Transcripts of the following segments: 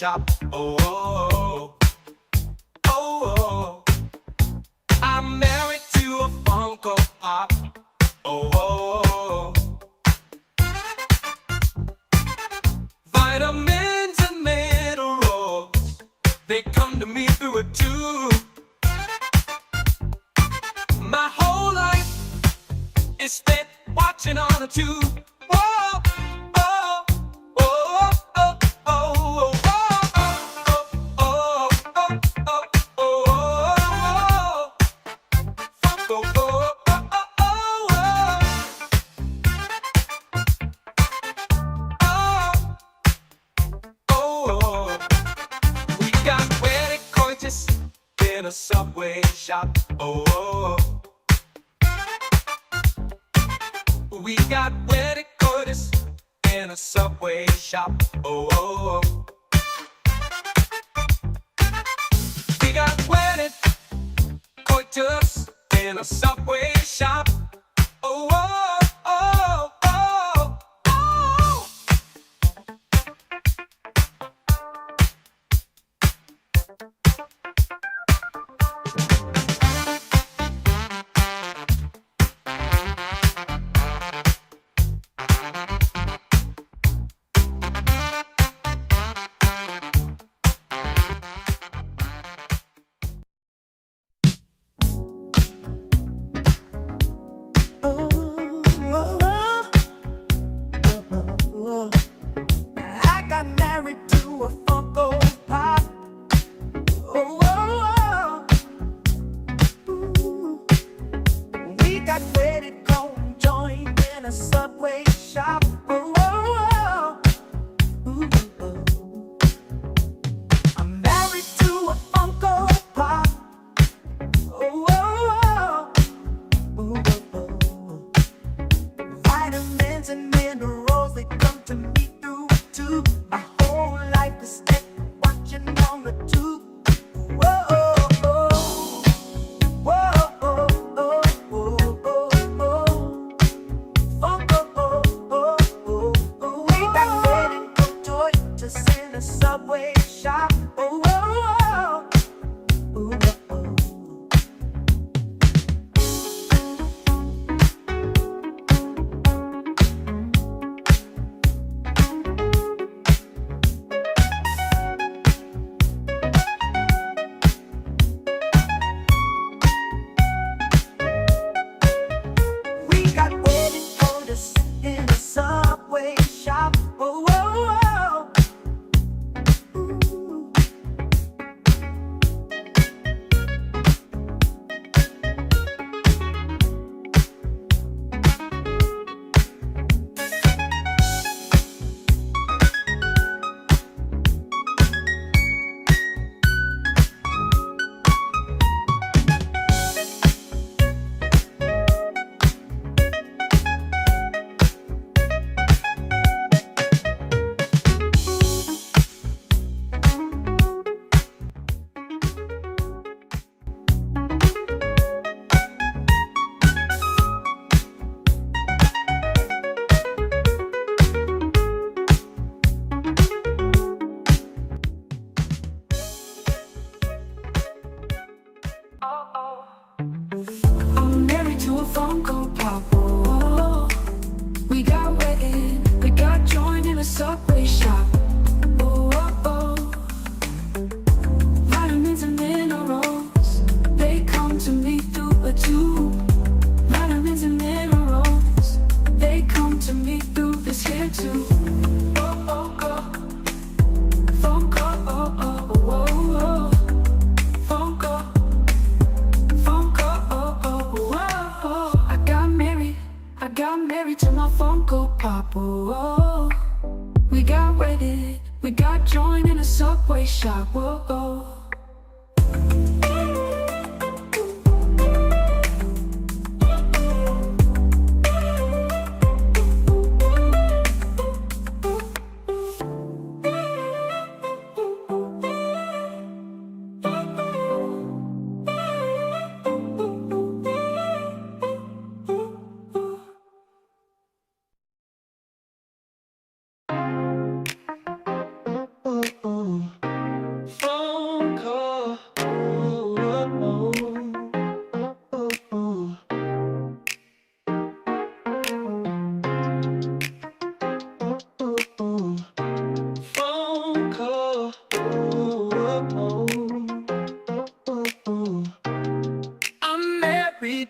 shop. Oh, oh, oh, oh, oh. I'm married to a Funko Pop. Oh, oh, oh. Vitamins and minerals, they come to me through a tube. My whole life is spent watching on a tube. Whoa, oh, oh, oh, oh, oh, oh, oh, oh, oh, Funko Pop, we got wedding coitus in a Subway shop. Oh, oh. We got wedding coitus in a Subway shop. Oh, oh, oh. We got wedding coitus in a Subway shop. Oh, oh, oh, oh, oh.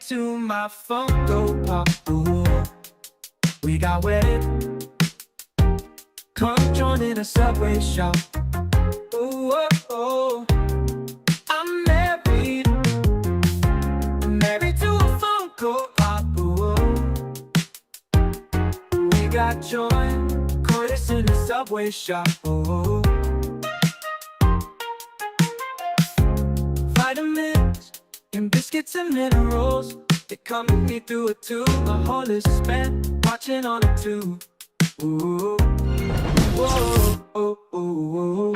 to my Funko Pop. Ooh, we got wedded. Come join in a Subway shop. Ooh, oh, oh. I'm married to a Funko Pop. Ooh, we got joined, courtesy in the Subway shop. Ooh. Vitamins and biscuits and minerals, they come with me through a tube. My whole is spent watching on a tube. Ooh, whoa, oh, oh, oh.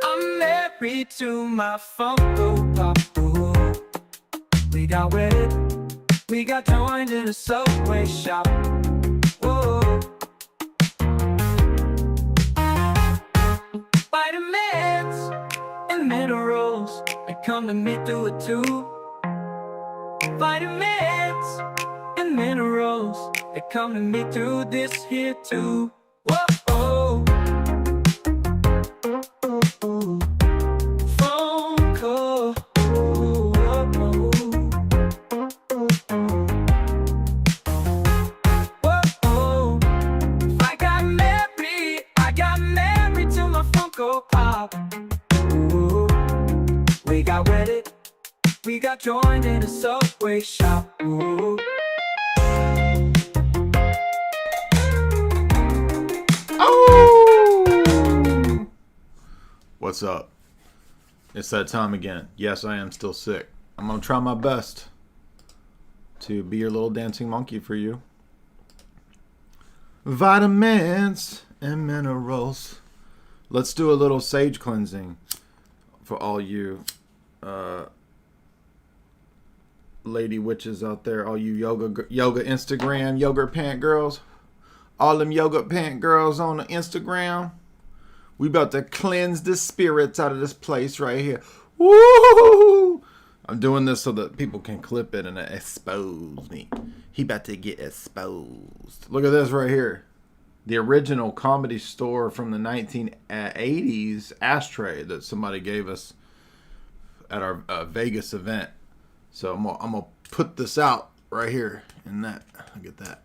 I'm married to my Funko Pop. Ooh, we got wedded. We got joined in a Subway shop. Whoa. Vitamins and minerals, they come to me through a tube. Vitamins and minerals, they come to me through this here tube. Whoa. Funko. Pop. Ooh, we got wedded. We got joined in a Subway shop. Ooh. Oh! What's up? It's that time again. Yes, I am still sick. I'm gonna try my best to be your little dancing monkey for you. Vitamins and minerals. Let's do a little sage cleansing for all you lady witches out there, all you yoga Instagram yogurt pant girls, all them yogurt pant girls on the Instagram. We about to cleanse the spirits out of this place right here. Woo! I'm doing this so that people can clip it and expose me. He about to get exposed. Look at this right here. The original Comedy Store from the 1980s ashtray that somebody gave us at our Vegas event. So I'm gonna put this out right here in that. Look at that.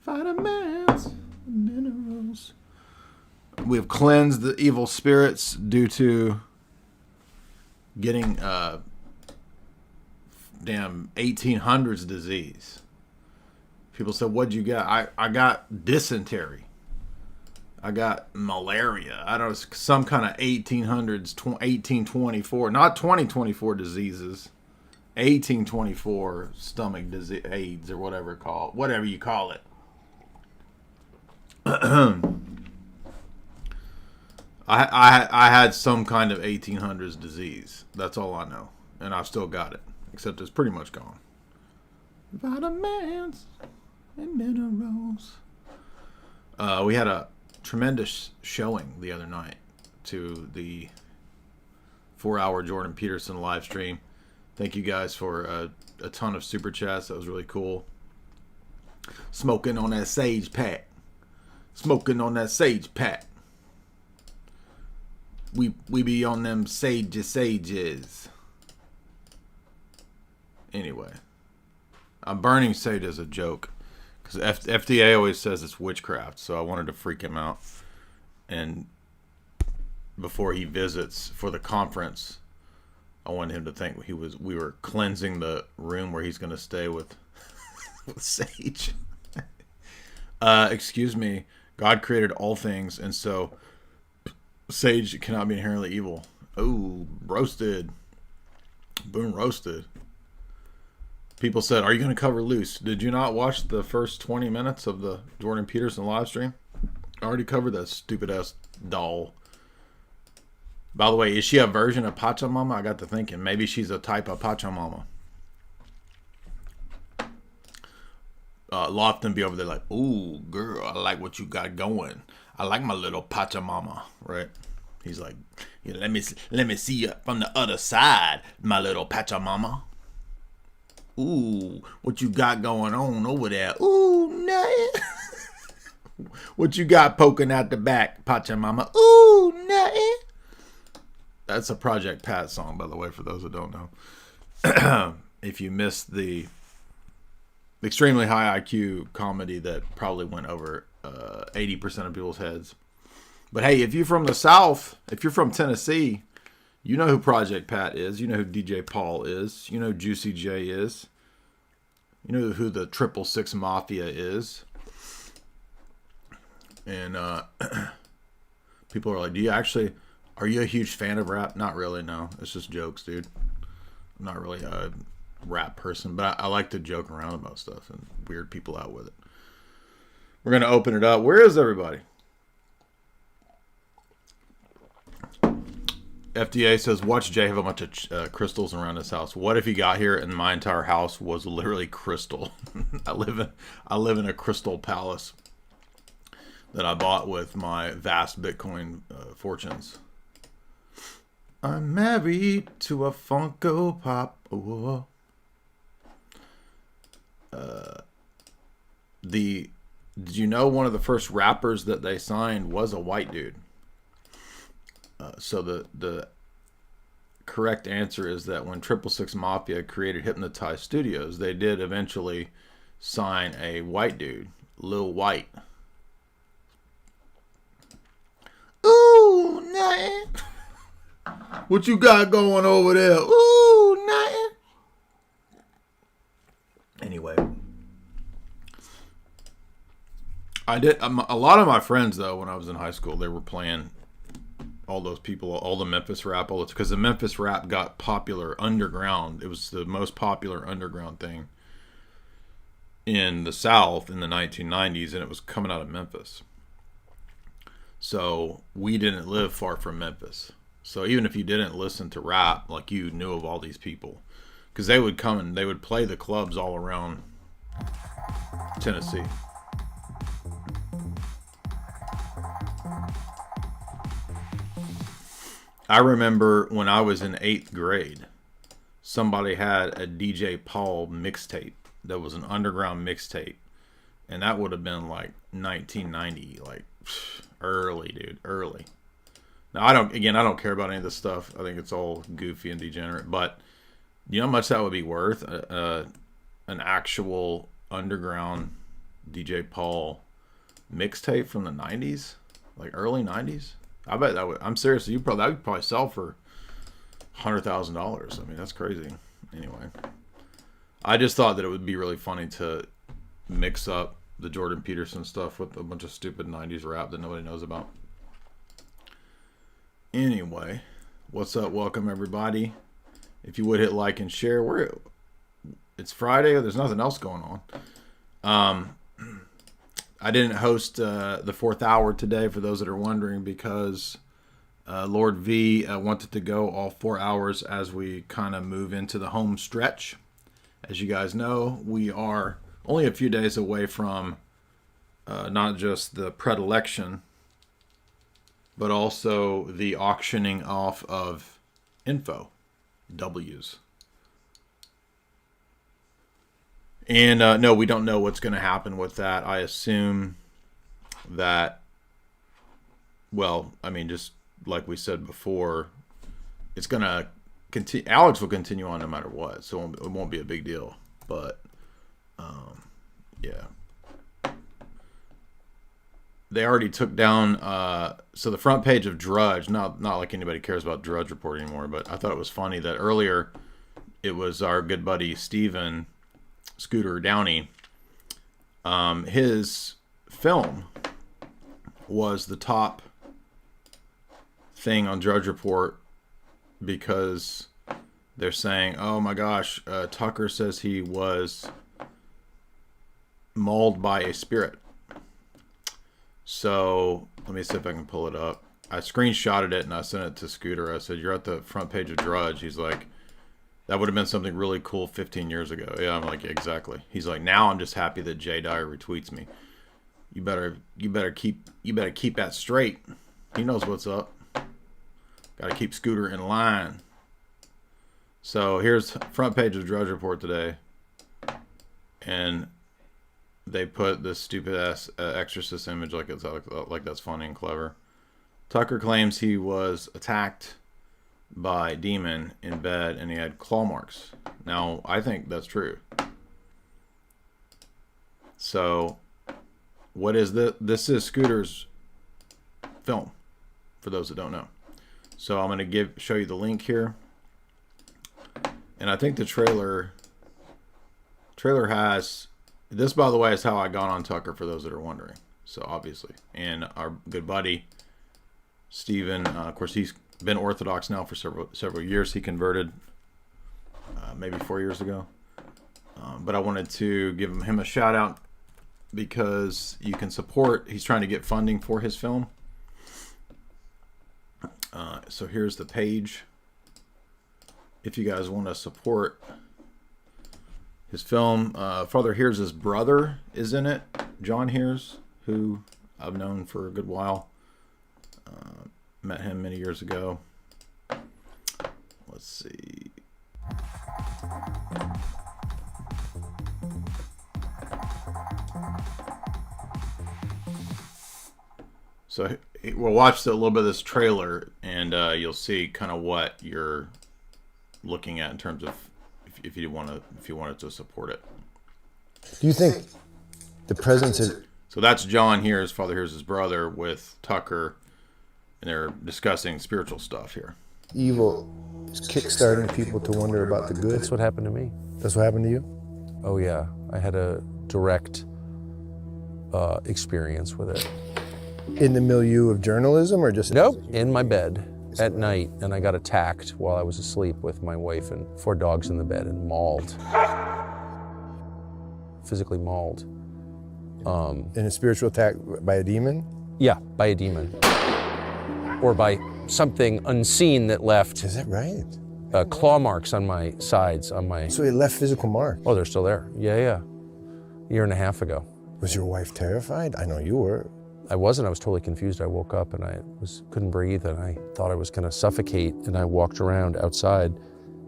Vitamins, minerals. We have cleansed the evil spirits due to getting damn 1800s disease. People said, what'd you get? I got dysentery. I got malaria. I don't know, some kind of 1800s, 1824, not 2024 diseases. 1824 stomach disease, AIDS or whatever you call it. I had some kind of 1800s disease. That's all I know. And I've still got it. Except it's pretty much gone. Vitamins and minerals. We had a tremendous showing the other night to the 4-hour Jordan Peterson live stream. Thank you guys for a ton of super chats. That was really cool. Smoking on that sage pack. Smoking on that sage pack. We be on them sages. Anyway, I'm burning sage as a joke because FDA always says it's witchcraft, so I wanted to freak him out. And before he visits for the conference, I wanted him to think we were cleansing the room where he's going to stay with sage. Excuse me. God created all things, and so sage cannot be inherently evil. Oh, roasted. Boom, roasted. People said, are you going to cover loose? Did you not watch the first 20 minutes of the Jordan Peterson live stream? I already covered that stupid ass doll. By the way, is she a version of Pachamama? I got to thinking, maybe she's a type of Pachamama. Lofton be over there like, ooh, girl, I like what you got going. I like my little Pachamama, right? He's like, yeah, let me see you from the other side, my little Pachamama. Ooh, what you got going on over there? Ooh, nothing. What you got poking out the back, Pachamama? Ooh, nothing. That's a Project Pat song, by the way, for those that don't know. If you missed the extremely high IQ comedy that probably went over 80% of people's heads. But hey, if you're from the South, if you're from Tennessee, you know who Project Pat is. You know who DJ Paul is. You know who Juicy J is. You know who the 666 Mafia is. And people are like, are you a huge fan of rap? Not really, no. It's just jokes, dude. I'm not really a rap person, but I like to joke around about stuff and weird people out with it. We're going to open it up. Where is everybody? FDA says, watch Jay have a bunch of crystals around his house. What if he got here and my entire house was literally crystal? I live in a crystal palace that I bought with my vast Bitcoin fortunes. I'm married to a Funko Pop. Oh. Did you know one of the first rappers that they signed was a white dude? So the correct answer is that when 666 Mafia created Hypnotized Studios, they did eventually sign a white dude, Lil White. Ooh, nothing. What you got going over there? Ooh, nothing. Anyway, I did a lot of my friends though when I was in high school. They were playing all those people, all the Memphis rap, because the Memphis rap got popular underground. It was the most popular underground thing in the South in the 1990s, and it was coming out of Memphis. So we didn't live far from Memphis. So even if you didn't listen to rap, like you knew of all these people, because they would come and they would play the clubs all around Tennessee. I remember when I was in 8th grade, somebody had a DJ Paul mixtape that was an underground mixtape. And that would have been like 1990, like early, dude, early. Now, I don't care about any of this stuff. I think it's all goofy and degenerate. But you know how much that would be worth? An actual underground DJ Paul mixtape from the 90s? Like early 90s? I bet that would. I'm serious. That would probably sell for $100,000. I mean, that's crazy. Anyway, I just thought that it would be really funny to mix up the Jordan Peterson stuff with a bunch of stupid 90s rap that nobody knows about. Anyway, what's up? Welcome everybody. If you would hit like and share. It's Friday. There's nothing else going on. I didn't host the 4th hour today, for those that are wondering, because Lord V wanted to go all 4 hours as we kind of move into the home stretch. As you guys know, we are only a few days away from not just the predilection, but also the auctioning off of info, W's. And no, we don't know what's going to happen with that. I assume that, well, I mean, just like we said before, it's going to continue. Alex will continue on no matter what, so it won't be a big deal. But, yeah. They already took down, so the front page of Drudge, not like anybody cares about Drudge Report anymore, but I thought it was funny that earlier it was our good buddy Steven Scooter Downey. His film was the top thing on Drudge Report because they're saying, oh my gosh, Tucker says he was mauled by a spirit. So let me see if I can pull it up. I screenshotted it and I sent it to Scooter. I said, you're at the front page of Drudge. He's like, that would have been something really cool 15 years ago. Yeah, I'm like, exactly. He's like, now I'm just happy that Jay Dyer retweets me. You better keep that straight. He knows what's up. Got to keep Scooter in line. So here's front page of Drudge Report today, and they put this stupid ass exorcist image like it's like that's funny and clever. Tucker claims he was attacked by demon in bed and he had claw marks. Now, I think that's true. So, what is this? This is Scooter's film, for those that don't know. So I'm going to show you the link here. And I think the trailer has, this by the way is how I got on Tucker, for those that are wondering. So obviously, and our good buddy, Steven, of course he's been Orthodox now for several years. He converted maybe 4 years ago. But I wanted to give him a shout out because you can support, he's trying to get funding for his film. So here's the page. If you guys want to support his film, Father Hears' brother is in it, John Hears, who I've known for a good while. Met him many years ago. Let's see. So we'll watch a little bit of this trailer, and you'll see kind of what you're looking at in terms of if you wanted to support it. Do you think the presence of... So that's John Hears, Father Hears' brother, with Tucker, and they're discussing spiritual stuff here. Evil is kickstarting people to wonder about the good. That's what happened to me. That's what happened to you? Oh yeah, I had a direct experience with it. In the milieu of journalism, or just... Nope, in my bed at night, and I got attacked while I was asleep with my wife and 4 dogs in the bed and mauled. Physically mauled. In a spiritual attack by a demon? Yeah, by a demon. Or by something unseen that left Is that right? claw marks on my sides, on my... So it left physical marks. Oh, they're still there. Yeah. A year and a half ago. Was your wife terrified? I know you were. I wasn't. I was totally confused. I woke up and I couldn't breathe, and I thought I was going to suffocate, and I walked around outside,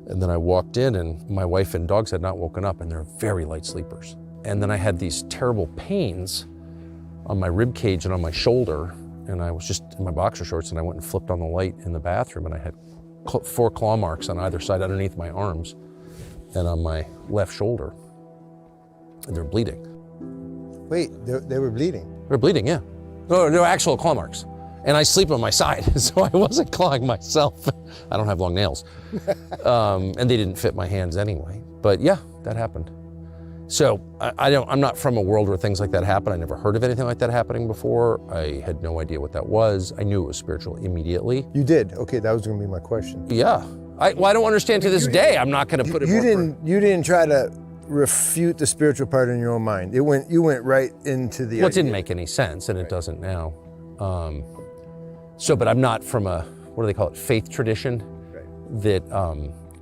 and then I walked in, and my wife and dogs had not woken up, and they're very light sleepers. And then I had these terrible pains on my rib cage and on my shoulder, and I was just in my boxer shorts, and I went and flipped on the light in the bathroom, and I had 4 claw marks on either side underneath my arms and on my left shoulder, and they're bleeding. Wait, they were bleeding? They're bleeding, yeah. No, they're actual claw marks. And I sleep on my side, so I wasn't clawing myself. I don't have long nails. And they didn't fit my hands anyway. But yeah, that happened. So I'm not from a world where things like that happen. I never heard of anything like that happening before. I had no idea what that was. I knew it was spiritual immediately. You did? Okay, that was gonna be my question. Yeah. I don't understand to this day. I'm not gonna put it more... You didn't try to refute the spiritual part in your own mind. You went right into the... Well, it didn't make any sense, and it doesn't now. But I'm not from a, what do they call it, faith tradition that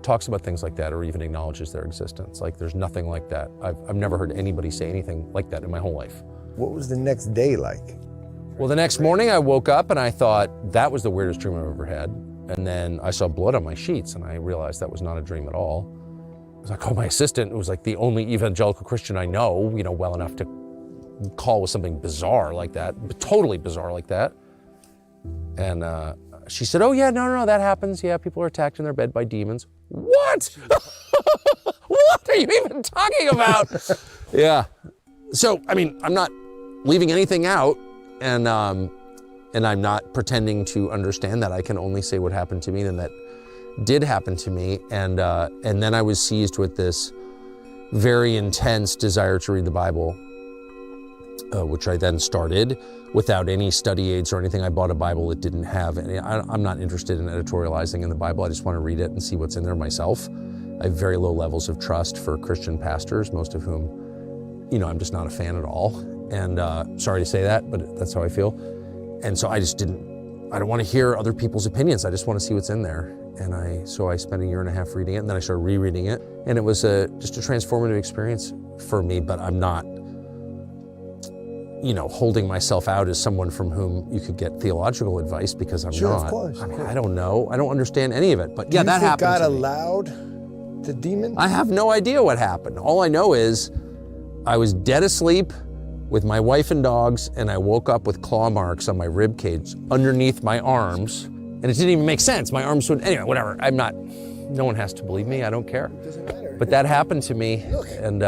talks about things like that or even acknowledges their existence. Like, there's nothing like that. I've never heard anybody say anything like that in my whole life. What was the next day like? Well, the next morning I woke up and I thought, that was the weirdest dream I've ever had. And then I saw blood on my sheets and I realized that was not a dream at all. I called my assistant, who was like the only evangelical Christian I know, well enough to call with something bizarre like that, totally bizarre like that. And she said, oh yeah, no, that happens. Yeah, people are attacked in their bed by demons. What? What are you even talking about? Yeah. So, I'm not leaving anything out, and I'm not pretending to understand that. I can only say what happened to me, and that did happen to me. And then I was seized with this very intense desire to read the Bible, which I then started without any study aids or anything. I bought a Bible that didn't have any. I'm not interested in editorializing in the Bible. I just want to read it and see what's in there myself. I have very low levels of trust for Christian pastors, most of whom, I'm just not a fan at all. And sorry to say that, but that's how I feel. And so I don't want to hear other people's opinions. I just want to see what's in there. And so I spent a year and a half reading it, and then I started rereading it. And it was just a transformative experience for me, but I'm not, holding myself out as someone from whom you could get theological advice, because I'm Sure, not. of course. I don't know. I don't understand any of it. But yeah, that happened God to me. allowed the demon? I have no idea what happened. All I know is I was dead asleep with my wife and dogs, and I woke up with claw marks on my rib cage underneath my arms, and it didn't even make sense. My arms would, anyway, whatever. No one has to believe me, I don't care. Doesn't matter. But that happened to me, and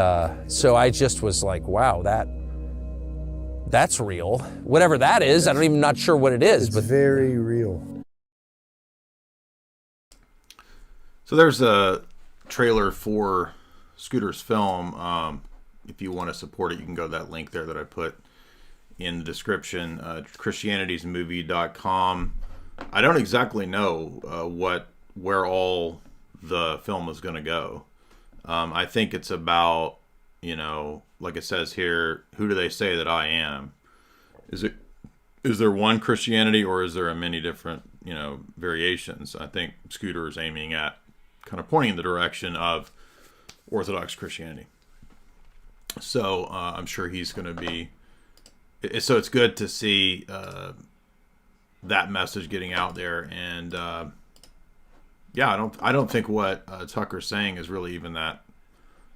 so I just was like, wow, that's real. Whatever that is, I'm even not sure what it is. It's but very real. So there's a trailer for Scooter's film. If you want to support it, you can go to that link there that I put in the description, christianitiesmovie.com. I don't exactly know where all the film is going to go. I think it's about, like it says here, who do they say that I am? Is there one Christianity, or is there a many different, variations? I think Scooter is aiming at kind of pointing in the direction of Orthodox Christianity. So I'm sure he's going to be. So it's good to see that message getting out there, and yeah, I don't think what Tucker's saying is really even that.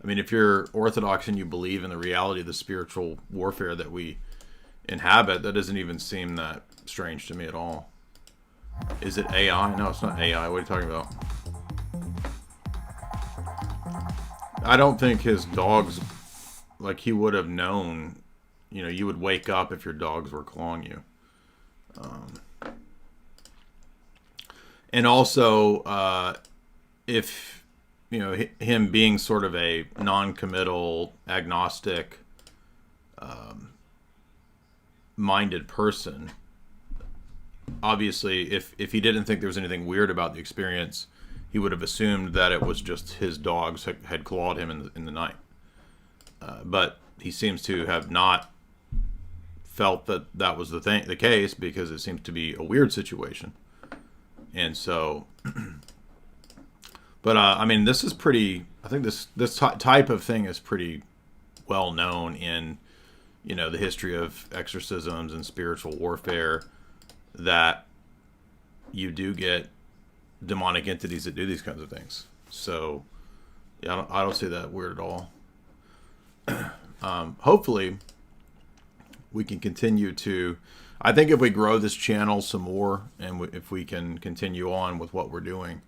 I mean, if you're Orthodox and you believe in the reality of the spiritual warfare that we inhabit, that doesn't even seem that strange to me at all. Is it AI? No, it's not AI. What are you talking about? I don't think his dogs, like, he would have known, you would wake up if your dogs were clawing you. And also, if, him being sort of a non-committal, agnostic, minded person, obviously, if he didn't think there was anything weird about the experience, he would have assumed that it was just his dogs had clawed him in the night. But he seems to have not felt that was the case, because it seems to be a weird situation. And so, but I mean, this is pretty. I think this type of thing is pretty well known in, the history of exorcisms and spiritual warfare, that you do get demonic entities that do these kinds of things. So, yeah, I don't see that weird at all. Hopefully, we can continue to. I think if we grow this channel some more, and if we can continue on with what we're doing,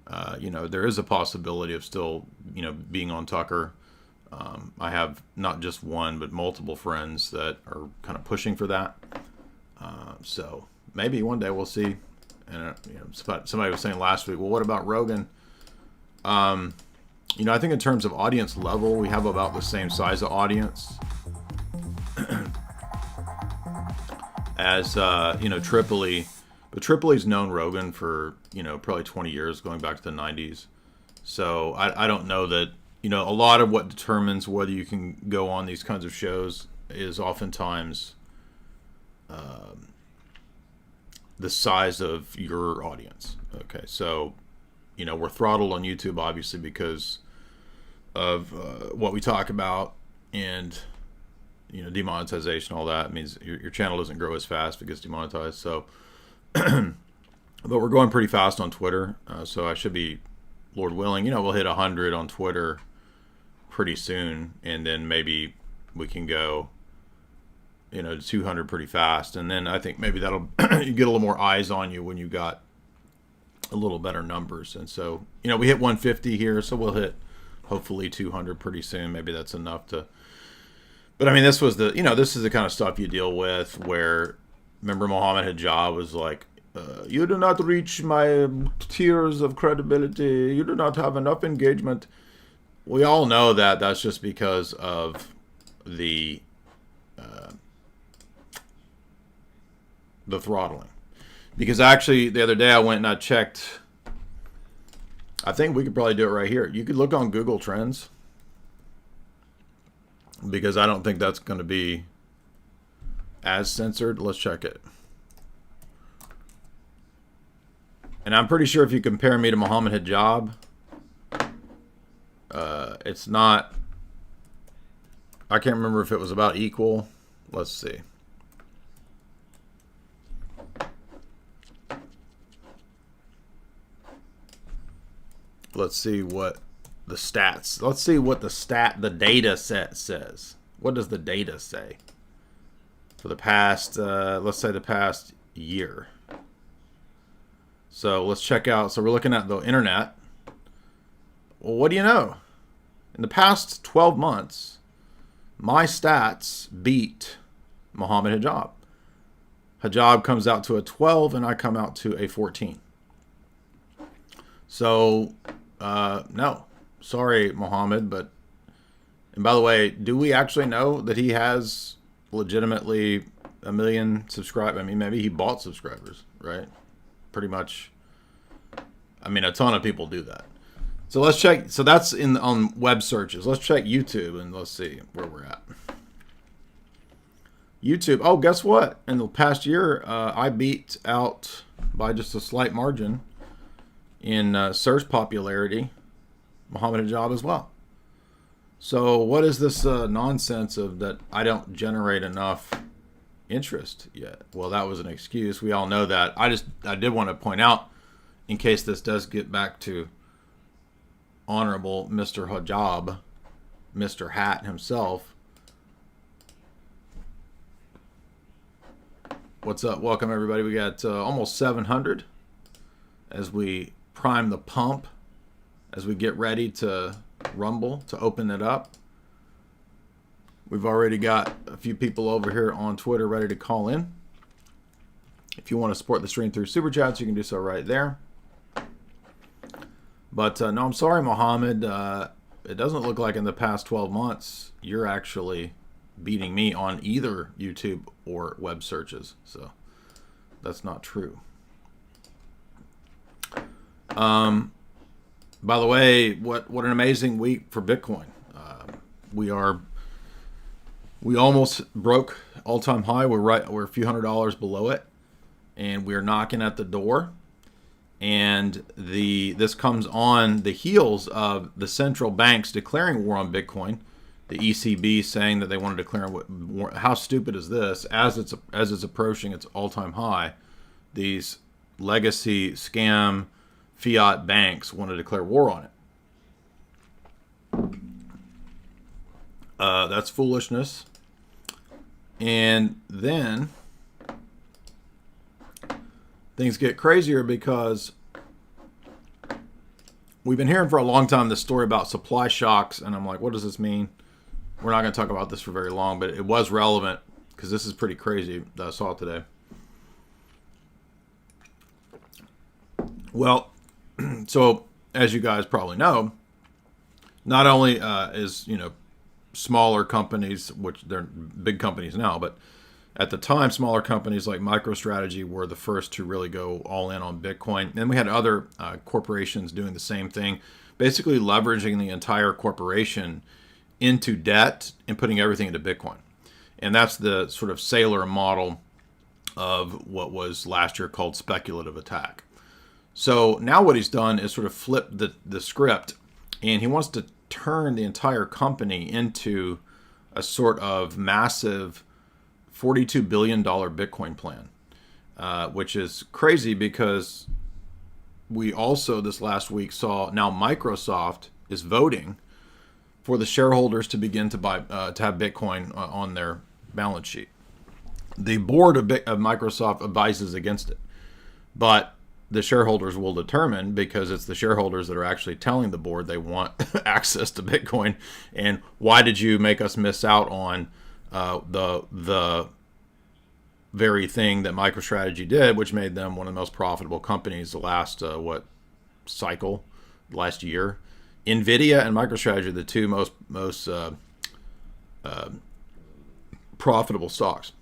there is a possibility of still, being on Tucker. I have not just one, but multiple friends that are kind of pushing for that. So maybe one day we'll see. And somebody was saying last week, well, what about Rogan? I think in terms of audience level, we have about the same size of audience as Tripoli. But Tripoli's known Rogan for probably 20 years, going back to the 90s. So I don't know that a lot of what determines whether you can go on these kinds of shows is oftentimes the size of your audience. Okay, so we're throttled on YouTube, obviously, because of what we talk about, and demonetization, all that means your channel doesn't grow as fast if it gets demonetized. So but we're going pretty fast on Twitter, so I should be, Lord willing, we'll hit 100 on Twitter pretty soon, and then maybe we can go to 200 pretty fast, and then I think maybe that'll you get a little more eyes on you when you got a little better numbers. And so we hit 150 here, so we'll hit hopefully 200 pretty soon. Maybe that's enough to. But I mean, this was this is the kind of stuff you deal with where, remember, Mohammed Hijab was like, you do not reach my tiers of credibility. You do not have enough engagement. We all know that that's just because of the throttling. Because actually, the other day I went and I checked. I think we could probably do it right here. You could look on Google Trends, because I don't think that's going to be as censored. Let's check it. And I'm pretty sure if you compare me to Mohammed Hijab, it's not. I can't remember if it was about equal. Let's see. Let's see what the stats. Let's see what the data set says. what does the data say for the past, let's say the past year. So let's check out. So we're looking at the internet. Well, what do you know? In the past 12 months, my stats beat Muhammad Hijab. Hijab comes out to a 12 and I come out to a 14. So, no. Sorry, Muhammad, but... And by the way, do we actually know that he has legitimately 1 million subscribers? I mean, maybe he bought subscribers, right? Pretty much. I mean, a ton of people do that. So let's check. So that's on web searches. Let's check YouTube and let's see where we're at. YouTube. Oh, guess what? In the past year, I beat out by just a slight margin in search popularity Muhammad Hijab as well. So what is this nonsense of that I don't generate enough interest yet? Well, that was an excuse. We all know that. I did want to point out, in case this does get back to Honorable Mr. Hijab, Mr. Hat himself. What's up? Welcome, everybody. We got almost 700 as we prime the pump, as we get ready to rumble, to open it up. We've already got a few people over here on Twitter ready to call in. If you want to support the stream through Super Chats, you can do so right there. But no, I'm sorry, Mohammed. It doesn't look like in the past 12 months you're actually beating me on either YouTube or web searches. So that's not true. By the way, what an amazing week for Bitcoin. We almost broke all-time high. We're a few $100s below it, and we're knocking at the door. And this comes on the heels of the central banks declaring war on Bitcoin. The ECB saying that they want to declare war. How stupid is this? As it's approaching its all-time high, these legacy scam fiat banks want to declare war on it. That's foolishness. And then things get crazier because we've been hearing for a long time this story about supply shocks, and I'm like, what does this mean? We're not going to talk about this for very long, but it was relevant because this is pretty crazy that I saw today. Well, so as you guys probably know, not only is, smaller companies, which they're big companies now, but at the time, smaller companies like MicroStrategy were the first to really go all in on Bitcoin. And we had other corporations doing the same thing, basically leveraging the entire corporation into debt and putting everything into Bitcoin. And that's the sort of sailor model of what was last year called speculative attack. So now what he's done is sort of flip the script, and he wants to turn the entire company into a sort of massive $42 billion Bitcoin plan, which is crazy because we also this last week saw now Microsoft is voting for the shareholders to begin to buy to have Bitcoin on their balance sheet. The board of Microsoft advises against it, but the shareholders will determine, because it's the shareholders that are actually telling the board they want access to Bitcoin. And why did you make us miss out on the very thing that MicroStrategy did, which made them one of the most profitable companies the last last year? Nvidia and MicroStrategy are the two most profitable stocks,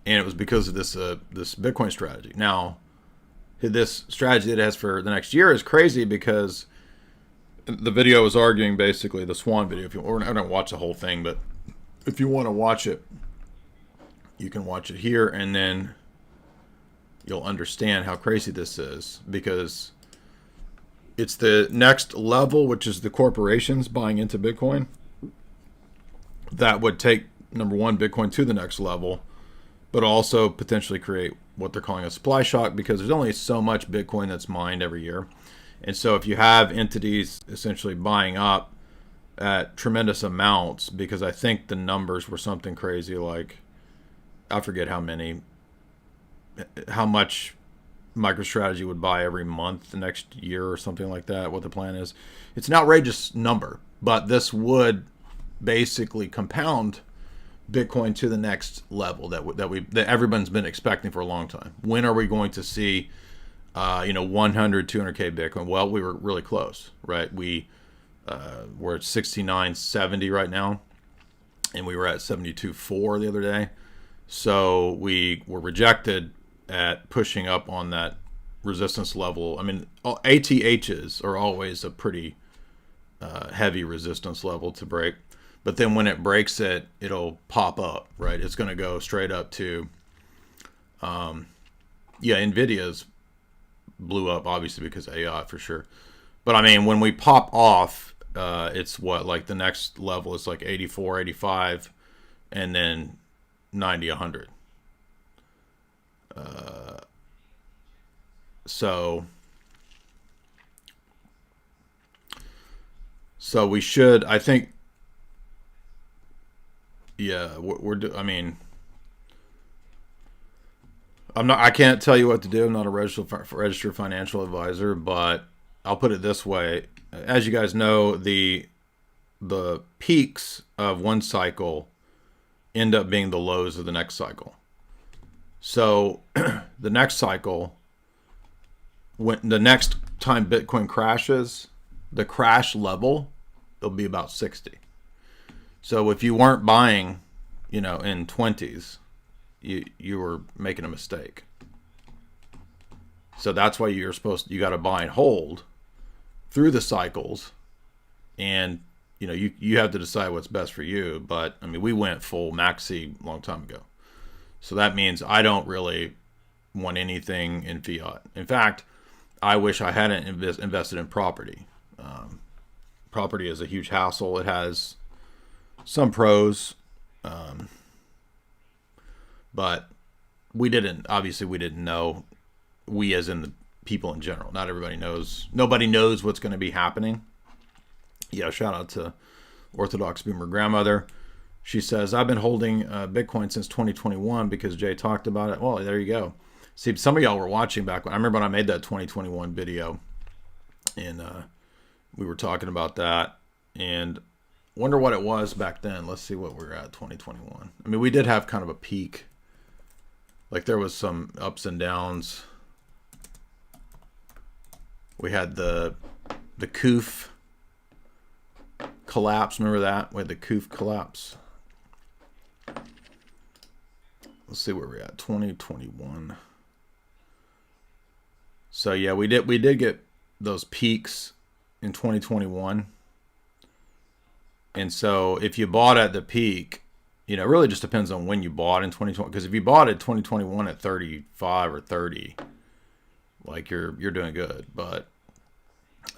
and it was because of this Bitcoin strategy. Now, this strategy that it has for the next year is crazy because the video is arguing basically the Swan video. I don't watch the whole thing, but if you want to watch it, you can watch it here, and then you'll understand how crazy this is, because it's the next level, which is the corporations buying into Bitcoin, that would take, number one, Bitcoin to the next level, but also potentially create what they're calling a supply shock, because there's only so much Bitcoin that's mined every year. And so if you have entities essentially buying up at tremendous amounts, because I think the numbers were something crazy like, I forget how much MicroStrategy would buy every month the next year or something like that, what the plan is. It's an outrageous number, but this would basically compound Bitcoin to the next level that everyone's been expecting for a long time. When are we going to see 100, 200K Bitcoin? Well, we were really close, right? We're at 69.70 right now, and we were at 72.4 the other day. So we were rejected at pushing up on that resistance level. I mean, ATHs are always a pretty heavy resistance level to break. But then when it breaks it, it'll pop up, right? It's going to go straight up to, NVIDIA's blew up, obviously, because of AI for sure. But I mean, when we pop off, it's what, like the next level is like 84, 85, and then 90, 100. So we should, I think, I can't tell you what to do. I'm not a registered financial advisor, but I'll put it this way. As you guys know, the peaks of one cycle end up being the lows of the next cycle. So the next cycle, when the next time Bitcoin crashes, the crash level, it'll be about 60. So if you weren't buying, in 20s, you were making a mistake. So that's why you got to buy and hold through the cycles, and you have to decide what's best for you. But I mean, we went full maxi a long time ago, so that means I don't really want anything in fiat. In fact, I wish I hadn't invested in property. Property is a huge hassle. It has some pros, but we didn't know, we as in the people in general, not everybody knows, nobody knows what's going to be happening. Shout out to Orthodox Boomer Grandmother. She says, I've been holding Bitcoin since 2021 because Jay talked about it. Well, there you go. See, some of y'all were watching back when I remember when I made that 2021 video, and we were talking about that, and wonder what it was back then. Let's see what we're at 2021. I mean, we did have kind of a peak. Like there was some ups and downs. We had the COOF collapse. Remember that? We had the COOF collapse. Let's see where we're at. 2021. So yeah, we did get those peaks in 2021. And so if you bought at the peak, it really just depends on when you bought in 2020. Because if you bought it 2021 at 35 or 30, like you're doing good. But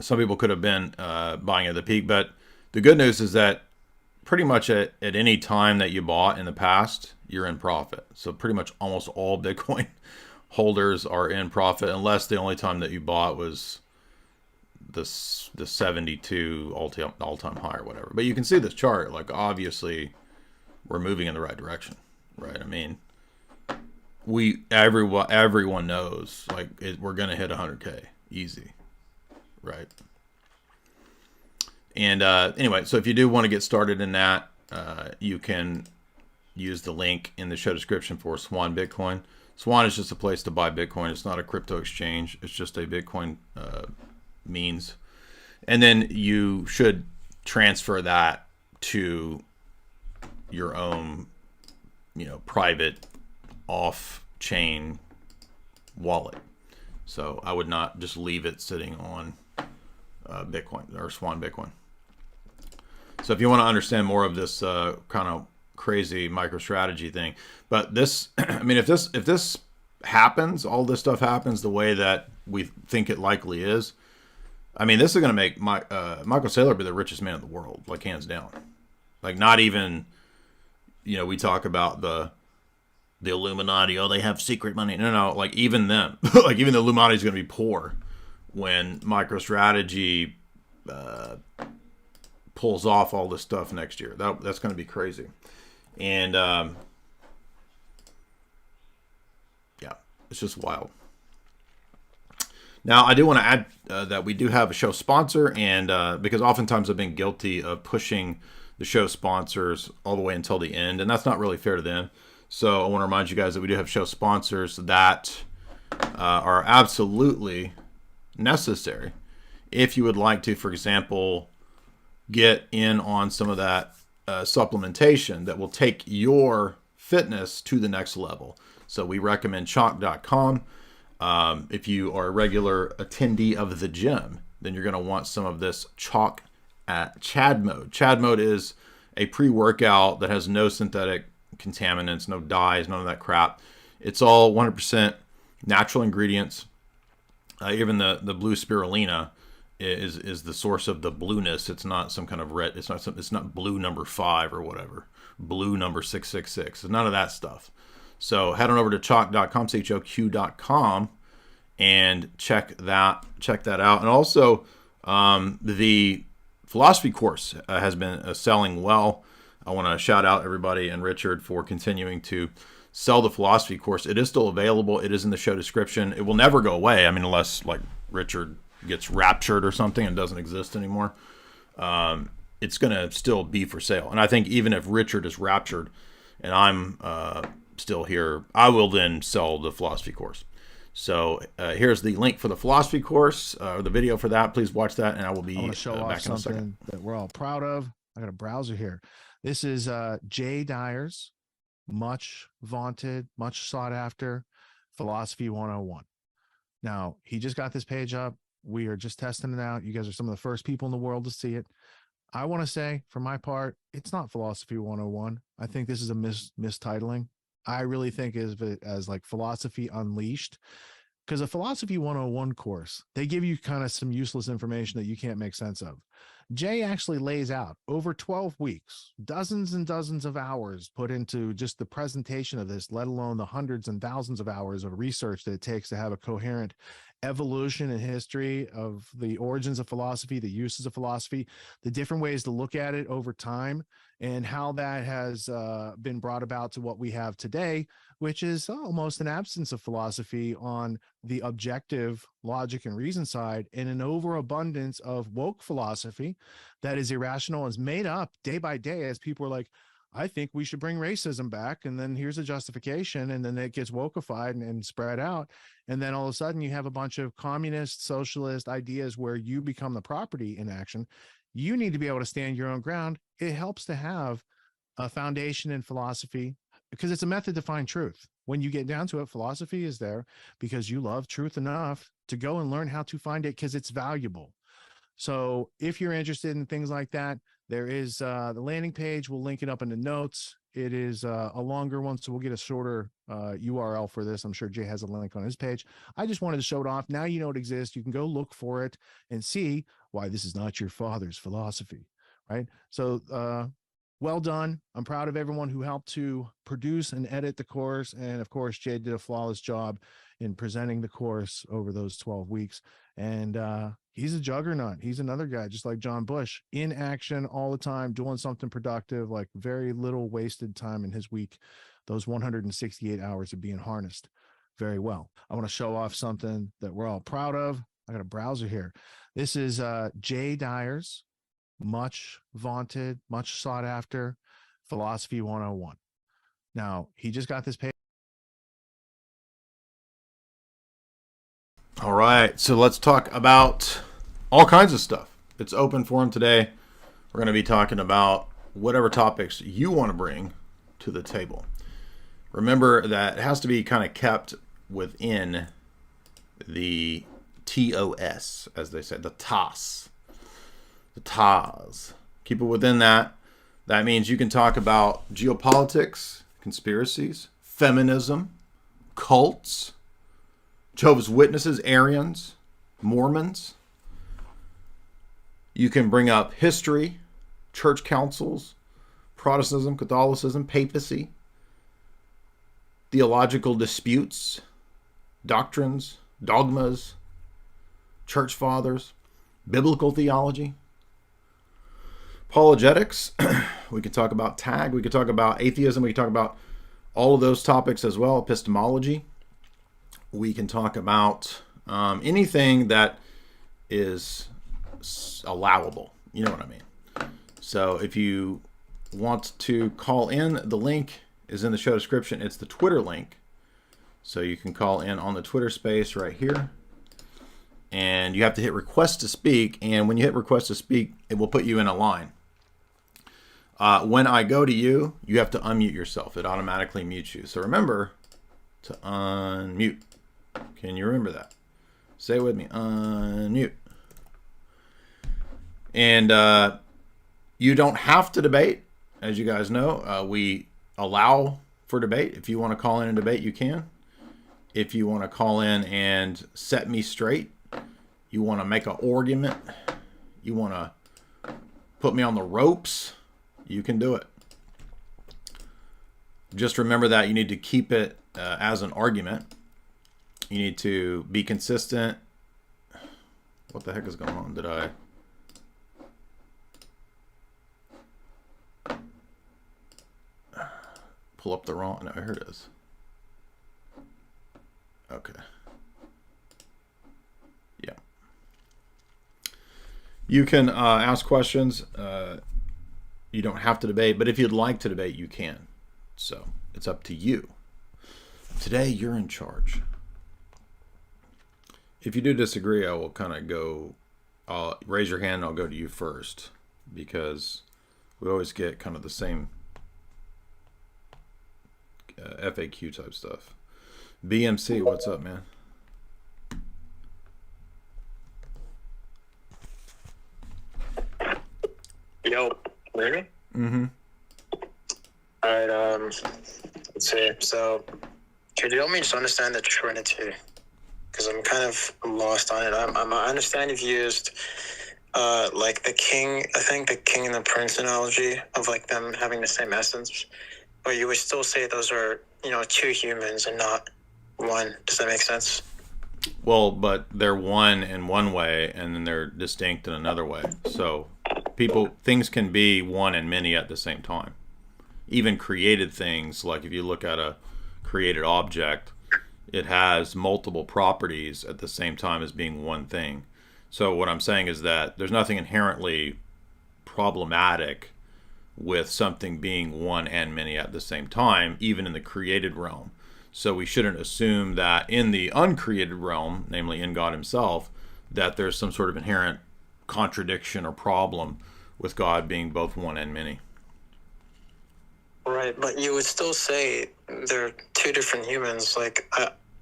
some people could have been buying at the peak. But the good news is that pretty much at any time that you bought in the past, you're in profit. So pretty much almost all Bitcoin holders are in profit, unless the only time that you bought was the 72 all-time high or whatever. But you can see this chart, like obviously we're moving in the right direction, right? I mean, everyone knows like we're gonna hit 100K easy, right? And anyway, so if you do want to get started in that, you can use the link in the show description for Swan Bitcoin. Swan is just a place to buy Bitcoin. It's not a crypto exchange. It's just a Bitcoin means. And then you should transfer that to your own, private off-chain wallet. So I would not just leave it sitting on Bitcoin or Swan Bitcoin. So if you want to understand more of this kind of crazy MicroStrategy thing, but this, I mean, if this happens, all this stuff happens the way that we think it likely is, I mean, this is going to make Michael Saylor be the richest man in the world, like hands down. Like not even, we talk about the Illuminati, they have secret money. No, like even them, like even the Illuminati is going to be poor when MicroStrategy pulls off all this stuff next year. That's going to be crazy. And yeah, it's just wild. Now, I do want to add that we do have a show sponsor, and because oftentimes I've been guilty of pushing the show sponsors all the way until the end, and that's not really fair to them. So I want to remind you guys that we do have show sponsors that are absolutely necessary if you would like to, for example, get in on some of that supplementation that will take your fitness to the next level. So we recommend chalk.com. If you are a regular attendee of the gym, then you're going to want some of this chalk at Chad mode. Chad mode is a pre-workout that has no synthetic contaminants, no dyes, none of that crap. It's all 100% natural ingredients. Even the blue spirulina is the source of the blueness. It's not some kind of red. It's not blue number 5 or whatever. Blue number 666. None of that stuff. So head on over to chalk.com, choq.com, and check that out. And also, the philosophy course has been selling well. I want to shout out everybody and Richard for continuing to sell the philosophy course. It is still available. It is in the show description. It will never go away. I mean, unless like Richard gets raptured or something and doesn't exist anymore. It's going to still be for sale. And I think even if Richard is raptured and I'm still here, I will then sell the philosophy course. So here's the link for the philosophy course, or the video for that. Please watch that, and I will be I want to show off back in a second. something that we're all proud of. I got a browser here. This is Jay Dyer's much vaunted, much sought after Philosophy 101. Now, he just got this page up. We are just testing it out. You guys are some of the first people in the world to see it. I want to say, for my part, it's not Philosophy 101. I think this is a mistitling. I really think of it as like Philosophy Unleashed, because a Philosophy 101 course, they give you kind of some useless information that you can't make sense of. Jay actually lays out over 12 weeks, dozens and dozens of hours put into just the presentation of this, let alone the hundreds and thousands of hours of research that it takes to have a coherent evolution and history of the origins of philosophy, the uses of philosophy, the different ways to look at it over time, and how that has been brought about to what we have today, which is almost an absence of philosophy on the objective logic and reason side, and an overabundance of woke philosophy that is irrational and is made up day by day as people are like, I think we should bring racism back. And then here's a justification. And then it gets wokeified and spread out. And then all of a sudden you have a bunch of communist, socialist ideas where you become the property in action. You need to be able to stand your own ground. It helps to have a foundation in philosophy because it's a method to find truth. When you get down to it, philosophy is there because you love truth enough to go and learn how to find it because it's valuable. So if you're interested in things like that, there is the landing page. We'll link it up in the notes. It is a longer one, so we'll get a shorter URL for this. I'm sure Jay has a link on his page. I just wanted to show it off. Now you know it exists. You can go look for it and see why this is not your father's philosophy, right? So well done. I'm proud of everyone who helped to produce and edit the course. And of course, Jay did a flawless job in presenting the course over those 12 weeks. And he's a juggernaut. He's another guy, just like John Bush, in action all the time, doing something productive, like very little wasted time in his week. Those 168 hours of being harnessed very well. I want to show off something that we're all proud of. I got a browser here. This is Jay Dyer's much vaunted, much sought after Philosophy 101. Now, he just got this page. All right, so let's talk about all kinds of stuff. It's open forum today. We're going to be talking about whatever topics you want to bring to the table. Remember that it has to be kind of kept within the TOS, as they said, the TOS. The TOS. Keep it within that. That means you can talk about geopolitics, conspiracies, feminism, cults, Jehovah's Witnesses, Arians, Mormons. You can bring up history, church councils, Protestantism, Catholicism, papacy, theological disputes, doctrines, dogmas, church fathers, biblical theology, apologetics. We could talk about tag. We could talk about atheism. We could talk about all of those topics as well. Epistemology. We can talk about anything that is allowable. You know what I mean? So if you want to call in, the link is in the show description. It's the Twitter link. So you can call in on the Twitter space right here. And you have to hit request to speak. And when you hit request to speak, it will put you in a line. When I go to you, you have to unmute yourself. It automatically mutes you. So remember to unmute. Can you remember that? Say it with me. Unmute. And you don't have to debate. As you guys know, we allow for debate. If you want to call in and debate, you can. If you want to call in and set me straight, you want to make an argument, you want to put me on the ropes, you can do it. Just remember that you need to keep it as an argument. You need to be consistent. What the heck is going on? Did I... pull up the wrong... No, here it is. Okay. Yeah. You can ask questions. You don't have to debate, but if you'd like to debate, you can. So it's up to you. Today, you're in charge. If you do disagree, I will kind of go... raise your hand and I'll go to you first, because we always get kind of the same FAQ type stuff. BMC, what's up, man? Yo, hear me? Mm-hmm. All right, let's see. So, could you help me just understand the Trinity? Because I'm kind of lost on it. I understand you've used, like the king, I think the king and the prince analogy of like them having the same essence, but you would still say those are, two humans and not one. Does that make sense? Well, but they're one in one way, and then they're distinct in another way. So things can be one and many at the same time. Even created things, like if you look at a created object, it has multiple properties at the same time as being one thing. So what I'm saying is that there's nothing inherently problematic with something being one and many at the same time, even in the created realm. So we shouldn't assume that in the uncreated realm, namely in God himself, that there's some sort of inherent contradiction or problem with God being both one and many. Right, but you would still say they're two different humans. Like,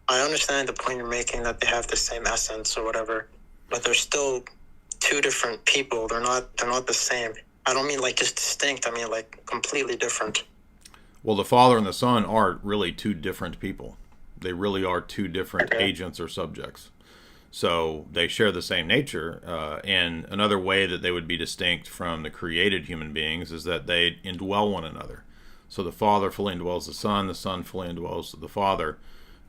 I understand the point you're making that they have the same essence or whatever, but they're still two different people. They're not the same. I don't mean like just distinct. I mean like completely different. Well, the Father and the Son are really two different people. They really are two different agents or subjects. So they share the same nature. And another way that they would be distinct from the created human beings is that they indwell one another. So the Father fully indwells the Son fully indwells the Father.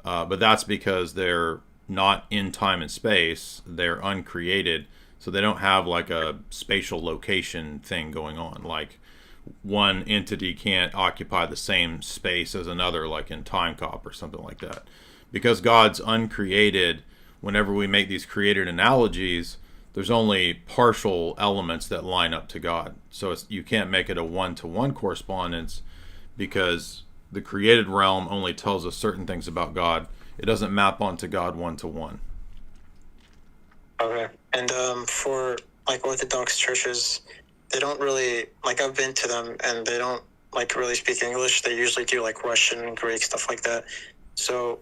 But that's because they're not in time and space. They're uncreated. So they don't have like a spatial location thing going on. Like one entity can't occupy the same space as another, like in Time Cop or something like that. Because God's uncreated, whenever we make these created analogies, there's only partial elements that line up to God. So you can't make it a one-to-one correspondence, because the created realm only tells us certain things about God. It doesn't map onto God one-to-one. Okay. And for like Orthodox churches, they don't really, like I've been to them and they don't like really speak English. They usually do like Russian, Greek, stuff like that. So,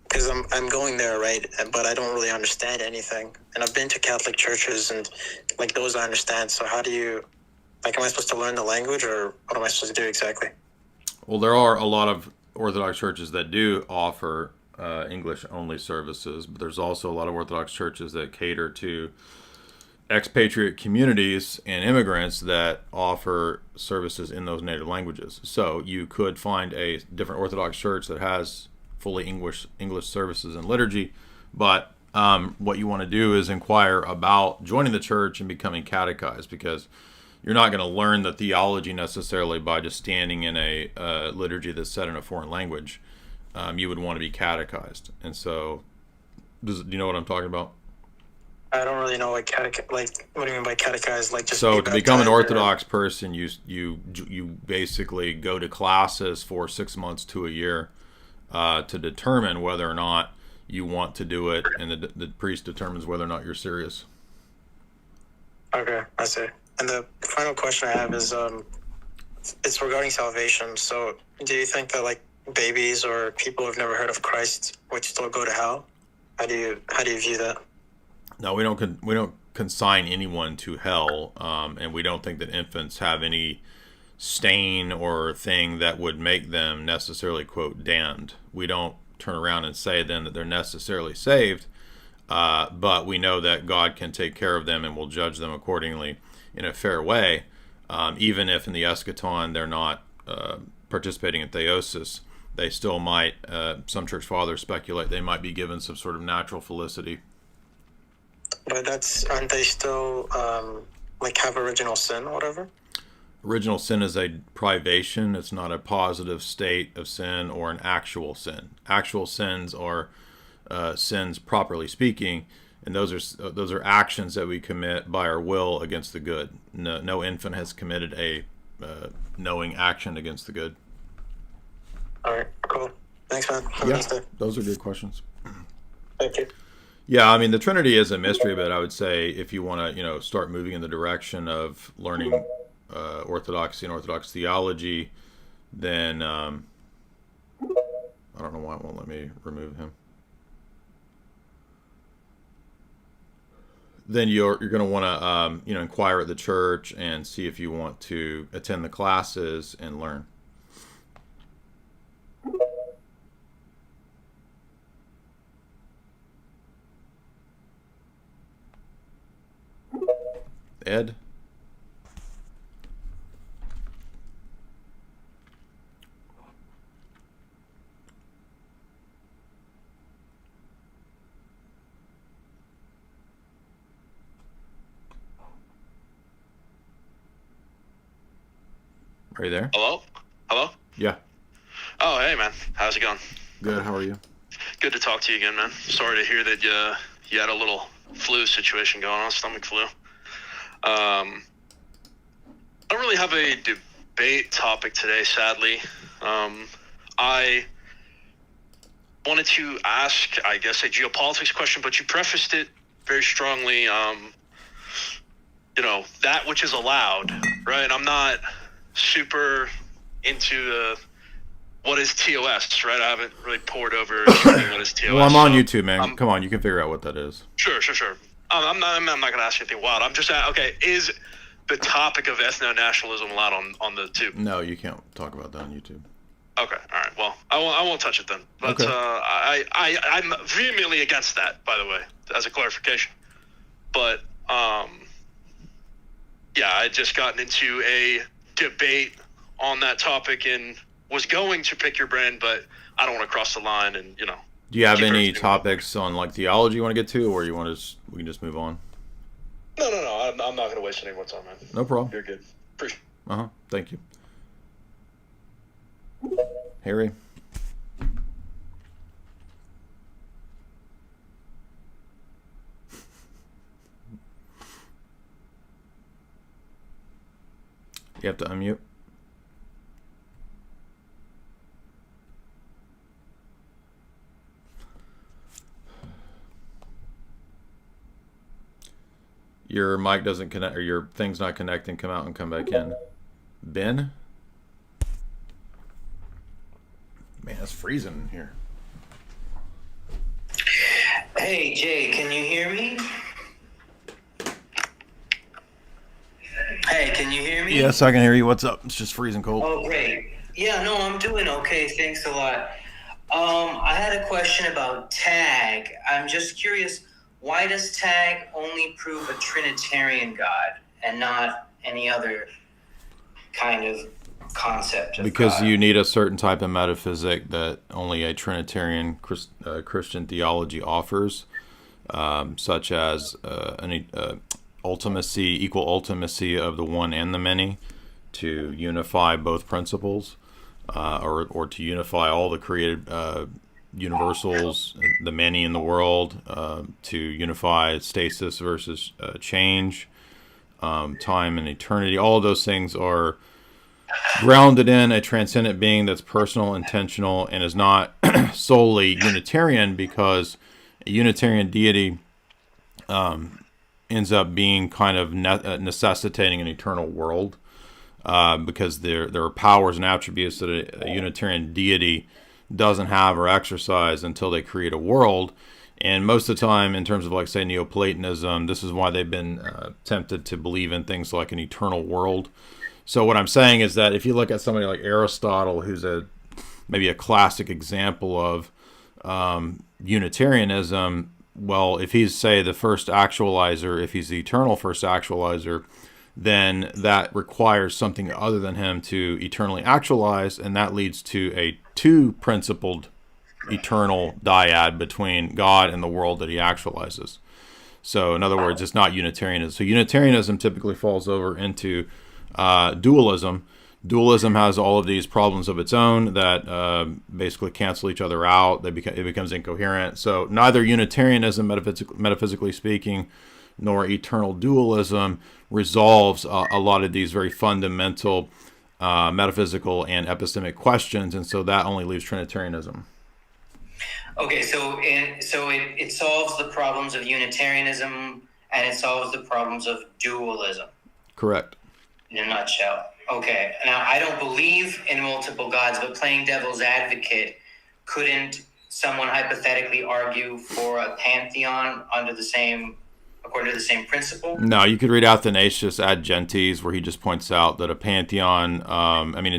because I'm going there, right? But I don't really understand anything. And I've been to Catholic churches and like those I understand. So how do you, like, am I supposed to learn the language or what am I supposed to do exactly? Well, there are a lot of Orthodox churches that do offer English-only services, but there's also a lot of Orthodox churches that cater to expatriate communities and immigrants that offer services in those native languages. So you could find a different Orthodox church that has fully English services and liturgy, but what you want to do is inquire about joining the church and becoming catechized, because you're not going to learn the theology necessarily by just standing in a liturgy that's said in a foreign language. You would want to be catechized. And so, do you know what I'm talking about? I don't really know what what do you mean by catechized? Like just So be to become an baptized, Orthodox person, you basically go to classes for 6 months to a year to determine whether or not you want to do it, and the priest determines whether or not you're serious. Okay, I see. And the final question I have is, it's regarding salvation. So, do you think that like babies or people who've never heard of Christ would still go to hell? How do you view that? No, we don't consign anyone to hell, and we don't think that infants have any stain or thing that would make them necessarily, quote, damned. We don't turn around and say then that they're necessarily saved, but we know that God can take care of them and will judge them accordingly in a fair way, even if in the eschaton they're not participating in theosis. They still might, some church fathers speculate, they might be given some sort of natural felicity. But aren't they still like have original sin or whatever? Original sin is a privation. It's not a positive state of sin or an actual sin. Actual sins are sins, properly speaking, and those are actions that we commit by our will against the good. No infant has committed a knowing action against the good. All right, cool. Thanks, man. Have a nice day. Those are good questions. Thank you. Yeah, I mean, the Trinity is a mystery, but I would say if you want to, start moving in the direction of learning orthodoxy and Orthodox theology, then I don't know why it won't let me remove him. Then you're going to want to inquire at the church and see if you want to attend the classes and learn. Ed? Are you there? Hello? Hello? Yeah. Oh, hey, man. How's it going? Good. How are you? Good to talk to you again, man. Sorry to hear that you had a little flu situation going on, stomach flu. I don't really have a debate topic today, sadly. I wanted to ask, I guess, a geopolitics question, but you prefaced it very strongly, that which is allowed, right? I'm not super into what is TOS, right? I haven't really poured over what is TOS. Well, I'm on YouTube, man. Come on, you can figure out what that is. Sure. I'm not going to ask you anything wild. I'm just okay. Is the topic of ethno-nationalism allowed on the tube? No, you can't talk about that on YouTube. Okay, all right. Well, I won't touch it then. But okay. I'm vehemently against that, by the way, as a clarification. But I just gotten into a debate on that topic and was going to pick your brain, but I don't want to cross the line and Do you have any topics on like theology you want to get to, or we can just move on? No. I'm not going to waste anyone's time, man. No problem. You're good. Appreciate it. Thank you. Harry. You have to unmute. Your mic doesn't connect, or your thing's not connecting. Come out and come back in. Ben? Man, it's freezing in here. Hey, Jay, can you hear me? Hey, can you hear me? Yes, I can hear you. What's up? It's just freezing cold. Oh, great. Yeah, no, I'm doing okay. Thanks a lot. I had a question about tag. I'm just curious, why does tag only prove a Trinitarian God and not any other kind of concept of because God? you need a certain type of metaphysic that only a Trinitarian Christian theology offers, such as ultimacy, equal ultimacy of the one and the many, to unify both principles, or to unify all the created universals, the many in the world, to unify stasis versus change, time and eternity. All of those things are grounded in a transcendent being that's personal, intentional, and is not solely Unitarian, because a Unitarian deity ends up being kind of necessitating an eternal world, because there are powers and attributes that a Unitarian deity doesn't have or exercise until they create a world. And most of the time, in terms of, like, say, Neoplatonism, this is why they've been tempted to believe in things like an eternal world. So what I'm saying is that if you look at somebody like Aristotle, who's maybe a classic example of Unitarianism, well, if he's, say, the first actualizer, if he's the eternal first actualizer, then that requires something other than him to eternally actualize, and that leads to a two-principled eternal dyad between God and the world that he actualizes. So, in other words, it's not Unitarianism. So Unitarianism typically falls over into dualism. Dualism has all of these problems of its own that basically cancel each other out. It becomes incoherent. So neither Unitarianism, metaphysically speaking, nor eternal dualism resolves a lot of these very fundamental metaphysical and epistemic questions, and so that only leaves Trinitarianism. Okay, so it solves the problems of Unitarianism, and it solves the problems of dualism. Correct. In a nutshell. Okay, now I don't believe in multiple gods, but playing devil's advocate, couldn't someone hypothetically argue for a pantheon according to the same principle? No, you could read Athanasius Ad Gentes, where he just points out that a pantheon,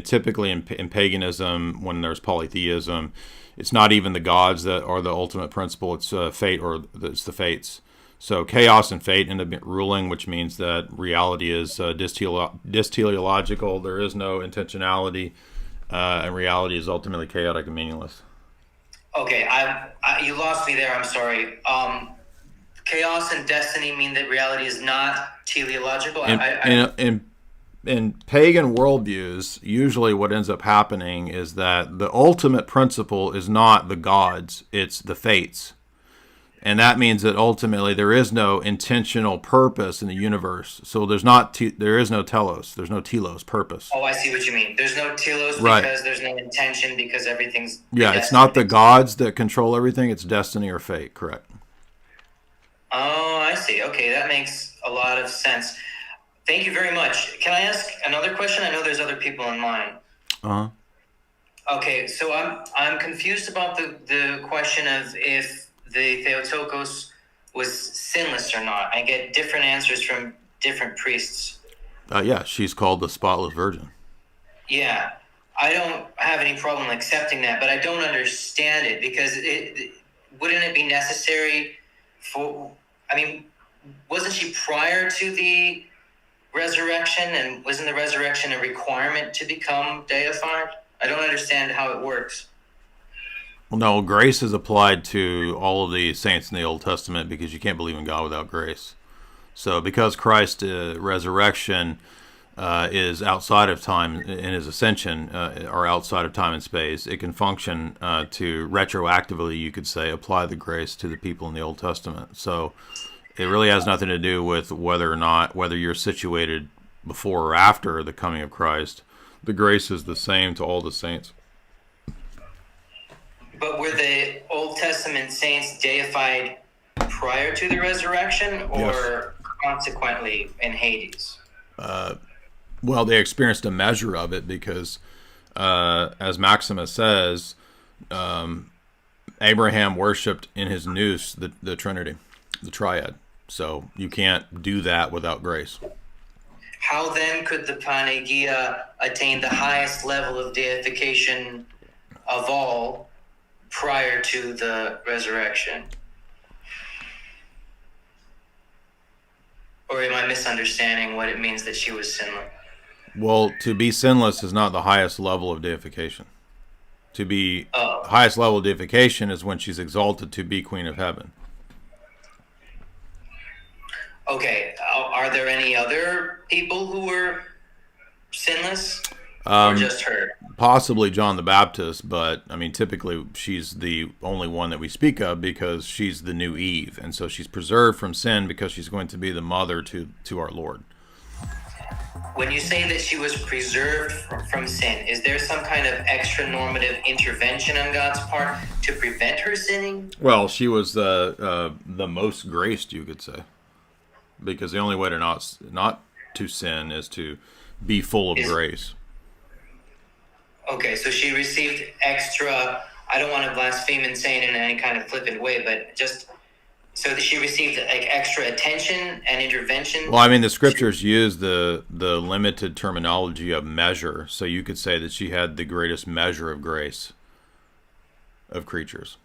typically in paganism, when there's polytheism, it's not even the gods that are the ultimate principle, it's fate, or it's the fates. So chaos and fate end up ruling, which means that reality is disteleological. There is no intentionality, and reality is ultimately chaotic and meaningless. Okay, you lost me there. I'm sorry. Chaos and destiny mean that reality is not teleological. In pagan worldviews, usually what ends up happening is that the ultimate principle is not the gods; it's the fates. And that means that ultimately there is no intentional purpose in the universe. So there is no telos. There's no telos, purpose. Oh, I see what you mean. There's no telos right. Because there's no intention, because everything's... Yeah, it's not the gods that control everything. It's destiny or fate, correct. Oh, I see. Okay, that makes a lot of sense. Thank you very much. Can I ask another question? I know there's other people in line. Uh-huh. Okay, so I'm confused about the question of if the Theotokos was sinless or not. I get different answers from different priests. Yeah, she's called the spotless virgin. Yeah, I don't have any problem accepting that, but I don't understand it, because wouldn't it be necessary wasn't she prior to the resurrection, and wasn't the resurrection a requirement to become deified? I don't understand how it works. Well, no, grace is applied to all of the saints in the Old Testament, because you can't believe in God without grace. So because Christ's resurrection is outside of time, and his ascension are outside of time and space, it can function to retroactively, you could say, apply the grace to the people in the Old Testament. So it really has nothing to do with whether you're situated before or after the coming of Christ. The grace is the same to all the saints. But were the Old Testament saints deified prior to the resurrection, or yes, consequently in Hades? Well, they experienced a measure of it because, as Maximus says, Abraham worshipped in his nous the Trinity, the Triad. So you can't do that without grace. How then could the Panagia attain the highest level of deification of all prior to the resurrection? Or am I misunderstanding what it means that she was sinless? Well, to be sinless is not the highest level of deification. To be highest level of deification is when she's exalted to be Queen of Heaven. Okay. Are there any other people who were sinless, or just her? Possibly John the Baptist, but I mean, typically she's the only one that we speak of because she's the new Eve, and so she's preserved from sin because she's going to be the mother to our Lord. When you say that she was preserved from sin, is there some kind of extra normative intervention on God's part to prevent her sinning? Well, she was the most graced, you could say, because the only way to not to sin is to be full of grace. Okay, so she received extra. I don't want to blaspheme and say it in any kind of flippant way, but just so that she received like extra attention and intervention. Well, I mean, the scriptures use the limited terminology of measure, so you could say that she had the greatest measure of grace of creatures.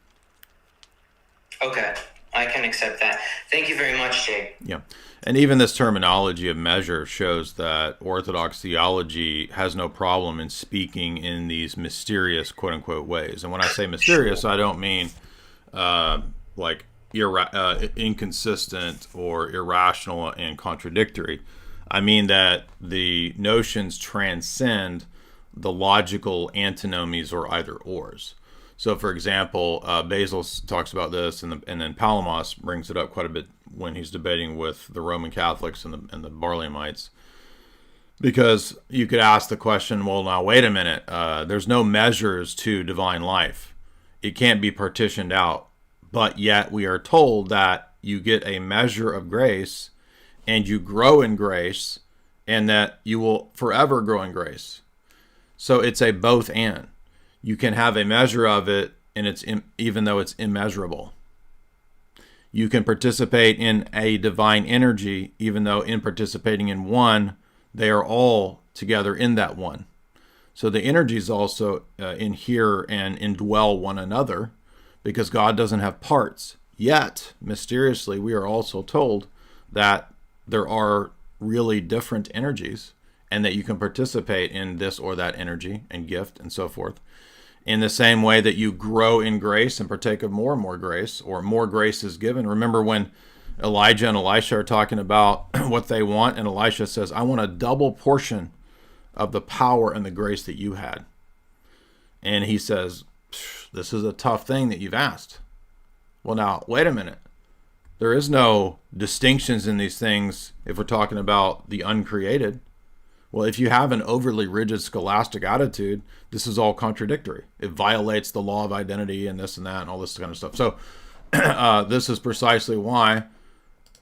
Okay, I can accept that. Thank you very much, Jay. Yeah, and even this terminology of measure shows that Orthodox theology has no problem in speaking in these mysterious, quote-unquote, ways. And when I say mysterious, I don't mean like inconsistent or irrational and contradictory. I mean that the notions transcend the logical antinomies or either ors. So, for example, Basil talks about this, and then Palamos brings it up quite a bit when he's debating with the Roman Catholics and the Barlaamites. Because you could ask the question, well, now, wait a minute. There's no measures to divine life. It can't be partitioned out. But yet we are told that you get a measure of grace and you grow in grace and that you will forever grow in grace. So it's a both and. You can have a measure of it, and even though it's immeasurable. You can participate in a divine energy, even though in participating in one, they are all together in that one. So the energies also inhere and indwell one another, because God doesn't have parts. Yet, mysteriously, we are also told that there are really different energies, and that you can participate in this or that energy and gift and so forth. In the same way that you grow in grace and partake of more and more grace, or more grace is given. Remember when Elijah and Elisha are talking about what they want, and Elisha says, I want a double portion of the power and the grace that you had. And he says, this is a tough thing that you've asked. Well, now, wait a minute. There is no distinctions in these things if we're talking about the uncreated. Well, if you have an overly rigid scholastic attitude, this is all contradictory. It violates the law of identity and this and that and all this kind of stuff. So this is precisely why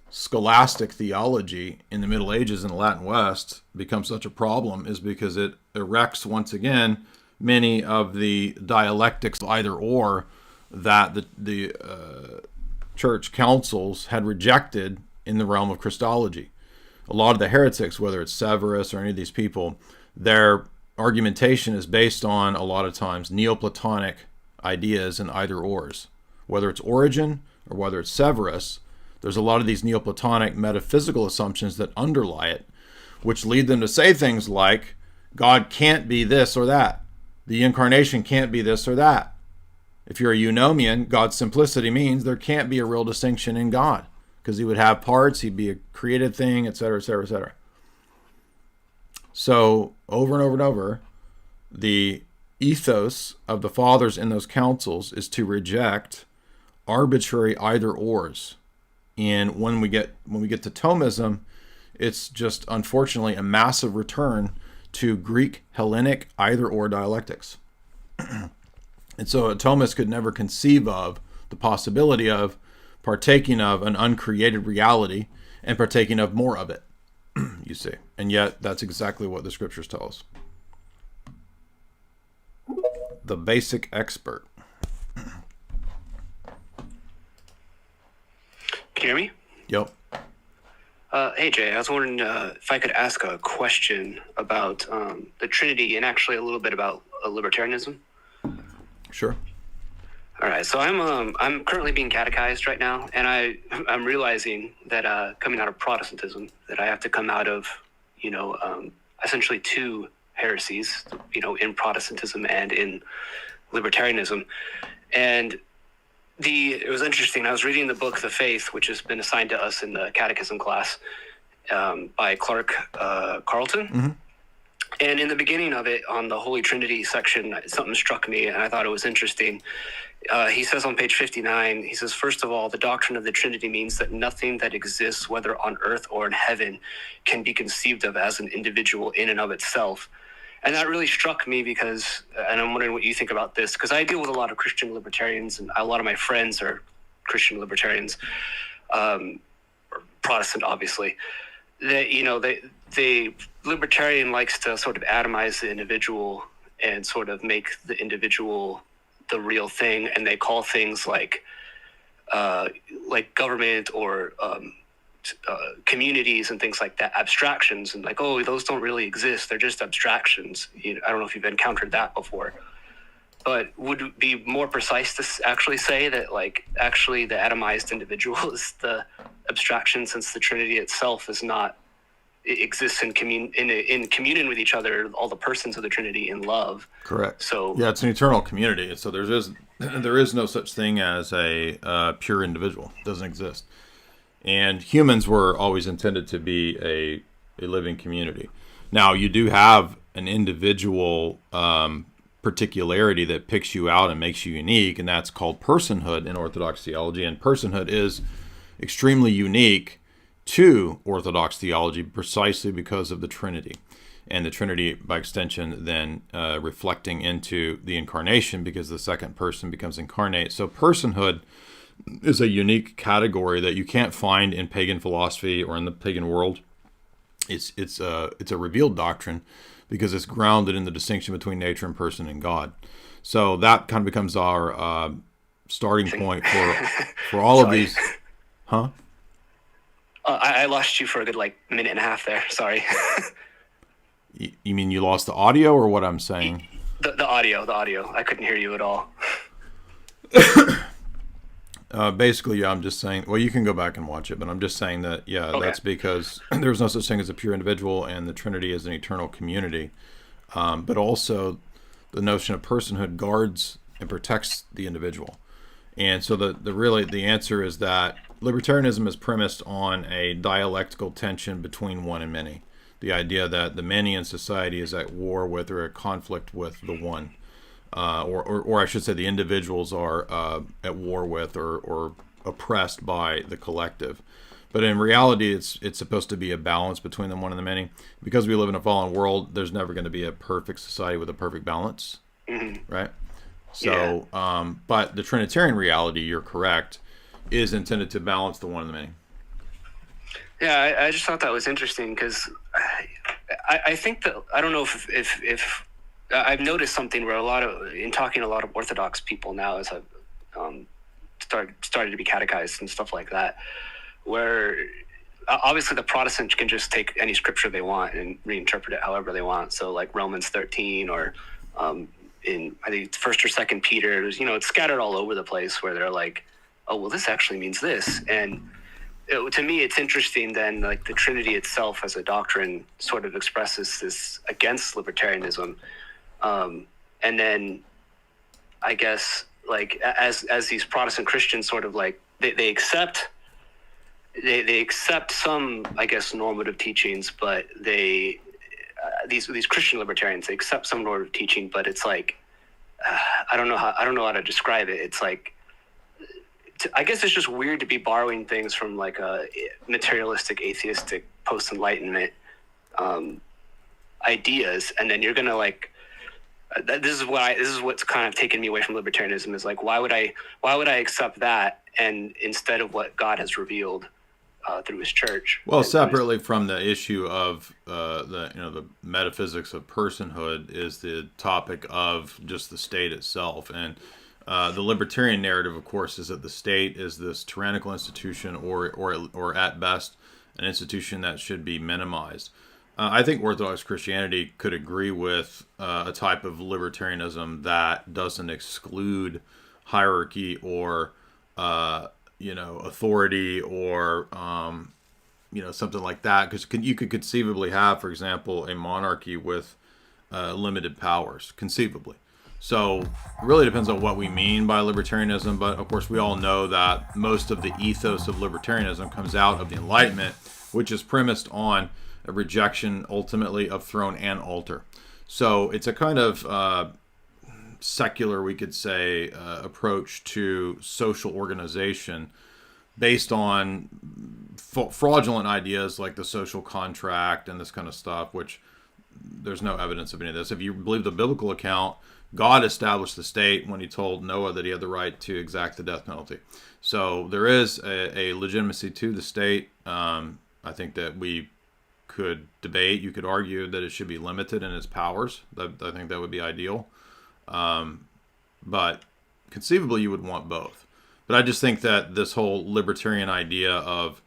scholastic theology in the Middle Ages in the Latin West becomes such a problem, is because it erects, once again, many of the dialectics either or that the church councils had rejected in the realm of Christology. A lot of the heretics, whether it's Severus or any of these people, their argumentation is based on, a lot of times, Neoplatonic ideas and either ors. Whether it's Origen or whether it's Severus, there's a lot of these Neoplatonic metaphysical assumptions that underlie it, which lead them to say things like, God can't be this or that. The incarnation can't be this or that. If you're a eunomian, God's simplicity means there can't be a real distinction in God, because he would have parts, he'd be a created thing, etc., etc., etc. So over and over and over, the ethos of the fathers in those councils is to reject arbitrary either ors. And when we get to Thomism, it's just unfortunately a massive return to Greek Hellenic either or dialectics. And so a Thomist could never conceive of the possibility of partaking of an uncreated reality and partaking of more of it, you see. And yet that's exactly what the scriptures tell us. The basic expert. Can you hear me? Yep. Hey, Jay, I was wondering if I could ask a question about the Trinity and actually a little bit about libertarianism. Sure. All right, so I'm currently being catechized right now, and I'm realizing that coming out of Protestantism, that I have to come out of, essentially two heresies, in Protestantism and in libertarianism. And it was interesting. I was reading the book The Faith, which has been assigned to us in the catechism class by Carlson. Mm-hmm. And in the beginning of it, on the Holy Trinity section, something struck me, and I thought it was interesting. He says on page 59, he says, first of all, the doctrine of the Trinity means that nothing that exists, whether on earth or in heaven, can be conceived of as an individual in and of itself. And that really struck me because, and I'm wondering what you think about this, because I deal with a lot of Christian libertarians, and a lot of my friends are Christian libertarians, or Protestant, obviously. The libertarian likes to sort of atomize the individual and sort of make the individual the real thing, and they call things like government or communities and things like that abstractions, and like, oh, those don't really exist, they're just abstractions. I don't know if you've encountered that before, but would it be more precise to actually say that, like, actually the atomized individual is the abstraction, since the Trinity itself is not, it exists in communion with each other, all the persons of the Trinity in love. Correct. So yeah, it's an eternal community. So there is no such thing as a pure individual. It doesn't exist. And humans were always intended to be a living community. Now, you do have an individual particularity that picks you out and makes you unique, and that's called personhood in Orthodox theology. And personhood is extremely unique to Orthodox theology precisely because of the Trinity. And the Trinity, by extension, then reflecting into the incarnation, because the second person becomes incarnate. So personhood is a unique category that you can't find in pagan philosophy or in the pagan world. It's a revealed doctrine because it's grounded in the distinction between nature and person and God. So that kind of becomes our starting point for all of these. Huh? I lost you for a good minute and a half there. Sorry. You mean you lost the audio, or what I'm saying? The audio. I couldn't hear you at all. Basically, yeah, I'm just saying, well, you can go back and watch it, but I'm just saying that, yeah, okay. That's because there's no such thing as a pure individual, and the Trinity is an eternal community. But also, the notion of personhood guards and protects the individual. And so the answer is that libertarianism is premised on a dialectical tension between one and many. The idea that the many in society is at war with or at conflict with the one. Or I should say the individuals are at war with or oppressed by the collective. But in reality, it's supposed to be a balance between the one and the many. Because we live in a fallen world, there's never going to be a perfect society with a perfect balance, right? So, yeah. But the Trinitarian reality, you're correct, is intended to balance the one and the many. Yeah, I just thought that was interesting because I think that, I don't know if I've noticed something where in talking to a lot of Orthodox people now, as I've started to be catechized and stuff like that, where obviously the Protestants can just take any scripture they want and reinterpret it however they want. So like Romans 13 or in I think 1st or 2nd Peter, it's scattered all over the place where they're like, oh, well, this actually means this. And to me, it's interesting then, like the Trinity itself as a doctrine sort of expresses this against libertarianism. And then I guess like as these Protestant Christians sort of like they accept some, I guess, normative teachings, but these Christian libertarians, they accept some normative teaching, but it's like I don't know how to describe it. It's like I guess it's just weird to be borrowing things from like a materialistic, atheistic, post-Enlightenment ideas, and then you're gonna like. This is what's kind of taken me away from libertarianism is like, why would I accept that and instead of what God has revealed through His church? Well, separately from the issue of the metaphysics of personhood is the topic of just the state itself, and the libertarian narrative, of course, is that the state is this tyrannical institution, or at best an institution that should be minimized. I think Orthodox Christianity could agree with a type of libertarianism that doesn't exclude hierarchy or authority or something like that, because you could conceivably have, for example, a monarchy with limited powers, conceivably. So it really depends on what we mean by libertarianism, but of course we all know that most of the ethos of libertarianism comes out of the Enlightenment, which is premised on a rejection ultimately of throne and altar. So it's a kind of secular, we could say, approach to social organization based on fraudulent ideas like the social contract and this kind of stuff, which there's no evidence of any of this. If you believe the biblical account, God established the state when he told Noah that he had the right to exact the death penalty. So there is a legitimacy to the state. I think that we could debate, you could argue that it should be limited in its powers. I think that would be ideal. But conceivably you would want both. But I just think that this whole libertarian idea of,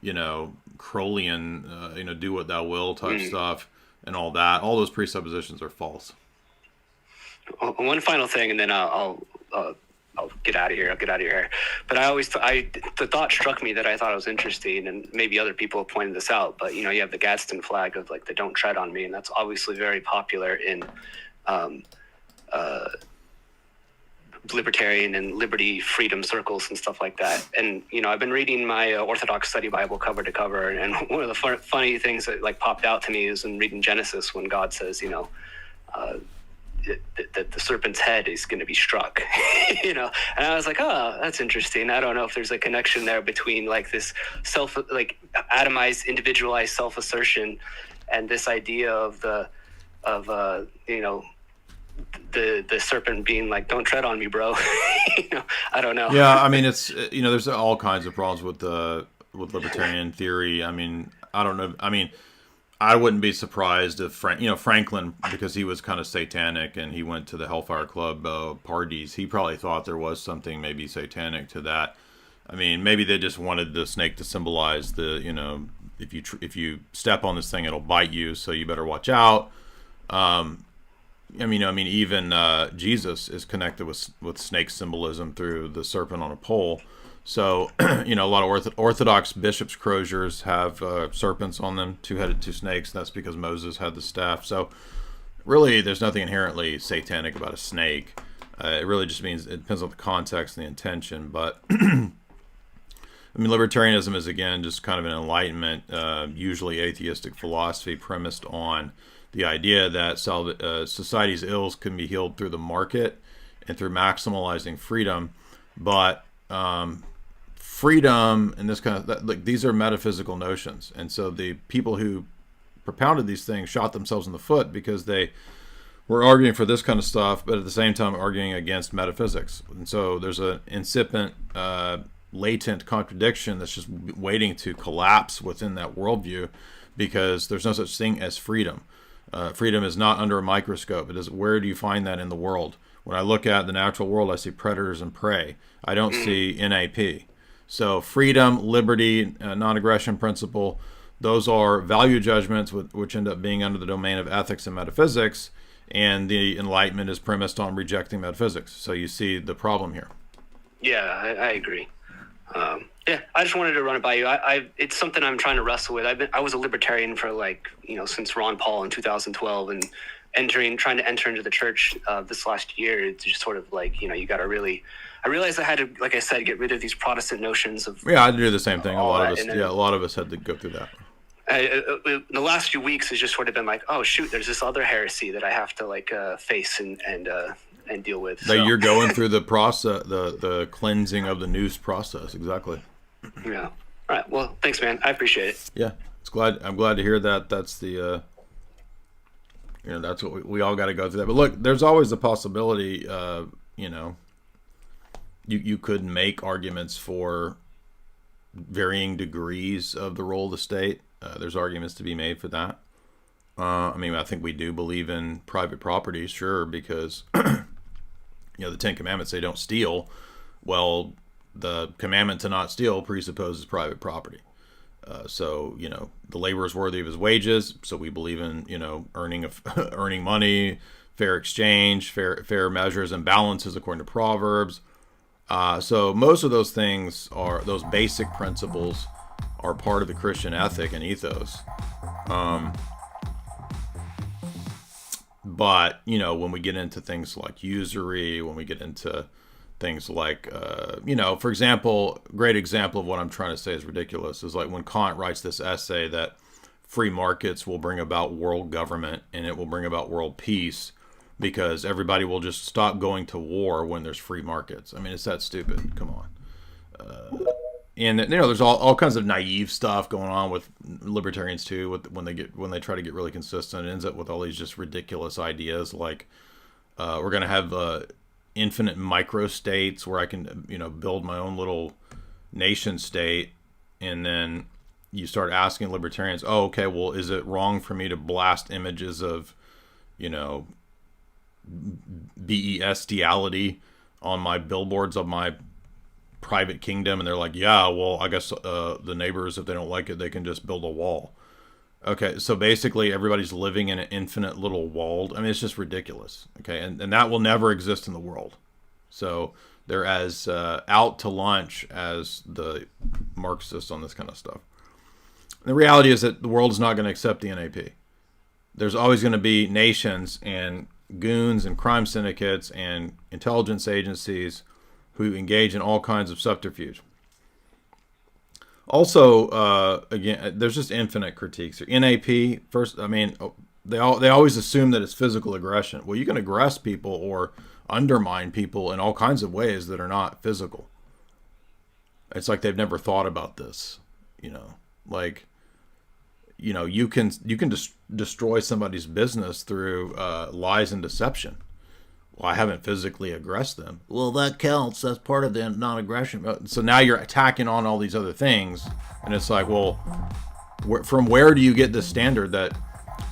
Crowleyan, do what thou will type stuff and all that, all those presuppositions are false. One final thing, and then I'll get out of here. I'll get out of your hair. But the thought struck me that I thought it was interesting, and maybe other people have pointed this out. But you have the Gadsden flag of like the "Don't tread on me," and that's obviously very popular in libertarian and liberty freedom circles and stuff like that. And I've been reading my Orthodox Study Bible cover to cover, and one of the funny things that like popped out to me is in reading Genesis when God says, that the serpent's head is going to be struck, and I was like, oh, that's interesting. I don't know if there's a connection there between like this atomized, individualized self-assertion and this idea of the serpent being like, don't tread on me, bro. I don't know. Yeah. I mean, it's, there's all kinds of problems with libertarian theory. I mean, I don't know. I mean, I wouldn't be surprised if Franklin, because he was kind of satanic and he went to the Hellfire Club parties, he probably thought there was something maybe satanic to that. I mean, maybe they just wanted the snake to symbolize the, if you step on this thing, it'll bite you, so you better watch out. Even Jesus is connected with snake symbolism through the serpent on a pole. So, a lot of Orthodox bishops' croziers have serpents on them, two-headed, two snakes. That's because Moses had the staff. So, really, there's nothing inherently satanic about a snake. It really just means it depends on the context and the intention. But, libertarianism is, again, just kind of an Enlightenment, usually atheistic philosophy premised on the idea that society's ills can be healed through the market and through maximalizing freedom. But freedom and this kind of these are metaphysical notions, and so the people who propounded these things shot themselves in the foot because they were arguing for this kind of stuff, but at the same time arguing against metaphysics. And so there's an incipient, latent contradiction that's just waiting to collapse within that worldview, because there's no such thing as freedom. Freedom is not under a microscope. It is, where do you find that in the world? When I look at the natural world, I see predators and prey. I don't see NAP. So freedom, liberty, non-aggression principle, those are value judgments which end up being under the domain of ethics and metaphysics, and the Enlightenment is premised on rejecting metaphysics. So you see the problem here. Yeah, I agree. I just wanted to run it by you. It's something I'm trying to wrestle with. I was a libertarian for since Ron Paul in 2012, and trying to enter into the church this last year. It's just sort of like, you got to really, I realized I had to, like I said, get rid of these Protestant notions of. Yeah, I do the same thing. A lot of us had to go through that. The last few weeks has just sort of been like, oh shoot, there's this other heresy that I have to face and deal with. So you're going through the process, the cleansing of the news process. Exactly. Yeah. All right. Well, thanks, man. I appreciate it. Yeah. I'm glad to hear that. That's the, that's what we all got to go through that. But look, there's always the possibility, you could make arguments for varying degrees of the role of the state. There's arguments to be made for that. I think we do believe in private property, sure, because, the Ten Commandments say don't steal. Well, the commandment to not steal presupposes private property. So, the laborer is worthy of his wages. So we believe in, earning money, fair exchange, fair measures and balances according to Proverbs. So most of those things those basic principles are part of the Christian ethic and ethos. But, you know, when we get into things like usury, when we get into things like, you know, for example, great example of what I'm trying to say is ridiculous is like when Kant writes this essay that free markets will bring about world government and it will bring about world peace because everybody will just stop going to war when there's free markets. I mean, it's that stupid. Come on. And you know, there's all kinds of naive stuff going on with libertarians too. When they try to get really consistent, it ends up with all these just ridiculous ideas like we're gonna have infinite microstates where I can, you know, build my own little nation state, and then you start asking libertarians, oh, okay, well, is it wrong for me to blast images of, you know, bestiality on my billboards of my private kingdom? And they're like, yeah, well, I guess the neighbors, if they don't like it, they can just build a wall. Okay, so basically everybody's living in an infinite little walled. I mean, it's just ridiculous. Okay, and that will never exist in the world. So they're as out to lunch as the Marxists on this kind of stuff. And the reality is that the world is not going to accept the NAP. There's always going to be nations and goons and crime syndicates and intelligence agencies who engage in all kinds of subterfuge. Also, again, there's just infinite critiques. NAP, first, I mean, they always assume that it's physical aggression. Well, you can aggress people or undermine people in all kinds of ways that are not physical. It's like they've never thought about this, you know, like, you know, you can destroy somebody's business through lies and deception. Well, I haven't physically aggressed them. Well, that counts. That's part of the non-aggression. So now you're attacking on all these other things. And it's like, well, from where do you get this standard that...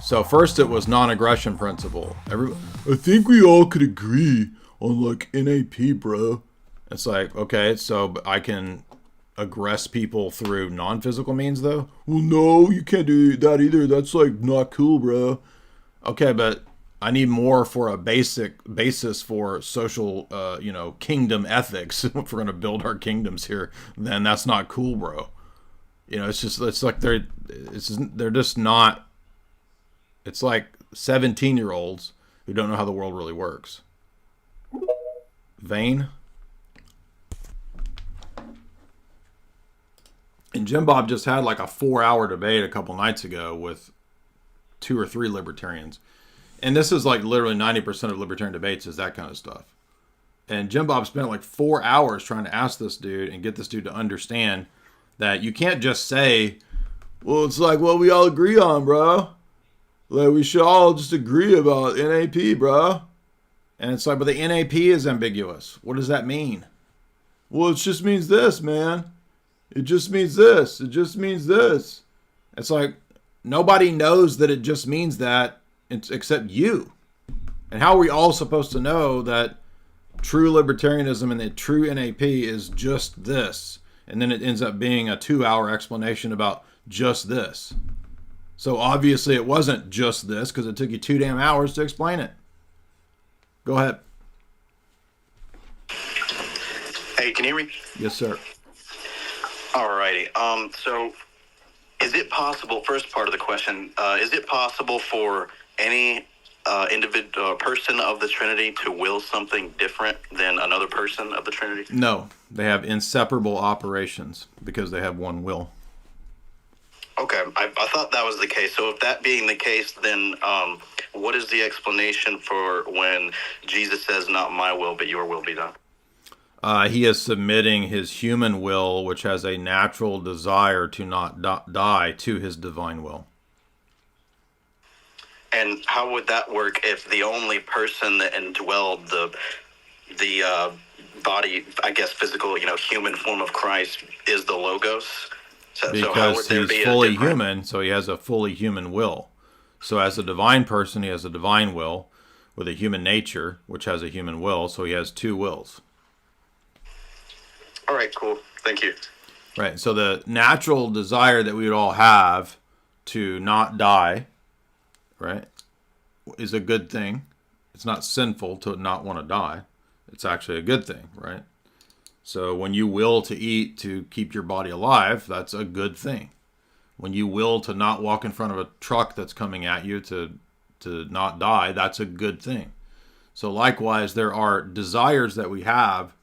So first it was non-aggression principle. I think we all could agree on, like, NAP, bro. It's like, okay, so I can aggress people through non-physical means, though? Well, no, you can't do that either. That's, like, not cool, bro. Okay, but... I need more for a basic basis for social, you know, kingdom ethics. If we're going to build our kingdoms here, then that's not cool, bro. You know, it's like they're just not. It's like 17-year-olds who don't know how the world really works. Vain. And Jim Bob just had like a 4-hour debate a couple nights ago with 2 or 3 libertarians. And this is like literally 90% of libertarian debates is that kind of stuff. And Jim Bob spent like 4 hours trying to ask this dude and get this dude to understand that you can't just say, well, it's like what we all agree on, bro. Like we should all just agree about NAP, bro. And it's like, but the NAP is ambiguous. What does that mean? Well, it just means this, man. It just means this. It just means this. It's like nobody knows that it just means that except you. And how are we all supposed to know that true libertarianism and the true NAP is just this? And then it ends up being a 2-hour explanation about just this. So obviously it wasn't just this because it took you 2 damn hours to explain it. Go ahead. Hey, can you hear me? Yes, sir. Alrighty. So is it possible, first part of the question, is it possible for any individual person of the Trinity to will something different than another person of the Trinity? No, they have inseparable operations because they have one will. Okay, I thought that was the case. So if that being the case, then what is the explanation for when Jesus says, not my will, but your will be done? He is submitting his human will, which has a natural desire to not die, to his divine will. And how would that work if the only person that indwelled the body, I guess, physical, you know, human form of Christ is the Logos? Because he's fully human, so he has a fully human will. So as a divine person, he has a divine will with a human nature, which has a human will, so he has 2 wills. All right, cool. Thank you. Right, so the natural desire that we would all have to not die, right, is a good thing. It's not sinful to not want to die. It's actually a good thing, right? So when you will to eat to keep your body alive, that's a good thing. When you will to not walk in front of a truck that's coming at you to not die, that's a good thing. So likewise, there are desires that we have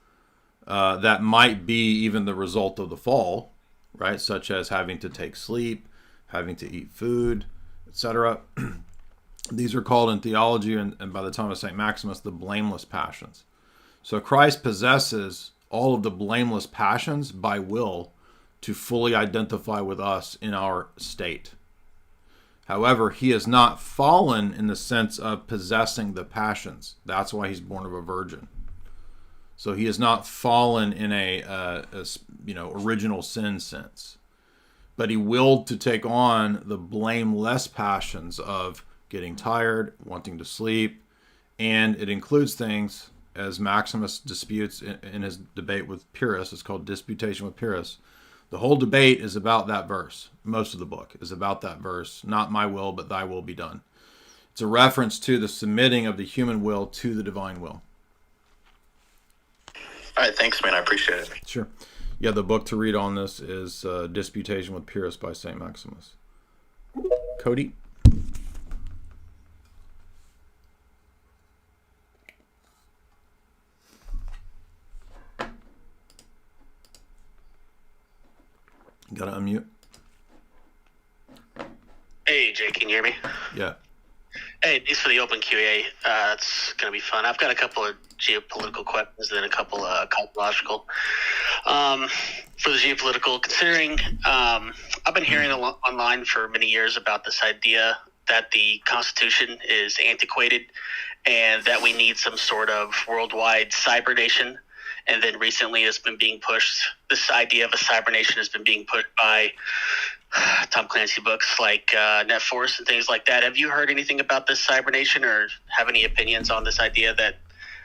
that might be even the result of the fall, right? Such as having to take sleep, having to eat food, etc. These are called in theology, and by the time of St. Maximus, the blameless passions. So Christ possesses all of the blameless passions by will to fully identify with us in our state. However, he has not fallen in the sense of possessing the passions. That's why he's born of a virgin. So he has not fallen in a original sin sense. But he willed to take on the blameless passions of getting tired, wanting to sleep, and it includes things, as Maximus disputes in his debate with Pyrrhus. It's called Disputation with Pyrrhus. The whole debate is about that verse. Most of the book is about that verse. Not my will, but thy will be done. It's a reference to the submitting of the human will to the divine will. All right, thanks, man. I appreciate it. Sure. Yeah, the book to read on this is Disputation with Pyrrhus by St. Maximus. Cody? Gotta unmute. Hey, Jay, can you hear me? Yeah. Hey, thanks for the open QA. It's going to be fun. I've got a couple of geopolitical questions and then a couple cosmological. For the geopolitical, considering I've been hearing online for many years about this idea that the Constitution is antiquated and that we need some sort of worldwide cyber nation. And then recently it's been being pushed, this idea of a cyber nation has been being pushed by Tom Clancy books like Net Force and things like that. Have you heard anything about this cyber nation or have any opinions on this idea that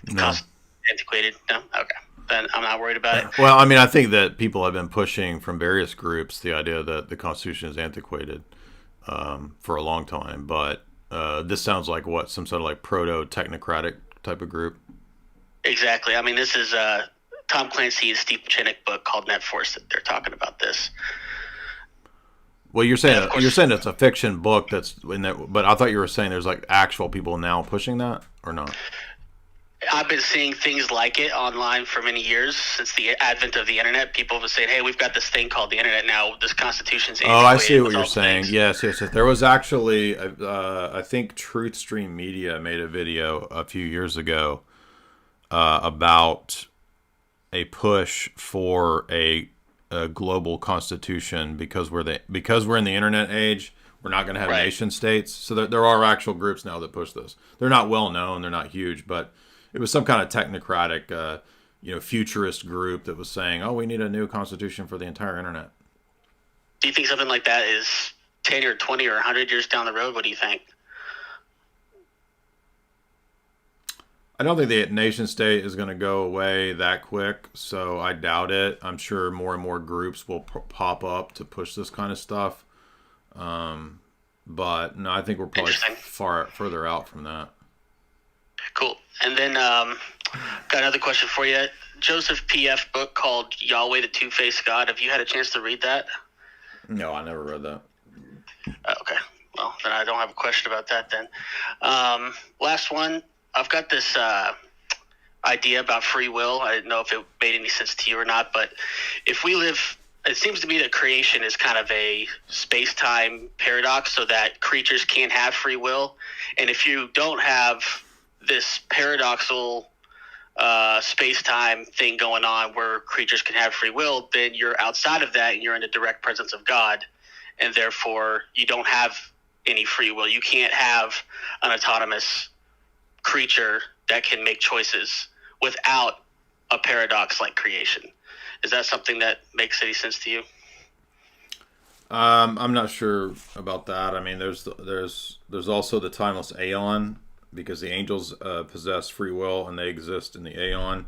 Constitution is antiquated? No? Okay. Then I'm not worried about it. Well, I mean, I think that people have been pushing from various groups the idea that the Constitution is antiquated for a long time. But this sounds like what? Some sort of like proto-technocratic type of group? Exactly. I mean, this is Tom Clancy and Steve Chenick book called Net Force that they're talking about this. Well, you're saying it's a fiction book that's in there, but I thought you were saying there's like actual people now pushing that, or not? I've been seeing things like it online for many years since the advent of the internet. People have been saying, "Hey, we've got this thing called the internet now. This Constitution's antiquated." Oh, I see what you're saying. Yes. There was actually, I think Truth Stream Media made a video a few years ago about a push for a global constitution because we're in the internet age. We're not going to have nation states. So there are actual groups now that push this. They're not well known. They're not huge, but it was some kind of technocratic, futurist group that was saying, "Oh, we need a new constitution for the entire internet." Do you think something like that is 10 or 20 or 100 years down the road? What do you think? I don't think the nation state is going to go away that quick, so I doubt it. I'm sure more and more groups will pop up to push this kind of stuff. But no, I think we're probably further out from that. Cool. And then got another question for you. Joseph P.F. book called Yahweh the Two-Faced God. Have you had a chance to read that? No, I never read that. Okay. Well, then I don't have a question about that then. Last one. I've got this idea about free will. I didn't know if it made any sense to you or not, but if we live, it seems to me that creation is kind of a space-time paradox so that creatures can't have free will. And if you don't have this paradoxical space-time thing going on where creatures can have free will, then you're outside of that and you're in the direct presence of God. And therefore, you don't have any free will. You can't have an autonomous creature that can make choices without a paradox like creation. Is that something that makes any sense to you? I'm not sure about that. I mean, there's also the timeless aeon, because the angels possess free will and they exist in the aeon.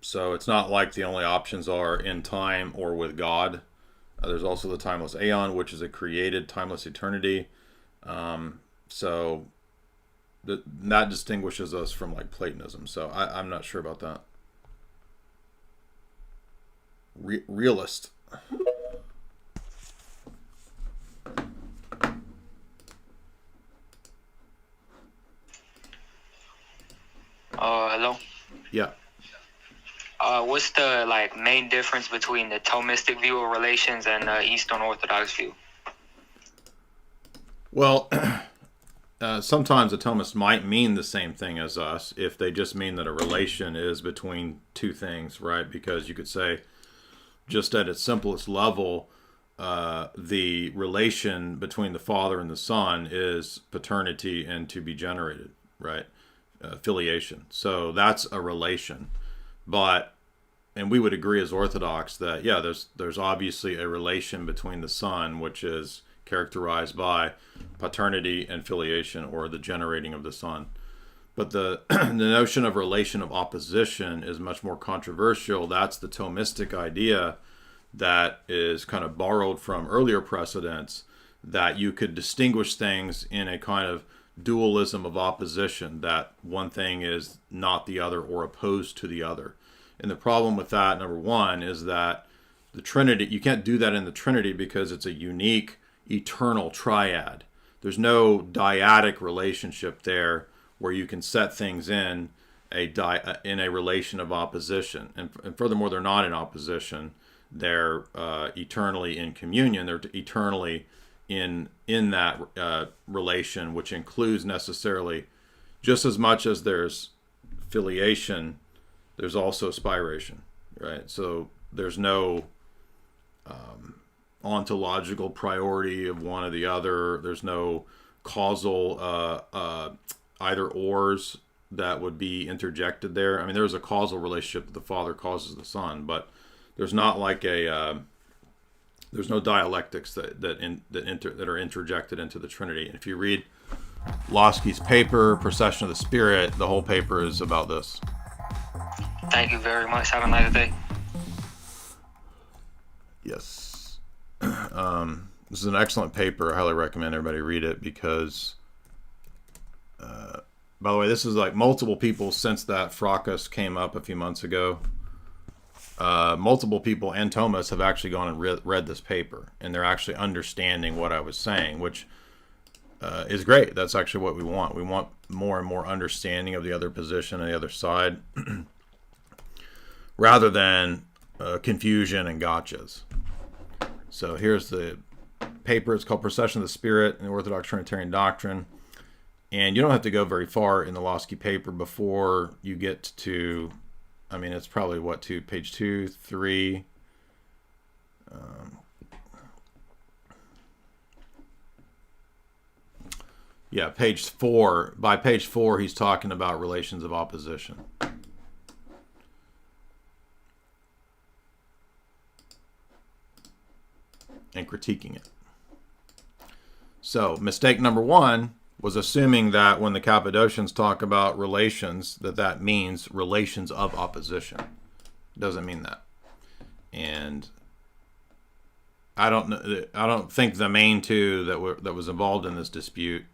So it's not like the only options are in time or with God. There's also the timeless aeon, which is a created timeless eternity. So that distinguishes us from like Platonism. So I'm not sure about that. Realist. Hello. Yeah. What's the main difference between the Thomistic view of relations and Eastern Orthodox view? Well, sometimes a Thomist might mean the same thing as us if they just mean that a relation is between two things, right? Because you could say, just at its simplest level, the relation between the Father and the Son is paternity and to be generated, right? Filiation. So that's a relation. And we would agree as Orthodox that, yeah, there's obviously a relation between the Son, which is characterized by paternity and filiation, or the generating of the Son. But the notion of relation of opposition is much more controversial. That's the Thomistic idea that is kind of borrowed from earlier precedents, that you could distinguish things in a kind of dualism of opposition, that one thing is not the other or opposed to the other. And the problem with that, number one, is that the Trinity, you can't do that in the Trinity because it's a unique eternal triad. There's no dyadic relationship there where you can set things in a relation of opposition. And furthermore, they're not in opposition. They're eternally in communion. They're eternally in that relation, which includes necessarily, just as much as there's filiation, there's also spiration, right? So there's no ontological priority of one or the other. There's no causal either ors that would be interjected there. I mean, there's a causal relationship that the Father causes the Son, but there's not like there's no dialectics that are interjected into the Trinity. And if you read Losky's paper, Procession of the Spirit, the whole paper is about this. Thank you very much. Have a nice day. Yes. This is an excellent paper. I highly recommend everybody read it because, by the way, this is like multiple people since that fracas came up a few months ago. Multiple people and Thomas have actually gone and read this paper, and they're actually understanding what I was saying, which is great. That's actually what we want. We want more and more understanding of the other position and the other side, rather than confusion and gotchas. So here's the paper. It's called Procession of the Spirit in the Orthodox Trinitarian Doctrine. And you don't have to go very far in the Losky paper before you get to, I mean, it's probably to page 2, 3. Yeah, page 4. By page 4, he's talking about relations of opposition. And critiquing it. So, mistake number 1 was assuming that when the Cappadocians talk about relations, that means relations of opposition. It doesn't mean that. And I don't think the main two that was involved in this dispute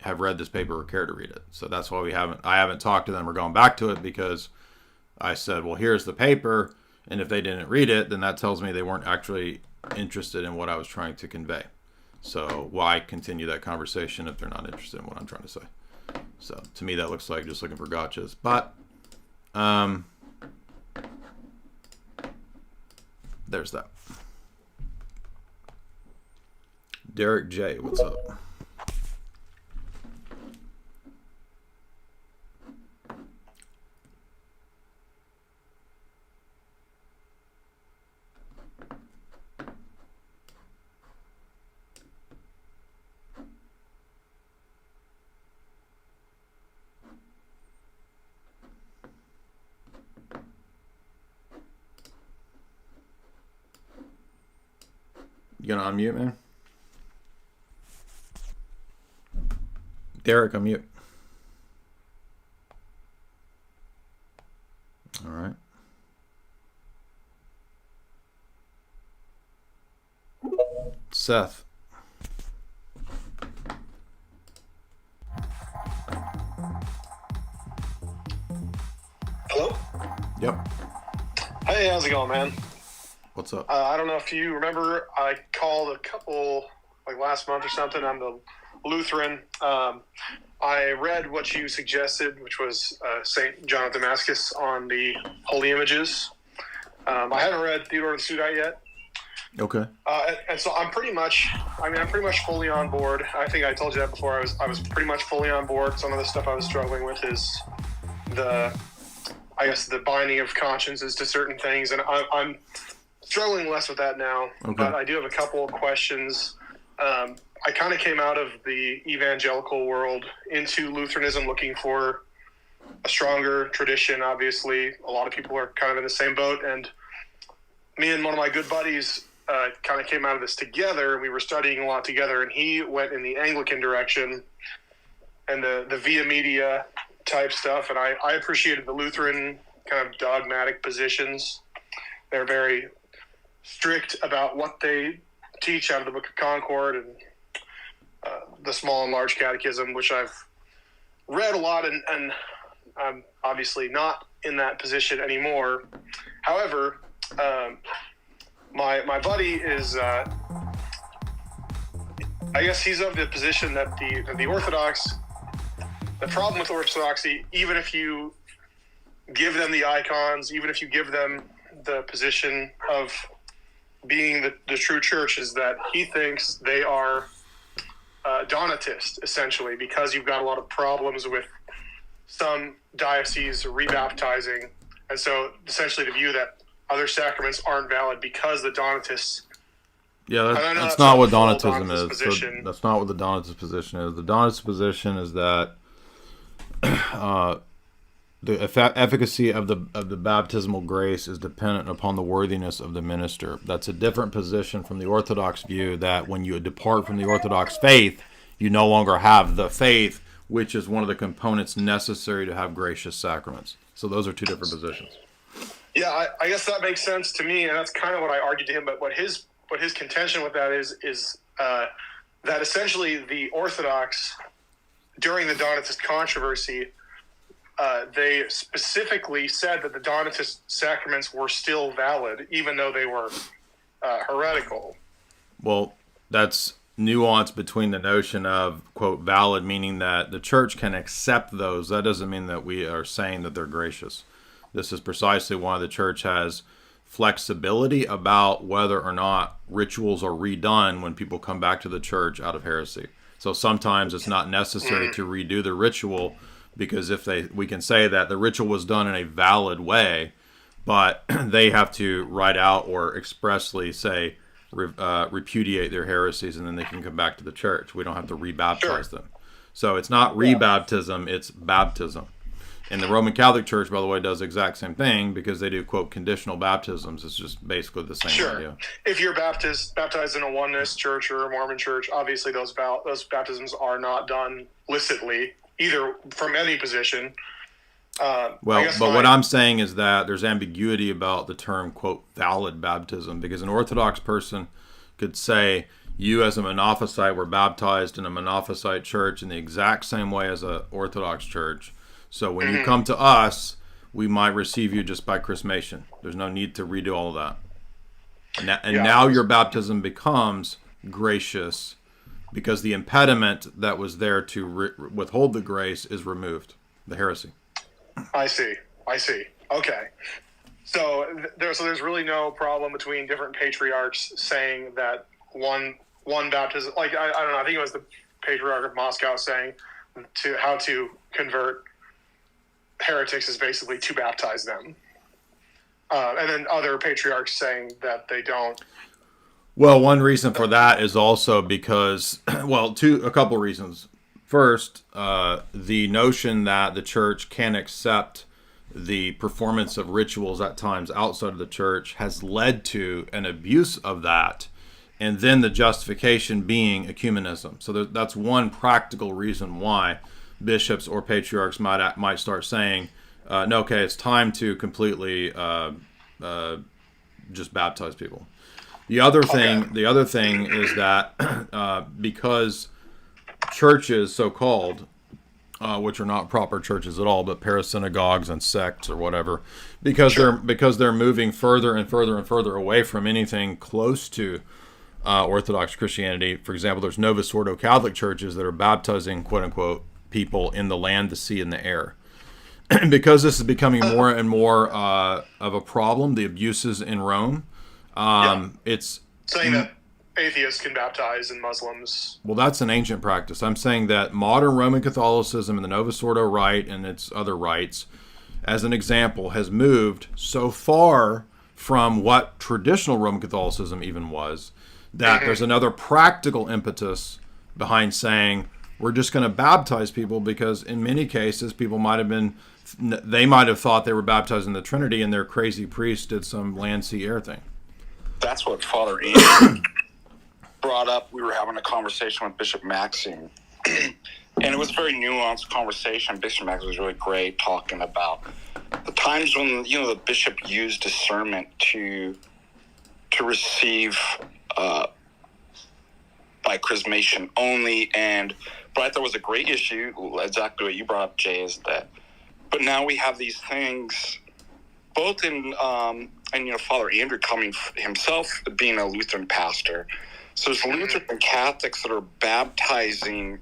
have read this paper or care to read it. So that's why I haven't talked to them or gone back to it, because I said, well, here's the paper, and if they didn't read it, then that tells me they weren't actually interested in what I was trying to convey. So why continue that conversation if they're not interested in what I'm trying to say? So to me, that looks like just looking for gotchas. But there's that. Derek J, what's up? You gonna unmute, man? Derek, unmute. All right. Seth. Hello? Yep. Hey, how's it going, man? What's up? I don't know if you remember, I called a couple, last month or something. I'm the Lutheran. I read what you suggested, which was St. John of Damascus on the holy images. I haven't read Theodore the Studite yet. Okay. And so I'm pretty much fully on board. I think I told you that before. I was pretty much fully on board. Some of the stuff I was struggling with is the binding of consciences to certain things, and I'm struggling less with that now. Okay. But I do have a couple of questions. I kind of came out of the evangelical world into Lutheranism looking for a stronger tradition. Obviously, a lot of people are kind of in the same boat, and me and one of my good buddies kind of came out of this together. We were studying a lot together, and he went in the Anglican direction and the via media type stuff, and I appreciated the Lutheran kind of dogmatic positions. They're very strict about what they teach out of the Book of Concord and the Small and Large Catechism, which I've read a lot, and I'm obviously not in that position anymore. However, my buddy is, I guess he's of the position that the Orthodox, the problem with Orthodoxy, even if you give them the icons, even if you give them the position of being the true church, is that he thinks they are Donatist, essentially, because you've got a lot of problems with some dioceses rebaptizing, and so essentially the view that other sacraments aren't valid because the Donatists. Yeah, that's not what Donatism is. So that's not what the Donatist position is. The Donatist position is that the efficacy of the baptismal grace is dependent upon the worthiness of the minister. That's a different position from the Orthodox view that when you depart from the Orthodox faith, you no longer have the faith, which is one of the components necessary to have gracious sacraments. So those are two different positions. Yeah, I guess that makes sense to me, and that's kind of what I argued to him. But what his contention with that is that essentially the Orthodox, during the Donatist controversy, they specifically said that the Donatist sacraments were still valid, even though they were heretical. Well, that's nuance between the notion of, quote, valid, meaning that the church can accept those. That doesn't mean that we are saying that they're gracious. This is precisely why the church has flexibility about whether or not rituals are redone when people come back to the church out of heresy. So sometimes it's not necessary to redo the ritual, because we can say that the ritual was done in a valid way, but they have to write out or expressly say, repudiate their heresies, and then they can come back to the church. We don't have to rebaptize them. So it's not rebaptism, it's baptism. And the Roman Catholic Church, by the way, does the exact same thing because they do, quote, conditional baptisms. It's just basically the same idea. If you're baptized in a oneness church or a Mormon church, obviously those baptisms are not done licitly, either from any position. What I'm saying is that there's ambiguity about the term, quote, valid baptism, because an Orthodox person could say, you as a Monophysite were baptized in a Monophysite church in the exact same way as an Orthodox church. So when you come to us, we might receive you just by chrismation. There's no need to redo all of that. Now your baptism becomes gracious because the impediment that was there to withhold the grace is removed, the heresy. I see. Okay. So there's really no problem between different patriarchs saying that one baptism, like I don't know, I think it was the Patriarch of Moscow saying to how to convert heretics is basically to baptize them. And then other patriarchs saying that they don't. Well, one reason for that is also because, a couple reasons. First, the notion that the church can accept the performance of rituals at times outside of the church has led to an abuse of that, and then the justification being ecumenism. So that's one practical reason why bishops or patriarchs might start saying, no, okay, it's time to completely just baptize people. The other thing is that because churches, so-called, which are not proper churches at all, but parasynagogues and sects or whatever, because they're moving further and further and further away from anything close to Orthodox Christianity. For example, there's Novus Ordo Catholic churches that are baptizing, quote unquote, people in the land, the sea, and the air. Because this is becoming more and more of a problem, the abuses in Rome, it's saying that atheists can baptize and Muslims. Well, that's an ancient practice. I'm saying that modern Roman Catholicism and the Novus Ordo rite and its other rites, as an example, has moved so far from what traditional Roman Catholicism even was, that there's another practical impetus behind saying we're just going to baptize people, because in many cases people might have thought they were baptized in the Trinity, and their crazy priest did some land, sea, air thing. That's what Father Ian brought up. We were having a conversation with Bishop Maxine, and it was a very nuanced conversation. Bishop Maxine was really great, talking about the times when, you know, the bishop used discernment to receive by chrismation only. But I thought it was a great issue, exactly what you brought up, Jay, is that, but now we have these things, both in, and, you know, Father Andrew coming himself, being a Lutheran pastor. So there's Lutheran and Catholics that are baptizing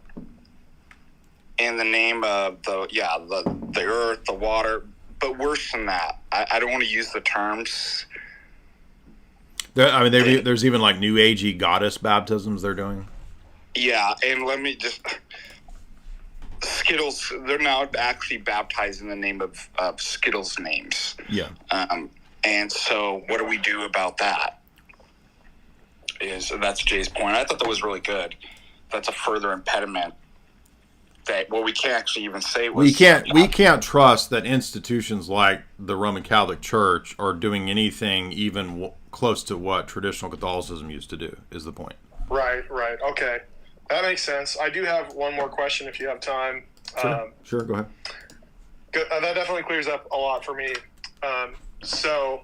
in the name of the earth, the water, but worse than that. I don't want to use the terms. There's even like New Agey goddess baptisms they're doing. Yeah, and let me just... Skittles, they're now actually baptized in the name of Skittles names. Yeah. And so what do we do about that? That's Jay's point. I thought that was really good. That's a further impediment that, well, we can't actually even say it was... We can't trust that institutions like the Roman Catholic Church are doing anything even close to what traditional Catholicism used to do, is the point. Right. Okay. That makes sense. I do have one more question if you have time. Sure, go ahead. That definitely clears up a lot for me. So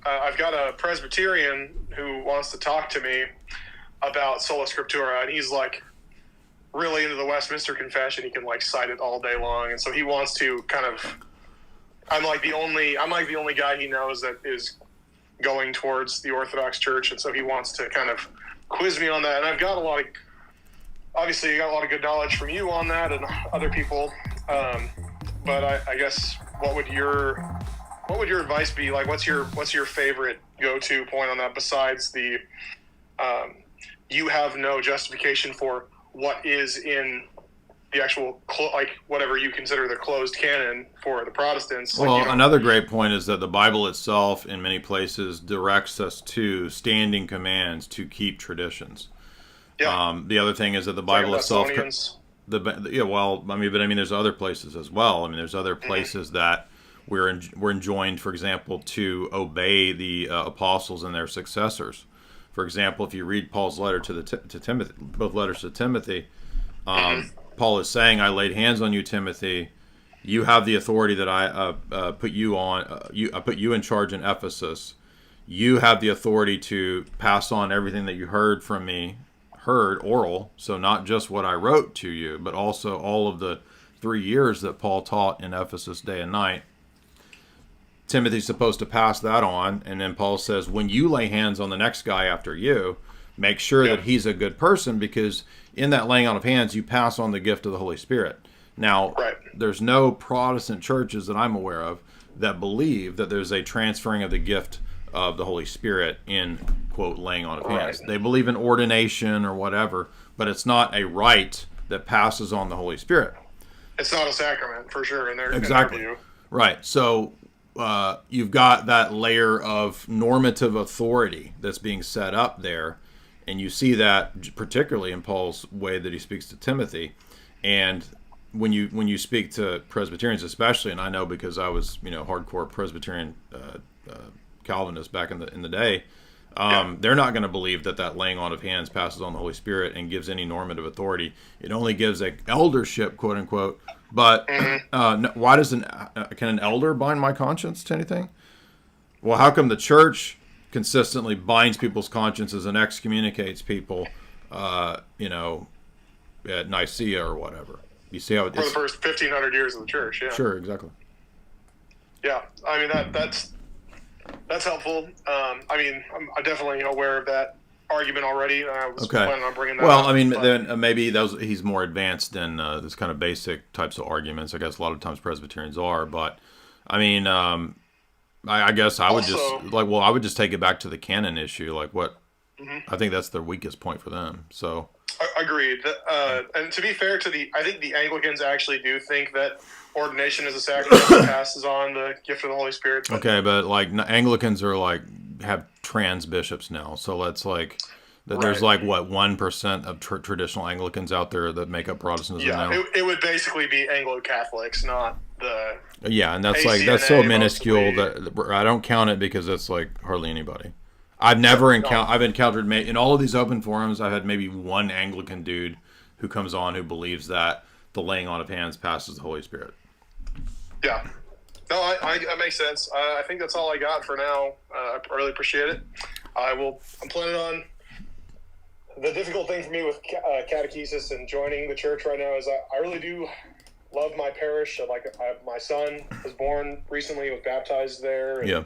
I've got a Presbyterian who wants to talk to me about Sola Scriptura, and he's like really into the Westminster Confession. He can like cite it all day long, and so he wants to kind of... I'm like the only guy he knows that is going towards the Orthodox Church, and so he wants to kind of quiz me on that. And I've got a lot of... Obviously, you got a lot of good knowledge from you on that and other people. But I guess what would your advice be? Like, what's your favorite go-to point on that besides the you have no justification for what is in the actual whatever you consider the closed canon for the Protestants? Well, another great point is that the Bible itself, in mmany places, directs us to standing commands to keep traditions. Yeah. The other thing is that the Bible itself, there's other places as well. I mean, there's other places that we're enjoined, for example, to obey the apostles and their successors. For example, if you read Paul's letter to Timothy, both letters to Timothy, Paul is saying, "I laid hands on you, Timothy. You have the authority that I put you on. I put you in charge in Ephesus. You have the authority to pass on everything that you heard from me." Heard oral, so not just what I wrote to you, but also all of the 3 years that Paul taught in Ephesus day and night. Timothy's supposed to pass that on, and then Paul says, when you lay hands on the next guy after you, make sure that he's a good person, because in that laying on of hands, you pass on the gift of the Holy Spirit. Now, there's no Protestant churches that I'm aware of that believe that there's a transferring of the gift of the Holy Spirit in, quote, laying on of hands. They believe in ordination or whatever, but it's not a rite that passes on the Holy Spirit. It's not a sacrament, for sure, in their view. Right. So you've got that layer of normative authority that's being set up there, and you see that particularly in Paul's way that he speaks to Timothy. And when you speak to Presbyterians especially, and I know because I was, hardcore Presbyterian Calvinist back in the day, they're not going to believe that laying on of hands passes on the Holy Spirit and gives any normative authority. It only gives a eldership, quote unquote. But why does can an elder bind my conscience to anything? Well, how come the church consistently binds people's consciences and excommunicates people, at Nicaea or whatever? You see how it is? For the first 1,500 years of the church, yeah. Sure, exactly. Yeah, I mean that's helpful. I'm definitely aware of that argument already. I was Okay. planning on bringing that Well, up, I mean, but- then maybe he's more advanced than this kind of basic types of arguments. I guess a lot of times Presbyterians are, but I mean, I guess I would Also- just I would just take it back to the canon issue. Like what? Mhm. I think that's the weakest point for them. So. Agreed. And to be fair to I think the Anglicans actually do think that ordination is a sacrament that passes on the gift of the Holy Spirit. But Okay, but like Anglicans are have trans bishops now, so let's there's Right. 1% of traditional Anglicans out there that make up Protestantism yeah, now. it would basically be Anglo-Catholics, not the. Yeah, and that's ACNA that's so minuscule mostly. that I don't count it because it's hardly anybody. I've never I've encountered in all of these open forums. I've had maybe one Anglican dude who comes on who believes that the laying on of hands passes the Holy Spirit. Yeah. No, that makes sense. I think that's all I got for now. I really appreciate it. I'm planning on. The difficult thing for me with catechesis and joining the church right now is I really do love my parish. My son was born recently, was baptized there. And, Yeah.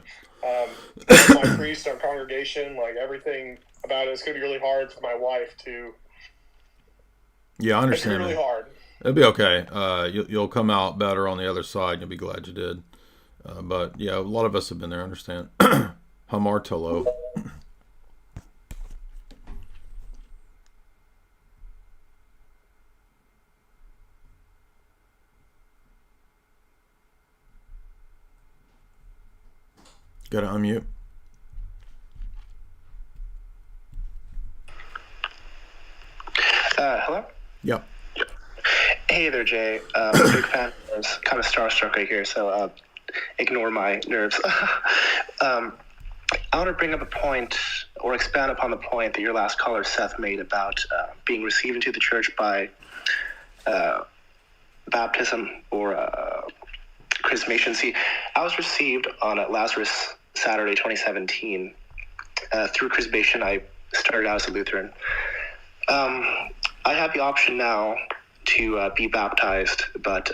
My priest, our congregation, everything about it. It's going to be really hard for my wife to. Yeah, I understand. It's going to be really hard. It'll be okay. You'll come out better on the other side. You'll be glad you did. But yeah, a lot of us have been there. I understand. Hamar Tolo. Gotta unmute. Hello? Yep. Hey there, Jay. I'm a big fan. I was kind of starstruck right here, so ignore my nerves. I want to bring up a point or expand upon the point that your last caller, Seth, made about being received into the church by baptism or chrismation. See, I was received on Lazarus Saturday 2017 through chrismation. I started out as a Lutheran. I have the option now to be baptized, but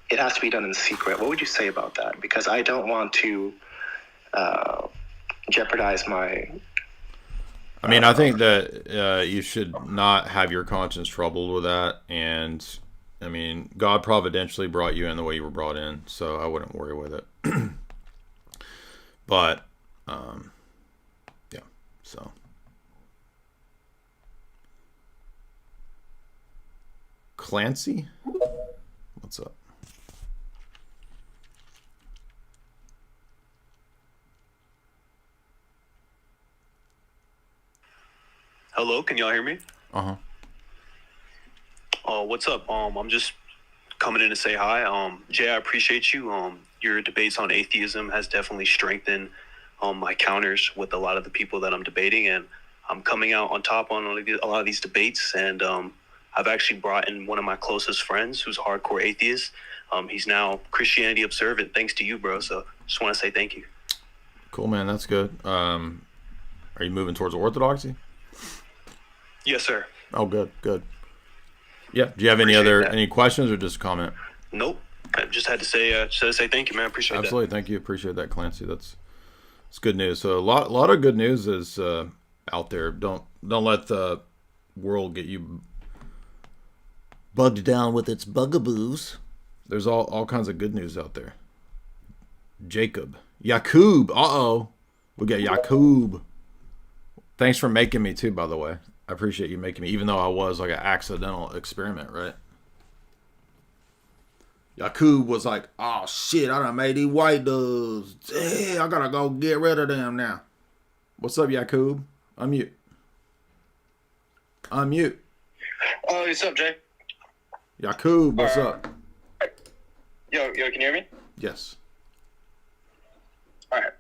it has to be done in secret. What would you say about that? Because I don't want to jeopardize my... I mean, I think that you should not have your conscience troubled with that. And, I mean, God providentially brought you in the way you were brought in, so I wouldn't worry with it. But, yeah, so... Clancy? What's up? Hello, can y'all hear me? Uh-huh. What's up? I'm just coming in to say hi. Jay, I appreciate you. Your debates on atheism has definitely strengthened my counters with a lot of the people that I'm debating, and I'm coming out on top on a lot of these debates, and I've actually brought in one of my closest friends who's a hardcore atheist. He's now Christianity observant thanks to you, bro, so just want to say thank you. Cool, man. That's good. Are you moving towards orthodoxy? Yes, sir. Oh, good, good. Yeah. Do you have any questions or just a comment? Nope. I just had to say thank you, man. Appreciate that. Absolutely. Thank you. Appreciate that, Clancy. That's good news. So a lot of good news is out there. Don't let the world get you bugged down with its bugaboos. There's all kinds of good news out there. Yakub. We got Yakub. Thanks for making me too, by the way. I appreciate you making me, even though I was like an accidental experiment, right? Yakub was like, oh shit, I done made these white dudes. Hey, I gotta go get rid of them now. What's up, Yakub? Unmute. Oh, what's up, Jay? Yakub, what's up? Yo, can you hear me? Yes. All right.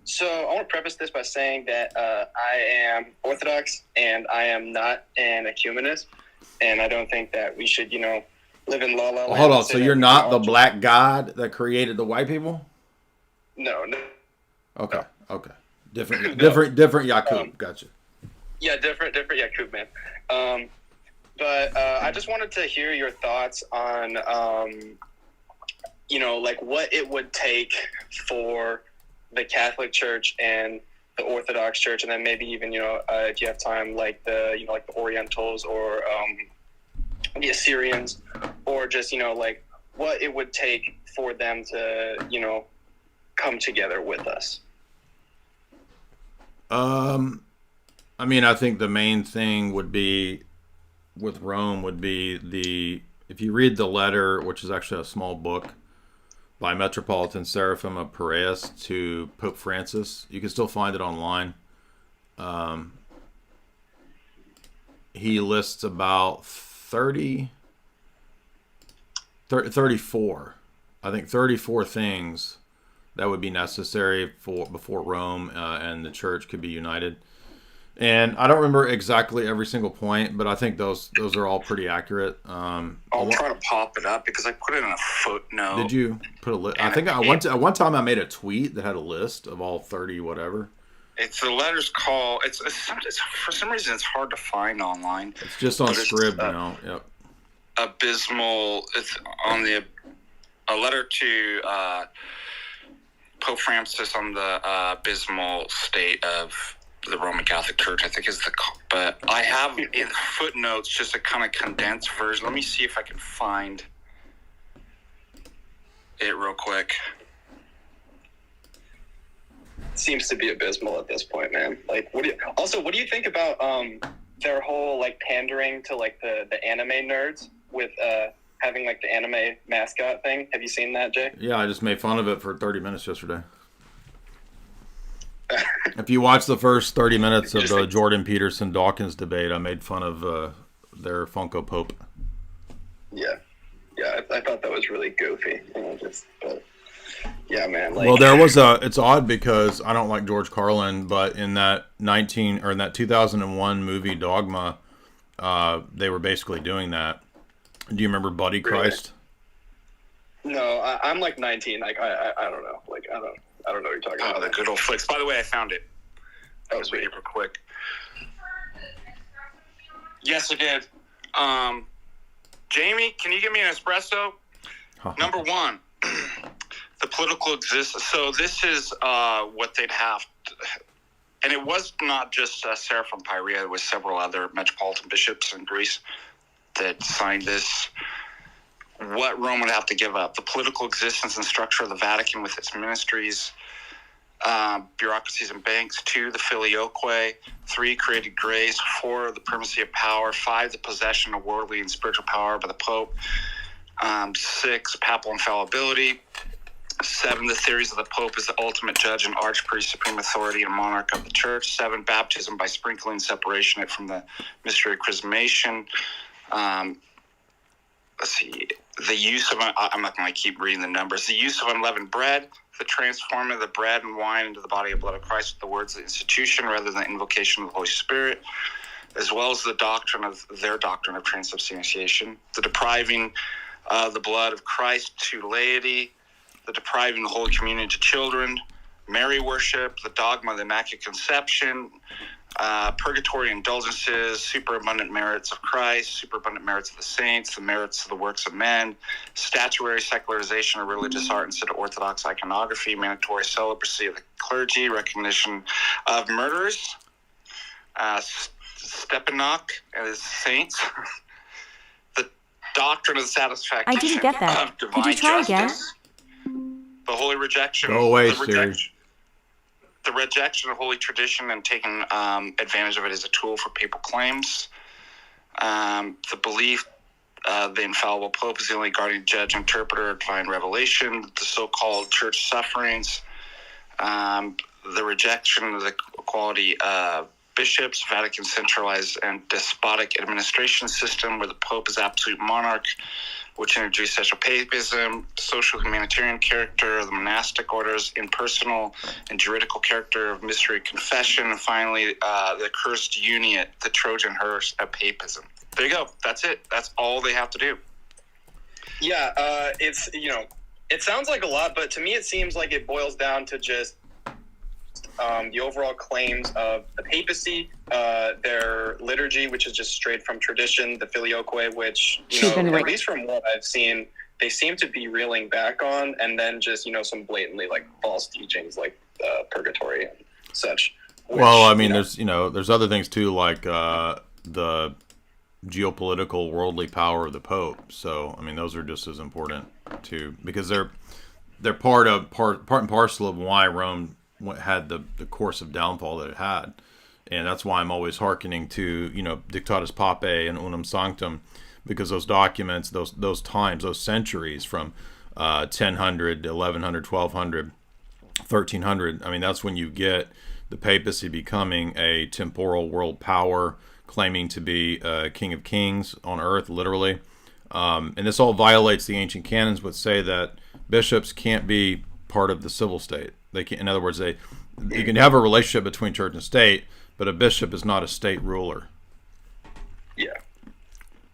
So I want to preface this by saying that I am Orthodox and I am not an ecumenist, and I don't think that we should, live in la la land. Hold on. So you're not the black god that created the white people? No. Okay. Okay. Different Yakub. Gotcha. Yeah, different Yakub, man. But I just wanted to hear your thoughts on, what it would take for the Catholic Church and the Orthodox Church, and then maybe even if you have time, like the like the Orientals or the Assyrians, or just like what it would take for them to come together with us. I mean, I think the main thing would be with Rome would be if you read the letter, which is actually a small book by Metropolitan Seraphim of Piraeus to Pope Francis. You can still find it online. He lists about 34, I think 34 things that would be necessary before Rome and the church could be united. And I don't remember exactly every single point, but I think those are all pretty accurate. I'll try to pop it up because I put it in a footnote. Did you put a list? I think at one time I made a tweet that had a list of all 30 whatever. It's the letters call. It's for some reason it's hard to find online. It's just on Scrib now. Yep. Abysmal. It's on a letter to Pope Francis on the abysmal state of the Roman Catholic Church, I think is but I have in footnotes just a kind of condensed version. Let me see if I can find it real quick. Seems to be abysmal at this point, man. Like, what do you think about their whole like pandering to like the anime nerds with having like the anime mascot thing? Have you seen that, Jay? Yeah, I just made fun of it for 30 minutes yesterday. If you watch the first 30 minutes of the Jordan Peterson Dawkins debate, I made fun of their Funko Pope. Yeah, I thought that was really goofy. But yeah, man. Like, well, it's odd because I don't like George Carlin, but in that 2001 movie Dogma, they were basically doing that. Do you remember Buddy Christ? No, I'm like 19. Like I don't know. Like I don't know what you're talking about. Oh, the good old flicks. By the way, I found it. That was real quick. Yes, I did. Jamie, can you give me an espresso? Number one, the political existence. So this is what they'd have to, and it was not just Seraphim Piraeus. It was several other metropolitan bishops in Greece that signed this. What Rome would have to give up: the political existence and structure of the Vatican with its ministries, bureaucracies and banks. 2, the Filioque. 3, created grace. 4, the primacy of power. 5, the possession of worldly and spiritual power by the Pope. 6, papal infallibility. 7, the theories of the Pope as the ultimate judge and archpriest, supreme authority and monarch of the Church. 7, baptism by sprinkling, separation it from the mystery of chrismation. Let's see, the use of, I'm not going to keep reading the numbers, the use of unleavened bread, the transforming of the bread and wine into the body and blood of Christ with the words of the institution rather than invocation of the Holy Spirit, as well as their doctrine of transubstantiation, the depriving the blood of Christ to laity, the depriving the Holy Communion to children, Mary worship, the dogma of the Immaculate Conception, purgatory indulgences, superabundant merits of Christ, superabundant merits of the saints, the merits of the works of men, statuary secularization of religious art instead of orthodox iconography, mandatory celibacy of the clergy, recognition of murderers, Stepanok and his saints, the doctrine of the satisfaction I didn't get that. of divine Could you try justice, the holy rejection, Go away, the Siri. the rejection of holy tradition and taking advantage of it as a tool for papal claims, the belief the infallible Pope is the only guardian, judge, interpreter of divine revelation, the so-called church sufferings, the rejection of the equality of bishops, Vatican centralized and despotic administration system where the Pope is absolute monarch, which introduced sexual papacism, social humanitarian character of the monastic orders, impersonal and juridical character of mystery confession, and finally, the cursed union, the Trojan horse of papism. There you go. That's it. That's all they have to do. Yeah, it's, it sounds like a lot, but to me it seems like it boils down to just the overall claims of the papacy, their liturgy, which is just straight from tradition, the Filioque, which, at least from what I've seen, they seem to be reeling back on, and then just, some blatantly, false teachings like purgatory and such. Well, I mean, there's other things too, like the geopolitical worldly power of the Pope. So, I mean, those are just as important too, because they're part and parcel of why Rome had the course of downfall that it had. And that's why I'm always hearkening to, Dictatus Papae and Unum Sanctum, because those documents, those times, those centuries from 1000, 1100, 1200, 1300, I mean, that's when you get the papacy becoming a temporal world power, claiming to be king of kings on earth, literally. And this all violates the ancient canons, which say that bishops can't be part of the civil state. They can, in other words, you can have a relationship between church and state, but a bishop is not a state ruler. Yeah.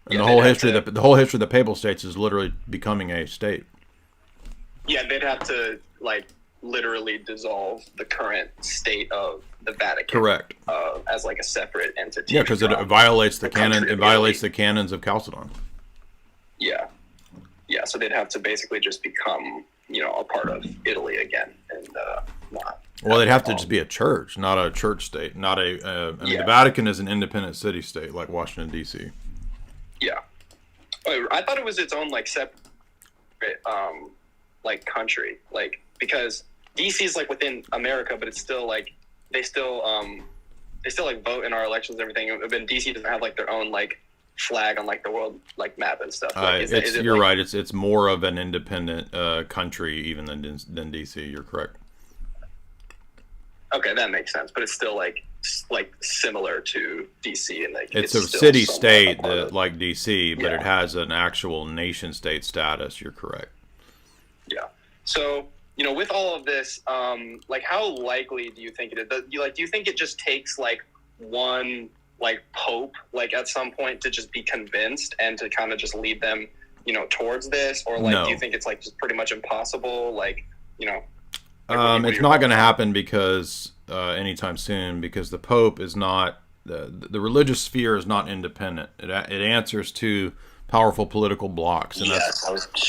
And the whole history of the papal states is literally becoming a state. Yeah, they'd have to literally dissolve the current state of the Vatican. Correct. As a separate entity. Yeah, because it violates the canon. It violates the canons of Chalcedon. Yeah. Yeah, so they'd have to basically just become, a part of Italy again, and not. Well, they'd have to just be a church, not a church state, not a. The Vatican is an independent city state like Washington D.C. Yeah. Oh, I thought it was its own separate country, because DC is within America, but it's still they still vote in our elections and everything. But DC doesn't have their own flag on the world map and stuff. You're right. It's more of an independent country even than DC. You're correct. Okay, that makes sense. But it's still similar to DC, and it's a city state like DC, but it has an actual nation state status. You're correct. Yeah. So with all of this, how likely do you think it is? Do you think it just takes one pope at some point to just be convinced and to kind of just lead them towards this, or No. do you think it's just pretty much impossible? It's not going to happen because anytime soon, because the Pope is not the religious sphere is not independent. It answers to powerful political blocks, and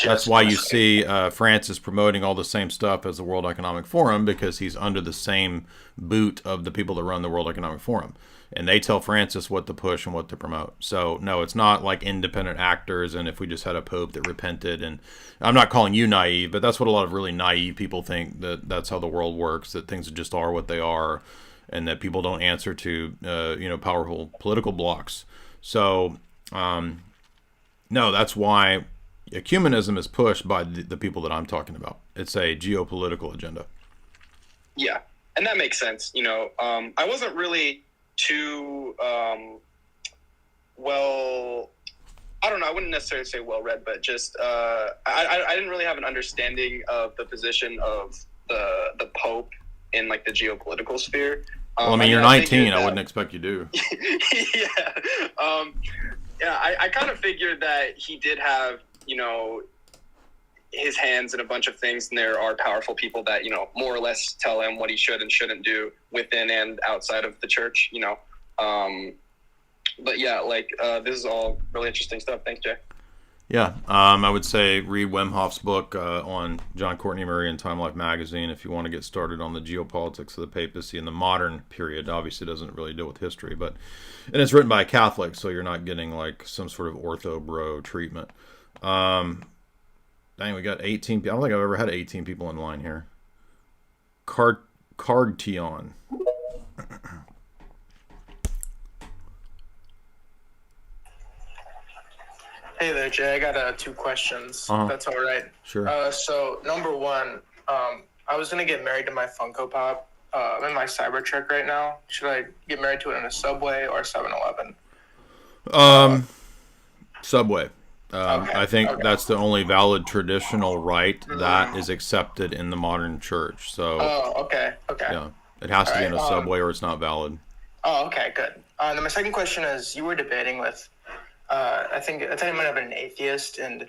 that's why you see Francis promoting all the same stuff as the World Economic Forum, because he's under the same boot of the people that run the World Economic Forum, and they tell Francis what to push and what to promote. So no, it's not like independent actors. And if we just had a Pope that repented, and I'm not calling you naive, but that's what a lot of really naive people think, that that's how the world works, that things just are what they are, and that people don't answer to powerful political blocks. So no, that's why ecumenism is pushed by the people that I'm talking about. It's a geopolitical agenda. Yeah, and that makes sense. I wasn't really too I don't know, I wouldn't necessarily say well read, but just I didn't really have an understanding of the position of the Pope in the geopolitical sphere. Well, I mean, you're 19. I wouldn't expect you to. I kind of figured that he did have, his hands in a bunch of things, and there are powerful people that, more or less tell him what he should and shouldn't do within and outside of the church, But yeah, this is all really interesting stuff. Thanks, Jay. Yeah, I would say read Wemhoff's book on John Courtney Murray in Time Life magazine if you want to get started on the geopolitics of the papacy in the modern period. Obviously, it doesn't really deal with history, and it's written by a Catholic, so you're not getting some sort of ortho bro treatment. Dang, we got 18 people. I don't think I've ever had 18 people in line here. Cardtion. Hey there, Jay. I got 2 questions. That's all right. Sure. So number one, I was gonna get married to my Funko Pop. I'm in my Cybertruck right now. Should I get married to it in a Subway or 7-Eleven? Subway. I think that's the only valid traditional rite that is accepted in the modern church. So. Oh, okay. Yeah, it has to be in a Subway or it's not valid. Oh, okay, good. Then my second question is, you were debating with, I think it might have been an atheist, and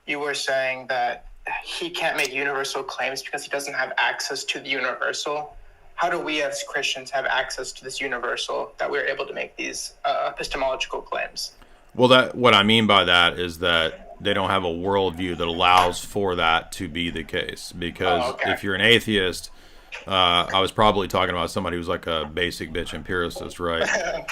you were saying that he can't make universal claims because he doesn't have access to the universal. How do we as Christians have access to this universal that we're able to make these epistemological claims? Well, what I mean by that is that they don't have a worldview that allows for that to be the case. Because if you're an atheist, I was probably talking about somebody who's like a basic bitch empiricist, right?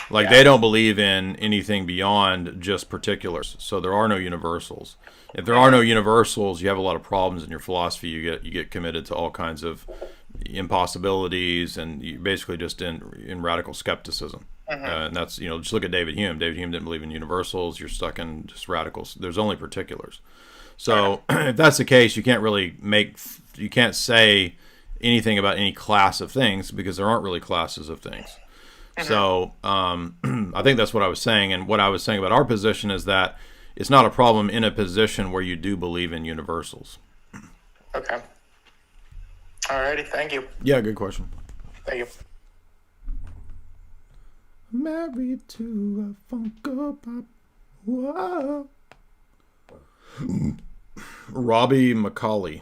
Like they don't believe in anything beyond just particulars. So there are no universals. If there are no universals, you have a lot of problems in your philosophy. You get committed to all kinds of impossibilities, and you're basically just in radical skepticism. And that's, just look at David Hume. David Hume didn't believe in universals. You're stuck in just radicals. There's only particulars. So if that's the case, you can't say anything about any class of things because there aren't really classes of things. So I think that's what I was saying. And what I was saying about our position is that it's not a problem in a position where you do believe in universals. Okay. Alrighty, thank you. Yeah, good question. Thank you. Married to a Funko Pop. Whoa. Robbie McCauley.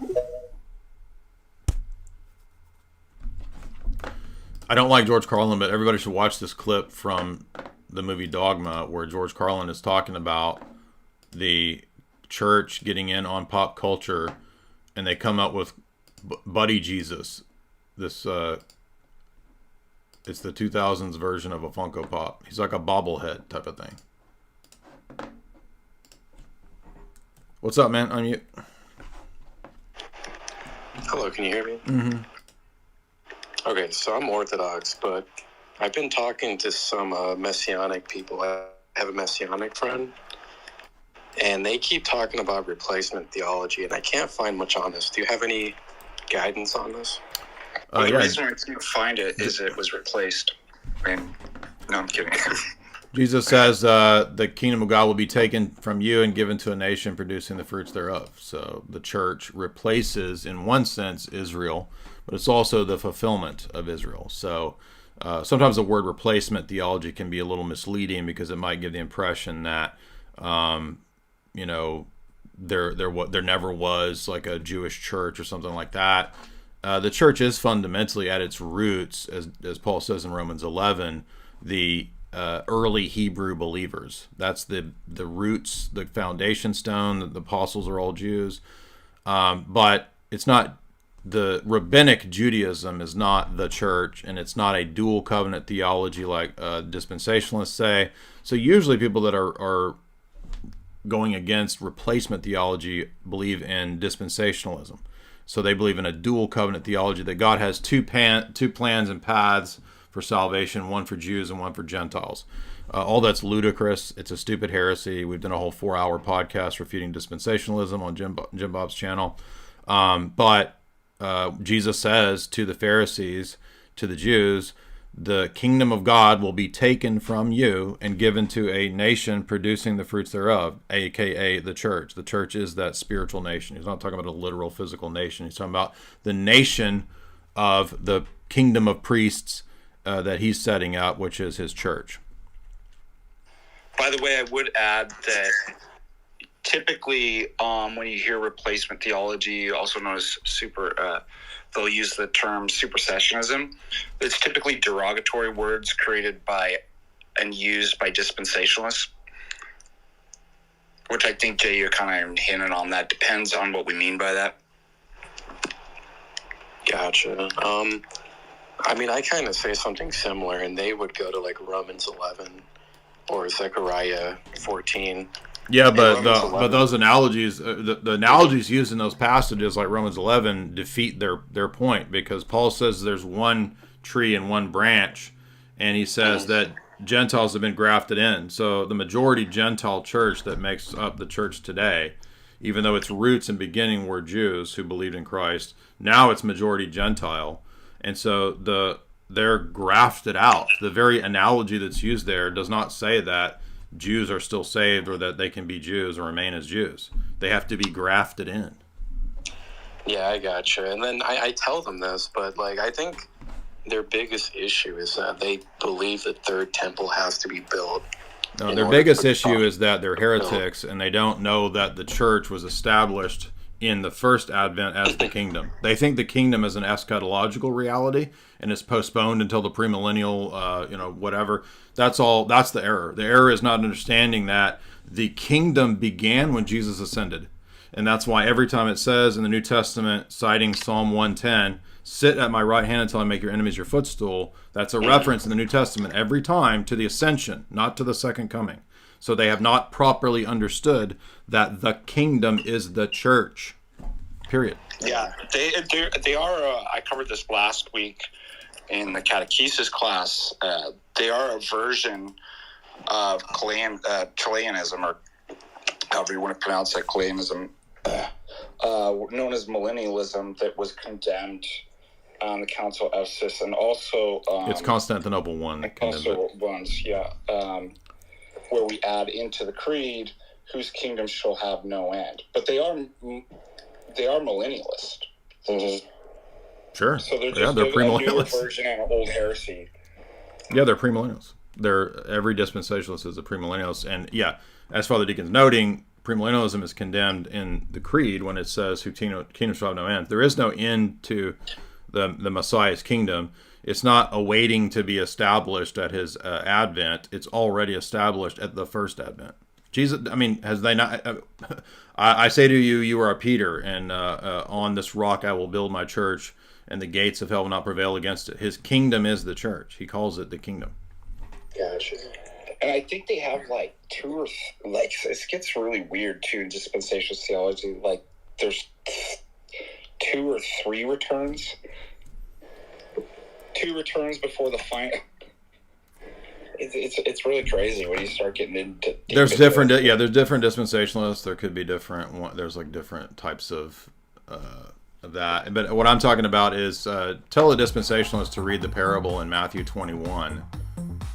I don't like George Carlin, but everybody should watch this clip from the movie Dogma where George Carlin is talking about the church getting in on pop culture, and they come up with Buddy Jesus. This it's the 2000s version of a Funko Pop. He's like a bobblehead type of thing. What's up, man? Unmute. Hello, can you hear me? Mm-hmm. Okay, so I'm Orthodox, but I've been talking to some Messianic people. I have a Messianic friend, and they keep talking about replacement theology, and I can't find much on this. Do you have any guidance on this? The reason I can't find it is it was replaced. No, I'm kidding. Jesus says the kingdom of God will be taken from you and given to a nation producing the fruits thereof. So the church replaces, in one sense, Israel, but it's also the fulfillment of Israel. So sometimes the word replacement theology can be a little misleading because it might give the impression that, there never was like a Jewish church or something like that. The church is fundamentally at its roots, as Paul says in Romans 11, the early Hebrew believers. That's the roots, the foundation stone. The apostles are all Jews, but it's not. The rabbinic Judaism is not the church, and it's not a dual covenant theology like dispensationalists say. So usually people that are going against replacement theology believe in dispensationalism. So they believe in a dual covenant theology, that God has two plans and paths for salvation, one for Jews and one for Gentiles. All that's ludicrous. It's a stupid heresy. We've done a whole 4-hour podcast refuting dispensationalism on Jim Bob's channel. But Jesus says to the Pharisees, to the Jews, the kingdom of God will be taken from you and given to a nation producing the fruits thereof, aka the church. The church is that spiritual nation. He's not talking about a literal physical nation. He's talking about the nation of the kingdom of priests that he's setting up, which is his church. By the way, I would add that typically when you hear replacement theology, also known as they'll use the term supersessionism. It's typically derogatory words created by and used by dispensationalists, which I think, Jay, you're kind of hinting on. That depends on what we mean by that. Gotcha. I kind of say something similar, and they would go to like Romans 11 or Zechariah 14. Yeah, but those analogies, the analogies used in those passages like Romans 11 defeat their point, because Paul says there's one tree and one branch, and he says that Gentiles have been grafted in. So the majority Gentile church that makes up the church today, even though its roots and beginning were Jews who believed in Christ, now it's majority Gentile. And so they're grafted out. The very analogy that's used there does not say that Jews are still saved or that they can be Jews or remain as Jews. They have to be grafted in. Yeah, I gotcha. And then I tell them this, but I think their biggest issue is that they believe the third temple has to be built. No, their biggest issue is that they're heretics and they don't know that the church was established in the first advent as the kingdom. They think the kingdom is an eschatological reality and is postponed until the premillennial, whatever. That's the error. The error is not understanding that the kingdom began when Jesus ascended. And that's why every time it says in the New Testament, citing Psalm 110, sit at my right hand until I make your enemies your footstool, that's a reference in the New Testament every time to the ascension, not to the second coming. So they have not properly understood that the kingdom is the church. Period. Yeah, they are. I covered this last week in the catechesis class. They are a version of Chileanism, or however you want to pronounce it, Chileanism, known as millennialism, that was condemned on the Council of Ephesus, and also it's Constantinople I. Also ones, yeah, where we add into the creed, whose kingdom shall have no end. But they are millennialist. Sure. So they're yeah, just they're a newer premillennialists. version and an old heresy. Yeah, they're premillennials. Every dispensationalist is a premillennialist. And yeah, as Father Deacon's noting, premillennialism is condemned in the creed when it says, whose kingdom shall have no end. There is no end to the Messiah's kingdom. It's not awaiting to be established at his advent. It's already established at the first advent. Jesus, I mean, has they not? I say to you, you are Peter, and on this rock I will build my church, and the gates of hell will not prevail against it. His kingdom is the church. He calls it the kingdom. Gotcha. And I think they have like it gets really weird too in dispensational theology. Like there's 2 or 3 returns. 2 returns before the final. It's really crazy when you start getting into. There's different dispensationalists. There could be different. There's like different types of that. But what I'm talking about is tell a dispensationalist to read the parable in Matthew 21,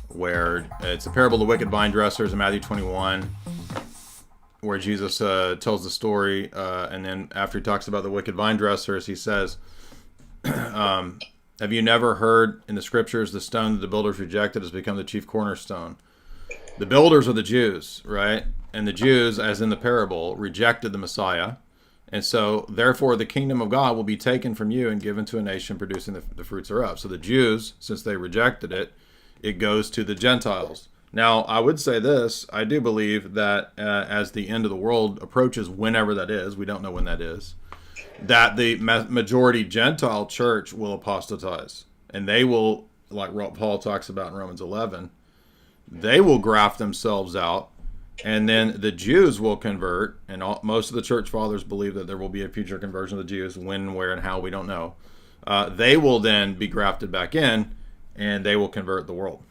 where it's a parable of the wicked vine dressers in Matthew 21, where Jesus tells the story, and then after he talks about the wicked vine dressers, he says, have you never heard in the scriptures, the stone that the builders rejected has become the chief cornerstone? The builders are the Jews, right? And the Jews, as in the parable, rejected the Messiah. And so, therefore, the kingdom of God will be taken from you and given to a nation producing the fruits thereof. So the Jews, since they rejected it, it goes to the Gentiles. Now, I would say this. I do believe that as the end of the world approaches, whenever that is, we don't know when that is, that the majority Gentile church will apostatize. And they will, like Paul talks about in Romans 11, they will graft themselves out. And then the Jews will convert. And most of the church fathers believe that there will be a future conversion of the Jews. When, where, and how, we don't know. They will then be grafted back in, and they will convert the world.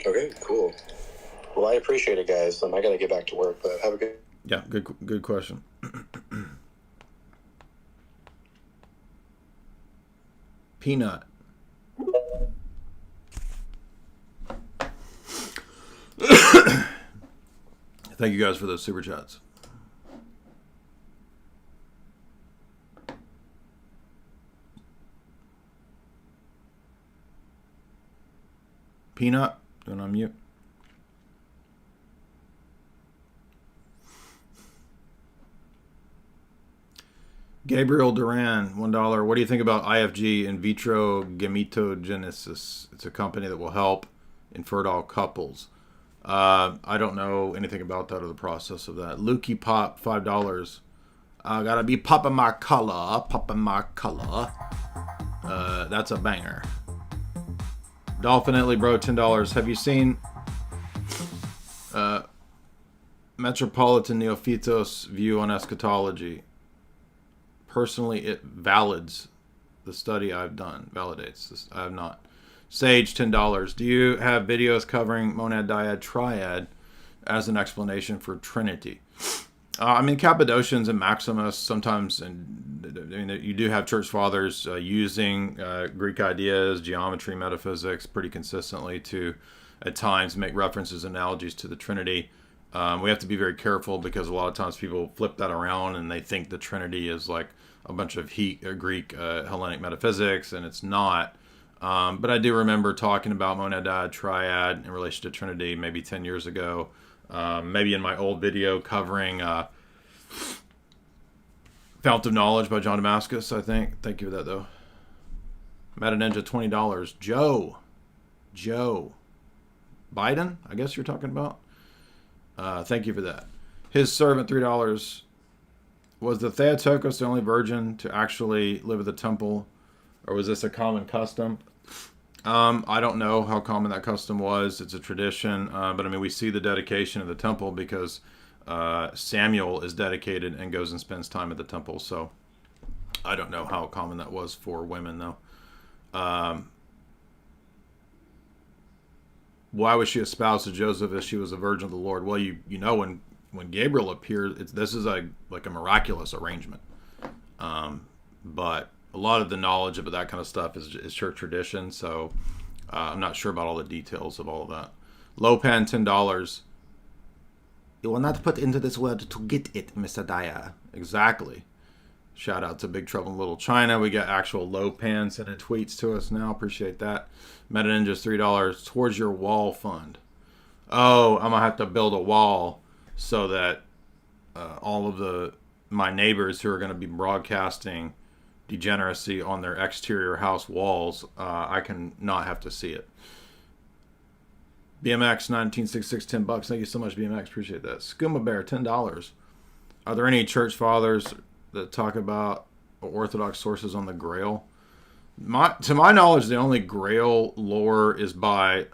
Okay, cool. Well, I appreciate it, guys. I got to get back to work, but have a good... Yeah, good question. Peanut. Thank you guys for those super chats. Peanut, going on mute. Gabriel Duran, $1. What do you think about IFG, in vitro gametogenesis? It's a company that will help infertile couples. I don't know anything about that or the process of that. Lukey Pop, $5. I gotta be popping my color. That's a banger. Dolphin Italy, bro, $10. Have you seen Metropolitan Neophytos' view on eschatology? Personally, it validates the study I've done. Validates this. I have not. Sage, $10. Do you have videos covering monad, dyad, triad as an explanation for Trinity? I mean, Cappadocians and Maximus sometimes, and I mean, you do have church fathers using Greek ideas, geometry, metaphysics pretty consistently to, at times, make references, analogies to the Trinity. We have to be very careful because a lot of times people flip that around and they think the Trinity is like a bunch of Greek Hellenic metaphysics, and it's not. But I do remember talking about monad, dyad, triad in relation to Trinity maybe 10 years ago. Maybe in my old video covering Fount of Knowledge by John Damascus, I think. Thank you for that, though. Meta Ninja, $20. Joe. Biden, I guess you're talking about. Thank you for that. His servant, $3. Was the Theotokos the only virgin to actually live at the temple, or was this a common custom? I don't know how common that custom was. It's a tradition, but I mean, we see the dedication of the temple because Samuel is dedicated and goes and spends time at the temple. So I don't know how common that was for women, though. Why was she espoused to Joseph if she was a virgin of the Lord? Well, you know, when Gabriel appeared, this is like a miraculous arrangement. But a lot of the knowledge about that kind of stuff is church tradition, so I'm not sure about all the details of all of that. Lopan, $10. You will not put into this world to get it, Mr. Dyer. Exactly. Shout out to Big Trouble in Little China. We got actual Lopan sending tweets to us now. Appreciate that. Meta Ninja's $3 towards your wall fund. Oh, I'm gonna have to build a wall so that all of my neighbors who are going to be broadcasting degeneracy on their exterior house walls, I can not have to see it. BMX 1966, $10. Thank you so much, BMX. Appreciate that. Skooma Bear, $10. Are there any church fathers that talk about Orthodox sources on the Grail? To my knowledge, the only Grail lore is by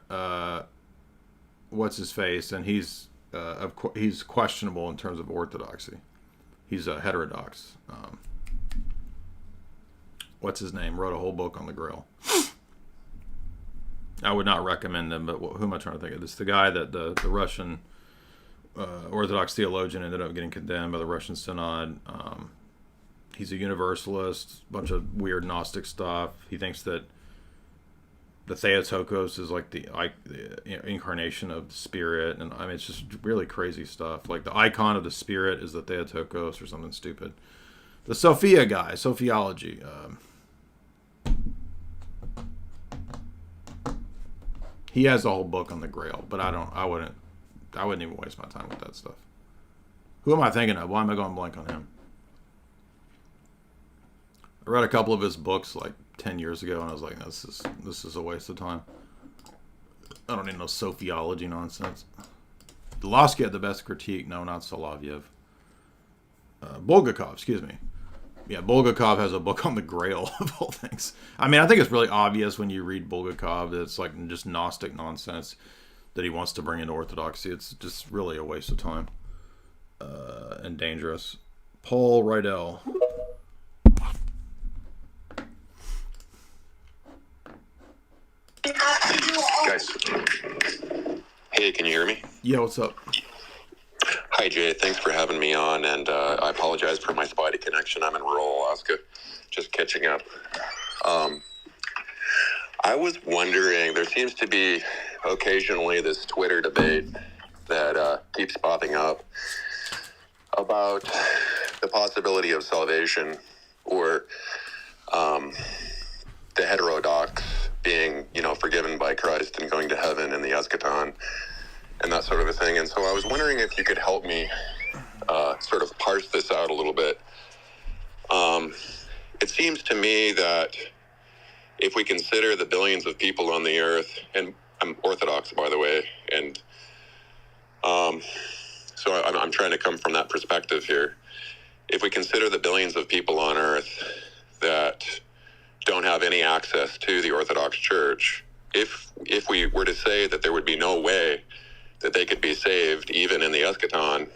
what's his face, and he's questionable in terms of orthodoxy. He's a heterodox. What's his name? Wrote a whole book on the Grail. I would not recommend him, but who am I trying to think of? It's the guy that the Russian Orthodox theologian ended up getting condemned by the Russian Synod. He's a universalist, bunch of weird Gnostic stuff. He thinks that the Theotokos is like the incarnation of the Spirit, and I mean, it's just really crazy stuff. Like the icon of the Spirit is the Theotokos or something stupid. The Sophia guy, Sophiology. He has a whole book on the Grail, but I wouldn't even waste my time with that stuff. Who am I thinking of? Why am I going blank on him? I read a couple of his books like 10 years ago, and I was like, this is a waste of time. I don't need no Sophiology nonsense. Lasky had the best critique. No, not Soloviev. Bulgakov, excuse me. Yeah, Bulgakov has a book on the Grail, of all things. I mean, I think it's really obvious when you read Bulgakov that it's like just Gnostic nonsense that he wants to bring into Orthodoxy. It's just really a waste of time and dangerous. Paul Rydell. Guys, hey, can you hear me? Yeah, what's up? Hi, Jay. Thanks for having me on, and I apologize for my spotty connection. I'm in rural Alaska, just catching up. I was wondering, there seems to be occasionally this Twitter debate that keeps popping up about the possibility of salvation or the heterodox being, forgiven by Christ and going to heaven in the eschaton and that sort of a thing. And so I was wondering if you could help me sort of parse this out a little bit. It seems to me that if we consider the billions of people on the earth, and I'm Orthodox, by the way, and so I'm trying to come from that perspective here. If we consider the billions of people on earth that don't have any access to the Orthodox Church, if we were to say that there would be no way that they could be saved even in the eschaton,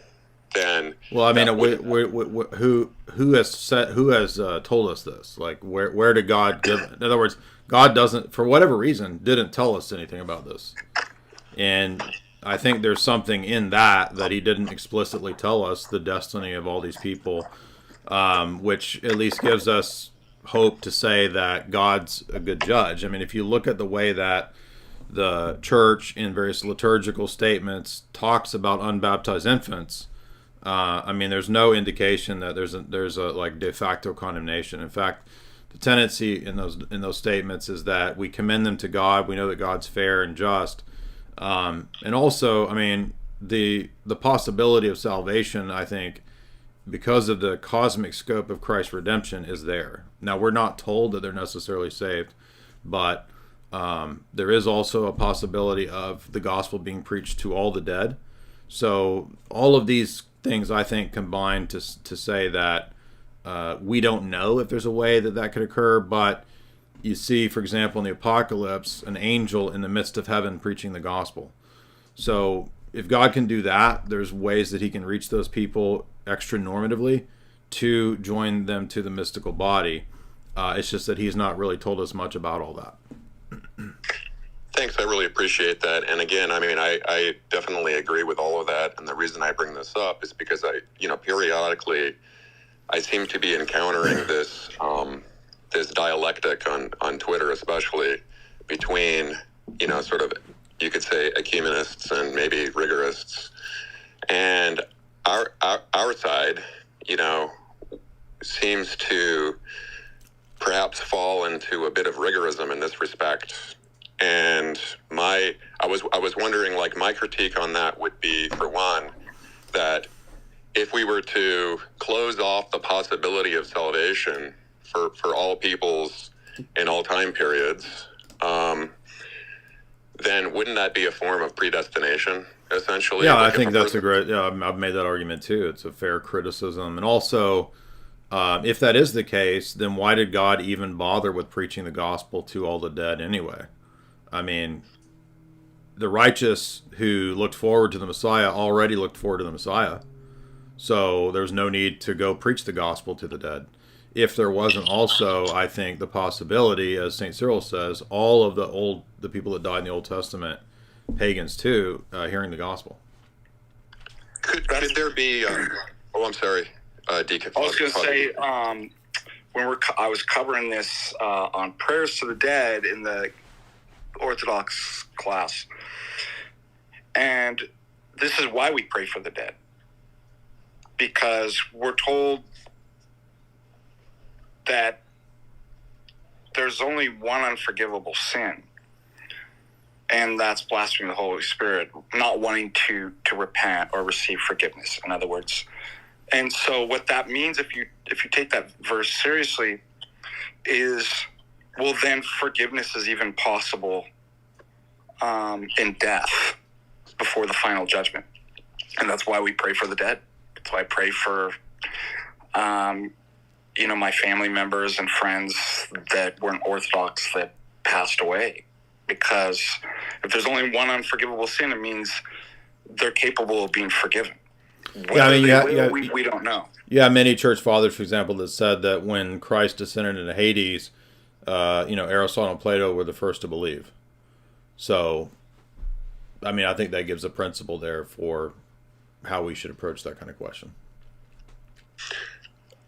then well, I mean, who has told us this? Like, where did God give? In other words, God doesn't, for whatever reason, didn't tell us anything about this, and I think there's something in that He didn't explicitly tell us the destiny of all these people, which at least gives us hope to say that God's a good judge. I mean, if you look at the way that the church in various liturgical statements talks about unbaptized infants, I mean, there's no indication that there's a like de facto condemnation. In fact, the tendency in those statements is that we commend them to God. We know that God's fair and just, and also, I mean, the possibility of salvation, I think, because of the cosmic scope of Christ's redemption, is there. Now, we're not told that they're necessarily saved, but there is also a possibility of the gospel being preached to all the dead. So all of these things I think combine to say that we don't know if there's a way that could occur, but you see, for example, in the Apocalypse, an angel in the midst of heaven preaching the gospel. So if God can do that, there's ways that he can reach those people extra normatively to join them to the mystical body. It's just that he's not really told us much about all that. Thanks. I really appreciate that. And again, I mean, I definitely agree with all of that. And the reason I bring this up is because periodically I seem to be encountering this this dialectic on Twitter, especially between, sort of, you could say, ecumenists and maybe rigorists. And our side, seems to perhaps fall into a bit of rigorism in this respect. And I was wondering, like, my critique on that would be, for one, that if we were to close off the possibility of salvation for all peoples in all time periods, then wouldn't that be a form of predestination, essentially? Yeah, I think that's a great, I've made that argument too. It's a fair criticism. And also, if that is the case, then why did God even bother with preaching the gospel to all the dead anyway? I mean, the righteous who looked forward to the Messiah already looked forward to the Messiah. So there's no need to go preach the gospel to the dead. If there wasn't also, I think, the possibility, as St. Cyril says, all of the people that died in the Old Testament, pagans too, hearing the gospel. Could there be, I'm sorry, Deacon. I was going to say, I was covering this on prayers to the dead in the Orthodox class. And this is why we pray for the dead. Because we're told that there's only one unforgivable sin, and that's blaspheming the Holy Spirit, not wanting to repent or receive forgiveness, in other words. And so what that means, if you take that verse seriously, is, well, then forgiveness is even possible in death before the final judgment. And that's why we pray for the dead. That's why I pray for my family members and friends that weren't Orthodox that passed away. Because if there's only one unforgivable sin, it means they're capable of being forgiven. We don't know. Yeah, many church fathers, for example, that said that when Christ descended into Hades, Aristotle and Plato were the first to believe. So, I mean, I think that gives a principle there for how we should approach that kind of question.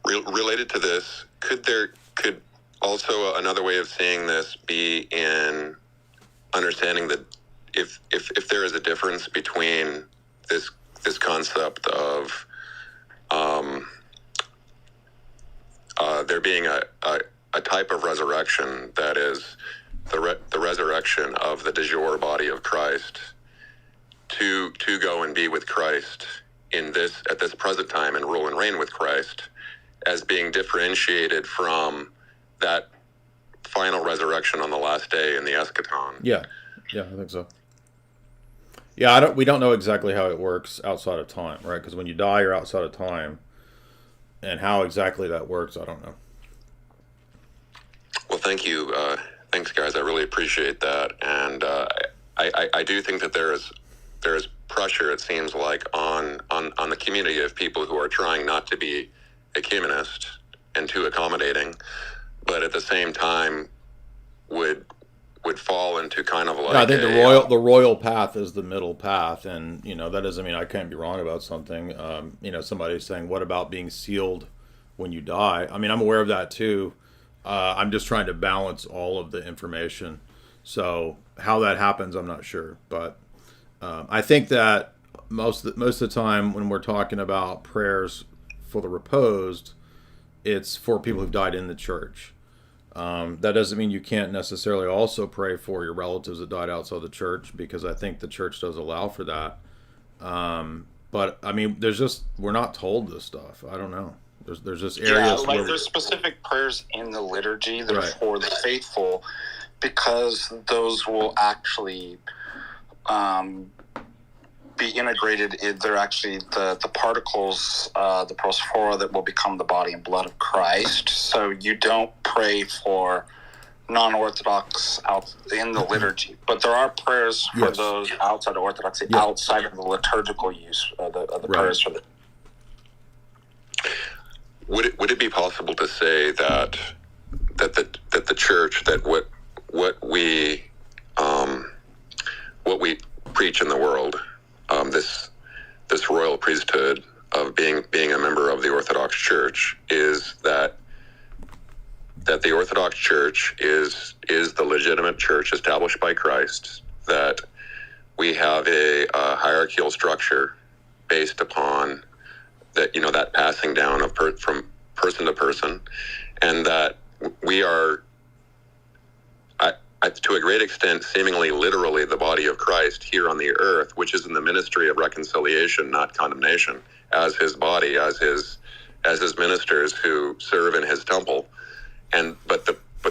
Related to this, could also another way of seeing this be in understanding that if there is a difference between this concept of there being a type of resurrection that is the resurrection of the de jure body of Christ to go and be with Christ at this present time and rule and reign with Christ, as being differentiated from that final resurrection on the last day in the eschaton. Yeah, I think so. Yeah, we don't know exactly how it works outside of time, right? Because when you die, you're outside of time, and how exactly that works, I don't know. Well, thank you. Thanks, guys. I really appreciate that, and I do think that there is pressure, it seems like, on the community of people who are trying not to be ecumenist and too accommodating, but at the same time would fall into kind of like, I think the royal path is the middle path, and that doesn't mean I can't be wrong about something. Somebody's saying, what about being sealed when you die? I mean, I'm aware of that too. I'm just trying to balance all of the information. So how that happens, I'm not sure, but I think that most of the time when we're talking about prayers for the reposed, it's for people who've died in the church. That doesn't mean you can't necessarily also pray for your relatives that died outside the church, because I think the church does allow for that. But I mean, we're not told this stuff. I don't know. There's just areas where there's specific prayers in the liturgy that are for the faithful, because those will actually be integrated. They're actually the particles, the prosophora that will become the body and blood of Christ. So you don't pray for non-Orthodox out in the liturgy, but there are prayers for those outside of Orthodoxy, outside of the liturgical use of the prayers for the. Would it be possible to say that the church, that what we preach in the world, this royal priesthood of being a member of the Orthodox Church, is that the Orthodox Church is the legitimate church established by Christ, that we have a hierarchical structure based upon that, that passing down of from person to person, and that we are, to a great extent, seemingly literally the body of Christ here on the earth, which is in the ministry of reconciliation, not condemnation, as his body, as his ministers who serve in his temple. But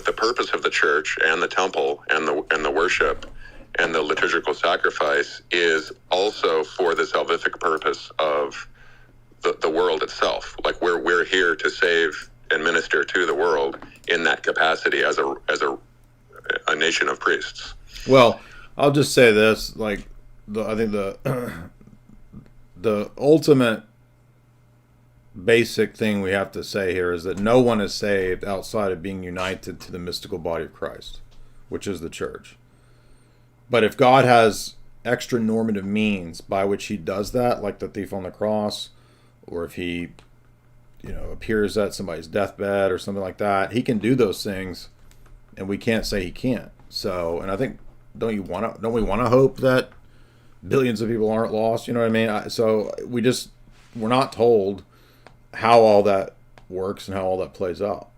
the purpose of the church and the temple and the worship and the liturgical sacrifice is also for the salvific purpose of the world itself. Like we're here to save and minister to the world in that capacity as a nation of priests. Well, I'll just say this: I think the ultimate basic thing we have to say here is that no one is saved outside of being united to the mystical body of Christ, which is the church. But if God has extra normative means by which he does that, like the thief on the cross, or if he appears at somebody's deathbed or something like that, he can do those things, and we can't say he can't. So, and I think don't we want to hope that billions of people aren't lost? You know what I mean? So we're not told how all that works and how all that plays out.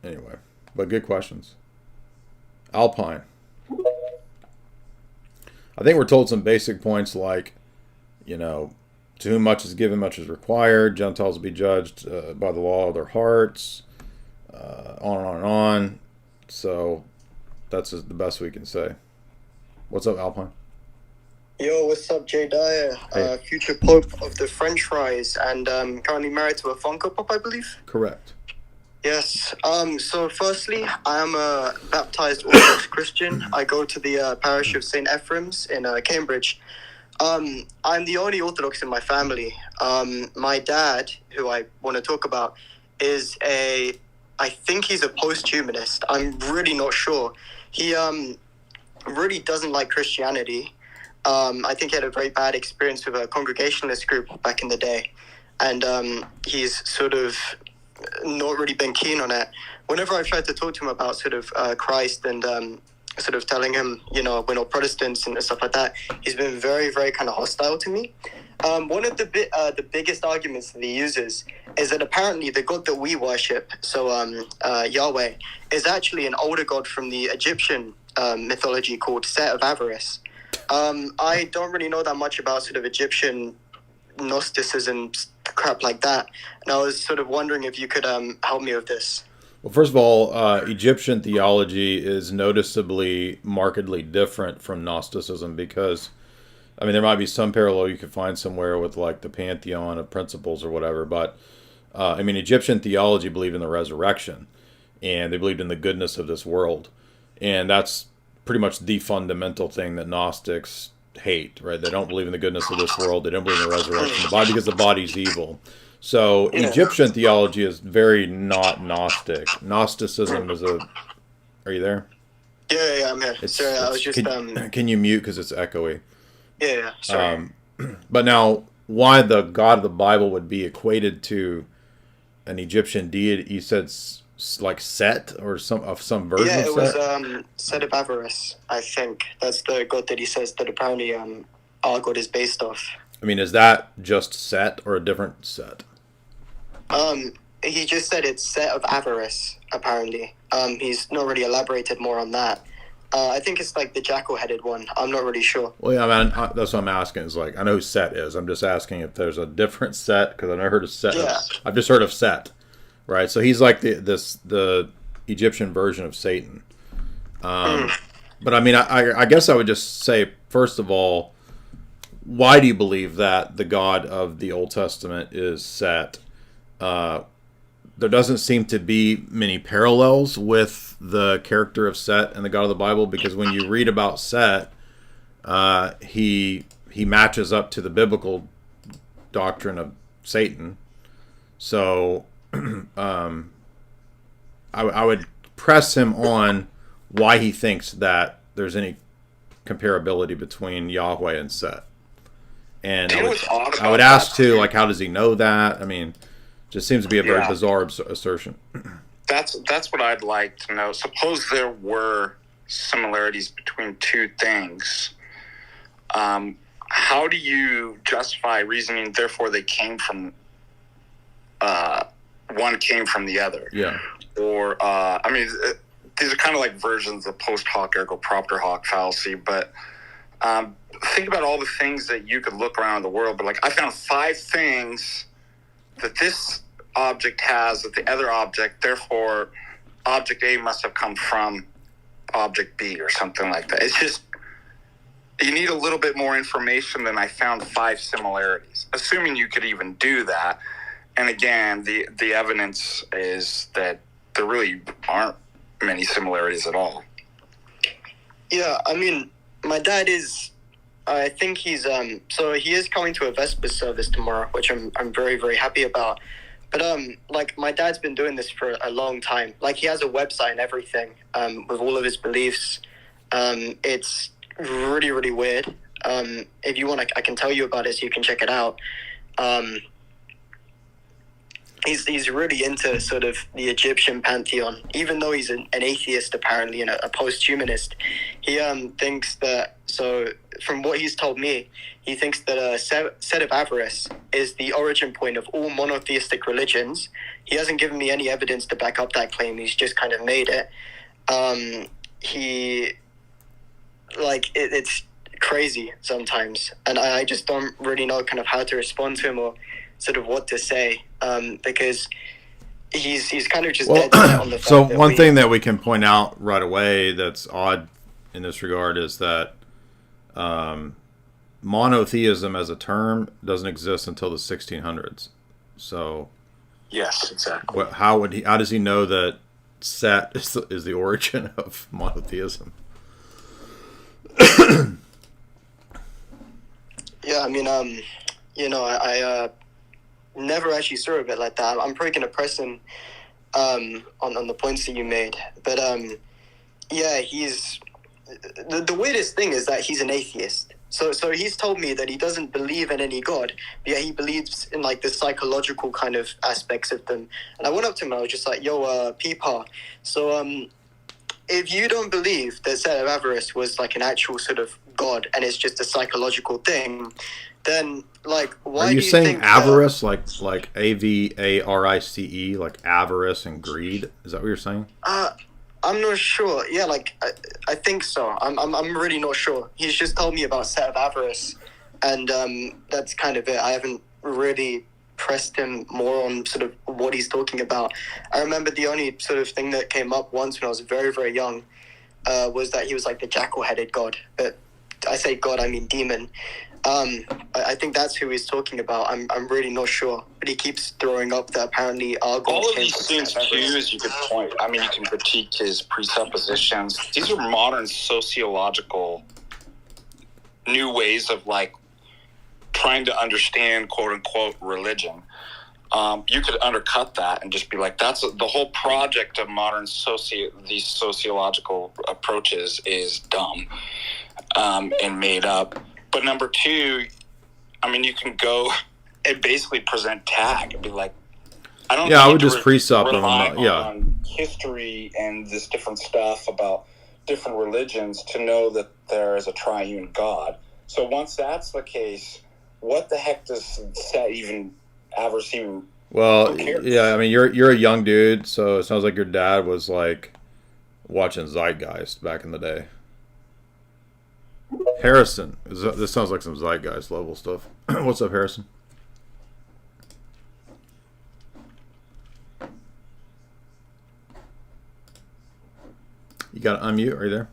Anyway, but good questions. Alpine. I think we're told some basic points like, to whom much is given, much is required. Gentiles will be judged by the law of their hearts. On and on and on. So that's the best we can say. What's up, Alpine? Yo, what's up, Jay Dyer? Hey. Future Pope of the French fries, and currently married to a Funko Pop, I believe. Correct. Yes. So firstly, I am a baptized Orthodox Christian. I go to the parish of St. Ephraim's in Cambridge. I'm the only Orthodox in my family. My dad, who I want to talk about, is I think he's a post-humanist. I'm really not sure. He really doesn't like Christianity. I think he had a very bad experience with a Congregationalist group back in the day. And he's sort of not really been keen on it. Whenever I've tried to talk to him about sort of Christ and sort of telling him, we're not Protestants and stuff like that, he's been very, very kind of hostile to me. One of the biggest arguments that he uses is that apparently the God that we worship, so Yahweh, is actually an older god from the Egyptian mythology called Set of Avarice. I don't really know that much about sort of Egyptian Gnosticism, crap like that, and I was sort of wondering if you could help me with this. Well, first of all, Egyptian theology is noticeably, markedly different from Gnosticism because, there might be some parallel you could find somewhere with like the pantheon of principles or whatever, but Egyptian theology believed in the resurrection, and they believed in the goodness of this world, and that's pretty much the fundamental thing that Gnostics hate, right? They don't believe in the goodness of this world. They don't believe in the resurrection of the body because the body's evil. So Egyptian theology is very not Gnostic. Gnosticism is Are you there? Yeah, I'm here. Sorry, I was just... Can you mute because it's echoey? Yeah, sorry. But now, why the God of the Bible would be equated to an Egyptian deity? You said like Set or some version of Set? Yeah, it was Set of Avarice, I think. That's the god that he says that apparently our god is based off. Is that just Set or a different Set? He just said it's Set of Avarice, apparently. He's not really elaborated more on that. I think it's like the jackal-headed one. I'm not really sure. Well, yeah, that's what I'm asking. Is like, I know who Set is. I'm just asking if there's a different Set, because I've never heard of Set. Yeah. I've just heard of Set, right? So he's like the Egyptian version of Satan. But I guess I would just say, first of all, why do you believe that the God of the Old Testament is Set? There doesn't seem to be many parallels with the character of Set and the God of the Bible, because when you read about Set, he matches up to the biblical doctrine of Satan. So I would press him on why he thinks that there's any comparability between Yahweh and Set. And I would ask too, like, how does he know that? I mean, just seems to be a very bizarre assertion. That's what I'd like to know. Suppose there were similarities between two things. How do you justify reasoning, therefore they came from, one came from the other? Yeah. Or, I mean, these are kind of like versions of post hoc ergo propter hoc fallacy, but think about all the things that you could look around the world, but like, I found 5 things that this object has that the other object, therefore object A must have come from object B or something like that. It's just, you need a little bit more information than I found 5 similarities, assuming you could even do that. And again, the evidence is that there really aren't many similarities at all. Yeah, I mean, my dad is, I think he's, so he is coming to a Vespers service tomorrow, which I'm very, very happy about. But, like, my dad's been doing this for a long time. Like, he has a website and everything, with all of his beliefs. It's really, really weird. If you want, I can tell you about it so you can check it out. He's really into sort of the Egyptian pantheon, even though he's an atheist apparently and a post-humanist. He thinks that, so from what he's told me, he thinks that Set of Avarice is the origin point of all monotheistic religions. He hasn't given me any evidence to back up that claim. He's just kind of made it. It's crazy sometimes, and I just don't really know kind of how to respond to him or sort of what to say, because he's kind of just dead set on the fact So that one thing that we can point out right away that's odd in this regard is that monotheism as a term doesn't exist until the 1600s. So yes, exactly. How does he know that Set is the origin of monotheism? Yeah, I mean, I never actually saw it like that. I'm probably going to press him on the points that you made. But, yeah, he's... The weirdest thing is that he's an atheist. So he's told me that he doesn't believe in any God, but yet he believes in, like, the psychological kind of aspects of them. And I went up to him and I was just like, yo, Peepa, so if you don't believe that Set of Avarice was, like, an actual sort of God and it's just a psychological thing, then, like, why Are you do you saying think avarice, like AVARICE, like avarice and greed? Is that what you're saying? I'm not sure. Yeah, like, I think so. I'm really not sure. He's just told me about Set of Avarice, and that's kind of it. I haven't really pressed him more on sort of what he's talking about. I remember the only sort of thing that came up once when I was very, very young was that he was like the jackal-headed god. But I say god, I mean demon. I think that's who he's talking about. I'm really not sure, but he keeps throwing up that apparently our God All of came these from things Set of too, Avarice. as you could point. I mean, you can critique his presuppositions. These are modern sociological new ways of like trying to understand "quote unquote" religion. You could undercut that and just be like, "That's the whole project of modern these sociological approaches is dumb and made up." But number 2, I mean, you can go and basically present tag and be like, I don't. Yeah, I would need to just presup him. rely Yeah. on history and this different stuff about different religions to know that there is a triune God. So once that's the case, what the heck does Set even Avarice even? Well, yeah, I mean, you're a young dude, so it sounds like your dad was like watching Zeitgeist back in the day. Harrison, this sounds like some Zeitgeist level stuff. What's up, Harrison? You got to unmute. Are you there?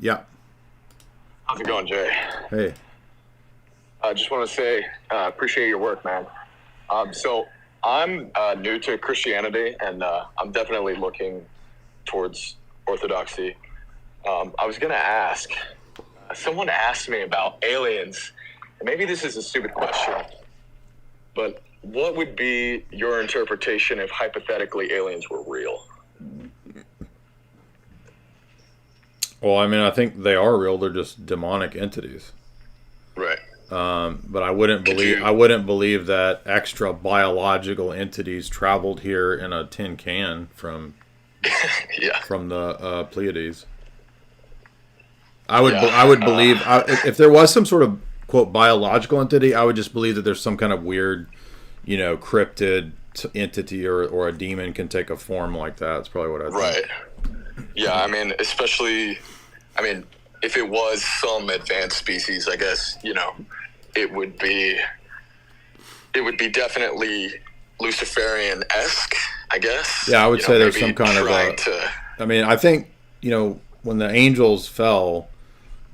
Yeah. How's it going, Jay? Hey. I just want to say, appreciate your work, man. So I'm new to Christianity, and I'm definitely looking towards orthodoxy. I was going to ask, someone asked me about aliens, and maybe this is a stupid question, but what would be your interpretation if hypothetically aliens were real? Well, I mean, I think they are real. They're just demonic entities. Right. But I wouldn't believe that extra biological entities traveled here in a tin can from from the Pleiades. I would believe if there was some sort of quote biological entity, I would just believe that there's some kind of weird, cryptid entity or a demon can take a form like that. That's probably what I think. Right. Yeah, I mean, if it was some advanced species, I guess, it would be definitely Luciferian-esque, I guess. Yeah, I would say there's some kind of I think, when the angels fell,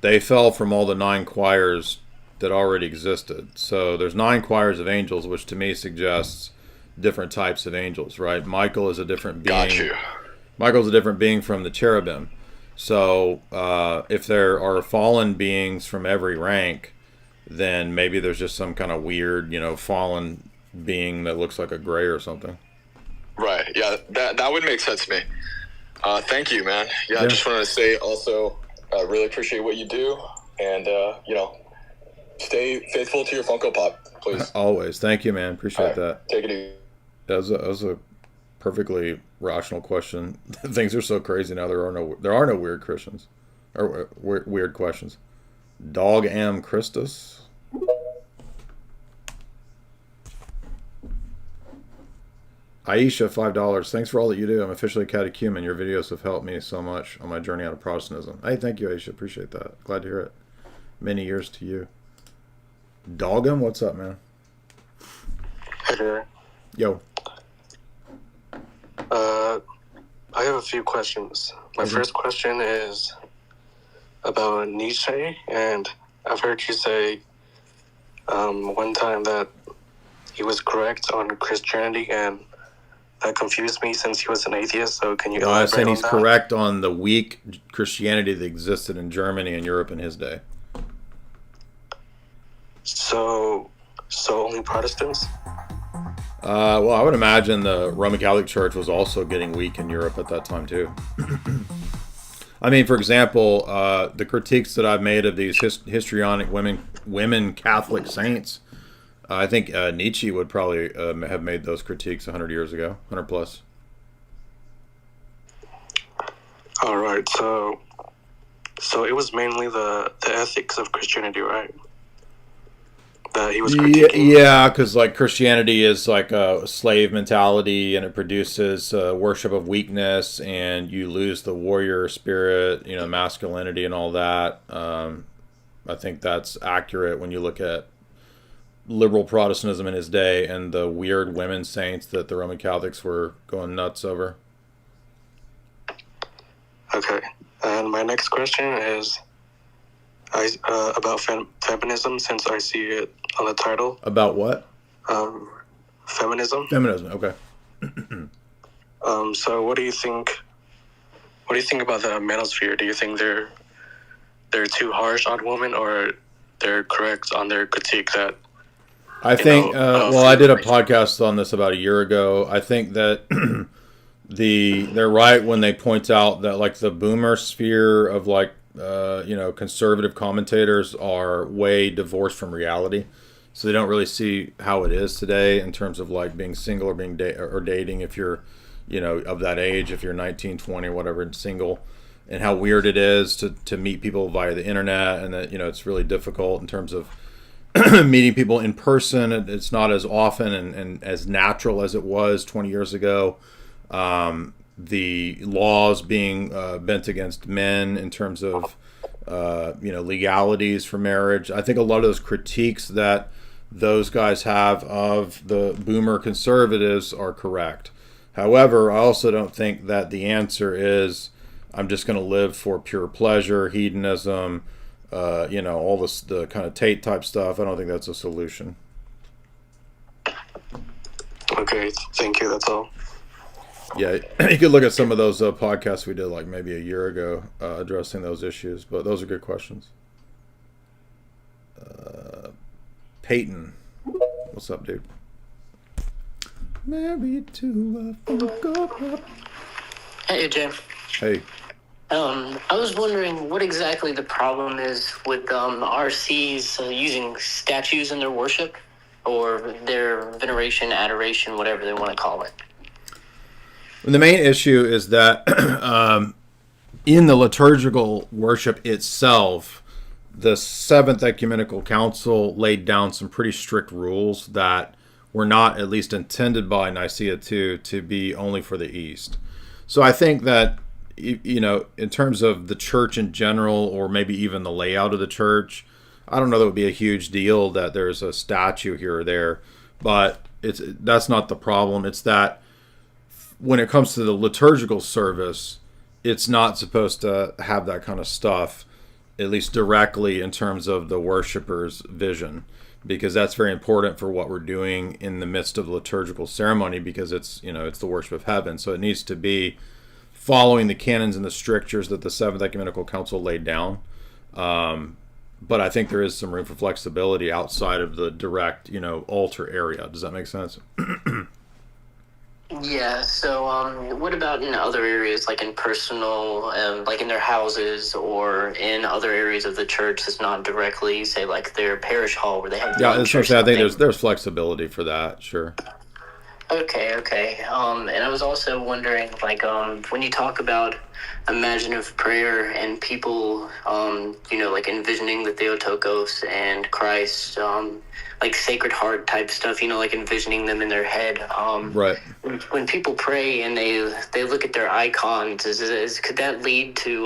they fell from all the 9 choirs that already existed. So there's 9 choirs of angels, which to me suggests different types of angels, right? Michael is a different being. Got you. Michael's a different being from the cherubim. So if there are fallen beings from every rank, then maybe there's just some kind of weird, fallen being that looks like a gray or something. Right. Yeah, that would make sense to me. Thank you, man. Yeah, I just wanted to say also, I really appreciate what you do, and stay faithful to your Funko Pop, please. Always. Thank you, man. Appreciate that. Take it easy. That was a perfectly rational question. Things are so crazy now. There are no weird Christians or weird questions. Dog am Christus. Aisha, $5. Thanks for all that you do. I'm officially a catechumen. Your videos have helped me so much on my journey out of Protestantism. Hey, thank you, Aisha. Appreciate that. Glad to hear it. Many years to you. Dogum, what's up, man? Hey there. Yo. I have a few questions. My first question is about Nietzsche, and I've heard you say one time that he was correct on Christianity, and that confused me since he was an atheist. So can you elaborate on that? I said he's correct on the weak Christianity that existed in Germany and Europe in his day. So only Protestants? Well, I would imagine the Roman Catholic Church was also getting weak in Europe at that time too. I mean, for example, the critiques that I've made of these histrionic women Catholic saints, I think Nietzsche would probably have made those critiques 100 years ago, 100 plus. All right, so it was mainly the ethics of Christianity, right? That he was critiquing. Yeah, because like Christianity is like a slave mentality, and it produces worship of weakness, and you lose the warrior spirit, masculinity and all that. I think that's accurate when you look at liberal Protestantism in his day and the weird women saints that the Roman Catholics were going nuts over. Okay, and my next question is about feminism, since I see it on the title. About what? Feminism. Feminism. Okay. So what do you think? What do you think about the manosphere? Do you think they're too harsh on women, or they're correct on their critique that? I think. I did a podcast on this about a year ago. I think that they're right when they point out that like the boomer sphere of like conservative commentators are way divorced from reality, so they don't really see how it is today in terms of like being single or being dating if you're of that age, if you're 19, 20 or whatever, and single, and how weird it is to meet people via the internet, and that it's really difficult in terms of meeting people in person. It's not as often and as natural as it was 20 years ago. The laws being bent against men in terms of legalities for marriage. I think a lot of those critiques that those guys have of the boomer conservatives are correct. However, I also don't think that the answer is I'm just going to live for pure pleasure, hedonism, all this, the kind of Tate type stuff. I don't think that's a solution. Okay, thank you. That's all. Yeah, you could look at some of those podcasts we did like maybe a year ago addressing those issues, but those are good questions. Peyton, what's up, dude? Married to a Funko Pop. Hey, Jim. Hey. I was wondering what exactly the problem is with RCs using statues in their worship or their veneration, adoration, whatever they want to call it. And the main issue is that in the liturgical worship itself, the Seventh Ecumenical Council laid down some pretty strict rules that were not at least intended by Nicaea II to be only for the East. So I think that, in terms of the church in general, or maybe even the layout of the church, I don't know that it would be a huge deal that there's a statue here or there, but that's not the problem. It's that when it comes to the liturgical service, it's not supposed to have that kind of stuff, at least directly in terms of the worshiper's vision, because that's very important for what we're doing in the midst of the liturgical ceremony, because it's the worship of heaven. So it needs to be following the canons and the strictures that the Seventh Ecumenical Council laid down. But I think there is some room for flexibility outside of the direct, altar area. Does that make sense? Yeah, so what about in other areas, like in personal, like in their houses or in other areas of the church that's not directly, say, like their parish hall where they have I think there's flexibility for that, sure. Okay. And I was also wondering, like, when you talk about imaginative prayer and people, like envisioning the Theotokos and Christ, like Sacred Heart type stuff, like envisioning them in their head. Right. When people pray and they look at their icons, could that lead to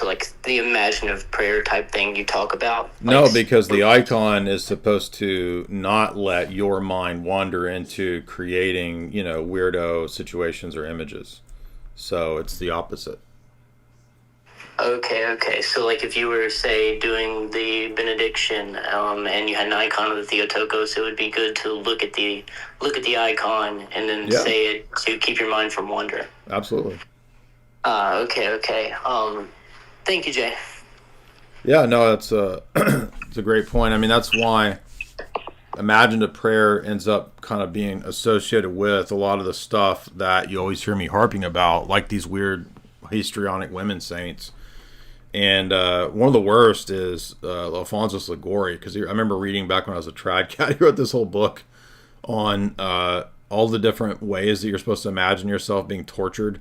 like the imaginative prayer type thing you talk about? No, because the icon is supposed to not let your mind wander into creating, weirdo situations or images. So it's the opposite. Okay. So, like, if you were, say, doing the benediction, and you had an icon of the Theotokos, it would be good to look at the icon and then say it to keep your mind from wandering. Absolutely. Okay. Thank you, Jay. Yeah, no, it's a great point. I mean, that's why imaginative prayer ends up kind of being associated with a lot of the stuff that you always hear me harping about, like these weird histrionic women saints. And one of the worst is Alphonsus Liguori, because I remember reading back when I was a trad cat, he wrote this whole book on all the different ways that you're supposed to imagine yourself being tortured.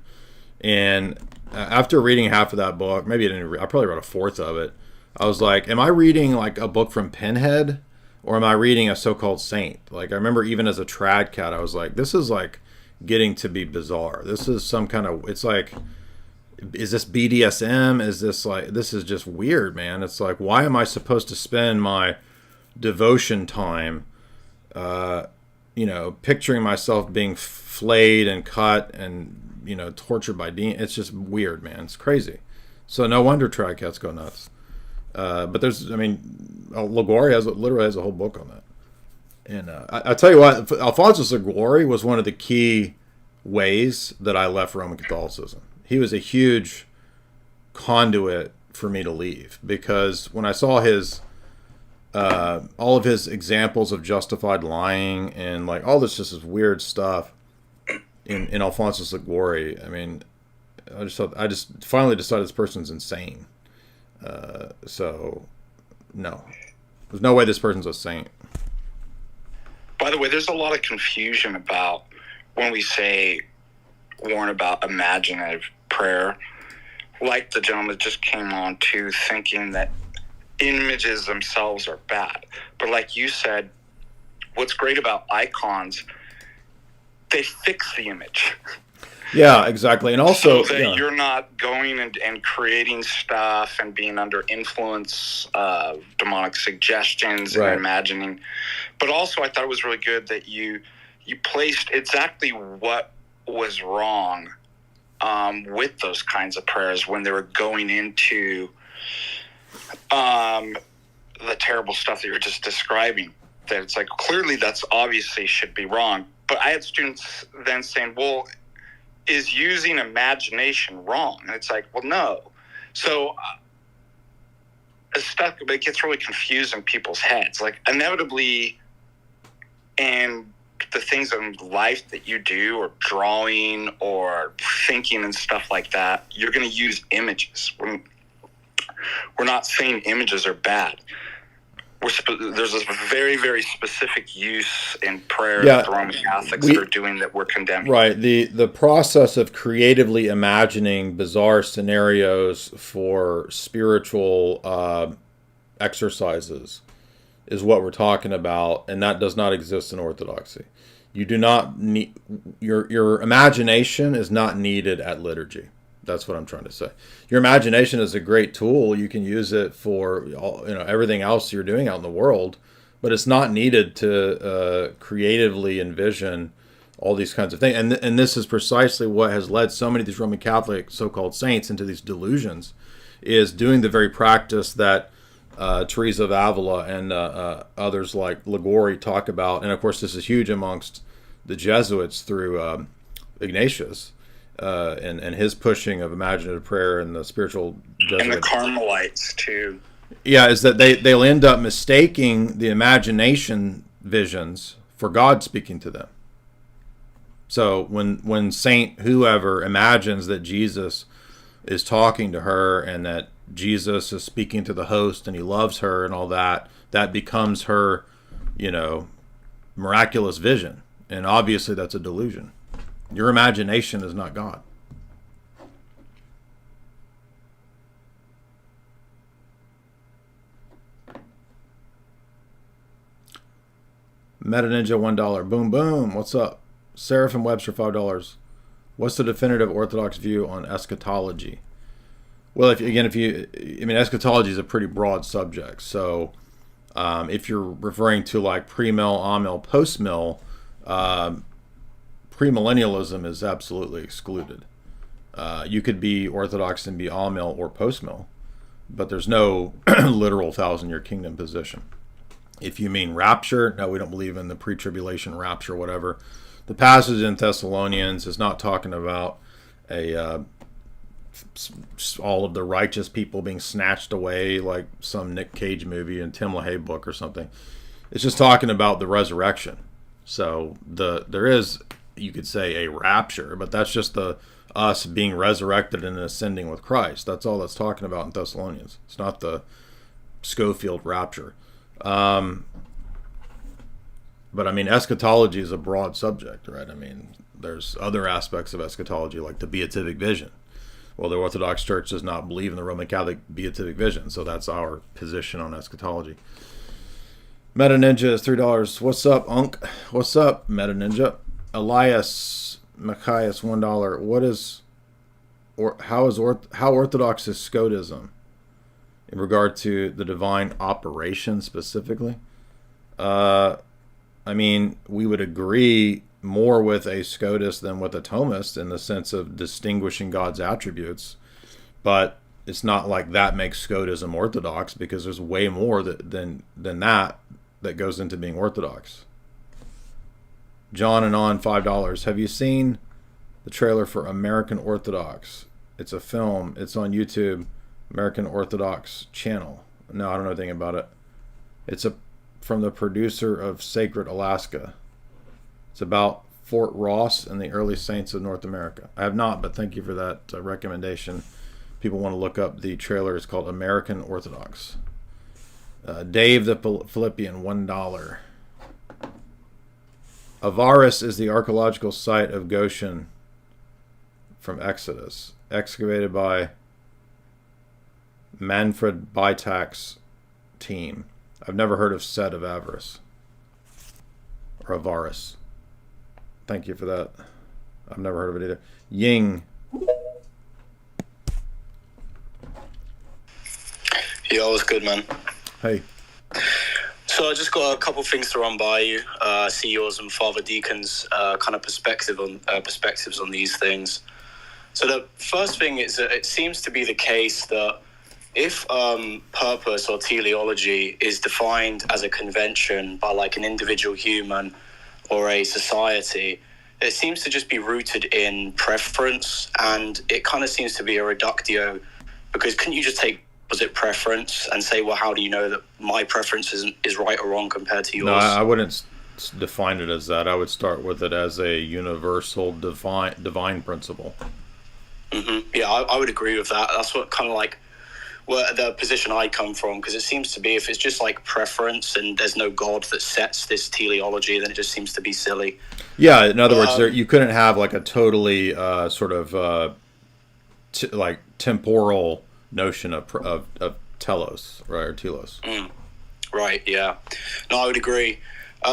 And after reading half of that book, maybe I probably read a fourth of it, I was like, am I reading like a book from Pinhead, or am I reading a so-called saint? Like, I remember even as a trad cat, I was like, this is like getting to be bizarre. This is some kind of, it's like, is this BDSM? Is this like, this is just weird, man. It's like, why am I supposed to spend my devotion time, picturing myself being flayed and cut and, tortured by demons? It's just weird, man. It's crazy. So no wonder trad cats go nuts. But Liguori literally has a whole book on that. And I tell you what, Alphonsus Liguori was one of the key ways that I left Roman Catholicism. He was a huge conduit for me to leave, because when I saw his all of his examples of justified lying and like all this weird stuff in Alphonsus Liguori, I mean, I just finally decided this person's insane. So no, there's no way this person's a saint. By the way, there's a lot of confusion about when we warn about imaginative prayer, like the gentleman that just came on to, thinking that images themselves are bad. But like you said, what's great about icons, they fix the image. Yeah, exactly. And also, so that you're not going and creating stuff and being under influence of demonic suggestions and imagining. But also, I thought it was really good that you placed exactly what was wrong with those kinds of prayers when they were going into the terrible stuff that you're just describing. That it's like, clearly that's obviously should be wrong. But I had students then saying, well, is using imagination wrong? And it's like, well, no. So it gets really confused in people's heads. Like, inevitably, in the things in life that you do, or drawing or thinking and stuff like that, you're going to use images. We're not saying images are bad. There's a very, very specific use in prayer that the Roman Catholics are doing that we're condemning. Right. The process of creatively imagining bizarre scenarios for spiritual exercises is what we're talking about, and that does not exist in Orthodoxy. You do not need your imagination is not needed at liturgy. That's what I'm trying to say. Your imagination is a great tool. You can use it for everything else you're doing out in the world, but it's not needed to creatively envision all these kinds of things. And this is precisely what has led so many of these Roman Catholic so-called saints into these delusions, is doing the very practice that Teresa of Avila and others like Ligori talk about. And of course, this is huge amongst the Jesuits through Ignatius. And his pushing of imaginative prayer and the spiritual Jesuit. And the Carmelites too. Yeah, is that they'll end up mistaking the imagination visions for God speaking to them. So when Saint whoever imagines that Jesus is talking to her and that Jesus is speaking to the host and he loves her and all that, that becomes her, miraculous vision. And obviously that's a delusion. Your imagination is not God. Meta Ninja $1. Boom boom. What's up? Seraphim Webster $5. What's the definitive Orthodox view on eschatology? Well, eschatology is a pretty broad subject. So if you're referring to like pre-mill, on-mill, post-mill, premillennialism is absolutely excluded. You could be Orthodox and be all-mill or post-mill, but there's no literal 1,000-year kingdom position. If you mean rapture, no, we don't believe in the pre-tribulation rapture, whatever. The passage in Thessalonians is not talking about all of the righteous people being snatched away like some Nick Cage movie and Tim LaHaye book or something. It's just talking about the resurrection. So there is, you could say, a rapture, but that's just us being resurrected and ascending with Christ. That's all that's talking about in Thessalonians. It's not the Schofield rapture. But eschatology is a broad subject, right? There's other aspects of eschatology like the beatific vision. Well, the Orthodox Church does not believe in the Roman Catholic beatific vision, so that's our position on eschatology. Meta Ninja is $3. What's up, Unk? What's up, Meta Ninja? Elias Machias $1. What is, or how orthodox is Scotism in regard to the divine operation specifically? We would agree more with a Scotus than with a Thomist in the sense of distinguishing God's attributes, but it's not like that makes Scotism orthodox, because there's way more than that goes into being orthodox. John and On $5. Have you seen the trailer for American Orthodox? It's a film. It's on YouTube, American Orthodox channel. No, I don't know anything about it. It's from the producer of Sacred Alaska. It's about Fort Ross and the early saints of North America. I have not, but thank you for that recommendation. People want to look up the trailer. It's called American Orthodox. Dave the Philippian, $1. Avaris is the archaeological site of Goshen from Exodus, excavated by Manfred Bytak's team. I've never heard of Set of Avarice or Avaris. Thank you for that. I've never heard of it either. Ying. Yo, what's good, man? Hey. So I just got a couple things to run by you. See yours and Father Deacon's kind of perspectives on these things. So the first thing is that it seems to be the case that if purpose or teleology is defined as a convention by like an individual human or a society, it seems to just be rooted in preference, and it kind of seems to be a reductio, because couldn't you just take opposite preference and say, well, how do you know that my preference is right or wrong compared to yours? No, I wouldn't define it as that. I would start with it as a universal divine principle. Mm-hmm. Yeah, I would agree with that. That's what kind of like the position I come from, because it seems to be if it's just like preference and there's no God that sets this teleology, then it just seems to be silly. Yeah, in other words, you couldn't have like a totally sort of like temporal notion of telos, right, or telos. Right, yeah. No, I would agree.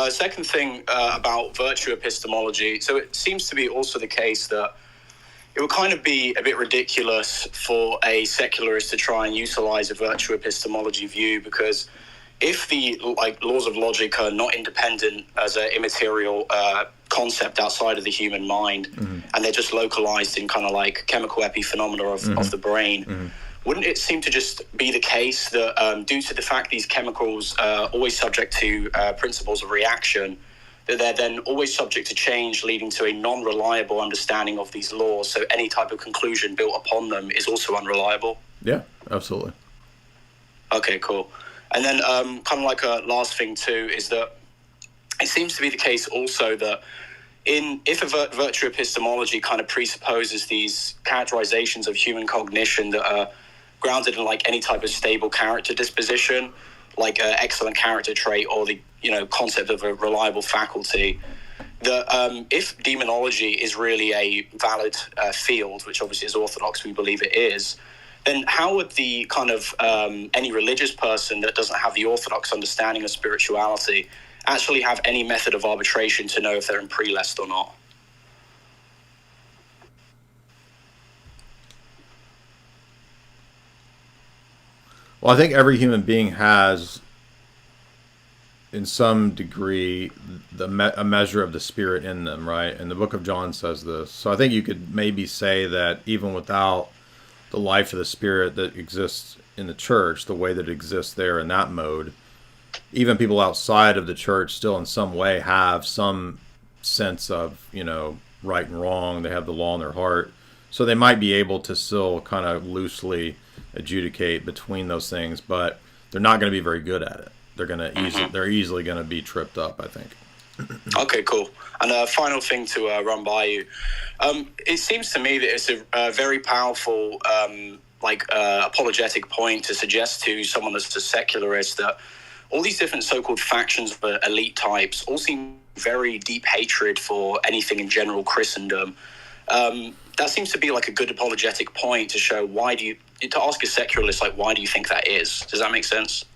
Second thing about virtue epistemology, so it seems to be also the case that it would kind of be a bit ridiculous for a secularist to try and utilize a virtue epistemology view, because if the like laws of logic are not independent as an immaterial concept outside of the human mind, and they're just localized in kind of like chemical epiphenomena of the brain, wouldn't it seem to just be the case that due to the fact these chemicals are always subject to principles of reaction, that they're then always subject to change, leading to a non-reliable understanding of these laws, so any type of conclusion built upon them is also unreliable? Yeah, absolutely. Okay, cool. And then kind of like a last thing too is that it seems to be the case also that if a virtue epistemology kind of presupposes these characterizations of human cognition that are grounded in like any type of stable character disposition, like an excellent character trait or the concept of a reliable faculty, that if demonology is really a valid field, which obviously as Orthodox we believe it is, then how would the kind of any religious person that doesn't have the Orthodox understanding of spirituality actually have any method of arbitration to know if they're in prelest or not? Well, I think every human being has, in some degree, a measure of the Spirit in them, right? And the book of John says this. So I think you could maybe say that even without the life of the Spirit that exists in the church, the way that it exists there in that mode, even people outside of the church still in some way have some sense of, right and wrong. They have the law in their heart. So they might be able to still kind of loosely adjudicate between those things, but they're not going to be very good at it. They're easily going to be tripped up, I think. Okay, cool. And a final thing to run by you. It seems to me that it's a very powerful apologetic point to suggest to someone that's a secularist that all these different so-called factions of elite types all seem very deep hatred for anything in general Christendom. That seems to be like a good apologetic point to show to ask a secularist, like, why do you think that is? Does that make sense?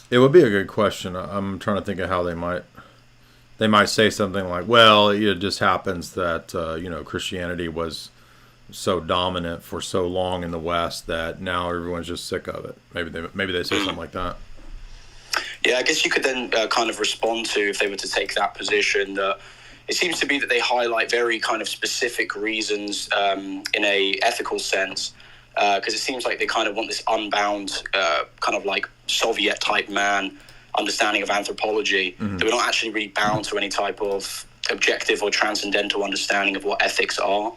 It would be a good question. I'm trying to think of how they might say something like, well, it just happens that, Christianity was so dominant for so long in the West that now everyone's just sick of it. Maybe they say something like that. Yeah, I guess you could then kind of respond to, if they were to take that position, that it seems to be that they highlight very kind of specific reasons in a ethical sense, because it seems like they kind of want this unbound kind of like Soviet type man understanding of anthropology, that we're not actually really bound to any type of objective or transcendental understanding of what ethics are.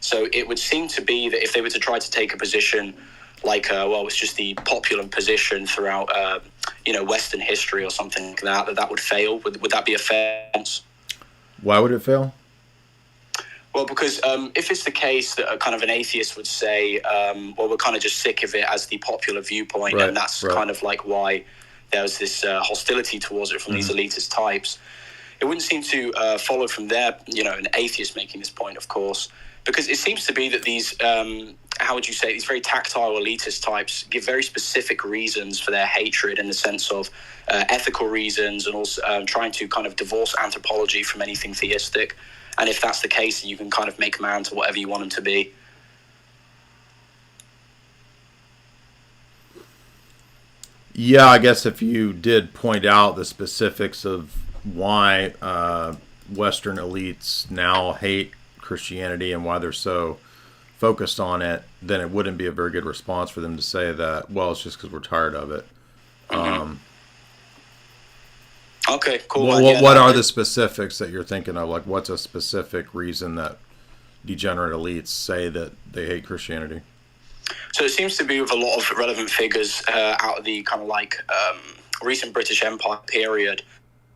So it would seem to be that if they were to try to take a position like, it's just the popular position throughout, Western history or something like that would fail. Would that be a fair answer? Why would it fail? Well, because if it's the case that kind of an atheist would say, we're kind of just sick of it as the popular viewpoint, and that's kind of like why there was this hostility towards it from these elitist types. It wouldn't seem to follow from there, an atheist making this point, of course, because it seems to be that these, these very tactile elitist types give very specific reasons for their hatred in the sense of ethical reasons, and also trying to kind of divorce anthropology from anything theistic. And if that's the case, you can kind of make man to whatever you want him to be. Yeah, I guess if you did point out the specifics of why Western elites now hate Christianity and why they're so focused on it, then it wouldn't be a very good response for them to say that, well, it's just because we're tired of it. Okay, cool. What are the specifics that you're thinking of? Like, what's a specific reason that degenerate elites say that they hate Christianity? So it seems to be with a lot of relevant figures out of the kind of like recent British Empire period.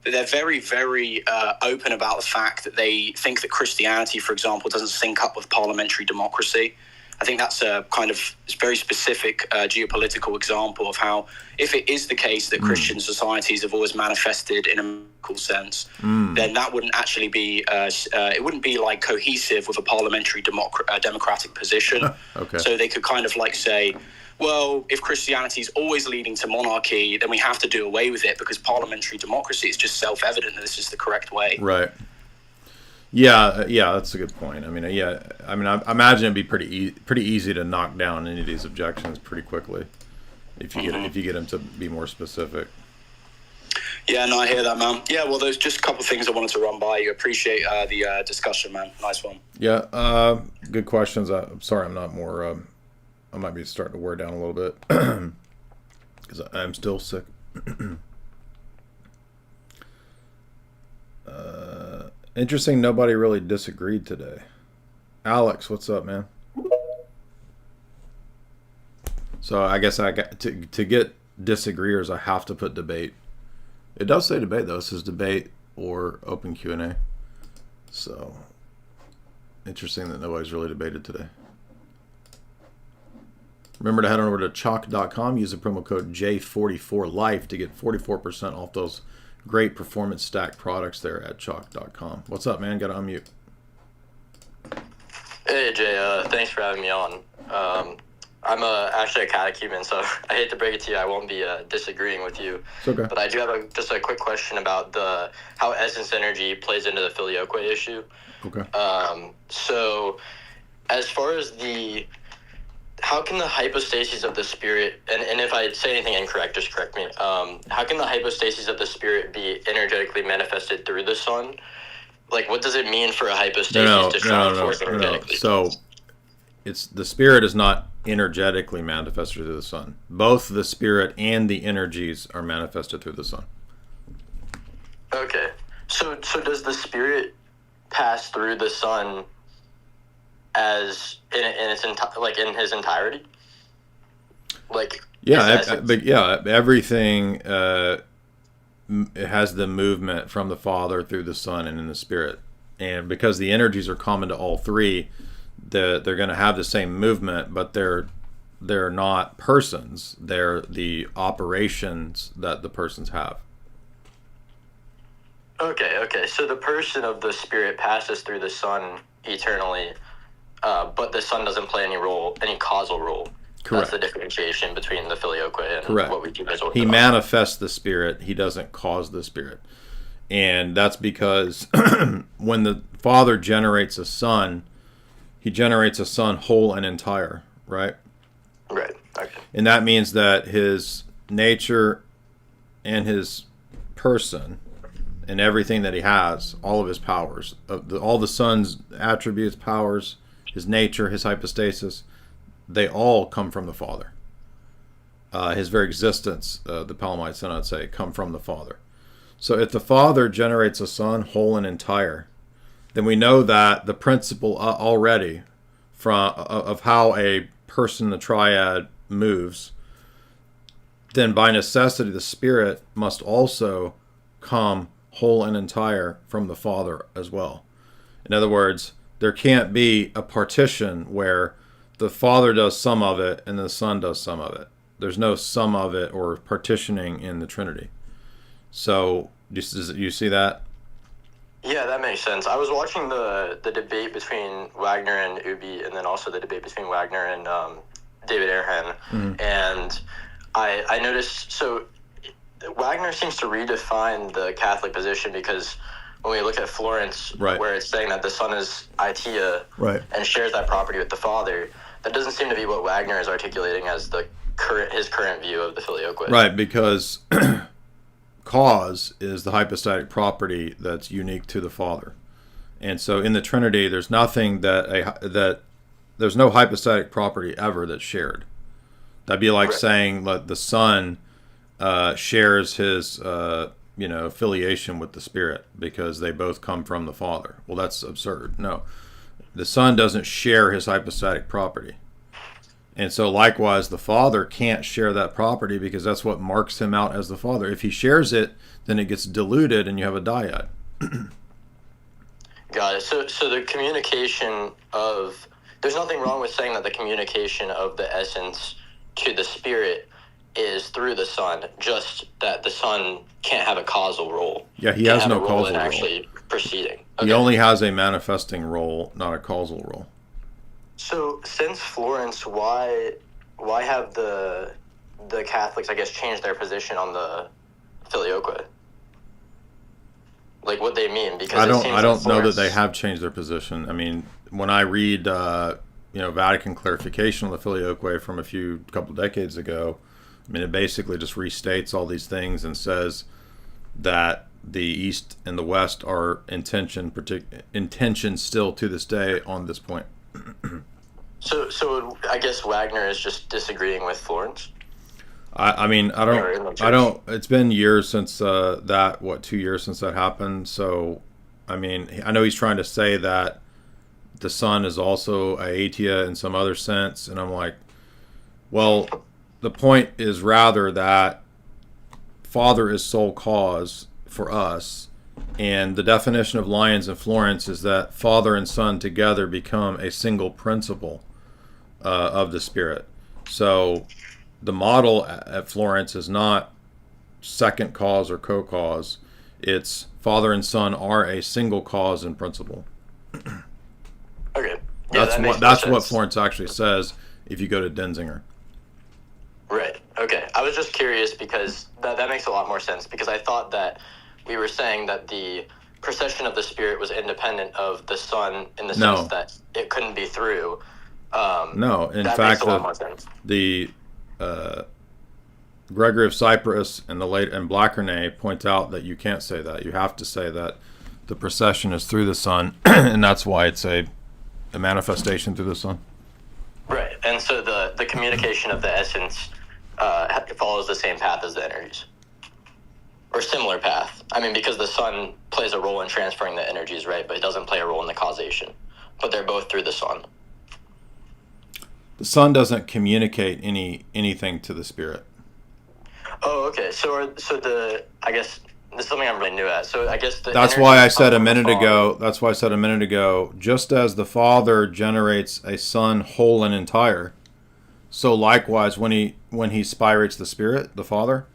They're very, very open about the fact that they think that Christianity, for example, doesn't sync up with parliamentary democracy. I think that's a kind of very specific geopolitical example of how, if it is the case that Christian societies have always manifested in a political sense, then that wouldn't actually be, it wouldn't be like cohesive with a parliamentary democratic position. Okay. So they could kind of like say, well, if Christianity is always leading to monarchy, then we have to do away with it because parliamentary democracy is just self-evident that this is the correct way. Right. Yeah, that's a good point. I mean, I imagine it'd be pretty easy to knock down any of these objections pretty quickly if you get them to be more specific. Yeah, no, I hear that, man. Yeah, well, there's just a couple of things I wanted to run by you. Appreciate the discussion, man. Nice one. Yeah, good questions. I'm sorry, I'm not more. I might be starting to wear down a little bit because I'm still sick. Interesting, nobody really disagreed today. Alex, what's up, man? So I guess I got to get disagreeers, I have to put debate. It does say debate, though. It says debate or open QnA. So interesting that nobody's really debated today. Remember to head on over to chalk.com, use the promo code J44Life to get 44% off those great performance stack products there at chalk.com. What's up, man? Got to unmute. Hey, Jay. Thanks for having me on. I'm actually a catechumen, so I hate to break it to you. I won't be disagreeing with you. It's okay. But I do have just a quick question about how essence energy plays into the Filioque issue. Okay. So as far as how can the hypostases of the spirit, and if I say anything incorrect, just correct me. How can the hypostases of the spirit be energetically manifested through the sun? Like, what does it mean for a hypostasis to shine forth energetically? So, the spirit is not energetically manifested through the sun. Both the spirit and the energies are manifested through the sun. Okay. So does the spirit pass through the sun as in his entirety? Like, everything it has the movement from the Father through the Son and in the Spirit, and because the energies are common to all three, they're going to have the same movement, but they're not persons. They're the operations that the persons have. Okay. So the person of the Spirit passes through the Son eternally. But the sun doesn't play any causal role. Correct. That's the differentiation between the Filioque and Correct. what we do as Orthodox. He manifests the Spirit. He doesn't cause the Spirit. And that's because when the Father generates a Son, he generates a Son whole and entire, right? Right. Okay. And that means that his nature and his person and everything that he has, all of his powers, all the Son's attributes, powers, his nature, his hypostasis, they all come from the Father. His very existence, the Palamite Synod say, come from the Father. So if the Father generates a Son whole and entire, then we know that the principle already of how a person in the triad moves, then by necessity the Spirit must also come whole and entire from the Father as well. In other words, there can't be a partition where the Father does some of it and the Son does some of it. There's no some of it or partitioning in the Trinity. So, do you see that? Yeah, that makes sense. I was watching the debate between Wagner and Ubi, and then also the debate between Wagner and David Erhan. Mm-hmm. And I noticed, so Wagner seems to redefine the Catholic position, because when we look at Florence, right, where it's saying that the Son is Aitia, right, and shares that property with the Father, that doesn't seem to be what Wagner is articulating as his current view of the Filioque. Right, because cause is the hypostatic property that's unique to the Father. And so in the Trinity, there's nothing that there's no hypostatic property ever that's shared. That'd be like saying that the Son shares his affiliation with the Spirit because they both come from the Father. Well, that's absurd. No, the Son doesn't share his hypostatic property. And so likewise, the Father can't share that property because that's what marks him out as the Father. If he shares it, then it gets diluted and you have a dyad. Got it. So the communication of, there's nothing wrong with saying that the communication of the essence to the Spirit is through the Son, just that the Son can't have a causal role. Yeah, he has no causal role. Actually proceeding. Okay. He only has a manifesting role, not a causal role. So since Florence, why have the Catholics, I guess, changed their position on the Filioque? Like what they mean? Because I don't know that they have changed their position. I mean, when I read Vatican clarification on the Filioque from a couple decades ago, I mean, it basically just restates all these things and says that the East and the West are in tension still to this day on this point. So I guess Wagner is just disagreeing with Florence. I don't. It's been years since 2 years since that happened. So, I mean, I know he's trying to say that the Son is also aetia in some other sense, and I'm like, well, the point is rather that Father is sole cause for us, and the definition of Lyons and Florence is that Father and Son together become a single principle of the Spirit. So the model at Florence is not second cause or co-cause. It's Father and Son are a single cause and principle. Okay. Yeah, that's what Florence actually says if you go to Denzinger. Right. Okay. I was just curious because that makes a lot more sense, because I thought that we were saying that the procession of the Spirit was independent of the Son in the sense that it couldn't be through. No, in that fact, makes a lot more sense. the Gregory of Cyprus and Blackernay point out that you can't say that. You have to say that the procession is through the Son, and that's why it's a manifestation through the Son. Right, and so the communication of the essence follows the same path as the energies, or similar path. I mean, because the Son plays a role in transferring the energies, right? But it doesn't play a role in the causation. But they're both through the Son. The Son doesn't communicate anything to the Spirit. Oh, okay. I guess this is something I'm really new at. So I guess that's why I said a minute ago. Just as the Father generates a Son whole and entire, so likewise when he spirates the Spirit, the Father,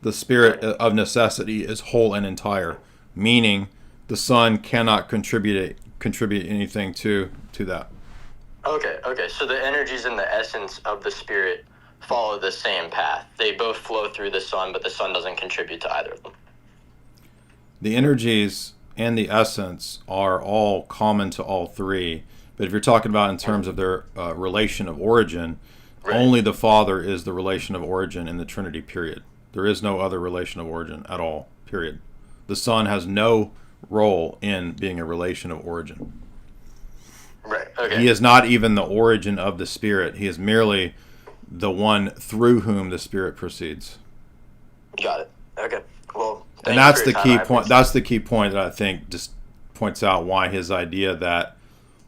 the Spirit of necessity is whole and entire, meaning the Son cannot contribute anything to that. Okay. So the energies and the essence of the Spirit follow the same path. They both flow through the Son, but the Son doesn't contribute to either of them. The energies and the essence are all common to all three, but if you're talking about in terms of their relation of origin, only the Father is the relation of origin in the Trinity, period. There is no other relation of origin at all, period. The Son has no role in being a relation of origin. Right, okay. He is not even the origin of the Spirit. He is merely the one through whom the Spirit proceeds. Got it. Okay. Well, and that's the key point. That's the key point that I think just points out why his idea that,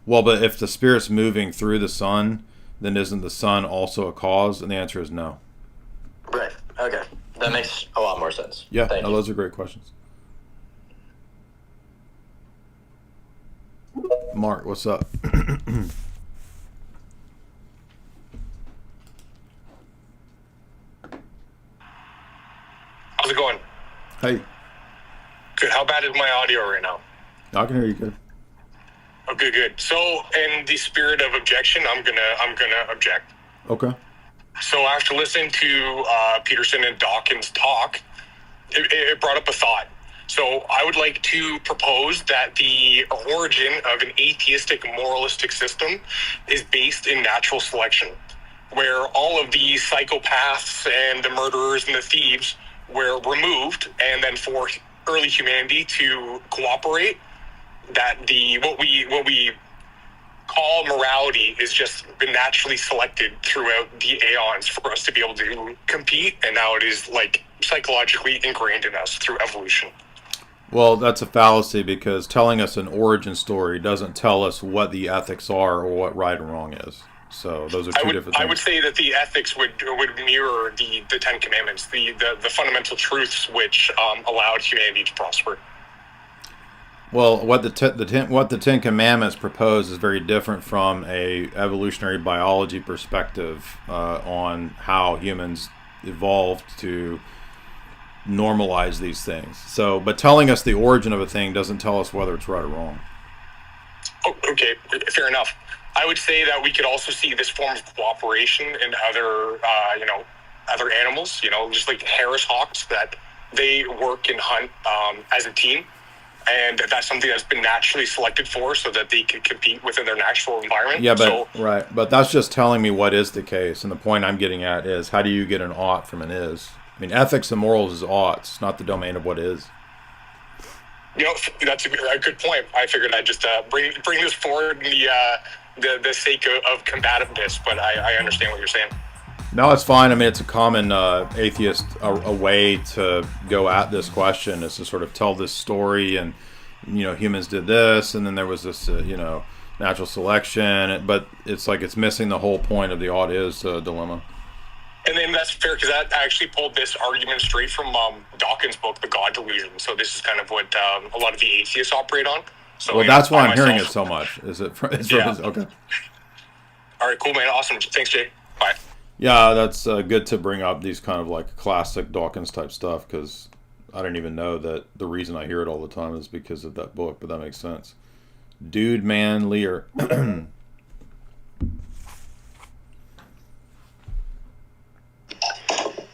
well, but if the Spirit's moving through the Son, then isn't the Son also a cause? And the answer is no. Right. Okay. That makes a lot more sense. Yeah. No, those are great questions. Mark, what's up? How's it going? Hey. Good. How bad is my audio right now? I can hear you good. Okay, good. So, in the spirit of objection, I'm gonna object. Okay. So, after listening to Peterson and Dawkins talk, it brought up a thought. So, I would like to propose that the origin of an atheistic moralistic system is based in natural selection, where all of the psychopaths and the murderers and the thieves were removed, and then for early humanity to cooperate, that what we call morality is just been naturally selected throughout the aeons for us to be able to compete, and now it is like psychologically ingrained in us through evolution. Well, that's a fallacy, because telling us an origin story doesn't tell us what the ethics are or what right and wrong is. So those are two different things. I would say that the ethics would mirror the Ten Commandments, the fundamental truths which allowed humanity to prosper. Well, what the Ten Commandments propose is very different from a evolutionary biology perspective on how humans evolved to normalize these things. So, but telling us the origin of a thing doesn't tell us whether it's right or wrong. Oh, okay, fair enough. I would say that we could also see this form of cooperation in other, other animals. Just like Harris hawks, that they work and hunt as a team, and that's something that's been naturally selected for, so that they can compete within their natural environment. Yeah, but right, but that's just telling me what is the case, and the point I'm getting at is, how do you get an ought from an is? I mean, ethics and morals is oughts, not the domain of what is. That's a good point. I figured I'd just bring this forward in the sake of combativeness, but I understand what you're saying. No, it's fine. I mean, it's a common atheist a way to go at this question is to sort of tell this story, and humans did this, and then there was this natural selection, but it's like it's missing the whole point of the ought is dilemma. And then that's fair, because that actually pulled this argument straight from Dawkins' book, The God Delusion. So this is kind of what a lot of the atheists operate on. So well, that's why I'm hearing it so much. Is it? Yeah. Okay. All right, cool, man. Awesome. Thanks, Jay. Bye. Yeah, that's good to bring up these kind of like classic Dawkins type stuff, because I didn't even know that the reason I hear it all the time is because of that book, but that makes sense. Dude, man, Lear.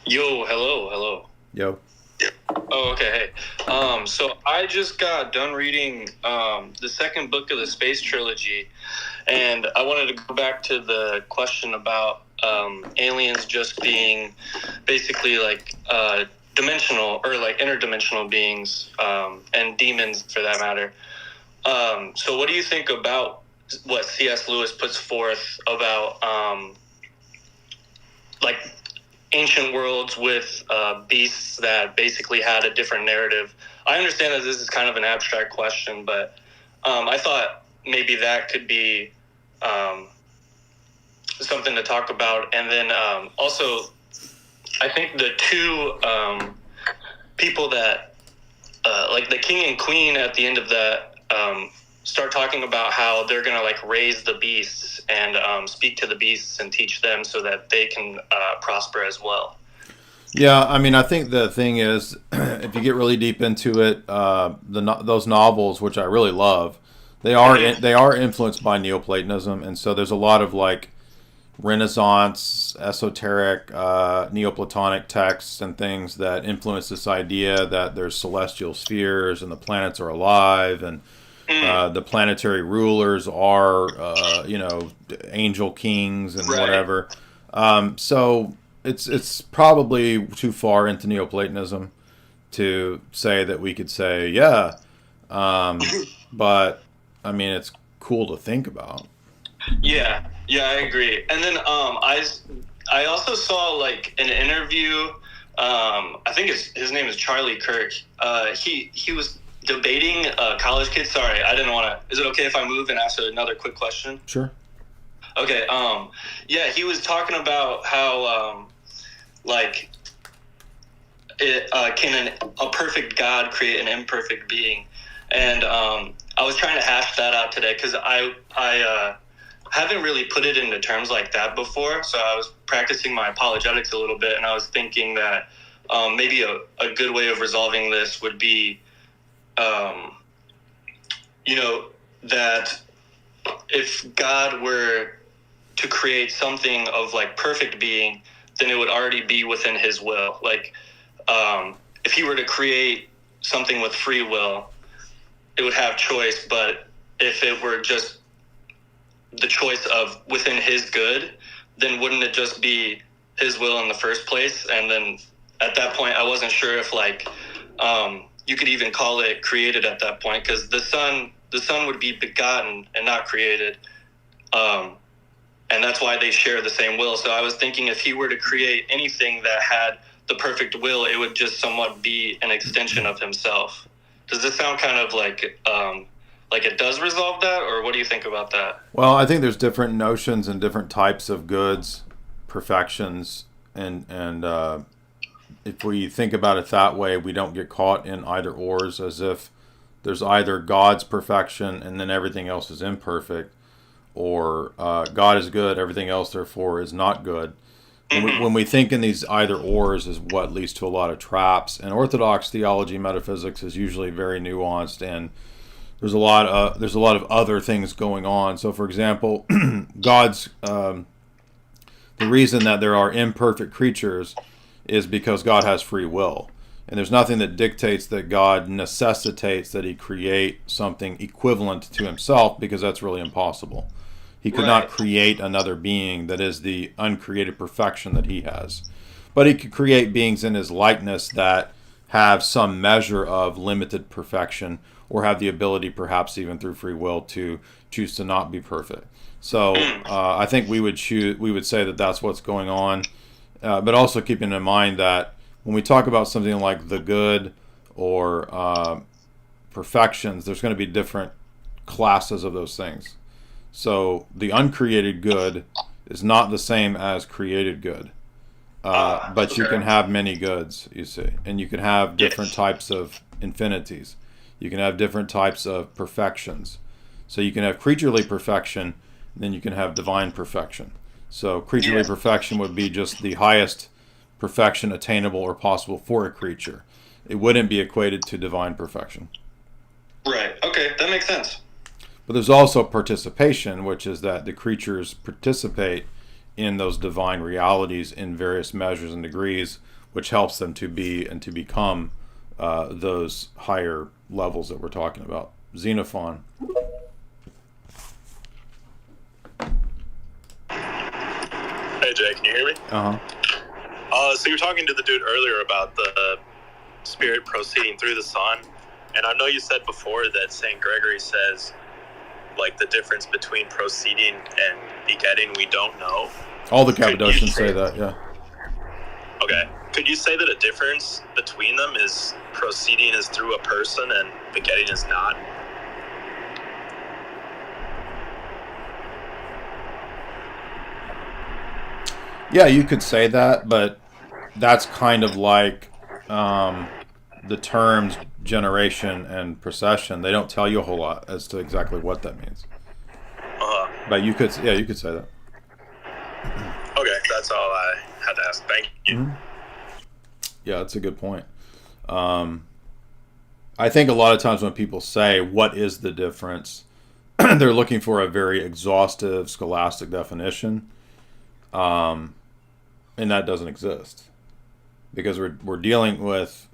Yo, hello. Yo. Oh, okay. Hey. So I just got done reading the second book of the Space Trilogy, and I wanted to go back to the question about aliens just being basically like dimensional or like interdimensional beings, and demons for that matter. So what do you think about what C.S. Lewis puts forth about like ancient worlds with beasts that basically had a different narrative? I understand that this is kind of an abstract question, but I thought maybe that could be something to talk about. And then also, I think the two people that, like the king and queen at the end of that, start talking about how they're going to like raise the beasts and speak to the beasts and teach them so that they can prosper as well. Yeah, I mean, I think the thing is, if you get really deep into it, those novels, which I really love, they are influenced by Neoplatonism, and so there's a lot of like Renaissance, esoteric, Neoplatonic texts and things that influence this idea that there's celestial spheres and the planets are alive, and the planetary rulers are, angel kings and whatever. So it's probably too far into Neoplatonism to say that we could say, yeah. But, I mean, it's cool to think about. Yeah, I agree. And then I also saw, like, an interview. I think his name is Charlie Kirk. He was debating college kids. Sorry, I didn't want to. Is it okay if I move and ask another quick question? Sure. Okay. Yeah, he was talking about how can a perfect God create an imperfect being, and I was trying to hash that out today because I haven't really put it into terms like that before. So I was practicing my apologetics a little bit, and I was thinking that maybe a good way of resolving this would be, that if God were to create something of like perfect being, then it would already be within his will. Like, if he were to create something with free will, it would have choice, but if it were just the choice of within his good, then wouldn't it just be his will in the first place? And then at that point, I wasn't sure if like you could even call it created at that point, because the son would be begotten and not created, And that's why they share the same will. So I was thinking if he were to create anything that had the perfect will, it would just somewhat be an extension of himself. Does this sound kind of like it does resolve that, or what do you think about that? Well, I think there's different notions and different types of goods, perfections, and if we think about it that way, we don't get caught in either ors, as if there's either God's perfection and then everything else is imperfect, or God is good, everything else therefore is not good. When we think in these either ors is what leads to a lot of traps. And Orthodox theology, metaphysics is usually very nuanced, and there's a lot of other things going on. So, for example, God's the reason that there are imperfect creatures is because God has free will, and there's nothing that dictates that God necessitates that he create something equivalent to himself, because that's really impossible. He could not create another being that is the uncreated perfection that he has. But he could create beings in his likeness that have some measure of limited perfection, or have the ability, perhaps even through free will, to choose to not be perfect. So I think we would say that that's what's going on. But also keeping in mind that when we talk about something like the good or perfections, there's going to be different classes of those things. So the uncreated good is not the same as created good. But you can have many goods, you see. And you can have different types of infinities. You can have different types of perfections. So you can have creaturely perfection, and then you can have divine perfection. So creaturely perfection would be just the highest perfection attainable or possible for a creature. It wouldn't be equated to divine perfection. Right. Okay, that makes sense. But there's also participation, which is that the creatures participate in those divine realities in various measures and degrees, which helps them to be and to become those higher levels that we're talking about. Xenophon. Hey Jay, can you hear me? So you were talking to the dude earlier about the spirit proceeding through the Son, and I know you said before that St. Gregory says, like, the difference between proceeding and begetting we don't know. All the Cappadocians say that, yeah. Okay. Could you say that a difference between them is proceeding is through a person and begetting is not? Yeah, you could say that, but that's kind of like the terms generation and procession. They don't tell you a whole lot as to exactly what that means. But you could say that. Okay, that's all I had to ask. Thank you. Mm-hmm. Yeah, that's a good point. I think a lot of times when people say, what is the difference, they're looking for a very exhaustive scholastic definition. And that doesn't exist, because we're dealing with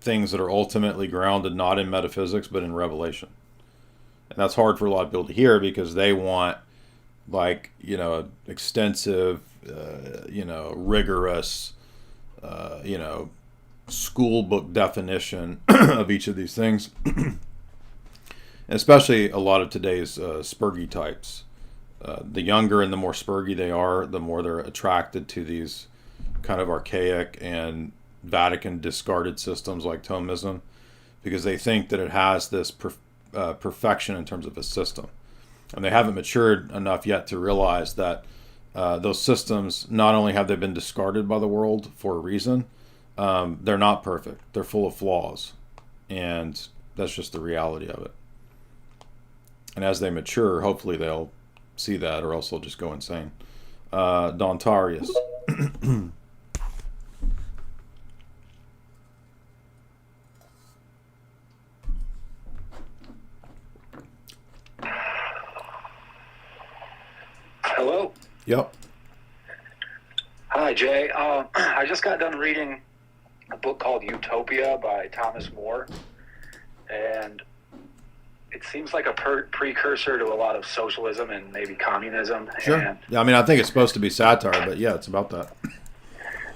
things that are ultimately grounded not in metaphysics but in revelation, and that's hard for a lot of people to hear, because they want, like, extensive, rigorous, school book definition of each of these things, especially a lot of today's spurgy types. The younger and the more spurgy they are, the more they're attracted to these kind of archaic and Vatican discarded systems like Thomism, because they think that it has this perfection in terms of a system. And they haven't matured enough yet to realize that those systems, not only have they been discarded by the world for a reason, they're not perfect. They're full of flaws. And that's just the reality of it. And as they mature, hopefully they'll see that, or else they'll just go insane. Dontarius. Hello. Yep. Hi, Jay. I just got done reading a book called Utopia by Thomas More, and it seems like a precursor to a lot of socialism and maybe communism. Sure. And, yeah, I mean, I think it's supposed to be satire, but yeah, it's about that.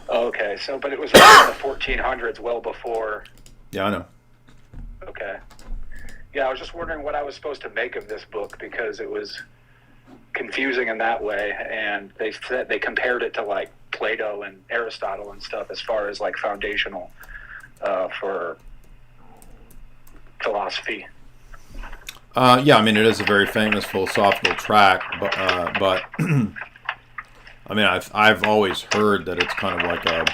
okay, so but it was written in the 1400s, well before. Yeah, I know. Okay. Yeah, I was just wondering what I was supposed to make of this book, because it was confusing in that way, and they compared it to like Plato and Aristotle and stuff as far as like foundational for philosophy. Yeah, I mean, it is a very famous philosophical track, but I mean, I've always heard that it's kind of like a,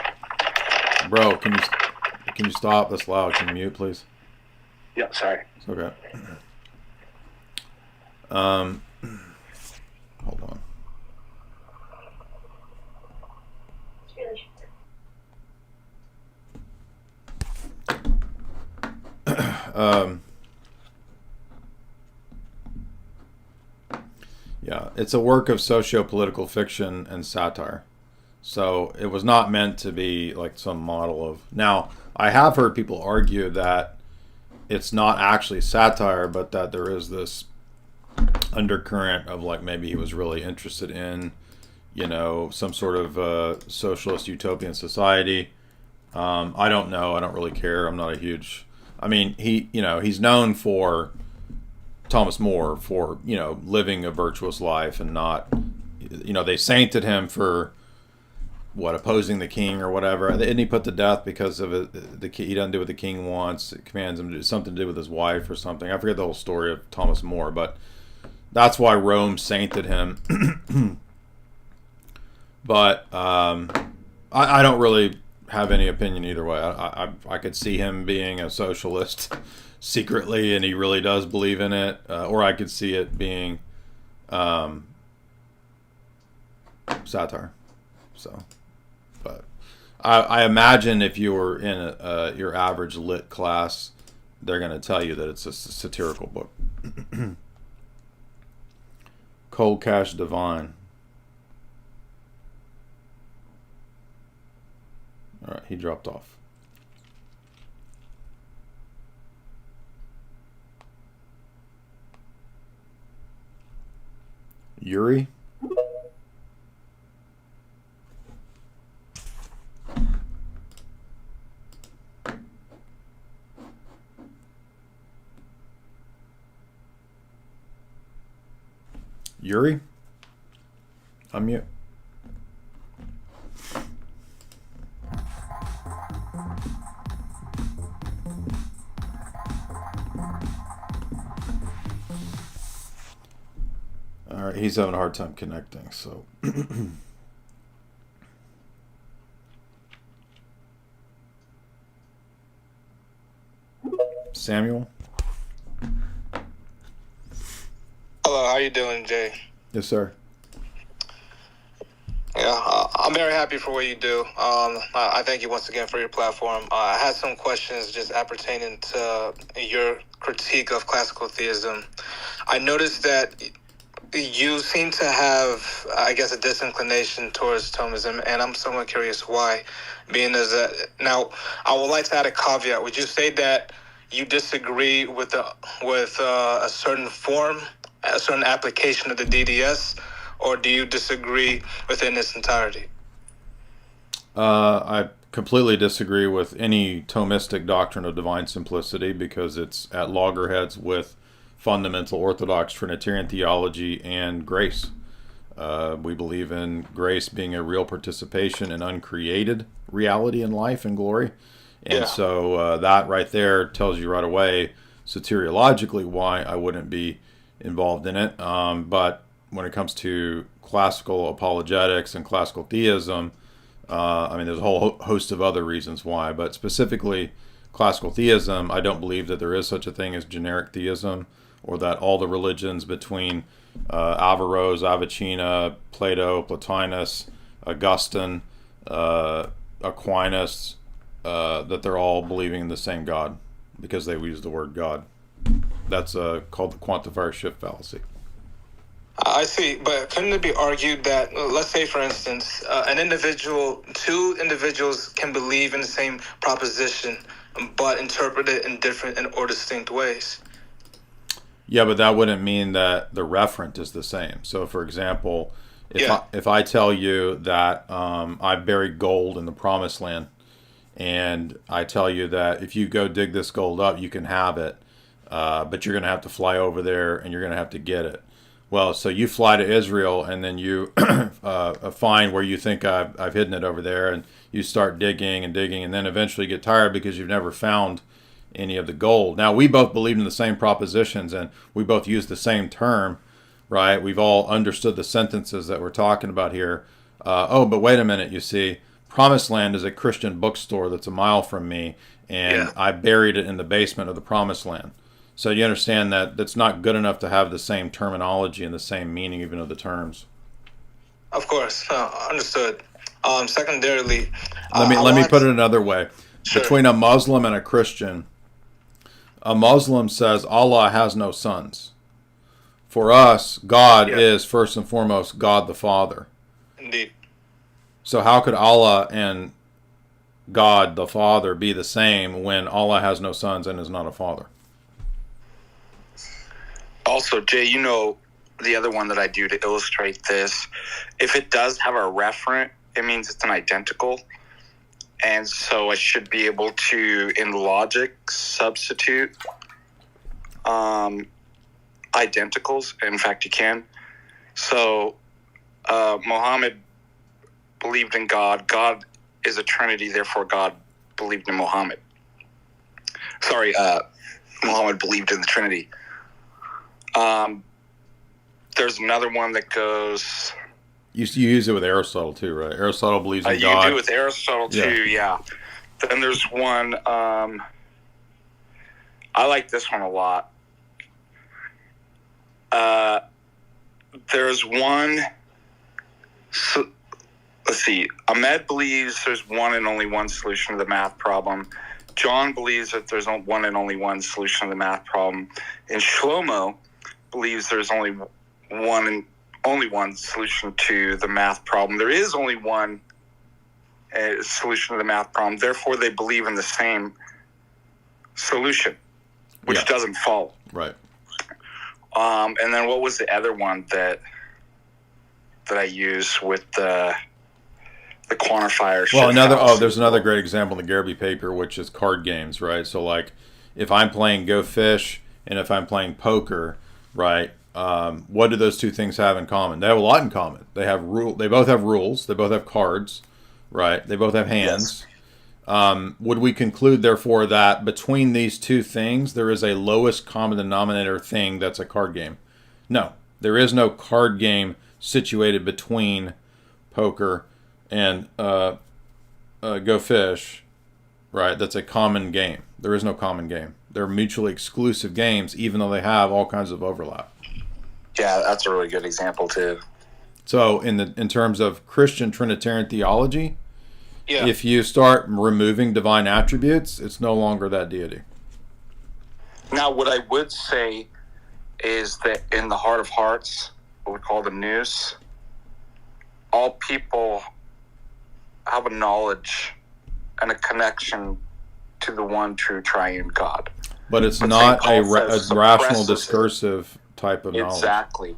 bro, can you stop? That's loud. Can you mute, please? Yeah, sorry. It's okay. Hold on. Yeah, it's a work of socio-political fiction and satire. So it was not meant to be like some model of... Now, I have heard people argue that it's not actually satire, but that there is this undercurrent of like maybe he was really interested in, you know, some sort of socialist utopian society. I don't know. I don't really care. I'm not a huge... I mean, he's known for... Thomas More for, you know, living a virtuous life and not, you know, they sainted him for what, opposing the king or whatever. Didn't he put to death because of it, he doesn't do what the king wants. It commands him to do something to do with his wife or something. I forget the whole story of Thomas More, but that's why Rome sainted him. But I don't really have any opinion either way. I could see him being a socialist secretly, and he really does believe in it, or I could see it being satire. So, but I imagine if you were in your average lit class, they're going to tell you that it's a satirical book. Cold Cash Divine. All right, he dropped off. Yuri? Yuri? Unmute. All right, he's having a hard time connecting, so. Samuel? Hello, how you doing, Jay? Yes, sir. Yeah, I'm very happy for what you do. I thank you once again for your platform. I had some questions just appertaining to your critique of classical theism. I noticed that you seem to have, I guess, a disinclination towards Thomism, and I'm somewhat curious why. Being as that, now, I would like to add a caveat. Would you say that you disagree with a certain form, a certain application of the DDS, or do you disagree within its entirety? I completely disagree with any Thomistic doctrine of divine simplicity because it's at loggerheads with fundamental Orthodox Trinitarian theology and grace. We believe in grace being a real participation in uncreated reality in life and glory. And so that right there tells you right away soteriologically why I wouldn't be involved in it. But when it comes to classical apologetics and classical theism, I mean, there's a whole host of other reasons why, but specifically classical theism, I don't believe that there is such a thing as generic theism, or that all the religions between Averroes, Avicenna, Plato, Plotinus, Augustine, Aquinas, that they're all believing in the same God because they use the word God. That's called the quantifier shift fallacy. I see, but couldn't it be argued that, let's say, for instance, two individuals can believe in the same proposition, but interpret it in different or distinct ways? Yeah, but that wouldn't mean that the referent is the same. So, for example, if I tell you that I buried gold in the Promised Land, and I tell you that if you go dig this gold up, you can have it, but you're going to have to fly over there and you're going to have to get it. Well, so you fly to Israel, and then you find where you think I've hidden it over there, and you start digging and digging, and then eventually get tired because you've never found any of the gold. Now, we both believed in the same propositions, and we both used the same term, right? We've all understood the sentences that we're talking about here. But wait a minute, you see, Promised Land is a Christian bookstore that's a mile from me, and I buried it in the basement of the Promised Land. So you understand that that's not good enough to have the same terminology and the same meaning, even of the terms. Of course, understood. Secondarily, let me put it another way. Sure. Between a Muslim and a Christian, a Muslim says Allah has no sons. For us, God is first and foremost God the Father. Indeed. So how could Allah and God the Father be the same when Allah has no sons and is not a father? Also, Jay, you know, the other one that I do to illustrate this, if it does have a referent, it means it's an identical. And so I should be able to, in logic, substitute identicals. In fact, you can. So Muhammad believed in God. God is a Trinity, therefore God believed in Muhammad. Sorry, Muhammad believed in the Trinity. There's another one that goes... You use it with Aristotle too, right? Aristotle believes in God. You do with Aristotle too, yeah. Then there's one... I like this one a lot. There's one... So, let's see. Ahmed believes there's one and only one solution to the math problem. John believes that there's one and only one solution to the math problem. And Shlomo believes there's only one solution to the math problem. There is only one solution to the math problem. Therefore, they believe in the same solution, which doesn't follow. Right. And then what was the other one that I use with the quantifier? Well, there's another great example in the Garrity paper, which is card games, right? So, like, if I'm playing Go Fish and if I'm playing poker, right? What do those two things have in common? They have a lot in common. They both have rules. They both have cards, right? They both have hands. Yes. Would we conclude, therefore, that between these two things, there is a lowest common denominator thing that's a card game? No. There is no card game situated between poker and Go Fish, right? That's a common game. There is no common game. They're mutually exclusive games, even though they have all kinds of overlap. Yeah, that's a really good example too. So, in terms of Christian Trinitarian theology, if you start removing divine attributes, it's no longer that deity. Now, what I would say is that in the heart of hearts, what we call the nous, all people have a knowledge and a connection to the one true triune God. But it's not a rational discursive type of knowledge. Exactly.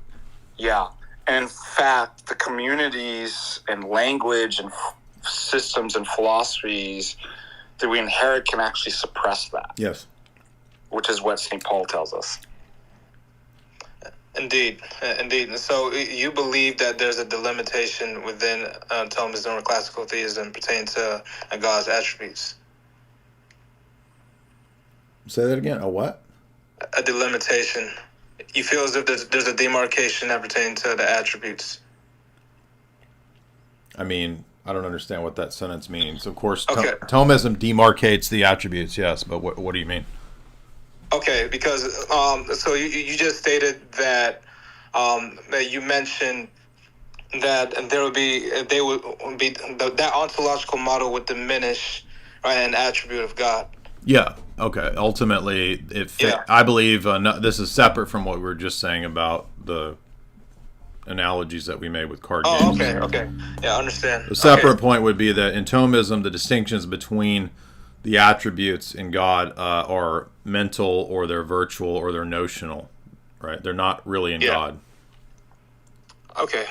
Yeah. And in fact, the communities and language and systems and philosophies that we inherit can actually suppress that. Yes. Which is what St. Paul tells us. Indeed. So you believe that there's a delimitation within Thomism or classical theism pertaining to God's attributes? Say that again. A what? A delimitation. You feel as if there's a demarcation that pertains to the attributes. I mean, I don't understand what that sentence means. Of course, Thomism demarcates the attributes, yes, but what do you mean? Okay, because so you just stated that that you mentioned that that ontological model would diminish, right, an attribute of God. Yeah. Okay. Ultimately, I believe this is separate from what we were just saying about the analogies that we made with card games. Okay. Yeah, I understand. The separate point would be that in Thomism, the distinctions between the attributes in God are mental, or they're virtual, or they're notional, right? They're not really in God. Okay.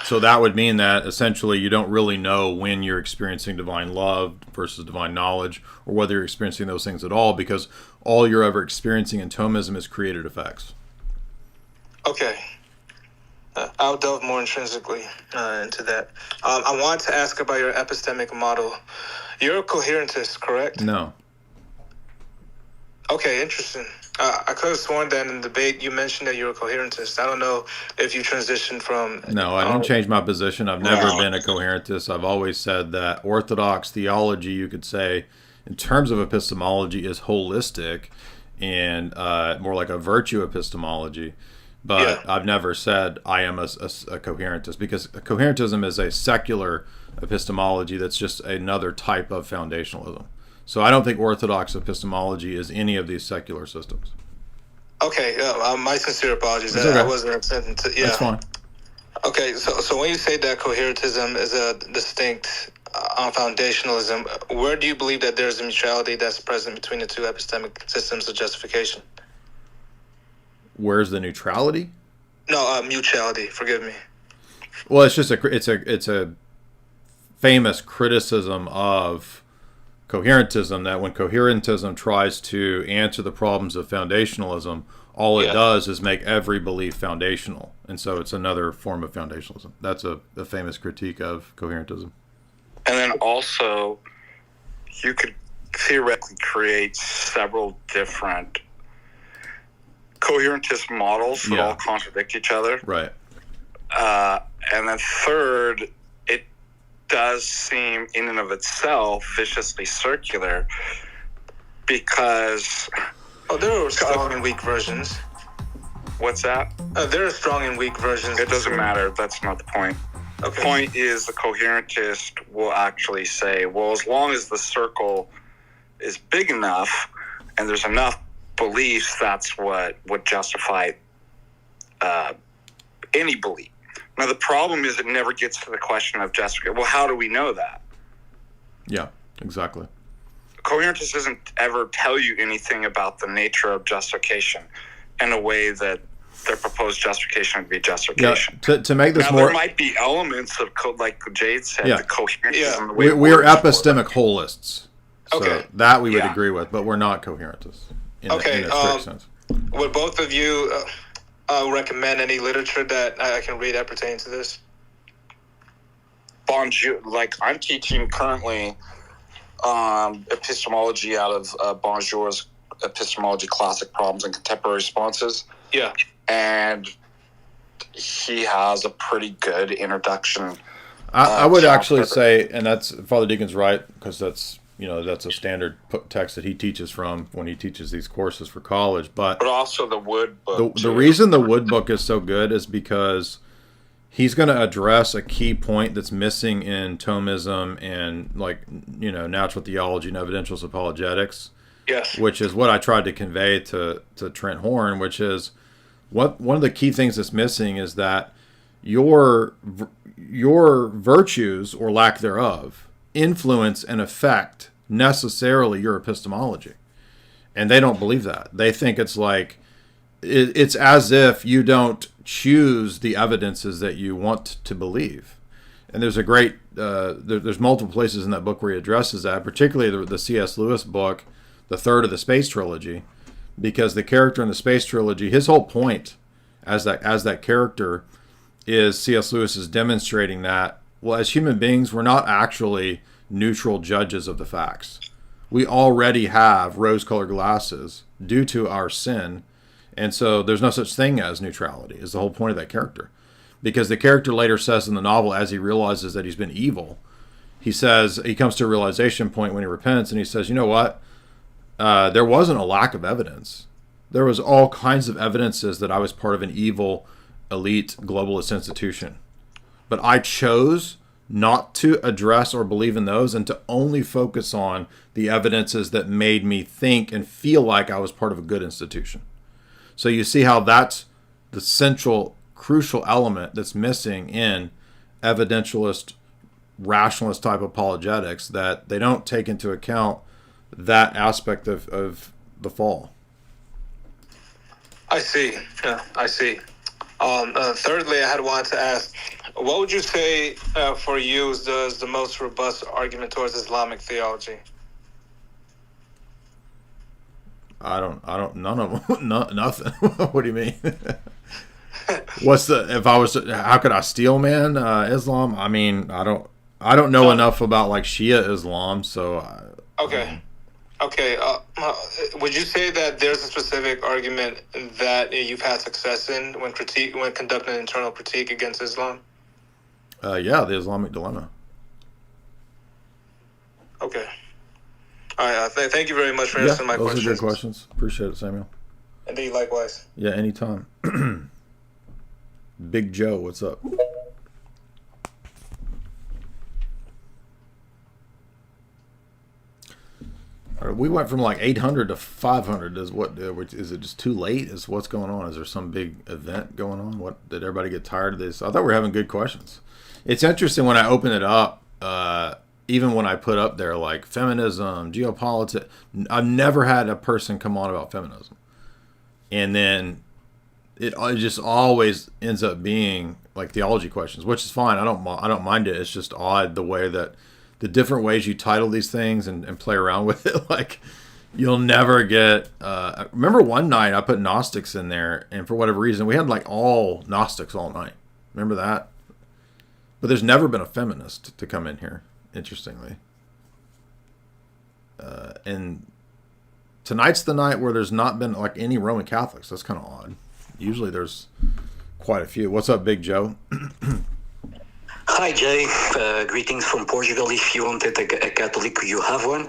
So that would mean that essentially you don't really know when you're experiencing divine love versus divine knowledge, or whether you're experiencing those things at all, because all you're ever experiencing in Thomism is created effects. Okay. I'll delve more intrinsically into that. I wanted to ask about your epistemic model. You're a coherentist, correct? No. Okay, interesting. I could have sworn that in the debate you mentioned that you're a coherentist. I don't know if you transitioned from... No, I didn't change my position. I've never been a coherentist. I've always said that Orthodox theology, you could say, in terms of epistemology, is holistic and more like a virtue epistemology. But I've never said I am a coherentist, because coherentism is a secular epistemology that's just another type of foundationalism. So I don't think Orthodox epistemology is any of these secular systems. Okay, my sincere apologies. Okay. I wasn't intending to... Yeah. That's fine. Okay, so when you say that coherentism is a distinct foundationalism, where do you believe that there's a mutuality that's present between the two epistemic systems of justification? Where's the neutrality? No, mutuality. Forgive me. Well, it's just it's a famous criticism of coherentism, that when coherentism tries to answer the problems of foundationalism, all it does is make every belief foundational, and so it's another form of foundationalism. That's a famous critique of coherentism. And then also, you could theoretically create several different coherentist models that all contradict each other. Right. And then third, it does seem in and of itself viciously circular, because... Oh, there are strong and weak versions. What's that? There are strong and weak versions. It doesn't matter. That's not the point. Okay. The point is the coherentist will actually say, well, as long as the circle is big enough and there's enough beliefs, that's what would justify any belief. Now, the problem is it never gets to the question of justification. Well, how do we know that? Yeah, exactly. Coherentist doesn't ever tell you anything about the nature of justification in a way that their proposed justification would be justification. Yeah, to make this now, more... there might be elements of, like Jade said, the coherentism. The way we're epistemic holists. So okay. that we would agree with, but we're not coherentists in a strict sense. Would both of you recommend any literature that I can read that pertains to this? Bonjour, like I'm teaching currently epistemology out of Bonjour's Epistemology, Classic Problems and Contemporary Responses. Yeah. And he has a pretty good introduction. I would actually say, and that's Father Deacon's right, because that's a standard text that he teaches from when he teaches these courses for college. But also the Wood book. The reason the Wood book is so good is because he's going to address a key point that's missing in Thomism and natural theology and evidentialist apologetics. Yes. Which is what I tried to convey to Trent Horn, which is one of the key things that's missing is that your virtues or lack thereof influence and affect necessarily your epistemology. And they don't believe that. They think it's like it's as if you don't choose the evidences that you want to believe. And there's a great there's multiple places in that book where he addresses that, particularly the C.S. Lewis book, the third of the Space Trilogy, because the character in the Space Trilogy, his whole point as that character is C.S. Lewis is demonstrating that, well, as human beings, we're not actually neutral judges of the facts. We already have rose-colored glasses due to our sin, and so there's no such thing as neutrality, is the whole point of that character. Because the character later says in the novel, as he realizes that he's been evil, he comes to a realization point when he repents, and he says, you know what? There wasn't a lack of evidence. There was all kinds of evidences that I was part of an evil, elite, globalist institution. But I chose not to address or believe in those and to only focus on the evidences that made me think and feel like I was part of a good institution. So you see how that's the central, crucial element that's missing in evidentialist, rationalist type apologetics, that they don't take into account that aspect of the fall. I see. Yeah, I see. Thirdly, I had wanted to ask, what would you say for you is the most robust argument towards Islamic theology? None of them. Nothing. What do you mean? How could I steel man Islam? I mean, I don't know enough about like Shia Islam, so. Okay. Would you say that there's a specific argument that you've had success in when conducting an internal critique against Islam? Yeah, the Islamic dilemma. Okay. All right. Thank you very much for answering my questions. Those are good questions. Appreciate it, Samuel. Indeed, likewise. Yeah, anytime. Big Joe, what's up? We went from like 800 to 500. Is it just too late? Is what's going on? Is there some big event going on? What did everybody get tired of this? I thought we were having good questions. It's interesting when I open it up. Even when I put up there like feminism, geopolitics, I've never had a person come on about feminism, and then it just always ends up being like theology questions, which is fine. I don't mind it. It's just odd the way that the different ways you title these things and play around with it. Like you'll never get. Remember one night I put Gnostics in there, and for whatever reason we had like all Gnostics all night. Remember that? But there's never been a feminist to come in here. Interestingly, and tonight's the night where there's not been like any Roman Catholics. That's kind of odd. Usually there's quite a few. What's up, Big Joe? Hi, Jay. Greetings from Portugal. If you wanted a Catholic, you have one.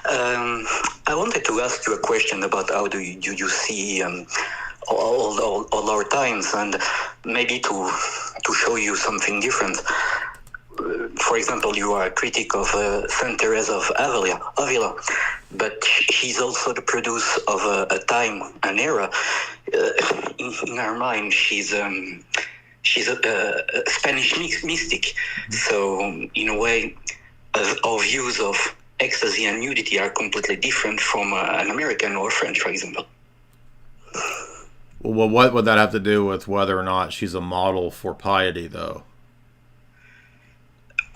I wanted to ask you a question about how do you see all our times, and maybe to show you something different. For example, you are a critic of Saint Teresa of Avila, but she's also the producer of a time, an era. In our mind, she's a Spanish mystic. So, in a way, our views of ecstasy and nudity are completely different from an American or French, for example. Well, what would that have to do with whether or not she's a model for piety, though?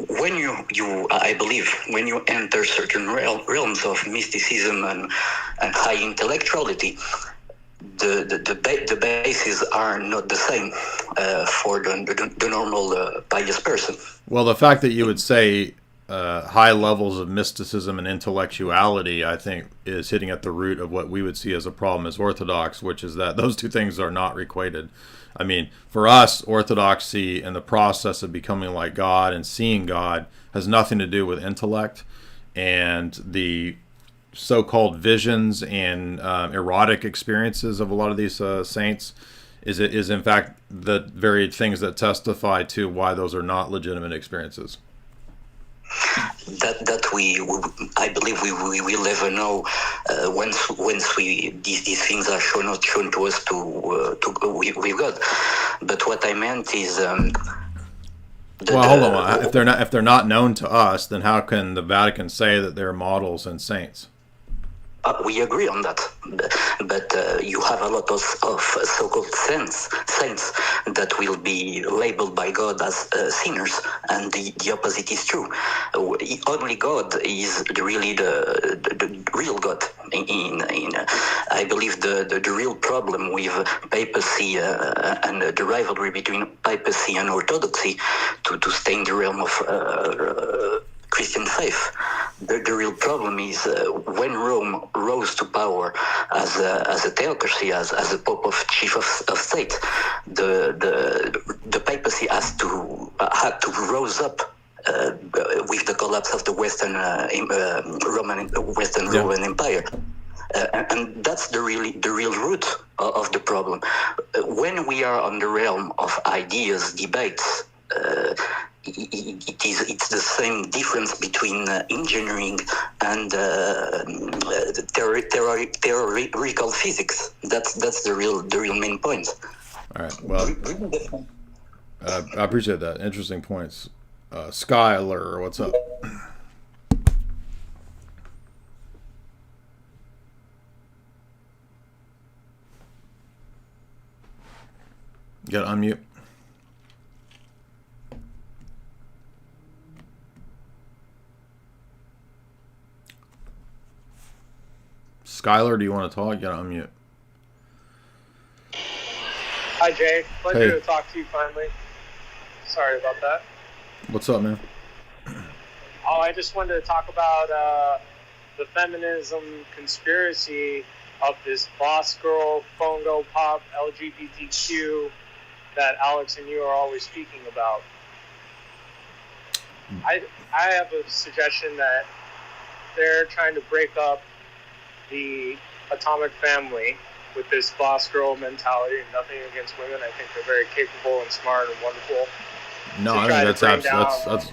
When I believe, when you enter certain realms of mysticism and high intellectuality, the bases are not the same for the normal pious person. Well, the fact that you would say high levels of mysticism and intellectuality, I think, is hitting at the root of what we would see as a problem as Orthodox, which is that those two things are not equated. I mean, for us, Orthodoxy and the process of becoming like God and seeing God has nothing to do with intellect, and the so-called visions and erotic experiences of a lot of these saints is in fact the very things that testify to why those are not legitimate experiences. That I believe we will never know once these things are shown to us with God. But what I meant is well, hold on. If they're not known to us, then how can the Vatican say that they're models and saints? We agree on that, but you have a lot of so-called saints that will be labeled by God as sinners, and the opposite is true. Only God is really the real God. I believe the real problem with papacy and the rivalry between papacy and orthodoxy, to stay in the realm of Christian faith. The real problem is when Rome rose to power as a theocracy, as a pope of chief of state, the papacy had to rose up with the collapse of the Western Roman Empire. And that's the real root of the problem. When we are on the realm of ideas, debates, it's the same difference between engineering and theoretical physics. That's the real main point. All right. Well, I appreciate that. Interesting points. Skylar, what's up? You gotta unmute. Skylar, do you want to talk? You gotta unmute. Hi, Jay. Pleasure Hey. to talk to you finally. Sorry about that. What's up, man? Oh, I just wanted to talk about the feminism conspiracy of this boss girl, Funko Pop, LGBTQ that Alex and you are always speaking about. I have a suggestion that they're trying to break up the atomic family with this boss girl mentality, and nothing against women. I think they're very capable and smart and wonderful. No, I think that's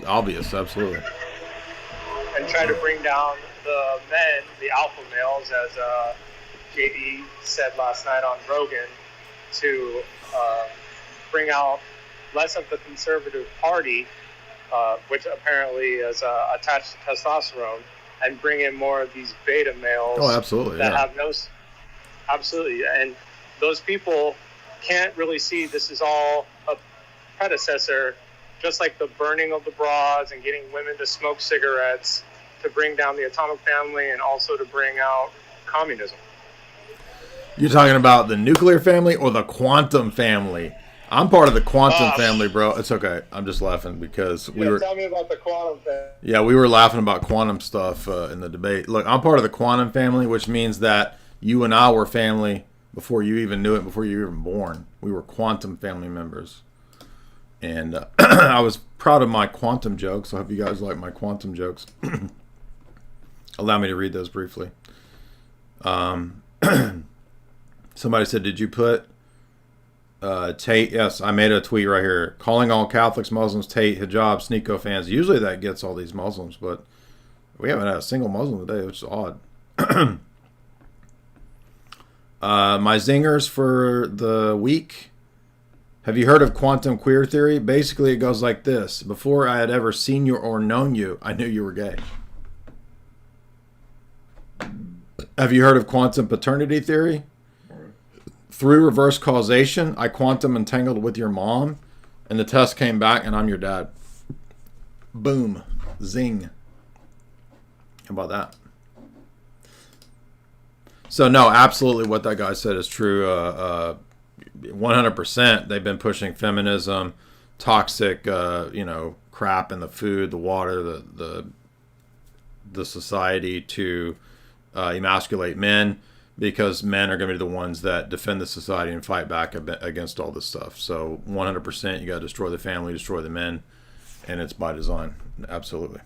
obvious, absolutely. And try to bring down the men, the alpha males, as JD said last night on Rogan, to bring out less of the conservative party, which apparently is attached to testosterone, and bring in more of these beta males. Oh, absolutely, that yeah. have no. Absolutely, and those people can't really see this is all a predecessor, just like the burning of the bras and getting women to smoke cigarettes to bring down the atomic family and also to bring out communism. You're talking about the nuclear family or the quantum family? I'm part of the quantum family, bro. It's okay. I'm just laughing because we were. Tell me about the quantum family. Yeah, we were laughing about quantum stuff in the debate. Look, I'm part of the quantum family, which means that you and I were family before you even knew it, before you were even born. We were quantum family members. And I was proud of my quantum jokes. I hope you guys like my quantum jokes. Allow me to read those briefly. Somebody said, did you put Tate? Yes, I made a tweet right here. Calling all Catholics, Muslims, Tate, hijab, Sneeko fans. Usually that gets all these Muslims, but we haven't had a single Muslim today, which is odd. My zingers for the week. Have you heard of quantum queer theory? Basically, it goes like this. Before I had ever seen you or known you, I knew you were gay. Have you heard of quantum paternity theory? Through reverse causation, I quantum entangled with your mom, and the test came back, and I'm your dad. Boom. Zing. How about that? So, no, absolutely what that guy said is true. 100%. They've been pushing feminism, toxic, crap in the food, the water, the society to emasculate men, because men are going to be the ones that defend the society and fight back against all this stuff. So 100%, you got to destroy the family, destroy the men, and it's by design. Absolutely.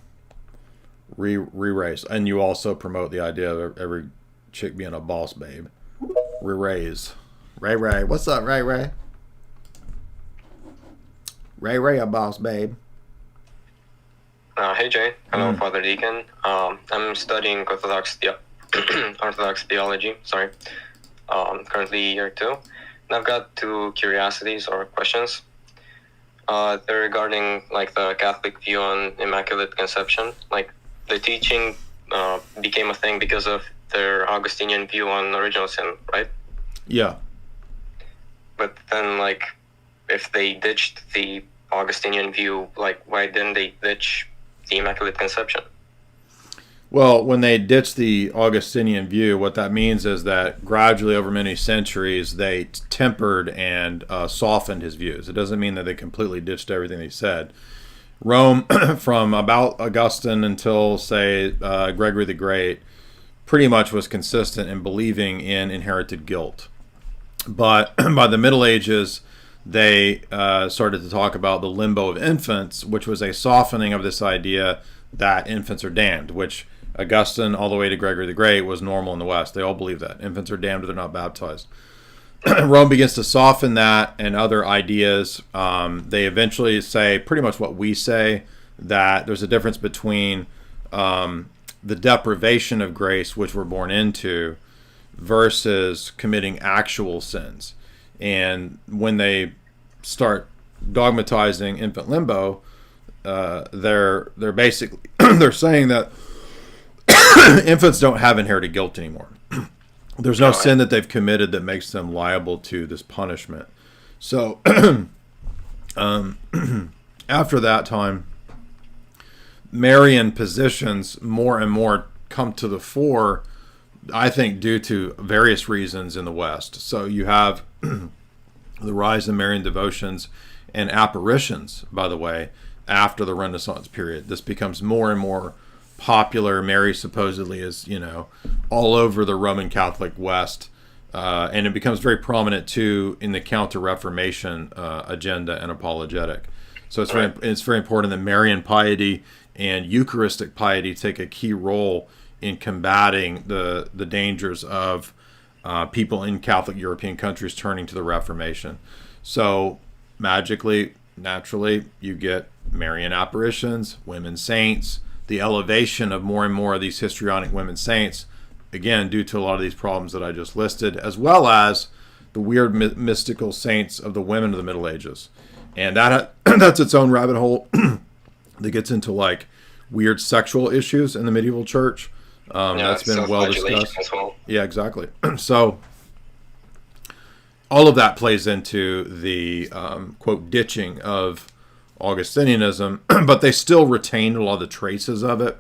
Re-raise. And you also promote the idea of every chick being a boss babe. Re-raise. Ray. What's up, Ray? Ray, a boss babe. Hey, Jay. Hello, Father Deacon. I'm studying Orthodox theology. Sorry. Currently year 2. And I've got 2 curiosities or questions. They're regarding the Catholic view on Immaculate Conception. The teaching became a thing because of their Augustinian view on original sin, right? Yeah. But then, if they ditched the Augustinian view, why didn't they ditch the Immaculate Conception? Well, when they ditched the Augustinian view, what that means is that gradually over many centuries, they tempered and softened his views. It doesn't mean that they completely ditched everything he said. Rome, from about Augustine until, say, Gregory the Great, pretty much was consistent in believing in inherited guilt. But by the Middle Ages, they started to talk about the limbo of infants, which was a softening of this idea that infants are damned, which Augustine all the way to Gregory the Great was normal in the West. They all believe that. Infants are damned if they're not baptized. Rome begins to soften that and other ideas. They eventually say pretty much what we say, that there's a difference between the deprivation of grace, which we're born into, versus committing actual sins. And when they start dogmatizing infant limbo, they're basically they're saying that infants don't have inherited guilt anymore. There's no sin that they've committed that makes them liable to this punishment. So after that time, Marian positions more and more come to the fore, I think, due to various reasons in the West. So you have the rise of Marian devotions and apparitions, by the way, after the Renaissance period. This becomes more and more popular. Mary supposedly is, all over the Roman Catholic West. And it becomes very prominent, too, in the Counter-Reformation agenda and apologetic. So it's very important that Marian piety and Eucharistic piety take a key role in combating the dangers of people in Catholic European countries turning to the Reformation. So magically, naturally, you get Marian apparitions, women saints, the elevation of more and more of these histrionic women saints, again, due to a lot of these problems that I just listed, as well as the weird mystical saints of the women of the Middle Ages. And that's its own rabbit hole that gets into like weird sexual issues in the medieval church. That's been well discussed. Well. Yeah, exactly. So all of that plays into the quote ditching of Augustinianism, but they still retained a lot of the traces of it.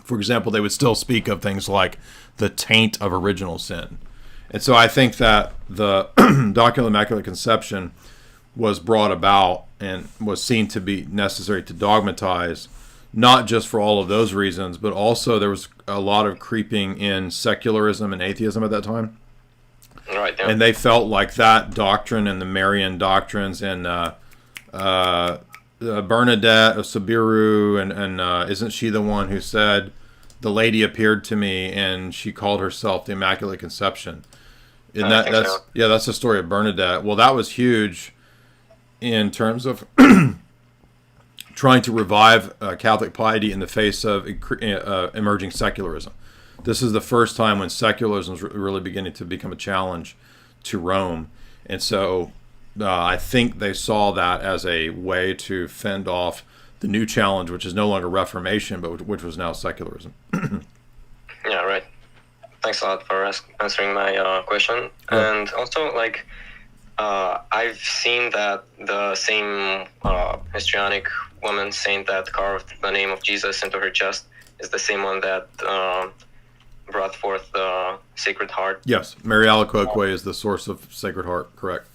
For example, they would still speak of things like the taint of original sin. And so I think that the Doctrine of the Immaculate Conception was brought about and was seen to be necessary to dogmatize, not just for all of those reasons, but also there was a lot of creeping in secularism and atheism at that time. Right, yeah. And they felt like that doctrine and the Marian doctrines and Bernadette of Subiru, and isn't she the one who said, "The lady appeared to me and she called herself the Immaculate Conception"? And that's the story of Bernadette. Well, that was huge in terms of trying to revive Catholic piety in the face of emerging secularism. This is the first time when secularism is really beginning to become a challenge to Rome. And so I think they saw that as a way to fend off the new challenge, which is no longer Reformation, but which was now secularism. Yeah, right. Thanks a lot for answering my question. And also, I've seen that the same histrionic woman saint that carved the name of Jesus into her chest is the same one that brought forth the Sacred Heart. Yes, Mary Alacoque is the source of Sacred Heart, correct.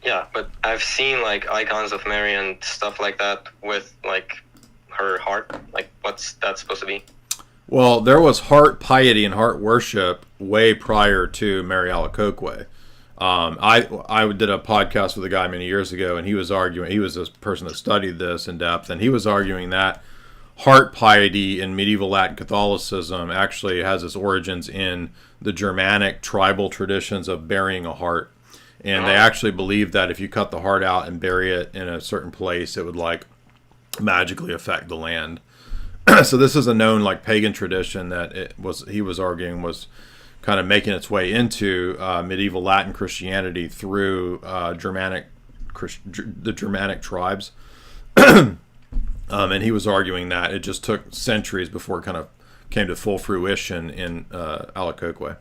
Yeah, but I've seen icons of Mary and stuff like that with her heart. What's that supposed to be? Well, there was heart piety and heart worship way prior to Mary Alacoque. I did a podcast with a guy many years ago, and he was arguing. He was a person that studied this in depth, and he was arguing that heart piety in medieval Latin Catholicism actually has its origins in the Germanic tribal traditions of burying a heart. And they actually believed that if you cut the heart out and bury it in a certain place, it would magically affect the land. So this is a known pagan tradition that he was arguing was kind of making its way into medieval Latin Christianity through the Germanic tribes. And he was arguing that it just took centuries before it kind of came to full fruition in Alacoque.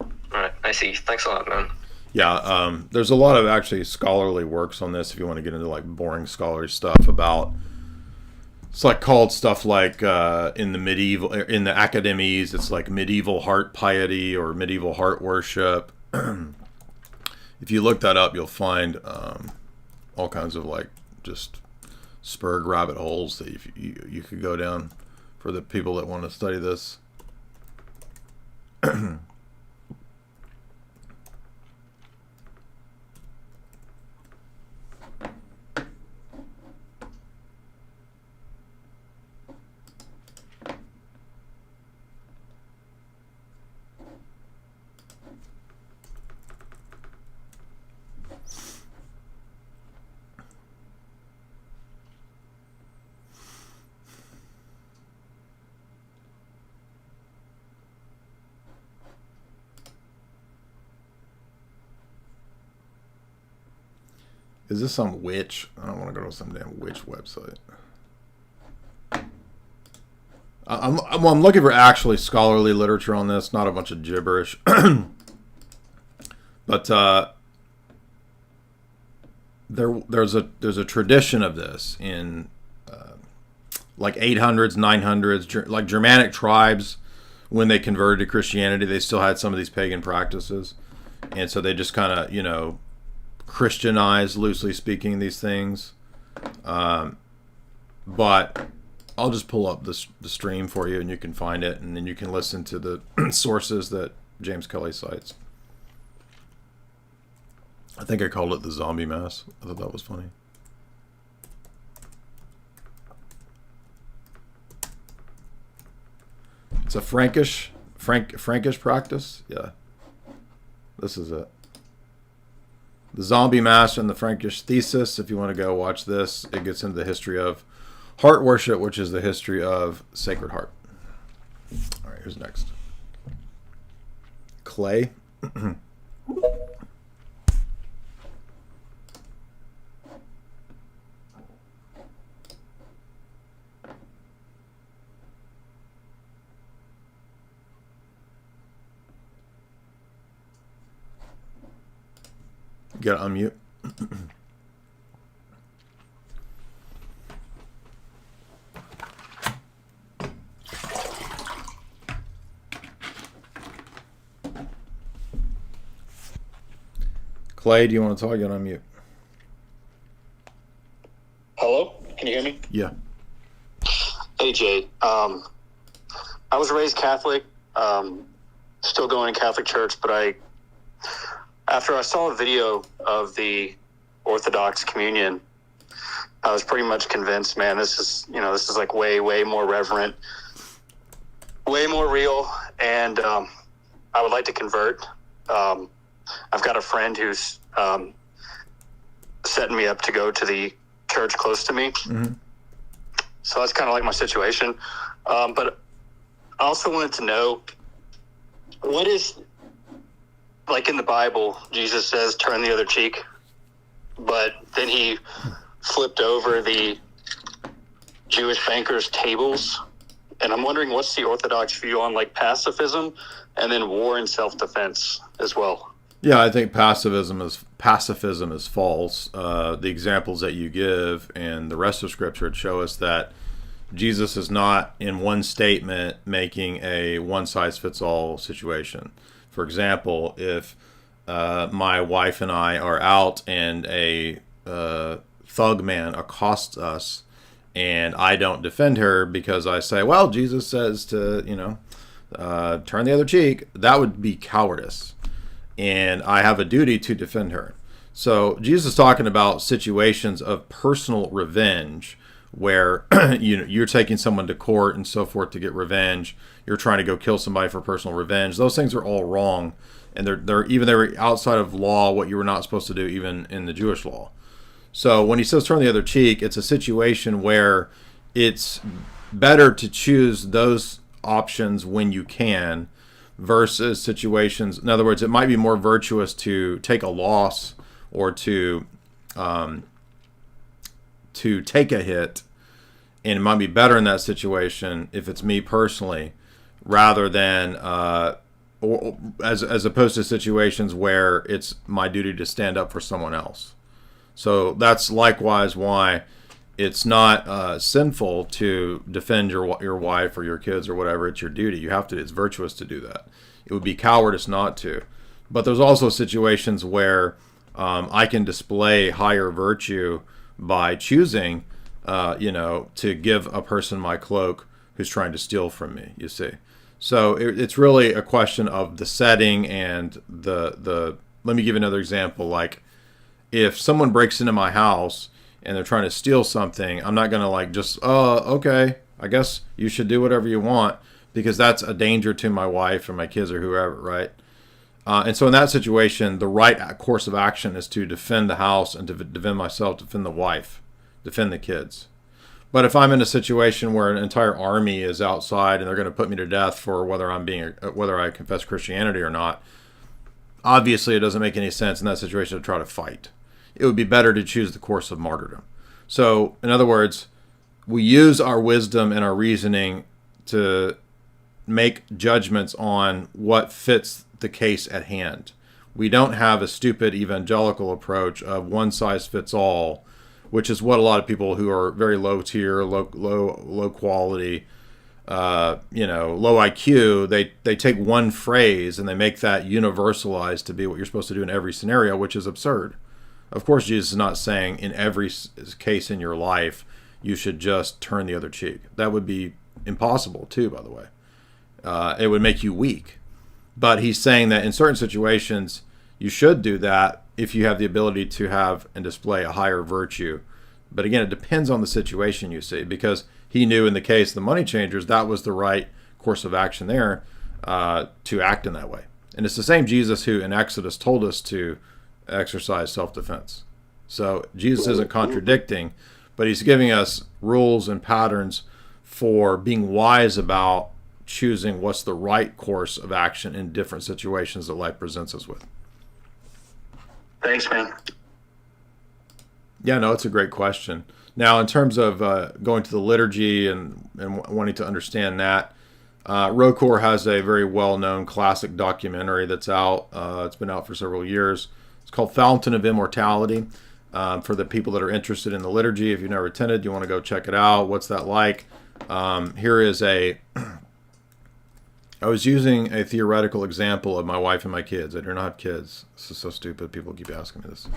All right, I see. Thanks a lot, man. Yeah, there's a lot of actually scholarly works on this if you want to get into boring scholarly stuff about. It's called stuff in the academies, it's medieval heart piety or medieval heart worship. If you look that up, you'll find all kinds of just spurred rabbit holes that you could go down for the people that want to study this. Is this some witch? I don't want to go to some damn witch website. I'm looking for actually scholarly literature on this, not a bunch of gibberish. But there's a tradition of this in 800s, 900s, Germanic tribes. When they converted to Christianity, they still had some of these pagan practices, and so they just kind of Christianized, loosely speaking, these things. But I'll just pull up the stream for you, and you can find it, and then you can listen to the sources that James Kelly cites. I think I called it the zombie mass. I thought that was funny. It's a Frankish practice. Yeah, this is it. The zombie mass and the Frankish thesis. If you want to go watch this, it gets into the history of heart worship, which is the history of Sacred Heart. All right, who's next? Clay. You gotta unmute. Clay, do you want to talk? You gotta unmute. Hello? Can you hear me? Yeah. Hey, Jay. I was raised Catholic, still going to Catholic church, but after I saw a video of the Orthodox communion, I was pretty much convinced, man, this is like way, way more reverent, way more real, and I would like to convert. I've got a friend who's setting me up to go to the church close to me. Mm-hmm. So that's kind of like my situation. But I also wanted to know, what is, like in the Bible, Jesus says, turn the other cheek, but then he flipped over the Jewish bankers' tables. And I'm wondering, what's the Orthodox view on like pacifism and then war and self-defense as well? Yeah, I think pacifism is false. The examples that you give and the rest of Scripture would show us that Jesus is not in one statement making a one-size-fits-all situation. For example, if my wife and I are out and a thug man accosts us and I don't defend her because I say, well, Jesus says to, turn the other cheek, that would be cowardice. And I have a duty to defend her. So Jesus is talking about situations of personal revenge where you're taking someone to court and so forth to get revenge. You're trying to go kill somebody for personal revenge. Those things are all wrong, and they're outside of law, what you were not supposed to do even in the Jewish law. So when he says turn the other cheek, it's a situation where it's better to choose those options when you can versus situations. In other words, it might be more virtuous to take a loss or to take a hit, and it might be better in that situation if it's me personally, rather than or as opposed to situations where it's my duty to stand up for someone else. So that's likewise why it's not sinful to defend your wife or your kids or whatever. It's your duty. You have to. It's virtuous to do that. It would be cowardice not to. But there's also situations where I can display higher virtue by choosing, to give a person my cloak who's trying to steal from me, you see. So it's really a question of the setting and the let me give you another example. Like if someone breaks into my house and they're trying to steal something, I'm not going to okay, I guess you should do whatever you want, because that's a danger to my wife or my kids or whoever, right? And so in that situation, the right course of action is to defend the house and to defend myself, defend the wife, defend the kids. But if I'm in a situation where an entire army is outside and they're going to put me to death for whether I confess Christianity or not, obviously it doesn't make any sense in that situation to try to fight. It would be better to choose the course of martyrdom. So, in other words, we use our wisdom and our reasoning to make judgments on what fits the case at hand. We don't have a stupid evangelical approach of one size fits all, which is what a lot of people who are very low tier, low quality, low IQ, they take one phrase and they make that universalized to be what you're supposed to do in every scenario, which is absurd. Of course, Jesus is not saying in every case in your life you should just turn the other cheek. That would be impossible too, by the way. It would make you weak. But he's saying that in certain situations you should do that if you have the ability to have and display a higher virtue. But again, it depends on the situation, you see, because he knew in the case of the money changers, that was the right course of action there to act in that way. And it's the same Jesus who in Exodus told us to exercise self-defense. So Jesus isn't contradicting, but he's giving us rules and patterns for being wise about choosing what's the right course of action in different situations that life presents us with. Thanks, man. Yeah, no, it's a great question. Now, in terms of going to the liturgy and wanting to understand that, Rocor has a very well-known classic documentary that's out. It's been out for several years. It's called Fountain of Immortality. For the people that are interested in the liturgy, if you've never attended, you want to go check it out. What's that like? Here is I was using a theoretical example of my wife and my kids. I do not have kids. This is so stupid. People keep asking me this.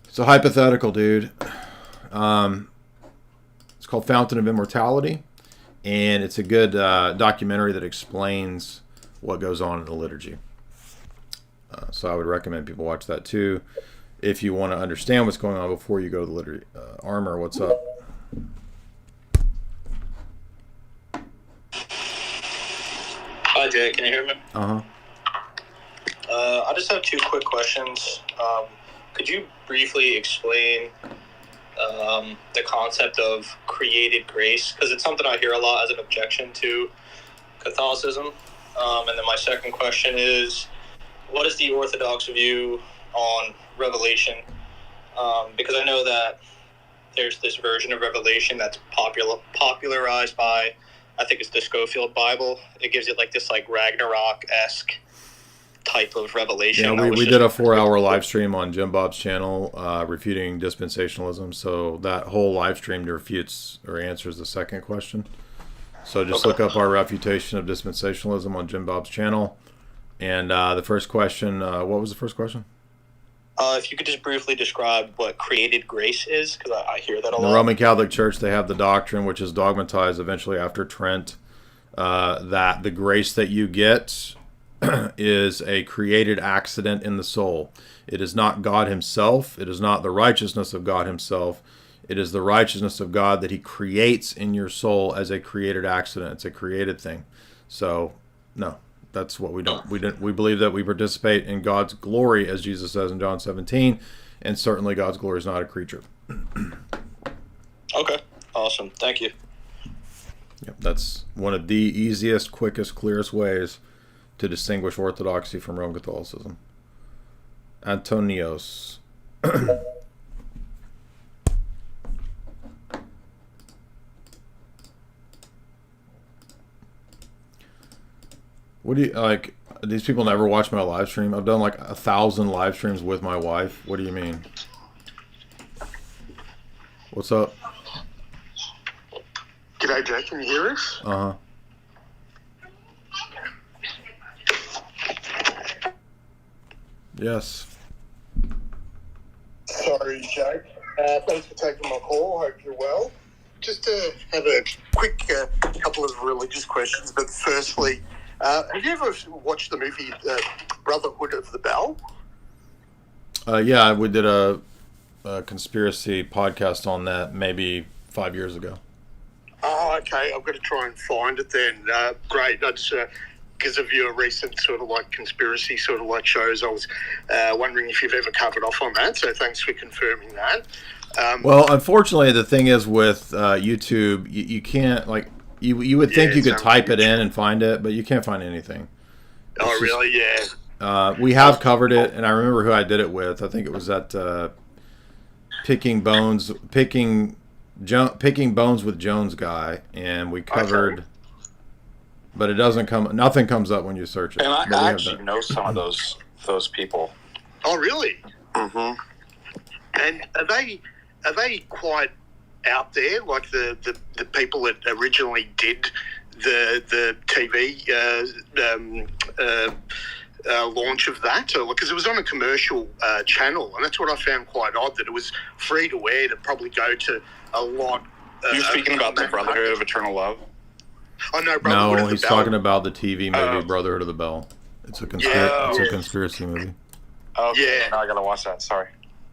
It's a hypothetical, dude. It's called Fountain of Immortality, and it's a good documentary that explains what goes on in the liturgy. So I would recommend people watch that too if you want to understand what's going on before you go to the liturgy. Armor, what's up? Hi, Jay. Can you hear me? Uh-huh. I just have 2 quick questions. Could you briefly explain the concept of created grace? Because it's something I hear a lot as an objection to Catholicism. And then my second question is, what is the Orthodox view on Revelation? Because I know that there's this version of Revelation that's popularized by, I think it's the Schofield Bible. It gives it like this like Ragnarok-esque type of revelation. Yeah, we did a 4-hour live stream on Jim Bob's channel refuting dispensationalism. So that whole live stream refutes or answers the second question. So just look up our refutation of dispensationalism on Jim Bob's channel. And the first question, what was the first question? If you could just briefly describe what created grace is, because I hear that a lot. In the Roman Catholic Church, they have the doctrine, which is dogmatized eventually after Trent, that the grace that you get is a created accident in the soul. It is not God himself. It is not the righteousness of God himself. It is the righteousness of God that he creates in your soul as a created accident. It's a created thing. So, no. That's what we don't. We believe that we participate in God's glory, as Jesus says in John 17, and certainly God's glory is not a creature. Okay, awesome. Thank you. Yep, that's one of the easiest, quickest, clearest ways to distinguish Orthodoxy from Roman Catholicism. Antonios. What do you like? These people never watch my live stream. I've done like 1,000 live streams with my wife. What do you mean? What's up? G'day, Jay. Can you hear us? Uh-huh. Yes. Sorry, Jay. Thanks for taking my call. Hope you're well. Just to have a quick couple of religious questions. But firstly, have you ever watched the movie Brotherhood of the Bell? Yeah, we did a conspiracy podcast on that maybe 5 years ago. Oh, okay. I've got to try and find it then. Great. That's because of your recent sort of like conspiracy sort of like shows. I was wondering if you've ever covered off on that. So thanks for confirming that. Well, unfortunately, the thing is with YouTube, you can't like. You would think you could type it in and find it, but you can't find anything. It's really? Yeah. We have covered it, and I remember who I did it with. I think it was that Picking Bones with Jones guy, and we covered. Okay. But it doesn't come. Nothing comes up when you search it. And I actually know some of those people. Oh, really? Mm-hmm. And are they quite out there, like the people that originally did the TV launch of that, because it was on a commercial channel, and that's what I found quite odd, that it was free to air to probably go to a lot. You're speaking about the Brotherhood of Eternal Love? Oh, no, No, he's talking about the TV movie Brotherhood of the Bell. It's a conspiracy movie. Oh, okay. Now I gotta watch that. Sorry.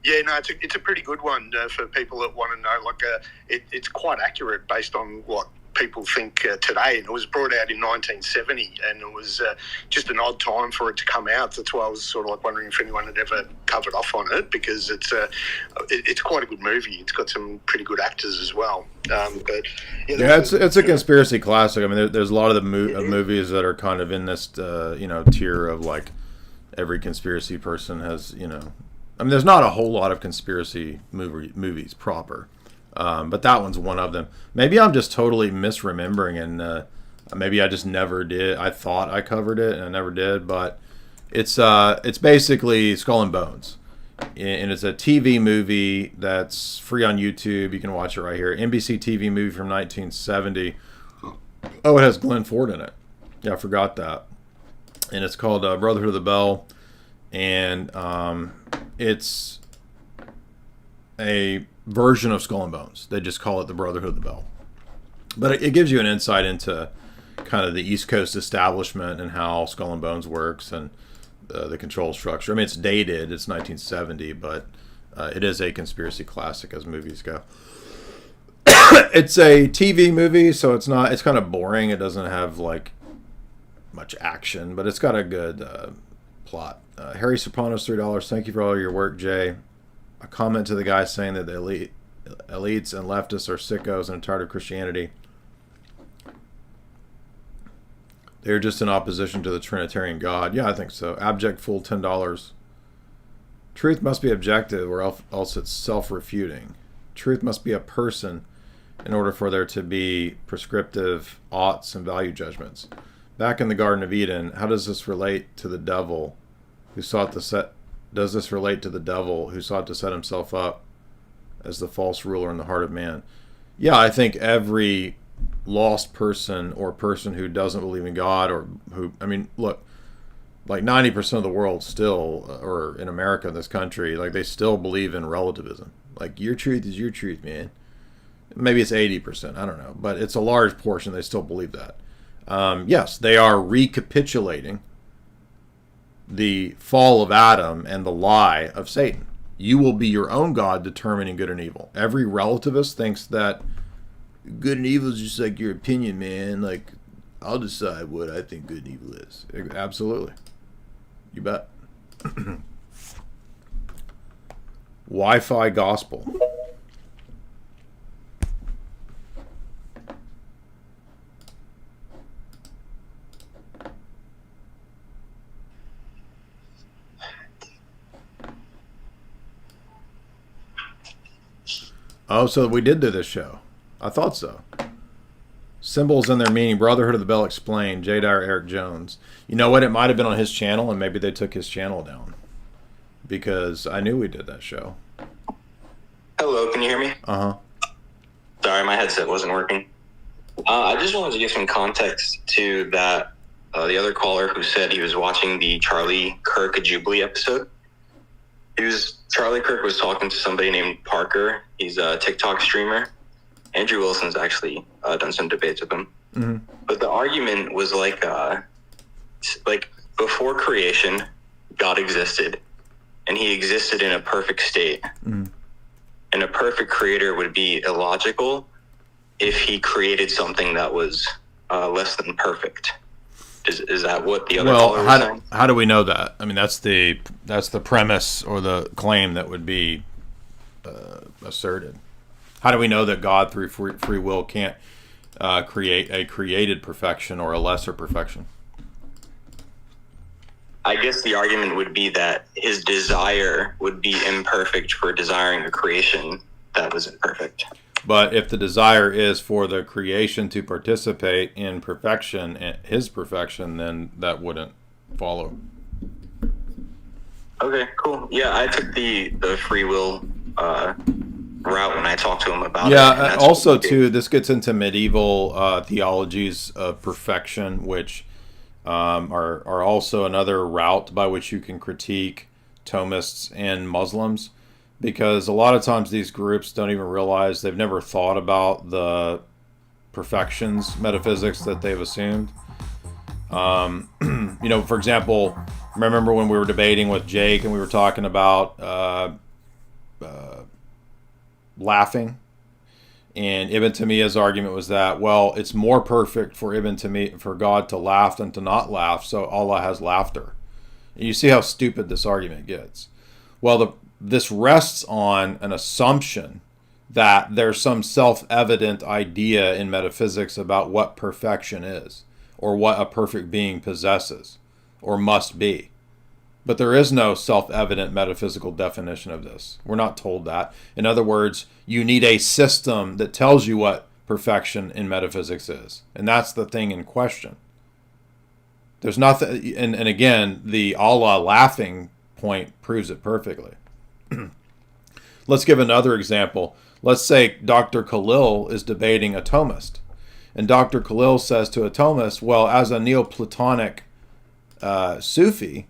Yeah, no, it's a pretty good one for people that want to know. Like, it's quite accurate based on what people think today. And it was brought out in 1970, and it was just an odd time for it to come out. That's why I was sort of like wondering if anyone had ever covered off on it, because it's quite a good movie. It's got some pretty good actors as well. But it's a conspiracy classic. I mean, there's a lot of the movies that are kind of in this tier of like every conspiracy person has. I mean, there's not a whole lot of conspiracy movies proper. But that one's one of them. Maybe I'm just totally misremembering, and maybe I just never did. I thought I covered it, and I never did. But it's basically Skull and Bones, and it's a TV movie that's free on YouTube. You can watch it right here. NBC TV movie from 1970. Oh, it has Glenn Ford in it. Yeah, I forgot that. And it's called Brotherhood of the Bell, and it's a version of Skull and Bones. They just call it the Brotherhood of the Bell. But it gives you an insight into kind of the East Coast establishment and how Skull and Bones works and the control structure. I mean, it's dated. It's 1970, but it is a conspiracy classic as movies go. It's a TV movie, so it's kind of boring. It doesn't have like much action, but it's got a good plot. Harry Sopranos, $3. Thank you for all your work, Jay. A comment to the guy saying that the elites and leftists are sickos and tired of Christianity. They're just in opposition to the Trinitarian God. Yeah, I think so. Abject fool, $10. Truth must be objective, or else it's self-refuting. Truth must be a person in order for there to be prescriptive oughts and value judgments. Back in the Garden of Eden, how does this relate to the devil who sought to set... Does this relate to the devil who sought to set himself up as the false ruler in the heart of man? Yeah, I think every lost person or person who doesn't believe in God, or who, I mean, look, like 90% of the world still, or in America, this country, like they still believe in relativism. Like, your truth is your truth, man. Maybe it's 80%, I don't know. But it's a large portion, they still believe that. Yes, they are recapitulating the fall of Adam and the lie of Satan. You will be your own God, determining good and evil. Every relativist thinks that good and evil is just like your opinion, man. Like, I'll decide what I think good and evil is. Absolutely. You bet. Wi-Fi gospel. Oh, so we did do this show. I thought so. Symbols and their meaning. Brotherhood of the Bell explained. J. Dyer, Eric Jones. You know what? It might have been on his channel, and maybe they took his channel down. Because I knew we did that show. Hello, can you hear me? Uh-huh. Sorry, my headset wasn't working. I just wanted to give some context to that. The other caller who said he was watching the Charlie Kirk Jubilee episode. Charlie Kirk was talking to somebody named Parker. He's a TikTok streamer. Andrew Wilson's actually done some debates with him. Mm-hmm. But the argument was like before creation, God existed, and he existed in a perfect state. Mm-hmm. And a perfect creator would be illogical if he created something that was less than perfect. Is that what the other caller was saying? How do we know that? I mean, that's the premise or the claim that would be asserted. How do we know that God, through free will, can't create a created perfection or a lesser perfection? I guess the argument would be that his desire would be imperfect for desiring a creation that was imperfect. But if the desire is for the creation to participate in perfection, his perfection, then that wouldn't follow. Okay, cool. Yeah, I took the free will route when I talked to him about it. Yeah, also, too, this gets into medieval theologies of perfection, which are also another route by which you can critique Thomists and Muslims, because a lot of times these groups don't even realize, they've never thought about the perfections metaphysics that they've assumed. You know, for example, remember when we were debating with Jake and we were talking about laughing, and Ibn Taymiyyah's argument was that, well, it's more perfect for for God to laugh than to not laugh, so Allah has laughter. And you see how stupid this argument gets. Well, this rests on an assumption that there's some self-evident idea in metaphysics about what perfection is, or what a perfect being possesses, or must be. But there is no self-evident metaphysical definition of this. We're not told that. In other words, you need a system that tells you what perfection in metaphysics is. And that's the thing in question. There's nothing, and again, the Allah laughing point proves it perfectly. Let's give another example. Let's say Dr. Khalil is debating a Thomist. And Dr. Khalil says to a Thomist, well, as a Neoplatonic Sufi,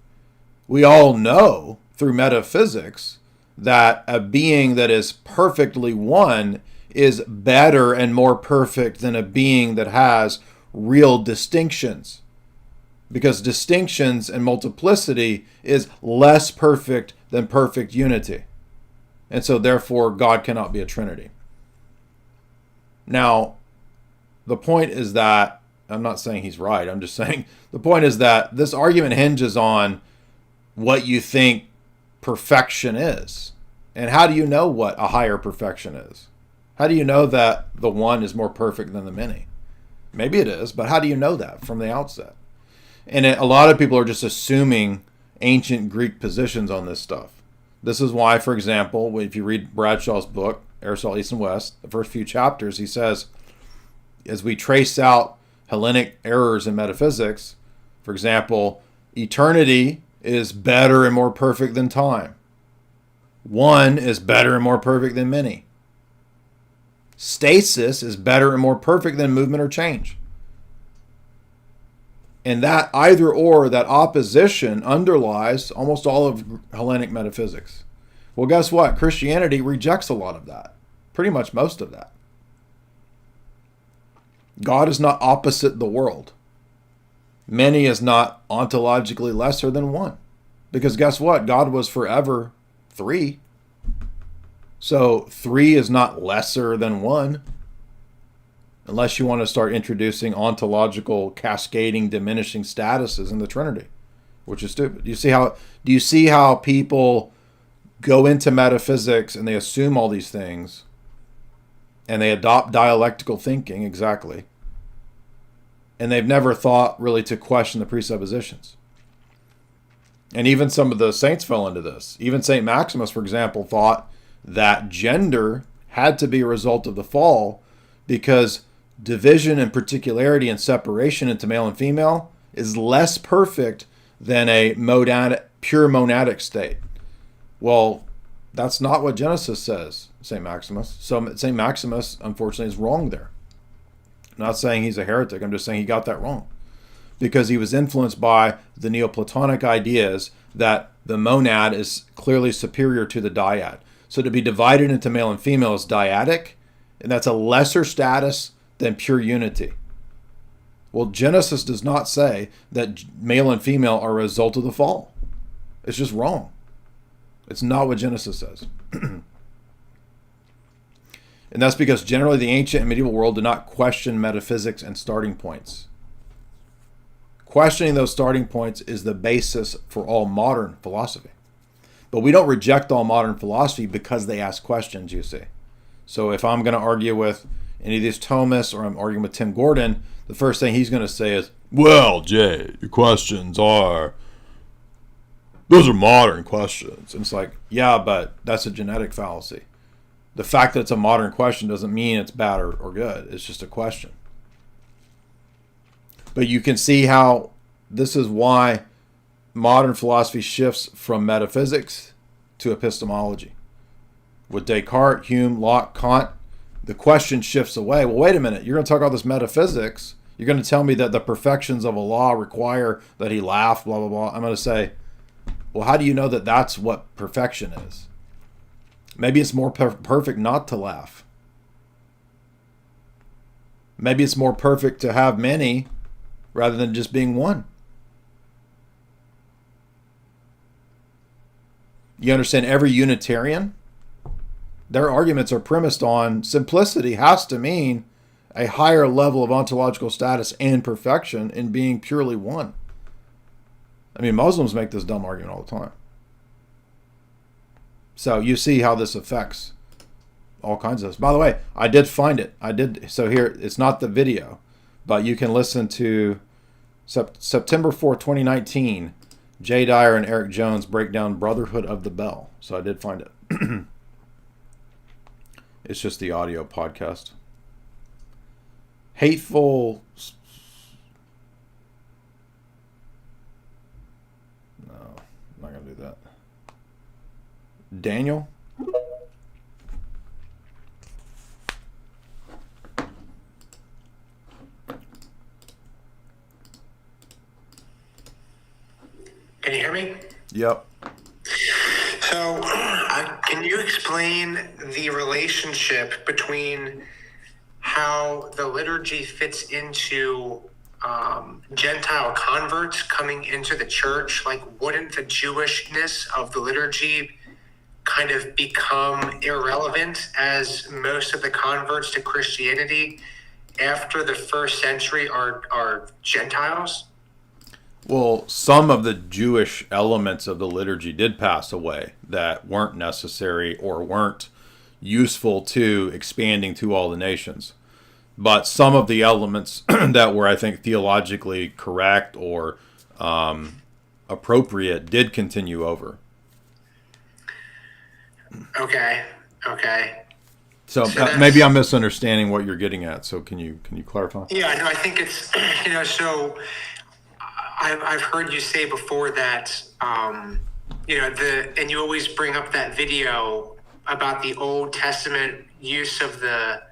we all know through metaphysics that a being that is perfectly one is better and more perfect than a being that has real distinctions. Because distinctions and multiplicity is less perfect than perfect unity. And so therefore God cannot be a Trinity. Now, the point is that, I'm not saying he's right, I'm just saying the point is that this argument hinges on what you think perfection is. And how do you know what a higher perfection is? How do you know that the one is more perfect than the many? Maybe it is, but how do you know that from the outset? And a lot of people are just assuming ancient Greek positions on this stuff. This is why, for example, if you read Bradshaw's book, Aristotle, East and West, the first few chapters, he says, as we trace out Hellenic errors in metaphysics, for example, eternity is better and more perfect than time. One is better and more perfect than many. Stasis is better and more perfect than movement or change. And that either or, that opposition underlies almost all of Hellenic metaphysics. Well, guess what? Christianity rejects a lot of that. Pretty much most of that. God is not opposite the world. Many is not ontologically lesser than one. Because guess what? God was forever three. So 3 is not lesser than 1. Unless you want to start introducing ontological, cascading, diminishing statuses in the Trinity, which is stupid. Do you see how people go into metaphysics and they assume all these things and they adopt dialectical thinking, exactly, and they've never thought really to question the presuppositions. And even some of the saints fell into this. Even St. Maximus, for example, thought that gender had to be a result of the fall because division and particularity and separation into male and female is less perfect than a pure monadic state. Well, that's not what Genesis says, St. Maximus. So St. Maximus, unfortunately, is wrong there. I'm not saying he's a heretic. I'm just saying he got that wrong. Because he was influenced by the Neoplatonic ideas that the monad is clearly superior to the dyad. So to be divided into male and female is dyadic, and that's a lesser status than pure unity. Well, Genesis does not say that male and female are a result of the fall. It's just wrong. It's not what Genesis says. And that's because generally the ancient and medieval world did not question metaphysics and starting points. Questioning those starting points is the basis for all modern philosophy. But we don't reject all modern philosophy because they ask questions, you see. So if I'm going to argue with any of these Thomists or I'm arguing with Tim Gordon, the first thing he's going to say is, well, Jay, your questions those are modern questions. And it's like, yeah, but that's a genetic fallacy. The fact that it's a modern question doesn't mean it's bad or good. It's just a question. But you can see how this is why modern philosophy shifts from metaphysics to epistemology. With Descartes, Hume, Locke, Kant, the question shifts away. Well, wait a minute. You're going to talk all this metaphysics. You're going to tell me that the perfections of a law require that he laugh, blah, blah, blah. I'm going to say, well, how do you know that that's what perfection is? Maybe it's more perfect not to laugh. Maybe it's more perfect to have many rather than just being one. You understand, every Unitarian, their arguments are premised on simplicity has to mean a higher level of ontological status and perfection in being purely one. I mean, Muslims make this dumb argument all the time. So you see how this affects all kinds of this. By the way, I did find it. So here, it's not the video, but you can listen to September 4, 2019, Jay Dyer and Eric Jones break down Brotherhood of the Bell. So I did find it. It's just the audio podcast. Hateful... No, I'm not going to do that. Daniel? Can you hear me? Yep. So, can you explain the relationship between how the liturgy fits into Gentile converts coming into the church? Like, wouldn't the Jewishness of the liturgy kind of become irrelevant as most of the converts to Christianity after the first century are Gentiles? Well, some of the Jewish elements of the liturgy did pass away that weren't necessary or weren't useful to expanding to all the nations. But some of the elements that were, I think, theologically correct or appropriate did continue over. Okay. So maybe I'm misunderstanding what you're getting at. So can you clarify? Yeah, no, I think it's, so I've heard you say before that, and you always bring up that video about the Old Testament use of the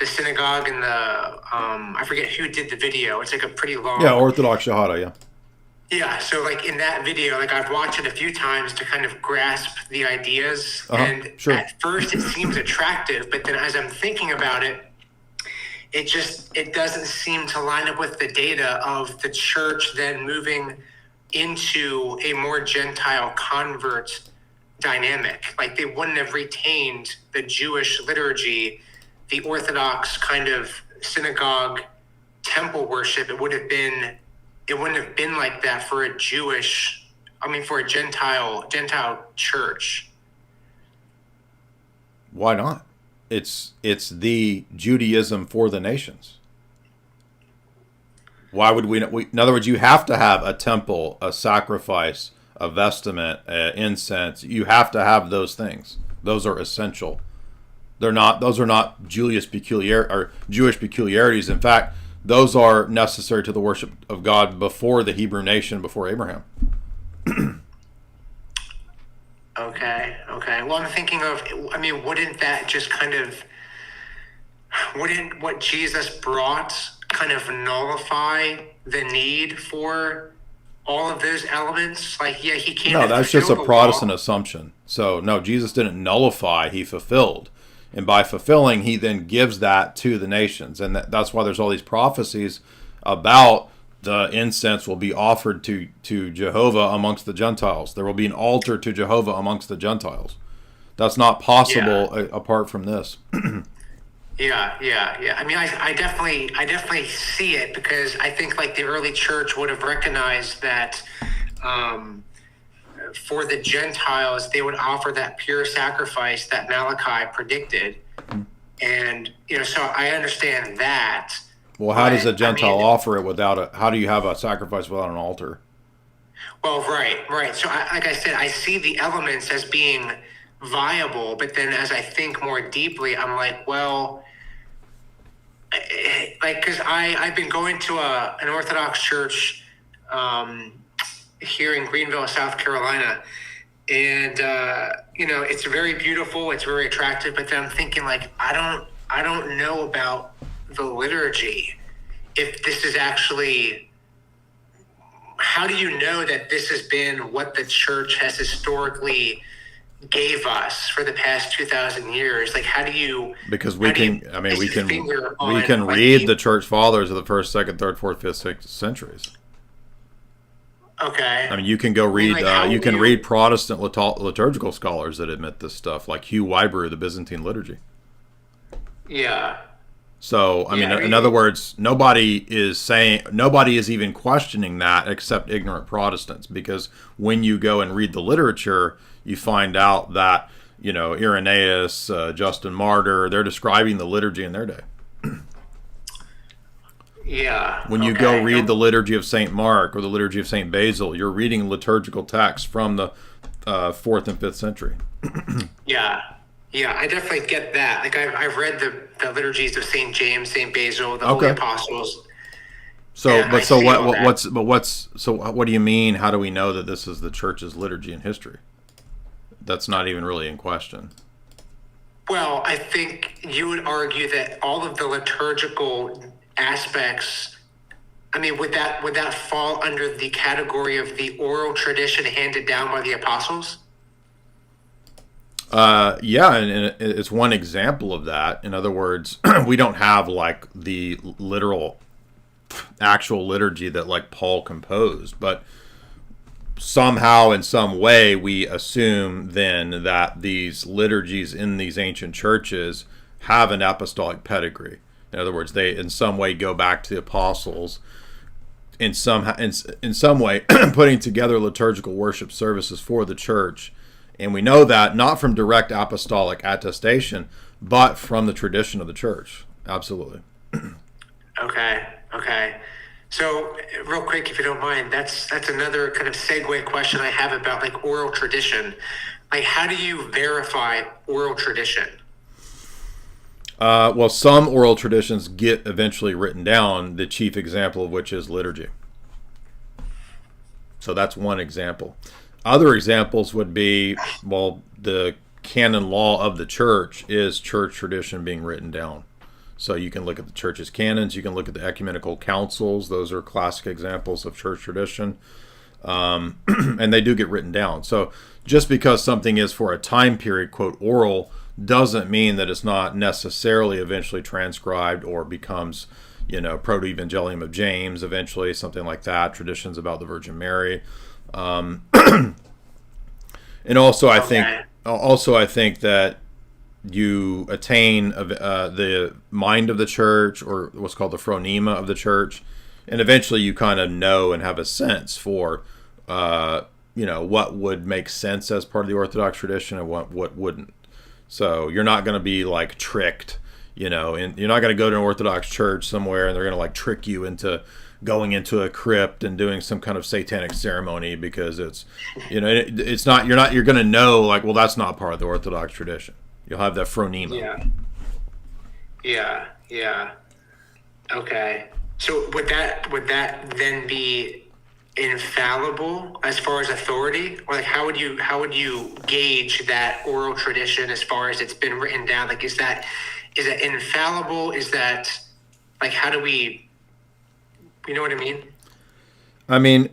synagogue and the, I forget who did the video. It's like a pretty long. Yeah, Orthodox Shahada, yeah. Yeah, so like in that video, like I've watched it a few times to kind of grasp the ideas. And sure. At first it seems attractive, but then as I'm thinking about it, it doesn't seem to line up with the data of the church then moving into a more Gentile convert dynamic. Like they wouldn't have retained the Jewish liturgy, the Orthodox kind of synagogue temple worship. It wouldn't have been like that for a Gentile church. Why not? It's the Judaism for the nations. Why would we? In other words, you have to have a temple, a sacrifice, a vestment, incense. You have to have those things. Those are essential. Those are not Jewish peculiarities. In fact, those are necessary to the worship of God before the Hebrew nation, before Abraham. Okay. Well, I'm thinking of, wouldn't that just wouldn't what Jesus brought kind of nullify the need for all of those elements? Like, yeah, he can't. No, that's just a Protestant assumption. So, no, Jesus didn't nullify, he fulfilled. And by fulfilling, he then gives that to the nations. And that's why there's all these prophecies about the incense will be offered to Jehovah amongst the Gentiles. There will be an altar to Jehovah amongst the Gentiles. That's not possible apart from this. Yeah. I definitely see it, because I think like the early church would have recognized that for the Gentiles, they would offer that pure sacrifice that Malachi predicted. And, so I understand that. Well, how does a Gentile offer it how do you have a sacrifice without an altar? Well, right. So like I said, I see the elements as being viable, but then as I think more deeply, I'm like, well, because I've been going to an Orthodox church here in Greenville, South Carolina, and it's very beautiful, it's very attractive, but then I'm thinking like I don't know about the liturgy, if this is actually, how do you know that this has been what the church has historically gave us for the past 2,000 years? Like, how do you? Because we can on, read the church fathers of the 1st, 2nd, 3rd, 4th, 5th, 6th centuries. Okay. I mean, you can go read. You can read Protestant liturgical scholars that admit this stuff, like Hugh Wybrew, the Byzantine Liturgy. Yeah. So, I mean, in other words, nobody is even questioning that except ignorant Protestants, because when you go and read the literature, you find out that, you know, Irenaeus, Justin Martyr, they're describing the liturgy in their day. Yeah. When you go read the Liturgy of St. Mark or the Liturgy of St. Basil, you're reading liturgical texts from the 4th and 5th century. Yeah. Yeah, I definitely get that. Like, I've read the liturgies of St. James, St. Basil, the Holy Apostles. So, what do you mean? How do we know that this is the church's liturgy and history? That's not even really in question. Well, I think you would argue that all of the liturgical aspects, I mean, would that fall under the category of the oral tradition handed down by the apostles? Yeah, and it's one example of that. In other words, we don't have like the literal actual liturgy that like Paul composed, but somehow in some way we assume then that these liturgies in these ancient churches have an apostolic pedigree. In other words, they in some way go back to the apostles, in some way putting together liturgical worship services for the church. And we know that not from direct apostolic attestation, but from the tradition of the church. Absolutely. Okay. So, real quick, if you don't mind, that's another kind of segue question I have about like oral tradition. Like, how do you verify oral tradition? Well, some oral traditions get eventually written down, the chief example of which is liturgy. So that's one example. Other examples would be, well, the canon law of the church is church tradition being written down. So you can look at the church's canons, you can look at the ecumenical councils. Those are classic examples of church tradition. And they do get written down. So just because something is for a time period, quote, oral, doesn't mean that it's not necessarily eventually transcribed or becomes, you know, Proto-Evangelium of James, eventually, something like that, traditions about the Virgin Mary. And also, I think that you attain the mind of the church, or what's called the phronema of the church, and eventually you kind of know and have a sense for, you know, what would make sense as part of the Orthodox tradition and what wouldn't. So you're not going to be like tricked, you know, and you're not going to go to an Orthodox church somewhere and they're going to like trick you into going into a crypt and doing some kind of satanic ceremony because it's, you know, it's not, you're going to know like, well, that's not part of the Orthodox tradition. You'll have that phronema. Yeah. Okay. So would that then be infallible as far as authority, or like how would you gauge that oral tradition as far as it's been written down? Like, is that infallible? Is that like, how do we, you know what I mean? I mean,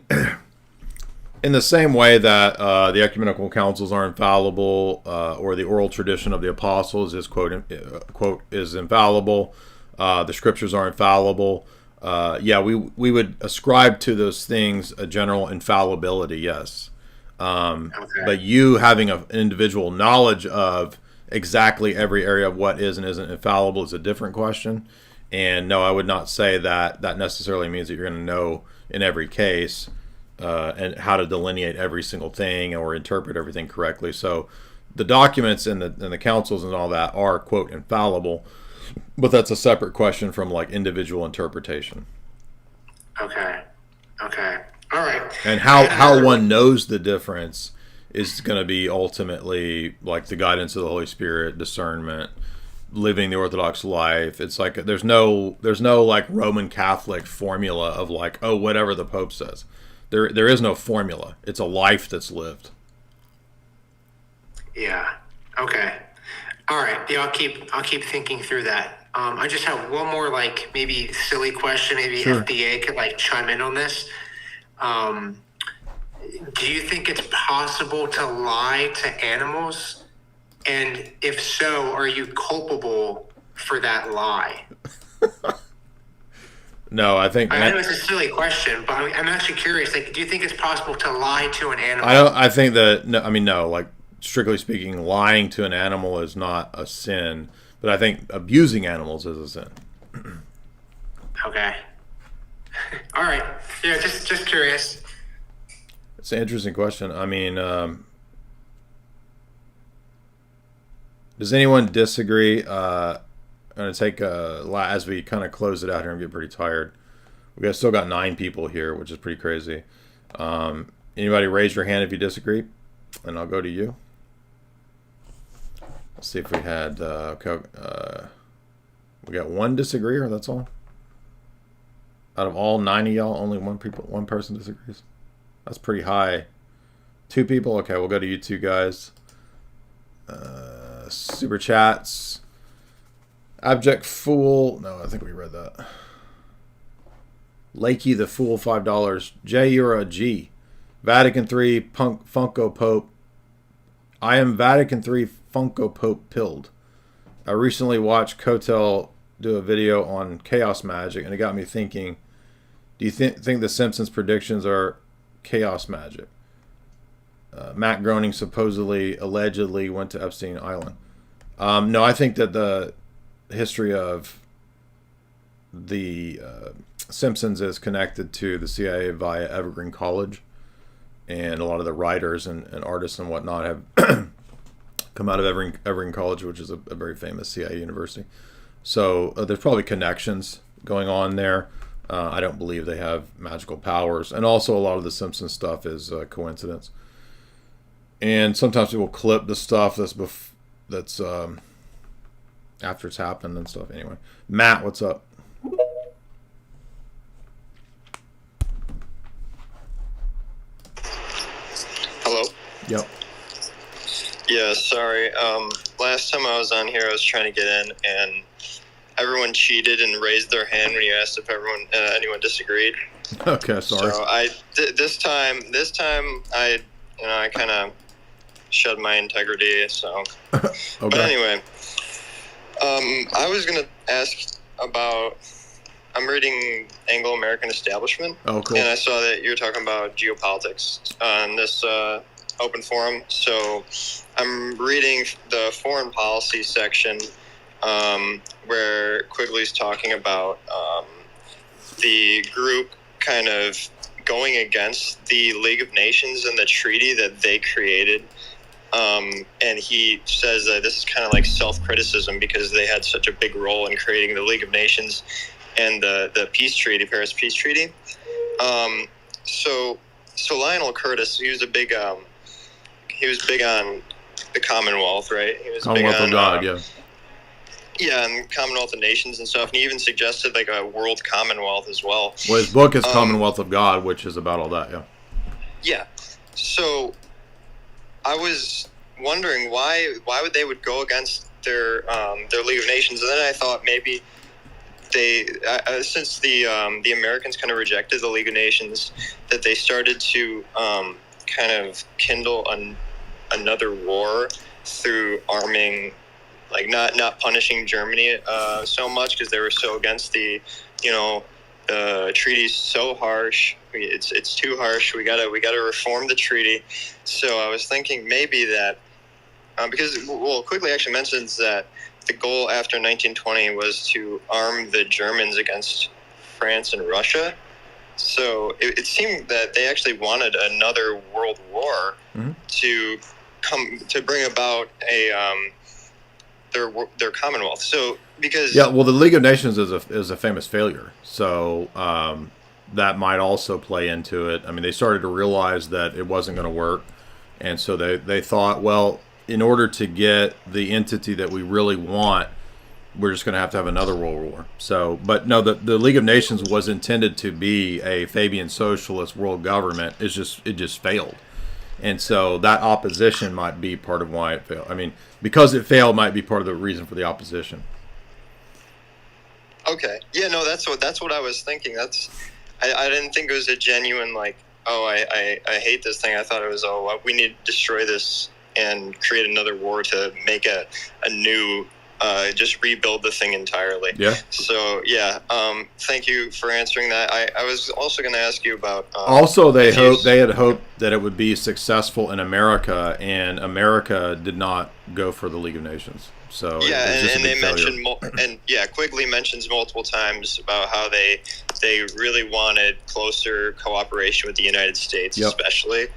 in the same way that the ecumenical councils are infallible, or the oral tradition of the apostles is quote is infallible, the scriptures are infallible. We would ascribe to those things a general infallibility, yes. But you having an individual knowledge of exactly every area of what is and isn't infallible is a different question. And no, I would not say that necessarily means that you're going to know in every case and how to delineate every single thing or interpret everything correctly. So the documents and the councils and all that are, quote, infallible, but that's a separate question from like individual interpretation. Okay. All right. And how one knows the difference is going to be ultimately like the guidance of the Holy Spirit, discernment, living the Orthodox life. It's like there's no like Roman Catholic formula of like, oh, whatever the Pope says. There is no formula. It's a life that's lived. Yeah. Okay. All right. Yeah, I'll keep thinking through that. I just have one more, like, maybe silly question. Maybe Sure. FDA could, like, chime in on this. Do you think it's possible to lie to animals? And if so, are you culpable for that lie? No, I think I know it's a silly question, but I'm actually curious. Like, do you think it's possible to lie to an animal? I think that no. I mean, no. Like, strictly speaking, lying to an animal is not a sin, but I think abusing animals is a sin. Okay. All right. Yeah, just curious. It's an interesting question. I mean, does anyone disagree? I'm going to take as we kind of close it out here and get pretty tired. We still got 9 people here, which is pretty crazy. Anybody raise your hand if you disagree, and I'll go to you. Let's see if we had we got 1 disagreeer. That's all. Out of all 9 of y'all, only one person disagrees. That's pretty high. 2 people. Okay, we'll go to you 2 guys. Super chats. Abject Fool. No, I think we read that. Lakey the Fool, $5. Jay, you're a G. Vatican III Funko Pope. I am Vatican III Funko Pope pilled. I recently watched Kotel do a video on chaos magic, and it got me thinking, do you think the Simpsons predictions are chaos magic? Matt Groening allegedly went to Epstein Island. No, I think that the history of the Simpsons is connected to the CIA via Evergreen College, and a lot of the writers and artists and whatnot have come out of Evergreen College, which is a very famous CIA university. So there's probably connections going on there. I don't believe they have magical powers, and also a lot of the Simpsons stuff is coincidence. And sometimes people clip the stuff that's after it's happened and stuff. Anyway, Matt, what's up? Hello. Yep. Yeah, sorry. Last time I was on here, I was trying to get in, and everyone cheated and raised their hand when you asked if anyone disagreed. Okay, sorry. So this time I kind of shed my integrity. So, Okay. But anyway, I was gonna ask about. I'm reading Anglo-American Establishment. Oh, cool. And I saw that you were talking about geopolitics on this open forum. So I'm reading the foreign policy section where Quigley's talking about the group kind of going against the League of Nations and the treaty that they created. And he says that this is kind of like self-criticism because they had such a big role in creating the League of Nations and the peace treaty, Paris Peace Treaty. So Lionel Curtis, he was big on the Commonwealth, right? He was Commonwealth big on, of God, yeah. Yeah, and Commonwealth of Nations and stuff. And he even suggested like a world Commonwealth as well. Well, his book is Commonwealth of God, which is about all that, yeah. Yeah. So I was wondering why would they go against their League of Nations, and then I thought maybe they since the Americans kind of rejected the League of Nations, that they started to kind of kindle another war through arming, like not punishing Germany so much because they were so against the treaty's so harsh. It's too harsh. We gotta reform the treaty. So I was thinking maybe that because Quigley actually mentions that the goal after 1920 was to arm the Germans against France and Russia. So it seemed that they actually wanted another world war to bring about their Commonwealth. So because the League of Nations is a famous failure. So that might also play into it. I mean, they started to realize that it wasn't going to work, and so they thought, well, in order to get the entity that we really want, we're just going to have another world war. So, but no, the League of Nations was intended to be a Fabian socialist world government. It just failed. And so that opposition might be part of why it failed. I mean, because it failed might be part of the reason for the opposition. Okay. Yeah, no, that's what I was thinking. I didn't think it was a genuine like, oh, I hate this thing. I thought it was, oh, we need to destroy this and create another war to make a new, just rebuild the thing entirely. Yeah. So yeah, thank you for answering that. I was also going to ask you about. Also, they had hoped that it would be successful in America, and America did not go for the League of Nations. So yeah, and they failure. mentioned Quigley mentions multiple times about how they really wanted closer cooperation with the United States, especially.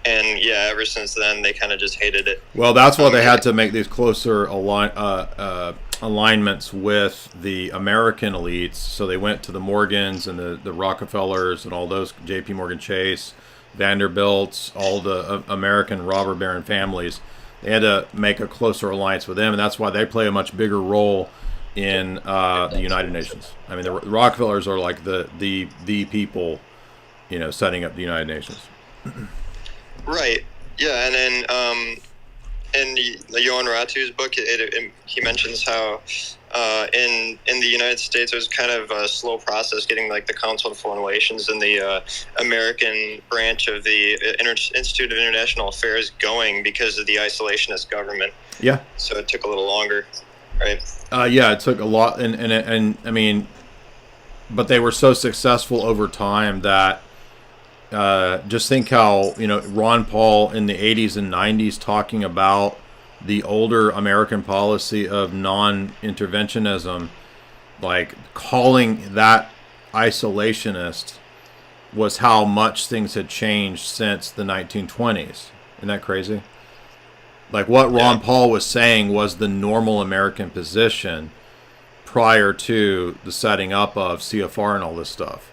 And yeah, ever since then they kind of just hated it. Well, that's why they had to make these closer alignments with the American elites. So they went to the Morgans and the Rockefellers and all those, J.P. Morgan Chase, Vanderbilts, all the American robber baron families. They had to make a closer alliance with them, and that's why they play a much bigger role in the United Nations. I mean, the Rockefellers are like the people, setting up the United Nations. Right. Yeah, and then in Johan Ratu's book, he mentions how in the United States it was kind of a slow process getting like the Council of Foreign Relations and the American branch of the Institute of International Affairs going because of the isolationist government. Yeah. So it took a little longer, right? Yeah, it took a lot, and I mean, but they were so successful over time that. Just think how, Ron Paul in the 80s and 90s talking about the older American policy of non-interventionism, like calling that isolationist, was how much things had changed since the 1920s. Isn't that crazy? Like what Ron Paul was saying was the normal American position prior to the setting up of CFR and all this stuff.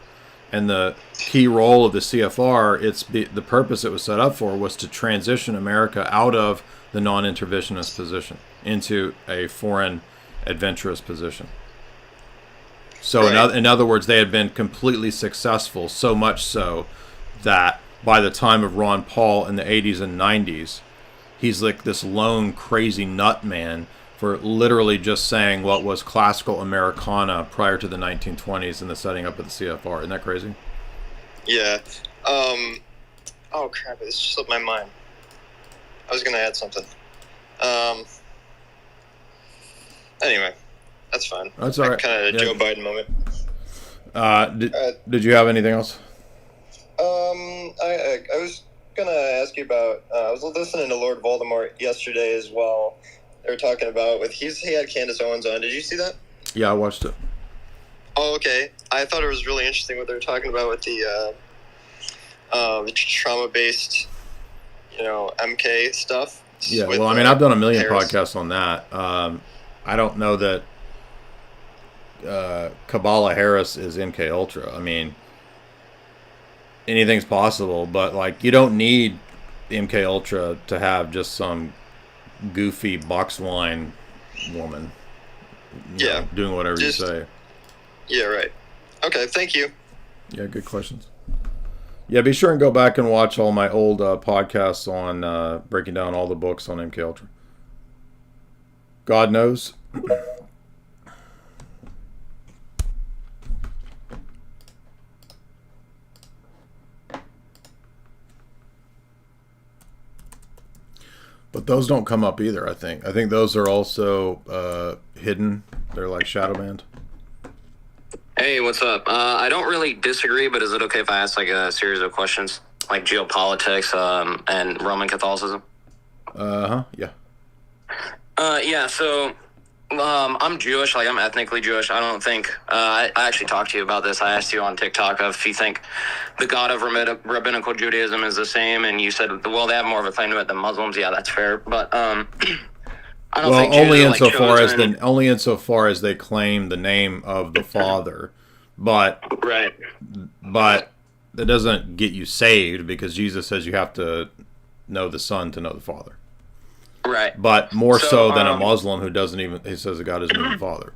And the key role of the CFR, the purpose it was set up for was to transition America out of the non-interventionist position into a foreign adventurous position. So in other words, they had been completely successful, so much so that by the time of Ron Paul in the 80s and 90s, he's like this lone crazy nut man for literally just saying what was classical Americana prior to the 1920s and the setting up of the CFR. Isn't that crazy? Yeah. Oh, crap. It just slipped my mind. I was going to add something. Anyway, that's fine. That's all right. Kind of a Joe Biden moment. Did you have anything else? I was going to ask you about... I was listening to Lord Voldemort yesterday as well. They were talking about he had Candace Owens on. Did you see that? Yeah, I watched it. Oh, okay. I thought it was really interesting what they were talking about with the trauma-based, MK stuff. Yeah, well, I mean, I've done a million podcasts on that. I don't know that Kabbalah Harris is MK Ultra. I mean, anything's possible, but like you don't need MK Ultra to have just some goofy box wine woman doing whatever you say. Yeah, right. Okay, thank you. Yeah, good questions. Yeah, be sure and go back and watch all my old podcasts on breaking down all the books on MK Ultra. God knows. But those don't come up either, I think. I think those are also hidden. They're like shadow banned. Hey, what's up? I don't really disagree, but is it okay if I ask like a series of questions? Like geopolitics and Roman Catholicism? Yeah. Yeah, so I'm Jewish, like I'm ethnically Jewish. I don't think, I actually talked to you about this. I asked you on TikTok if you think the God of Rabbinical Judaism is the same, and you said, well, they have more of a claim to it than Muslims. Yeah, that's fair, but I don't think Jews only are, only insofar as they claim the name of the Father, but that doesn't get you saved because Jesus says you have to know the Son to know the Father. Right. But more so than a Muslim who he says that God isn't even the Father.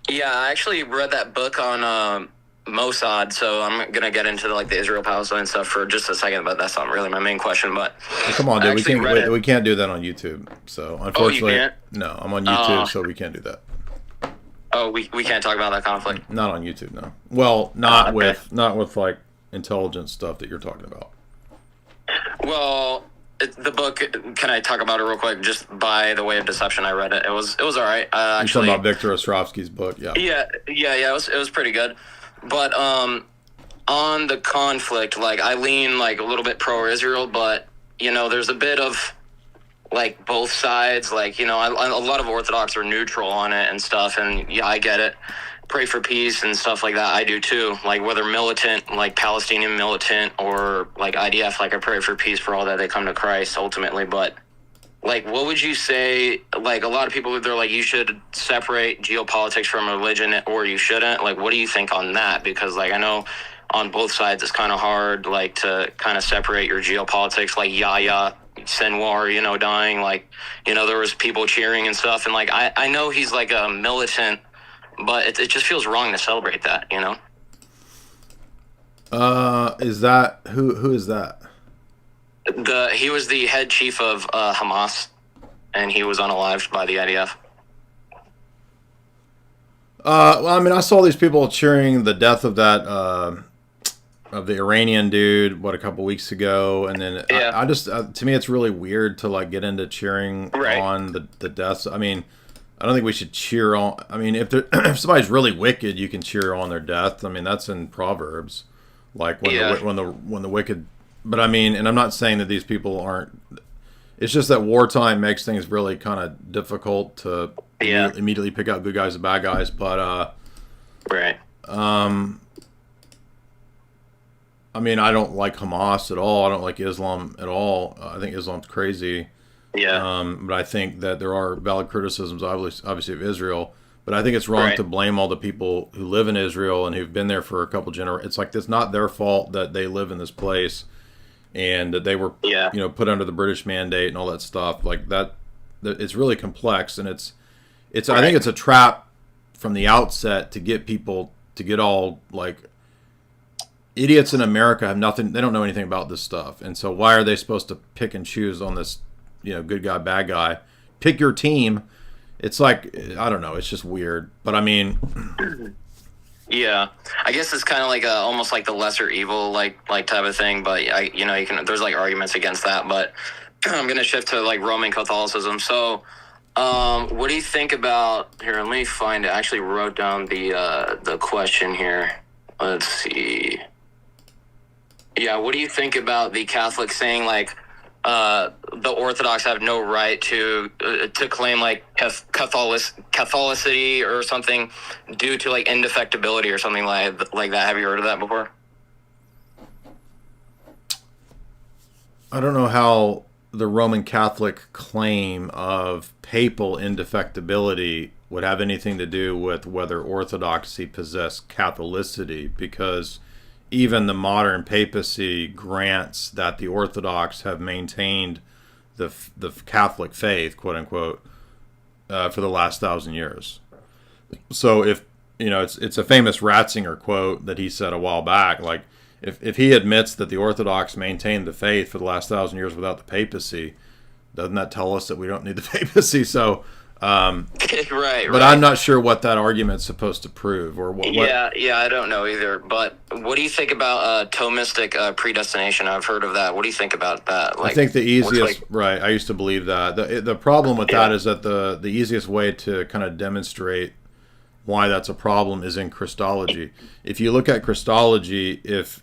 Yeah, I actually read that book on Mossad, so I'm going to get into the Israel-Palestine stuff for just a second, but that's not really my main question. But come on, dude, we can't do that on YouTube. So unfortunately, no, I'm on YouTube, so we can't do that. Oh, we can't talk about that conflict. Not on YouTube, no. Well, not with like intelligence stuff that you're talking about. Well, the book. Can I talk about it real quick? Just by the way of deception, I read it. It was all right. You're talking about Victor Ostrovsky's book, yeah. Yeah. It was pretty good, but on the conflict, like I lean like a little bit pro-Israel, but there's a bit of like both sides. Like a lot of Orthodox are neutral on it and stuff, and yeah, I get it. Pray for peace and stuff like that. I do too. Like whether militant, like Palestinian militant, or like IDF, like I pray for peace for all that they come to Christ ultimately. But like, what would you say? Like a lot of people, they're like, you should separate geopolitics from religion, or you shouldn't. Like, what do you think on that? Because like I know on both sides it's kind of hard, like to kind of separate your geopolitics. Like Yahya Sinwar, dying. Like there was people cheering and stuff, and like I know he's like a militant. But it just feels wrong to celebrate that, Is that who is that? He was the head chief of Hamas, and he was unalived by the IDF. Well, I mean, I saw these people cheering the death of that of the Iranian dude a couple weeks ago, and then I just to me it's really weird to like get into cheering on the deaths. I mean, I don't think we should cheer on. I mean, if somebody's really wicked, you can cheer on their death. I mean, that's in Proverbs, like when the wicked. But I mean, and I'm not saying that these people aren't. It's just that wartime makes things really kind of difficult to immediately pick out good guys and bad guys. But I mean, I don't like Hamas at all. I don't like Islam at all. I think Islam's crazy. Yeah. But I think that there are valid criticisms, obviously, of Israel. But I think it's wrong to blame all the people who live in Israel and who've been there for a couple generations. It's like it's not their fault that they live in this place and that they were, put under the British mandate and all that stuff. Like that it's really complex, and it's. I think it's a trap from the outset to get people to get all like. Idiots in America have nothing. They don't know anything about this stuff, and so why are they supposed to pick and choose on this? Good guy, bad guy. Pick your team. It's like, I don't know. It's just weird. But I mean, yeah, I guess it's kind of like almost like the lesser evil, like type of thing. But you can. There's like arguments against that. But I'm gonna shift to like Roman Catholicism. So, what do you think about here? Let me find it. I actually wrote down the question here. Let's see. Yeah, what do you think about the Catholics saying like? The Orthodox have no right to claim like Catholicity or something due to like indefectibility or something like that. Have you heard of that before? I don't know how the Roman Catholic claim of papal indefectibility would have anything to do with whether Orthodoxy possessed Catholicity, because even the modern papacy grants that the Orthodox have maintained the Catholic faith, quote unquote, for the last 1,000 years. So if it's a famous Ratzinger quote that he said a while back. Like if he admits that the Orthodox maintained the faith for the last 1,000 years without the papacy, doesn't that tell us that we don't need the papacy? So. Right. But I'm not sure what that argument's supposed to prove, or what. Yeah, I don't know either. But what do you think about Thomistic predestination? I've heard of that. What do you think about that? Like, I think the easiest, right? I used to believe that. The problem with that is that the easiest way to kind of demonstrate why that's a problem is in Christology. If you look at Christology, if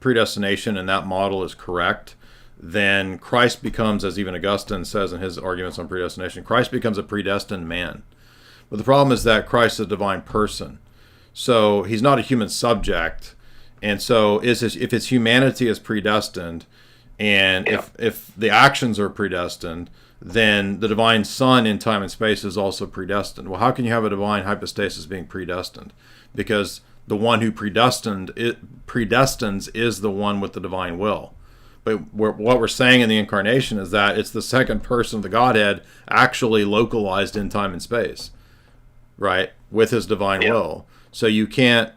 predestination in that model is correct, then Christ becomes, as even Augustine says in his arguments on predestination, Christ becomes a predestined man. But the problem is that Christ is a divine person. So he's not a human subject. And so if his humanity is predestined, and if the actions are predestined, then the divine Son in time and space is also predestined. Well, how can you have a divine hypostasis being predestined? Because the one who predestines is the one with the divine will. But what we're saying in the incarnation is that it's the second person of the Godhead actually localized in time and space, right, with his divine will. So you can't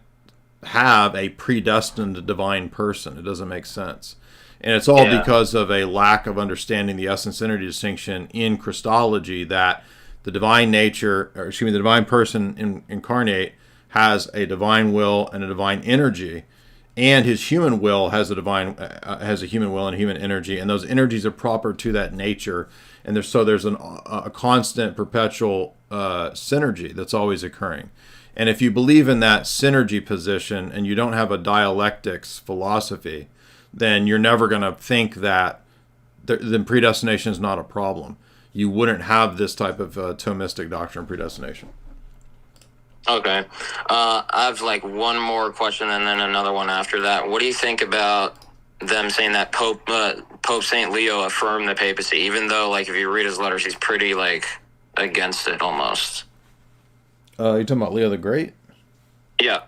have a predestined divine person. It doesn't make sense. And it's all because of a lack of understanding the essence-entity distinction in Christology, that the divine nature, or excuse me, the divine person incarnate has a divine will and a divine energy, and his human will has a human will and human energy, and those energies are proper to that nature, and there's a constant, perpetual synergy that's always occurring. And if you believe in that synergy position and you don't have a dialectics philosophy, then you're never going to think that then predestination is not a problem. You wouldn't have this type of Thomistic doctrine, predestination. Okay. I have like one more question and then another one after that. What do you think about them saying that Pope St. Leo affirmed the papacy, even though, like, if you read his letters, he's pretty, like, against it almost? You talking about Leo the Great? Yeah.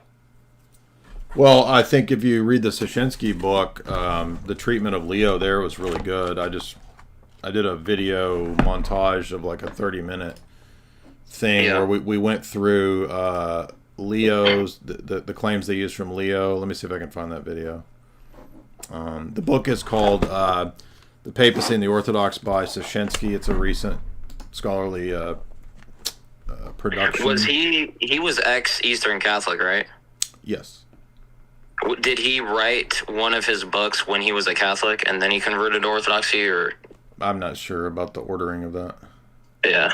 Well, I think if you read the Soshinsky book, the treatment of Leo there was really good. I did a video montage of like a 30-minute thing where we went through Leo's, the claims they used from Leo. Let me see if I can find that video. The book is called The Papacy and the Orthodox by Soshinsky. It's a recent scholarly production. Was he was ex-Eastern Catholic, right? Yes. Did he write one of his books when he was a Catholic and then he converted to Orthodoxy, or? I'm not sure about the ordering of that. Yeah.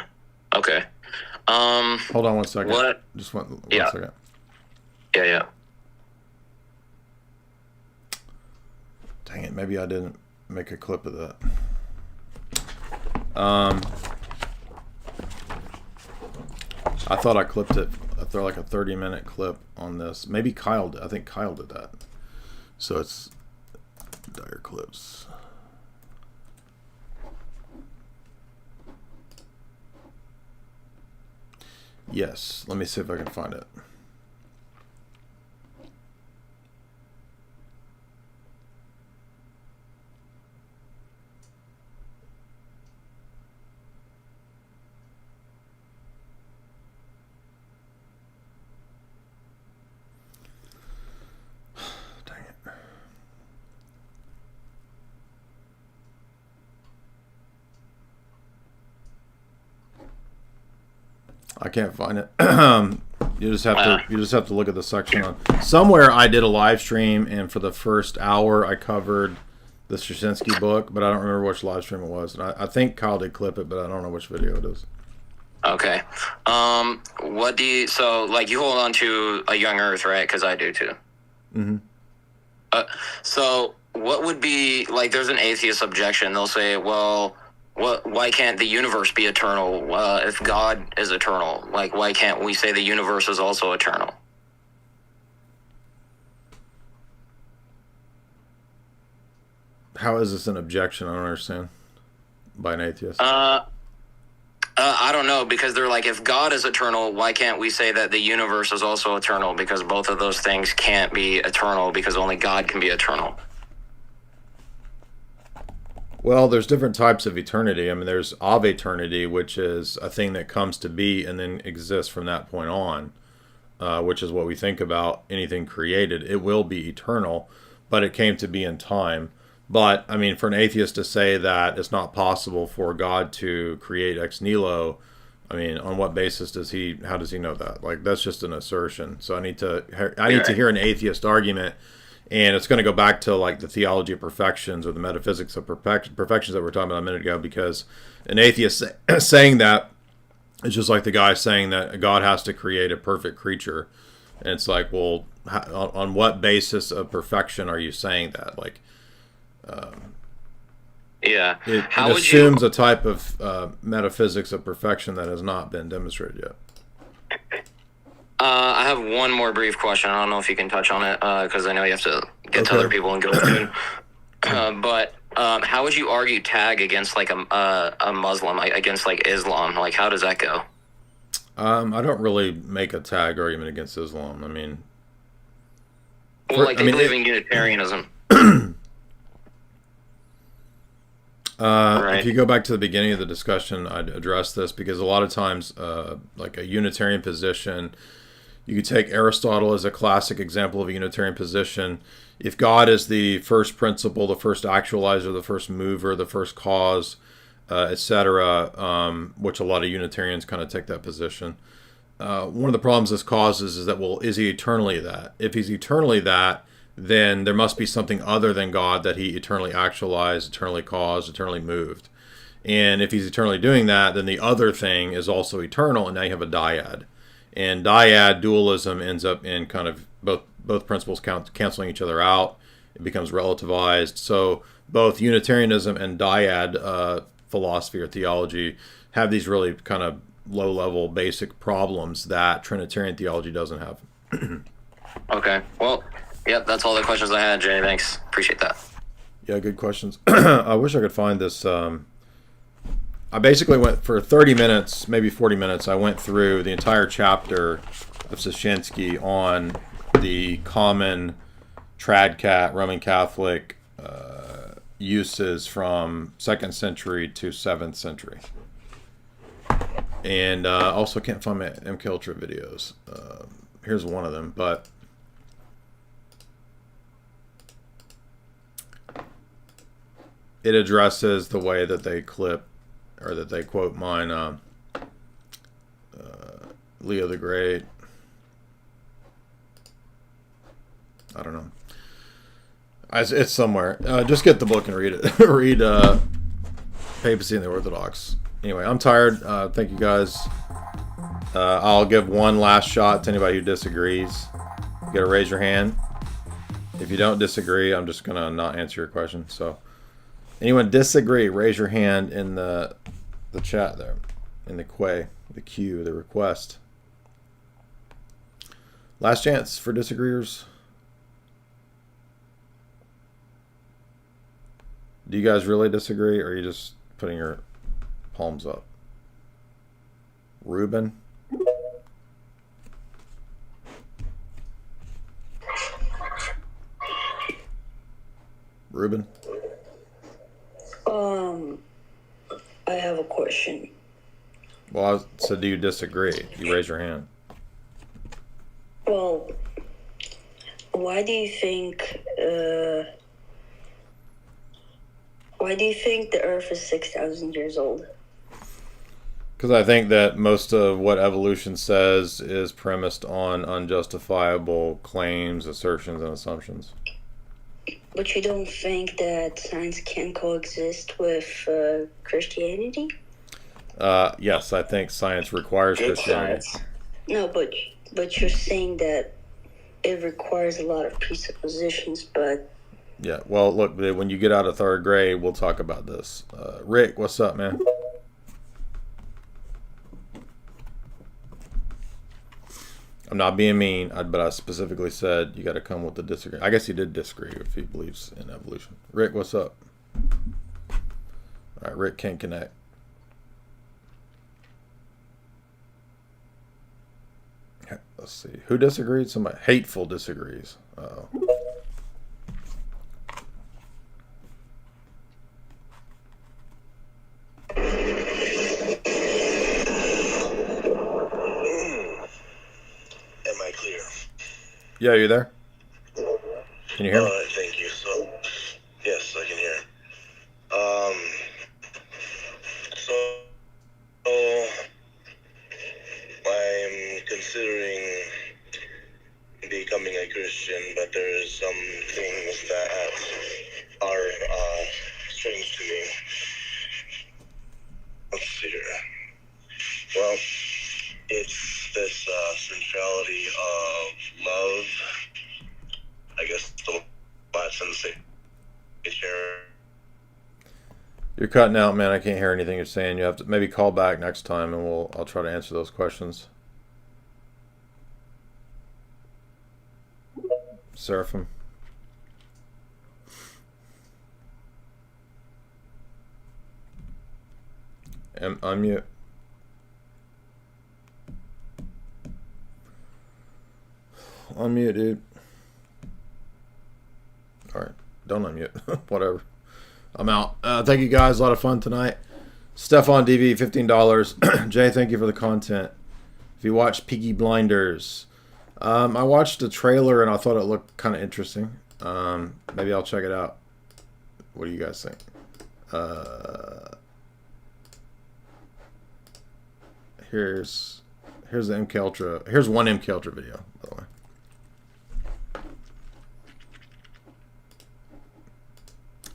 Okay. Hold on one second. What? Just one second. Yeah. Dang it, maybe I didn't make a clip of that. I thought I clipped it. I throw like a 30-minute clip on this. Maybe Kyle, I think Kyle did that. So it's dire clips. Yes, let me see if I can find it. I can't find it. You just have to look at the section on somewhere. I did a live stream, and for the first hour, I covered the Soshinsky book, but I don't remember which live stream it was. And I think Kyle did clip it, but I don't know which video it is. Okay. What do you? So, like, you hold on to a young Earth, right? Because I do too. Mm-hmm. So, what would be like? There's an atheist objection. They'll say, well, why can't the universe be eternal if God is eternal? Like, why can't we say the universe is also eternal? How is this an objection? I don't understand. By an atheist. I don't know, because they're like, if God is eternal, why can't we say that the universe is also eternal? Because both of those things can't be eternal, because only God can be eternal. Well, there's different types of eternity. I mean, there's of eternity, which is a thing that comes to be and then exists from that point on, which is what we think about anything created. It will be eternal, but it came to be in time. But, I mean, for an atheist to say that it's not possible for God to create ex nihilo, I mean, on what basis how does he know that? Like, that's just an assertion. So I need to hear an atheist argument. And it's going to go back to like the theology of perfections or the metaphysics of perfections that we were talking about a minute ago, because an atheist saying that is just like the guy saying that God has to create a perfect creature. And it's like, well, on what basis of perfection are you saying that? Like, it assumes a type of metaphysics of perfection that has not been demonstrated yet. I have one more brief question. I don't know if you can touch on it, because I know you have to get to other people and go soon. But how would you argue tag against like a Muslim, against like Islam? Like, how does that go? I don't really make a tag argument against Islam. I mean, they believe in Unitarianism. If you go back to the beginning of the discussion, I'd address this, because a lot of times, like a Unitarian position, you could take Aristotle as a classic example of a Unitarian position. If God is the first principle, the first actualizer, the first mover, the first cause, etc., which a lot of Unitarians kind of take that position. One of the problems this causes is that, well, is he eternally that? If he's eternally that, then there must be something other than God that he eternally actualized, eternally caused, eternally moved. And if he's eternally doing that, then the other thing is also eternal, and now you have a dyad. And dyad dualism ends up in kind of both principles canceling each other out. It becomes relativized. So both Unitarianism and dyad philosophy or theology have these really kind of low-level basic problems that Trinitarian theology doesn't have. Okay. Well, yep, that's all the questions I had, Jay. Thanks. Appreciate that. Yeah, good questions. I wish I could find this. I basically went for 30 minutes, maybe 40 minutes. I went through the entire chapter of Szyszynski on the common tradcat Roman Catholic uses from 2nd century to 7th century. And also can't find my MK Ultra videos. Here's one of them, but it addresses the way that they clip, or that they quote mine, Leo the Great. I don't know. It's somewhere. Just get the book and read it. Read Papacy and the Orthodox. Anyway, I'm tired. Thank you guys. I'll give one last shot to anybody who disagrees. You gotta raise your hand. If you don't disagree, I'm just gonna not answer your question. So, anyone disagree, raise your hand in the chat there, in the the queue, the request. Last chance for disagreeers. Do you guys really disagree, or are you just putting your palms up? Ruben? Ruben? I have a question. Well, so do you disagree? You raise your hand. Well, why do you think the Earth is 6,000 years old? Because I think that most of what evolution says is premised on unjustifiable claims, assertions, and assumptions. But you don't think that science can coexist with Christianity? Yes, I think science requires Christianity. Science. No, but you're saying that it requires a lot of presuppositions, but... Yeah, well, look, when you get out of 3rd grade, we'll talk about this. Rick, what's up, man? I'm not being mean, but I specifically said you got to come with the disagree. I guess he did disagree if he believes in evolution. Rick, what's up? All right, Rick can't connect. Let's see. Who disagreed? Somebody hateful disagrees. Uh-oh. Am I clear? Yeah, you there? Can you hear me? Thank you. So, yes, I can hear. So I'm considering becoming a Christian, but there's some things that are strange to me. Let's see here. Well, it's this centrality of love. I guess the Latin say. You're cutting out, man. I can't hear anything you're saying. You have to maybe call back next time, and I'll try to answer those questions. Seraphim. Unmute. Unmute, dude. Alright, don't unmute. Whatever. I'm out. Thank you guys. A lot of fun tonight. Stefan DV, $15. Jay, thank you for the content. If you watch Peaky Blinders, I watched the trailer and I thought it looked kind of interesting. Maybe I'll check it out. What do you guys think? Here's the MKUltra. Here's one MKUltra video, by the way.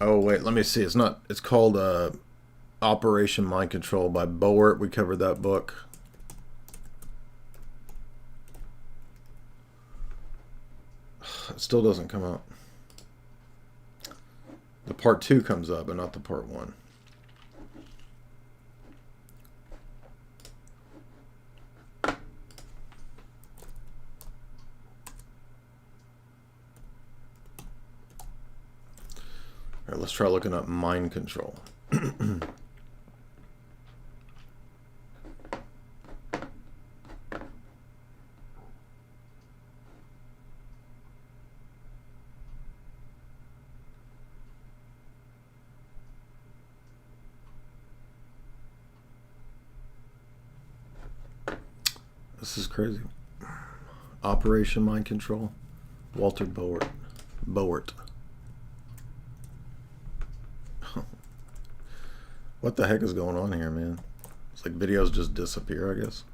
Oh wait, let me see. It's called Operation Mind Control by Boert. We covered that book. It still doesn't come up. The part 2 comes up, but not the part 1. All right, let's try looking up mind control. This is crazy. Operation Mind Control. Walter Boert. What the heck is going on here, man? It's like videos just disappear, I guess.